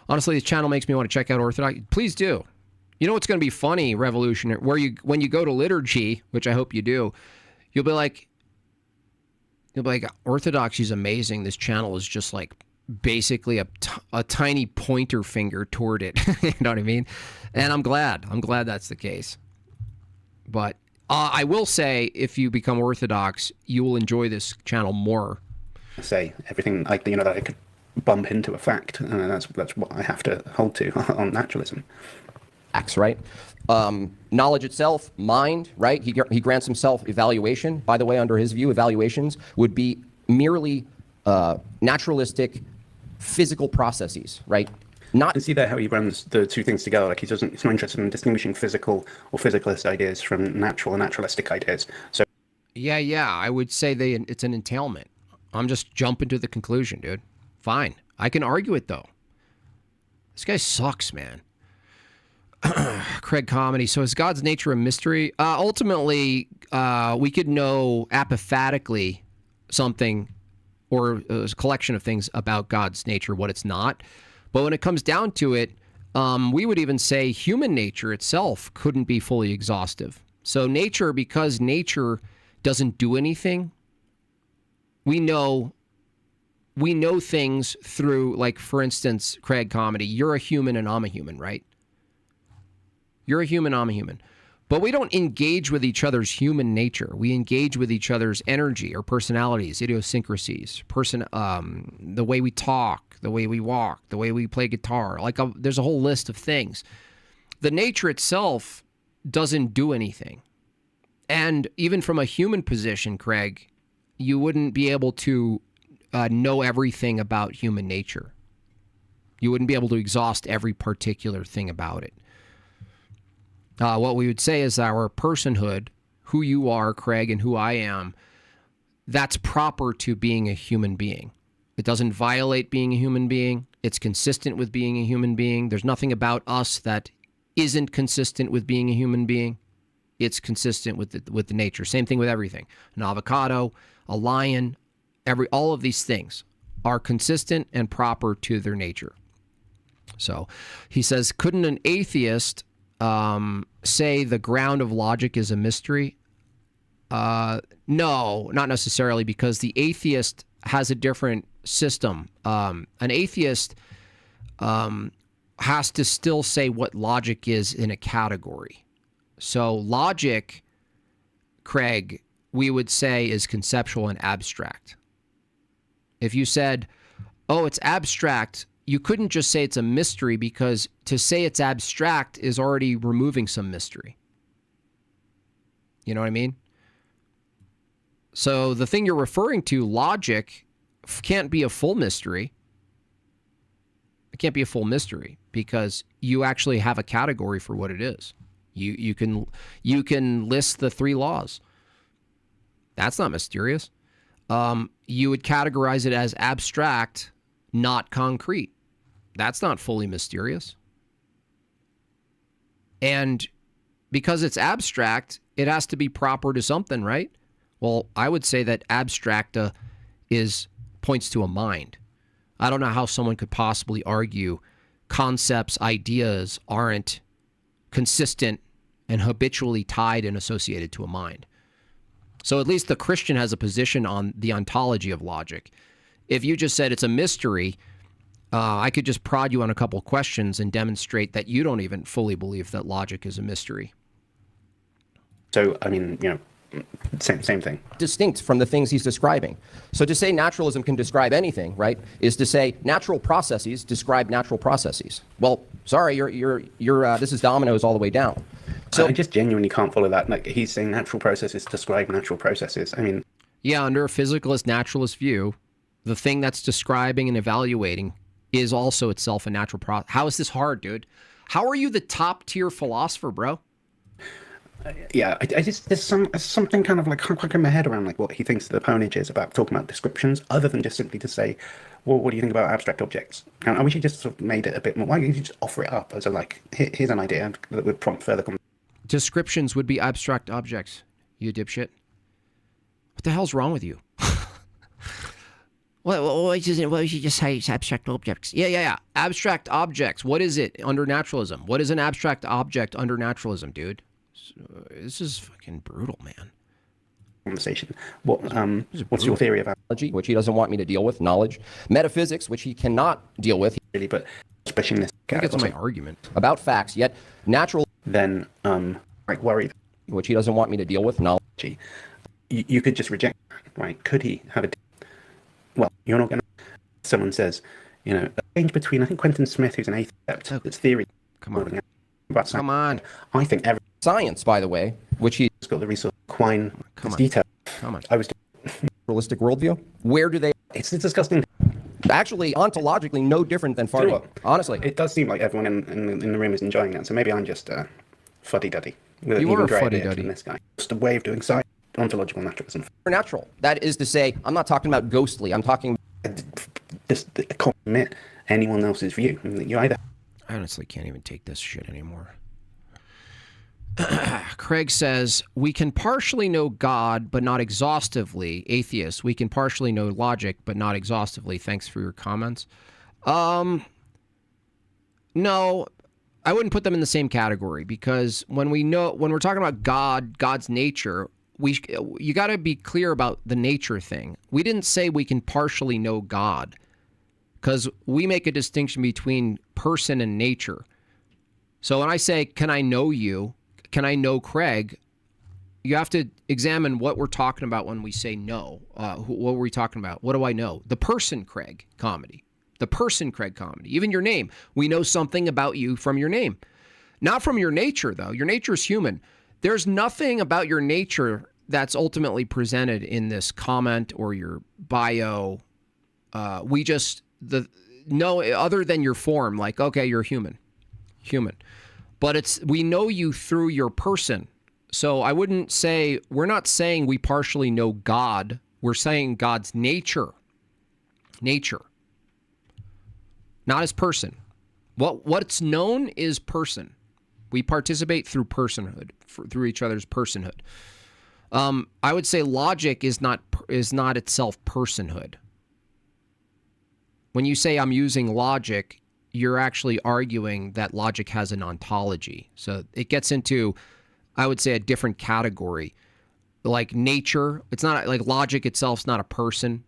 Honestly, this channel makes me want to check out Orthodox. Please do. You know what's going to be funny, revolutionary, when you go to liturgy, which I hope you do, you'll be like, Orthodoxy is amazing. This channel is just like basically a tiny pointer finger toward it. You know what I mean? And I'm glad that's the case. But I will say, if you become Orthodox, you will enjoy this channel more. Say everything like that I could bump into a fact, and that's what I have to hold to on naturalism. Facts, right? Knowledge itself, mind, right? He grants himself evaluation. By the way, under his view, evaluations would be merely naturalistic physical processes, right? I see there how he runs the two things together. Like he's not interested in distinguishing physical or physicalist ideas from natural and naturalistic ideas. So yeah, I would say it's an entailment. I'm just jumping to the conclusion, dude. Fine. I can argue it, though. This guy sucks, man. Craig Comedy. So is God's nature a mystery? Ultimately, we could know apophatically something or a collection of things about God's nature, what it's not. But when it comes down to it, we would even say human nature itself couldn't be fully exhaustive. So nature, because nature doesn't do anything, we know things through, like, for instance, Craig Comedy, you're a human and I'm a human, right? You're a human, I'm a human. But we don't engage with each other's human nature. We engage with each other's energy or personalities, idiosyncrasies, the way we talk, the way we walk, the way we play guitar. There's a whole list of things. The nature itself doesn't do anything. And even from a human position, Craig, you wouldn't be able to know everything about human nature. You wouldn't be able to exhaust every particular thing about it. What we would say is our personhood, who you are, Craig, and who I am, that's proper to being a human being. It doesn't violate being a human being. It's consistent with being a human being. There's nothing about us that isn't consistent with being a human being. It's consistent with the nature. Same thing with everything. An avocado, a lion, all of these things are consistent and proper to their nature. So he says, couldn't an atheist say the ground of logic is a mystery? No, not necessarily, because the atheist has a different system. An atheist has to still say what logic is in a category. So logic, Craig, we would say is conceptual and abstract. If you said, oh, it's abstract, you couldn't just say it's a mystery, because to say it's abstract is already removing some mystery. You know what I mean? So the thing you're referring to, logic, can't be a full mystery. It can't be a full mystery because you actually have a category for what it is. You can list the 3 laws. That's not mysterious. You would categorize it as abstract, not concrete. That's not fully mysterious. And because it's abstract, it has to be proper to something, right? Well, I would say that abstracta points to a mind. I don't know how someone could possibly argue concepts, ideas aren't consistent and habitually tied and associated to a mind. So at least the Christian has a position on the ontology of logic. If you just said it's a mystery, I could just prod you on a couple questions and demonstrate that you don't even fully believe that logic is a mystery. So, I mean, same thing. Distinct from the things he's describing. So to say naturalism can describe anything, right, is to say natural processes describe natural processes. Well, sorry, you're this is dominoes all the way down. So I just genuinely can't follow that. Like, he's saying natural processes describe natural processes. I mean, yeah, under a physicalist naturalist view, the thing that's describing and evaluating is also itself a natural process. How is this hard, dude? How are you the top tier philosopher, bro? Yeah, I just there's something kind of like can't quite get my head around like what he thinks the opponent is about talking about descriptions, other than just simply to say, well, what do you think about abstract objects? And I wish he just sort of made it a bit more. Why don't you just offer it up as a like, here's an idea that would prompt further conversation? Descriptions would be abstract objects, you dipshit. What the hell's wrong with you? Well, you just say it's abstract objects. Yeah. Abstract objects. What is it under naturalism? What is an abstract object under naturalism, dude? This is fucking brutal, man. Conversation. What's your theory of analogy, which he doesn't want me to deal with? Knowledge, metaphysics, which he cannot deal with. Really, but especially in this. I think that's my argument about facts. Yet natural. Then, like worried, which he doesn't want me to deal with. Knowledge. You could just reject, right? Could he have a? Well, you're not going to. Someone says, a change between, I think Quentin Smith, who's an atheist, it's theory. Come on. Come on. I think every science, by the way, which he's got the resource Quine detail. Come on. I was realistic worldview. Where do they? It's disgusting. Actually, ontologically, no different than farting. Honestly, it does seem like everyone in the room is enjoying that. So maybe I'm just fuddy-duddy. You are a fuddy-duddy. This guy. Just a way of doing science. Ontological naturalism. Natural. That is to say, I'm not talking about ghostly. I'm talking. Just commit anyone else's view. You either. I honestly can't even take this shit anymore. Craig says, we can partially know God, but not exhaustively. Atheists, we can partially know logic, but not exhaustively. Thanks for your comments. No, I wouldn't put them in the same category, because when we're talking about God, God's nature, you got to be clear about the nature thing. We didn't say we can partially know God, because we make a distinction between person and nature. So when I say, can I know you? Can I know Craig? You have to examine what we're talking about when we say no. What were we talking about? What do I know? The person Craig comedy. The person Craig comedy. Even your name. We know something about you from your name. Not from your nature, though. Your nature is human. There's nothing about your nature that's ultimately presented in this comment or your bio. Other than your form, like, okay, you're human. But we know you through your person. So I wouldn't say, we're not saying we partially know God. We're saying God's nature. Nature. Not his person. What's known is person. We participate through personhood, through each other's personhood. I would say logic is not itself personhood. When you say I'm using logic, you're actually arguing that logic has an ontology. So it gets into, I would say, a different category. Like nature, it's not like logic itself's not a person.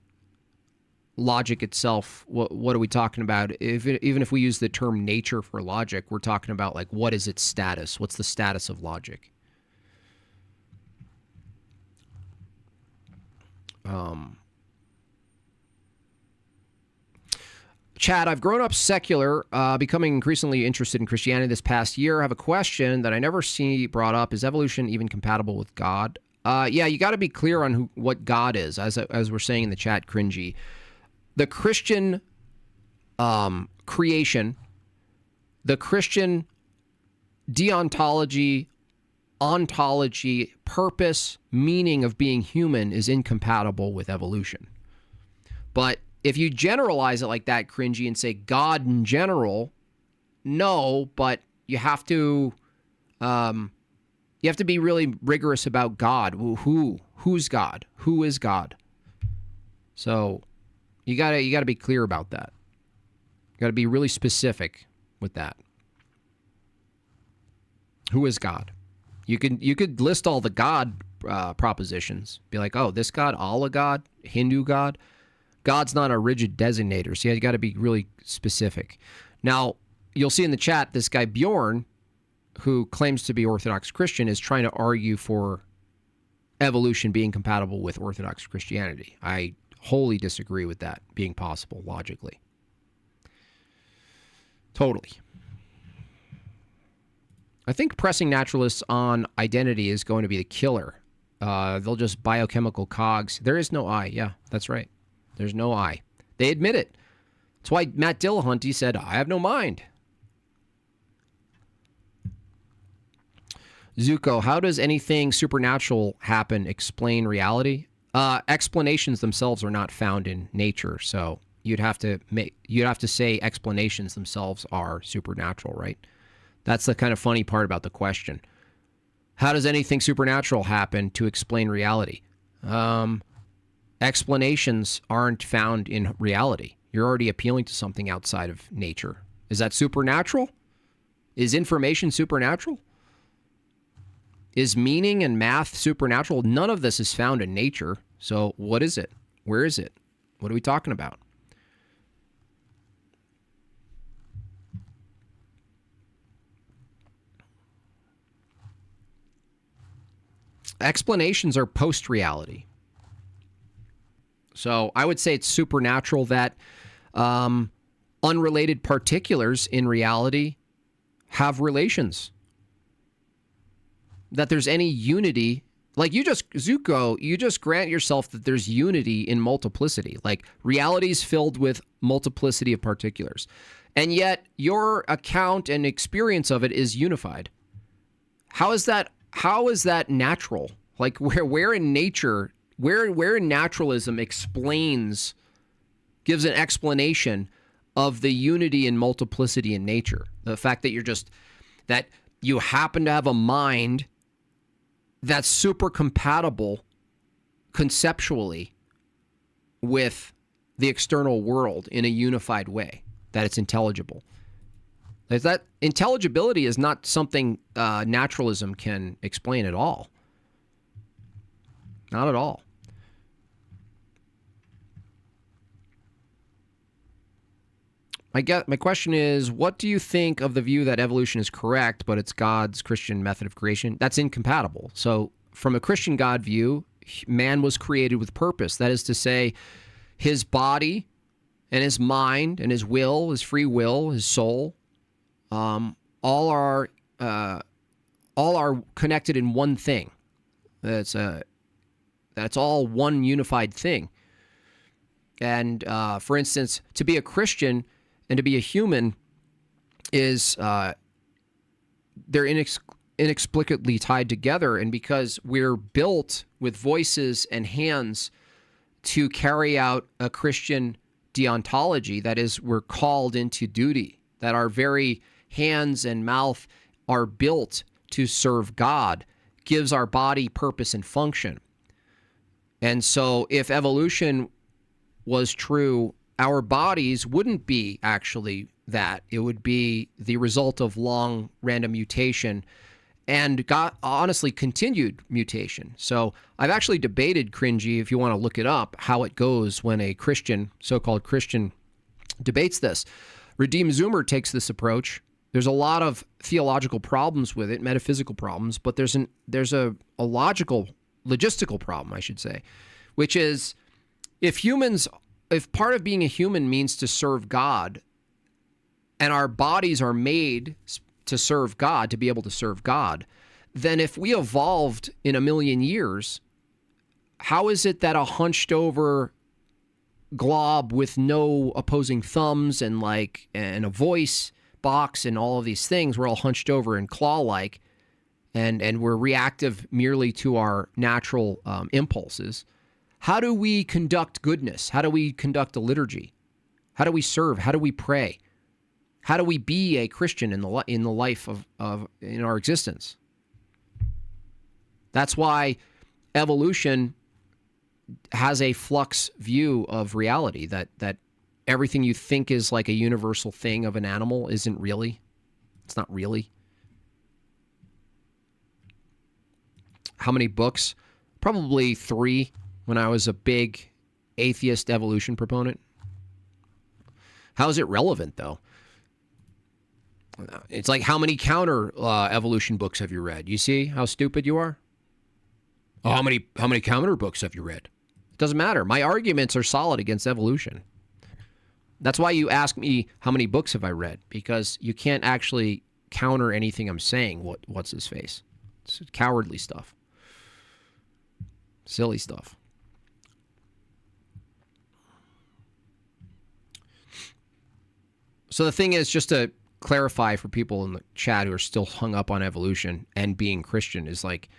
Logic itself, what are we talking about? Even if we use the term nature for logic, we're talking about like, what is its status? What's the status of logic? Chad, I've grown up secular, becoming increasingly interested in Christianity this past year. I have a question that I never see brought up. Is evolution even compatible with God? Yeah, you got to be clear on what God is, as we're saying in the chat, Cringy. The Christian creation, the Christian deontology, ontology, purpose, meaning of being human is incompatible with evolution. But if you generalize it like that, Cringy, and say God in general, no, but you have to be really rigorous about God. Who's God? Who is God? So you gotta be clear about that. You gotta be really specific with that. Who is God? You could list all the God propositions. Be like, oh, this God, Allah God, Hindu God. God's not a rigid designator, so you got to be really specific. Now, you'll see in the chat, this guy Bjorn, who claims to be Orthodox Christian, is trying to argue for evolution being compatible with Orthodox Christianity. I wholly disagree with that being possible logically. Totally. I think pressing naturalists on identity is going to be the killer. They'll just biochemical cogs. There is no I. Yeah, that's right. There's no I. They admit it. That's why Matt Dillahunty said, I have no mind. Zuko, how does anything supernatural happen explain reality? Explanations themselves are not found in nature, so you'd have to say explanations themselves are supernatural, right? That's the kind of funny part about the question. How does anything supernatural happen to explain reality? Explanations aren't found in reality. You're already appealing to something outside of nature. Is that supernatural? Is information supernatural? Is meaning and math supernatural? None of this is found in nature. So what is it? Where is it? What are we talking about? Explanations are post-reality. So I would say it's supernatural that unrelated particulars in reality have relations. That there's any unity. Like Zuko, you just grant yourself that there's unity in multiplicity. Like reality is filled with multiplicity of particulars. And yet your account and experience of it is unified. How is that natural? Like where in nature, where in naturalism gives an explanation of the unity and multiplicity in nature. The fact that that you happen to have a mind that's super compatible conceptually with the external world in a unified way, that it's intelligible. That intelligibility is not something naturalism can explain at all. Not at all. My question is, what do you think of the view that evolution is correct, but it's God's Christian method of creation? That's incompatible. So from a Christian God view, man was created with purpose. That is to say, his body and his mind and his will, his free will, his soul, all are connected in one thing. That's all one unified thing. And for instance, to be a Christian and to be a human is they're inexplicably tied together. And because we're built with voices and hands to carry out a Christian deontology, that is, we're called into duty, that our very hands and mouth are built to serve God, gives our body purpose and function. And so if evolution was true, our bodies wouldn't be actually that. It would be the result of long random mutation and honestly continued mutation. So I've actually debated, Cringy, if you want to look it up, how it goes when a Christian, so-called Christian, debates this. Redeem Zoomer takes this approach. There's a lot of theological problems with it, metaphysical problems, but there's a logistical problem, I should say, which is if part of being a human means to serve God, and our bodies are made to serve God, to be able to serve God, then if we evolved in a million years, how is it that a hunched over glob with no opposing thumbs and a voice box and all of these things, we're all hunched over and claw-like, and we're reactive merely to our natural impulses? How do we conduct goodness? How do we conduct a liturgy? How do we serve? How do we pray? How do we be a Christian in the life in our existence? That's why evolution has a flux view of reality, that everything you think is like a universal thing of an animal isn't really. It's not really. How many books? Probably 3 when I was a big atheist evolution proponent. How is it relevant, though? It's like, how many counter evolution books have you read? You see how stupid you are? Oh, how many counter books have you read? It doesn't matter. My arguments are solid against evolution. That's why you ask me how many books have I read, because you can't actually counter anything I'm saying. What's his face? It's cowardly stuff. Silly stuff. So the thing is, just to clarify for people in the chat who are still hung up on evolution and being Christian, is like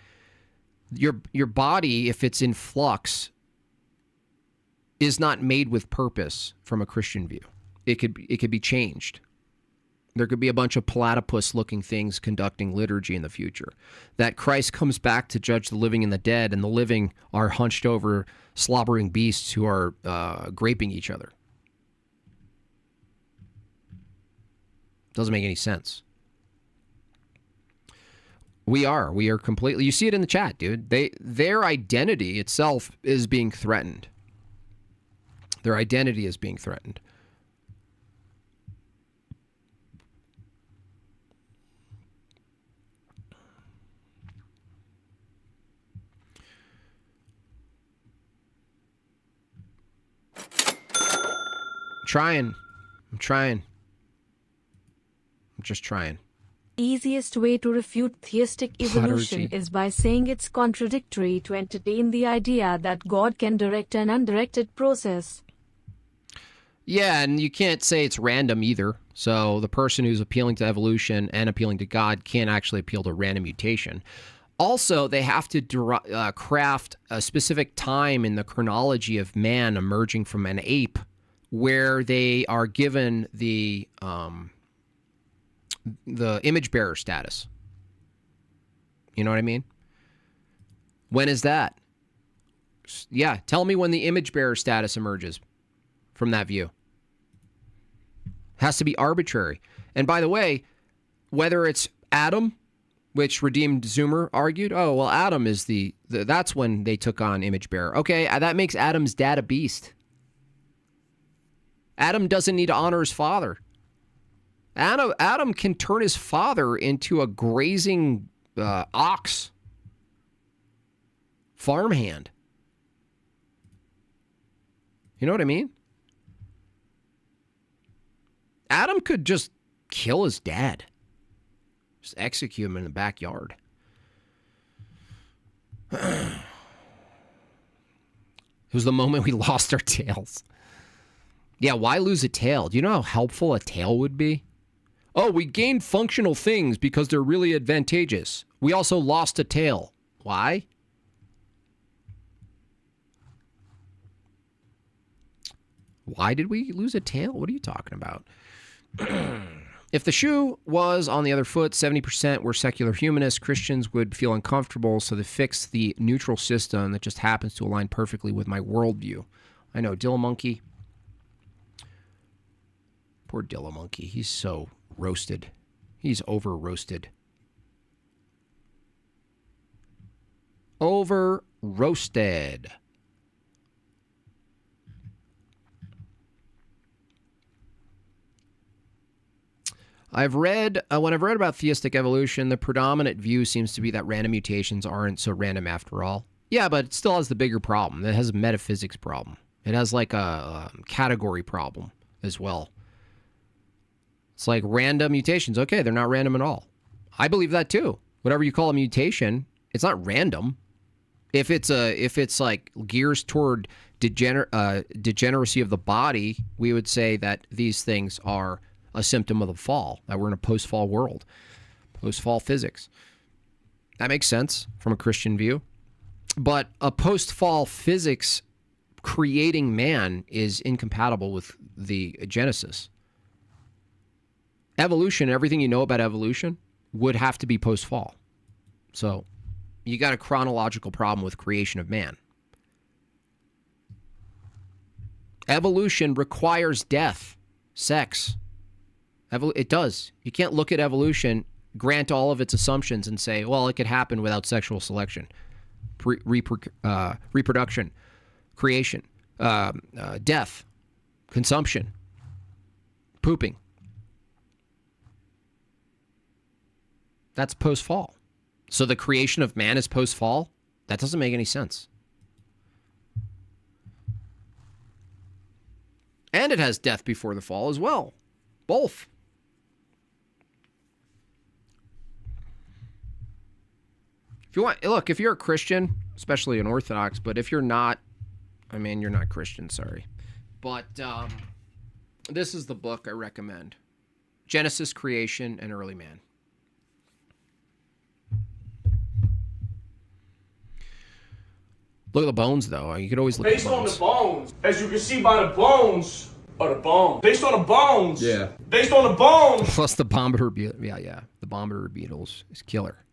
your body, if it's in flux, is not made with purpose from a Christian view. It could be changed. There could be a bunch of platypus-looking things conducting liturgy in the future. That Christ comes back to judge the living and the dead, and the living are hunched over, slobbering beasts who are graping each other. Doesn't make any sense. We are completely. You see it in the chat, dude. Their identity itself is being threatened. Their identity is being threatened. I'm trying. I'm just trying. Easiest way to refute theistic evolution is by saying it's contradictory to entertain the idea that God can direct an undirected process. Yeah, and you can't say it's random either. So the person who's appealing to evolution and appealing to God can't actually appeal to random mutation. Also, they have to craft a specific time in the chronology of man emerging from an ape where they are given the image bearer status. You know what I mean? When is that? Yeah, tell me when the image bearer status emerges from that view. Has to be arbitrary. And by the way, whether it's Adam, which Redeemed Zoomer argued, oh, well, Adam is that's when they took on image bearer. Okay, that makes Adam's dad a beast. Adam doesn't need to honor his father. Adam can turn his father into a grazing ox farmhand. You know what I mean? Adam could just kill his dad. Just execute him in the backyard. It was the moment we lost our tails. Yeah, why lose a tail? Do you know how helpful a tail would be? Oh, we gained functional things because they're really advantageous. We also lost a tail. Why? Why did we lose a tail? What are you talking about? If the shoe was on the other foot, 70% were secular humanists. Christians would feel uncomfortable, so they fixed the neutral system that just happens to align perfectly with my worldview. I know, Dillamonkey. Poor Dillamonkey. He's so roasted. He's over-roasted. Over-roasted. When I've read about theistic evolution, the predominant view seems to be that random mutations aren't so random after all. Yeah, but it still has the bigger problem. It has a metaphysics problem. It has like a category problem as well. It's like random mutations. Okay, they're not random at all. I believe that too. Whatever you call a mutation, it's not random. If it's like gears toward degeneracy of the body, we would say that these things are a symptom of the fall, that we're in a post-fall world, post-fall physics. That makes sense from a Christian view. But a post-fall physics creating man is incompatible with the Genesis. Evolution, everything you know about evolution, would have to be post-fall. So you got a chronological problem with creation of man. Evolution requires death, sex. It does. You can't look at evolution, grant all of its assumptions, and say, well, it could happen without sexual selection, reproduction, creation, death, consumption, pooping. That's post-fall. So the creation of man is post-fall? That doesn't make any sense. And it has death before the fall as well. Both. If you want, look, if you're a Christian, especially an Orthodox, but if you're not, I mean, you're not Christian, sorry. But this is the book I recommend. Genesis, Creation, and Early Man. Look at the bones, though. You could always look at the bones. Based on the bones, as you can see by the bones, or the bones. Based on the bones. Yeah. Based on the bones. Plus the bombardier beetle. Yeah. The bombardier beetles is killer.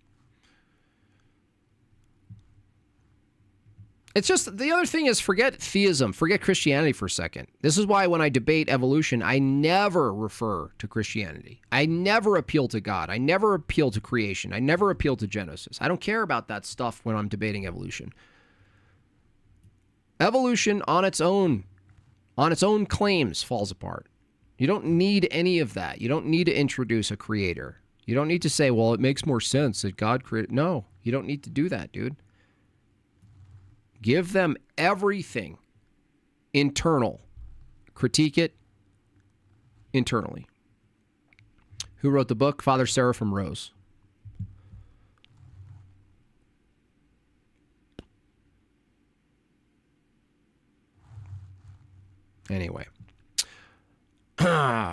It's just, the other thing is, forget theism, forget Christianity for a second. This is why when I debate evolution, I never refer to Christianity. I never appeal to God. I never appeal to creation. I never appeal to Genesis. I don't care about that stuff when I'm debating evolution. Evolution on its own claims falls apart. You don't need any of that. You don't need to introduce a creator. You don't need to say, well, it makes more sense that God created. No, you don't need to do that, dude. Give them everything internal. Critique it internally. Who wrote the book? Father Seraphim Rose. Anyway.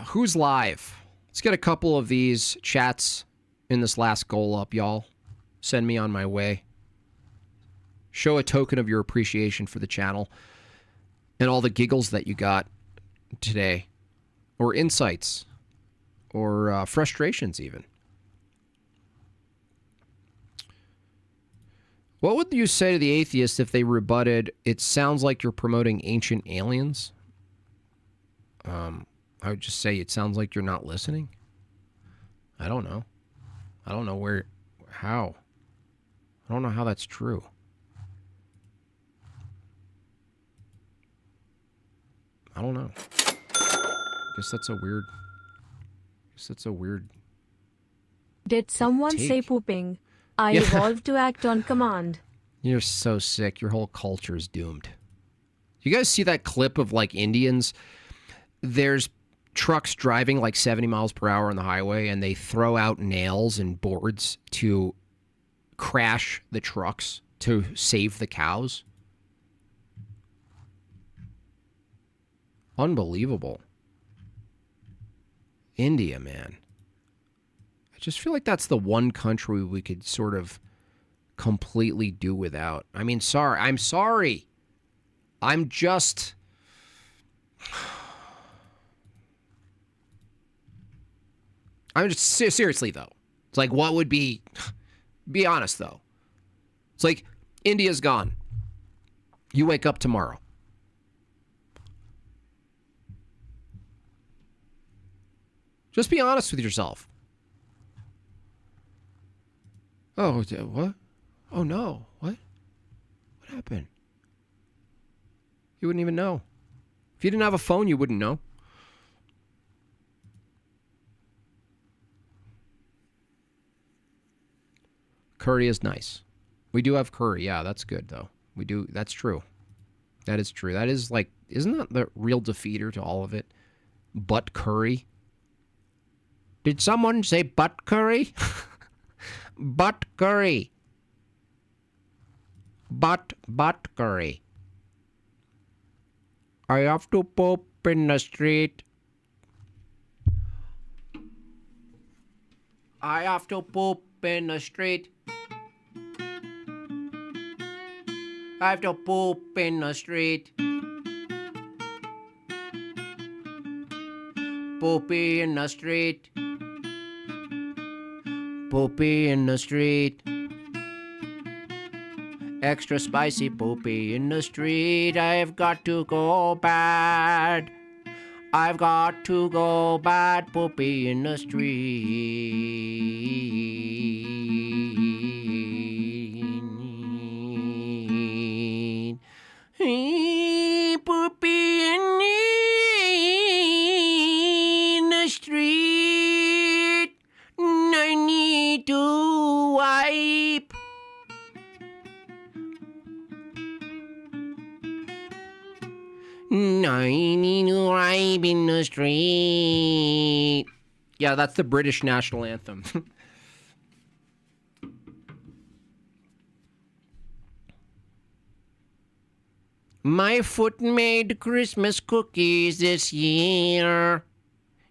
Who's live? Let's get a couple of these chats in this last goal up, y'all. Send me on my way. Show a token of your appreciation for the channel and all the giggles that you got today, or insights, or frustrations even. What would you say to the atheists if they rebutted, it sounds like you're promoting ancient aliens? I would just say it sounds like you're not listening. I don't know. I don't know how. I don't know how that's true. I don't know. Guess that's a weird. Did someone take. say pooping? I Yeah. evolved to act on command. You're so sick. Your whole culture is doomed. You guys see that clip of like Indians? There's trucks driving like 70 miles per hour on the highway, and they throw out nails and boards to crash the trucks to save the cows. Unbelievable. India, man. I just feel like that's the one country we could sort of completely do without. I mean, I'm sorry. I'm just... seriously, though. It's like, what would be... Be honest, though. It's like, India's gone. You wake up tomorrow. Just be honest with yourself. Oh, what? Oh, no. What? What happened? You wouldn't even know. If you didn't have a phone, you wouldn't know. Curry is nice. We do have curry. Yeah, that's good, though. We do. That's true. That is true. That is like, isn't that the real defeater to all of it? Butt curry. Did someone say butt curry? Butt curry. Butt curry. I have to poop in the street. I have to poop in the street. I have to poop in the street. Poopy in the street. Poopy in the street. Extra spicy poopy in the street. I've got to go bad. I've got to go bad. Poopy in the street. Poopy in the street. I need to wipe. I need to wipe in the street. Yeah, that's the British national anthem. My foot made Christmas cookies this year.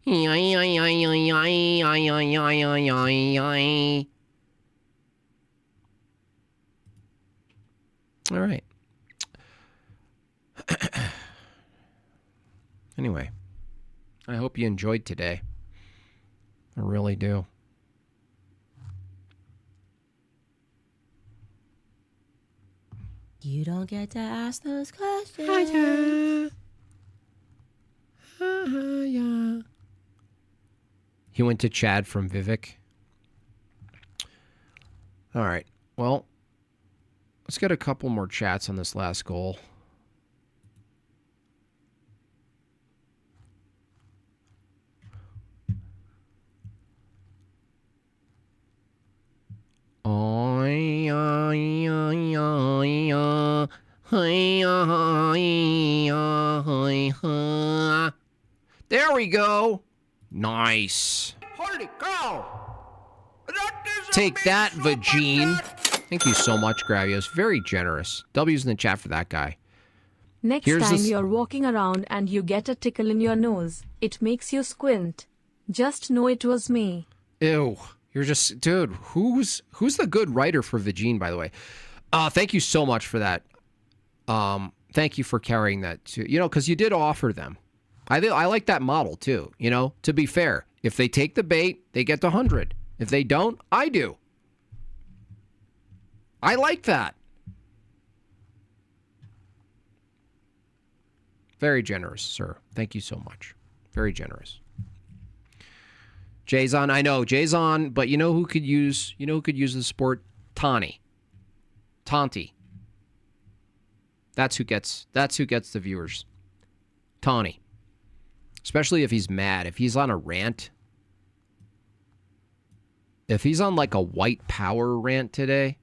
All right. Anyway, I hope you enjoyed today. I really do. You don't get to ask those questions. He went to Chad from Vivek. All right. Well, let's get a couple more chats on this last goal. There we go. Nice. Holy cow! Take that, Vagine. Thank you so much, Gravios. Very generous. W's in the chat for that guy. Next time you're walking around and you get a tickle in your nose, it makes you squint. Just know it was me. Ew. You're just, dude, who's the good writer for Vagine, by the way? Thank you so much for that. Thank you for carrying that too. You know, because you did offer them. I like that model too. You know, to be fair, if they take the bait, they get the 100. If they don't, I do. I like that. Very generous, sir. Thank you so much. Very generous. Jason, I know Jason, but you know who could use the support? Tonti. That's who gets the viewers. Tonti. Especially if he's mad, if he's on a rant. If he's on like a white power rant today,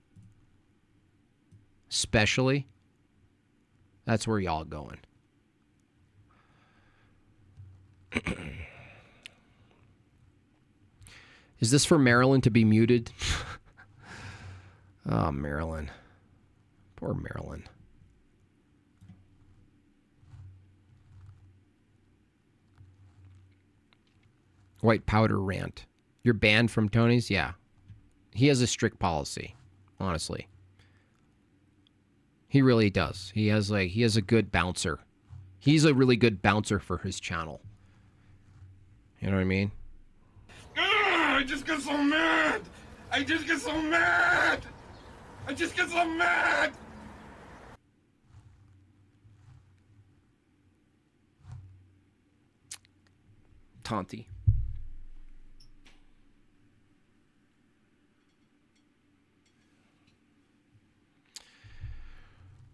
especially, that's where y'all going. Is this for Marilyn to be muted? Oh, Marilyn. Poor Marilyn. White powder rant. You're banned from Tony's? Yeah. He has a strict policy, honestly. He really does. He has a good bouncer. He's a really good bouncer for his channel. You know what I mean? I just get so mad! I just get so mad! I just get so mad! Tonti.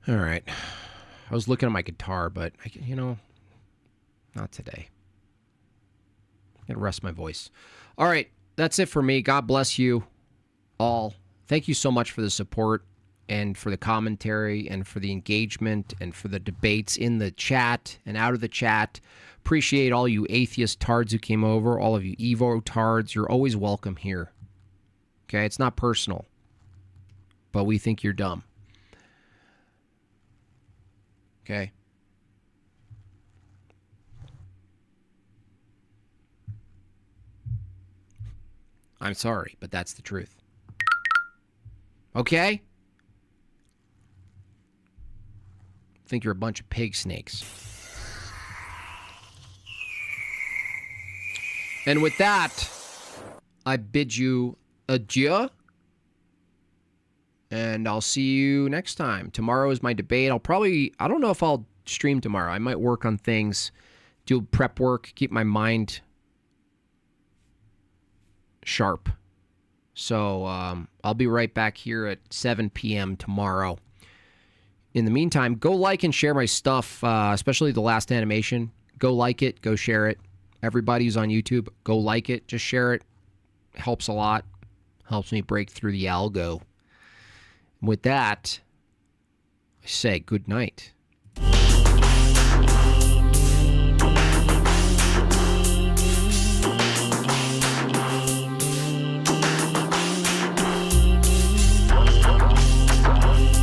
All right. I was looking at my guitar, but, not today. Gotta rest my voice. All right. That's it for me. God bless you all. Thank you so much for the support. and for the commentary and for the engagement and for the debates in the chat and out of the chat. Appreciate all you atheist tards who came over, all of you Evo tards. You're always welcome here. Okay, it's not personal, but we think you're dumb. Okay. I'm sorry, but that's the truth. Okay? Think you're a bunch of pig snakes. And with that, I bid you adieu. And I'll see you next time. Tomorrow is my debate. I don't know if I'll stream tomorrow. I might work on things, do prep work, keep my mind sharp. So I'll be right back here at 7 p.m. tomorrow. In the meantime, go like and share my stuff, especially the last animation. Go like it, go share it. Everybody who's on YouTube, go like it, just share it. Helps a lot. Helps me break through the algo. With that, I say good night.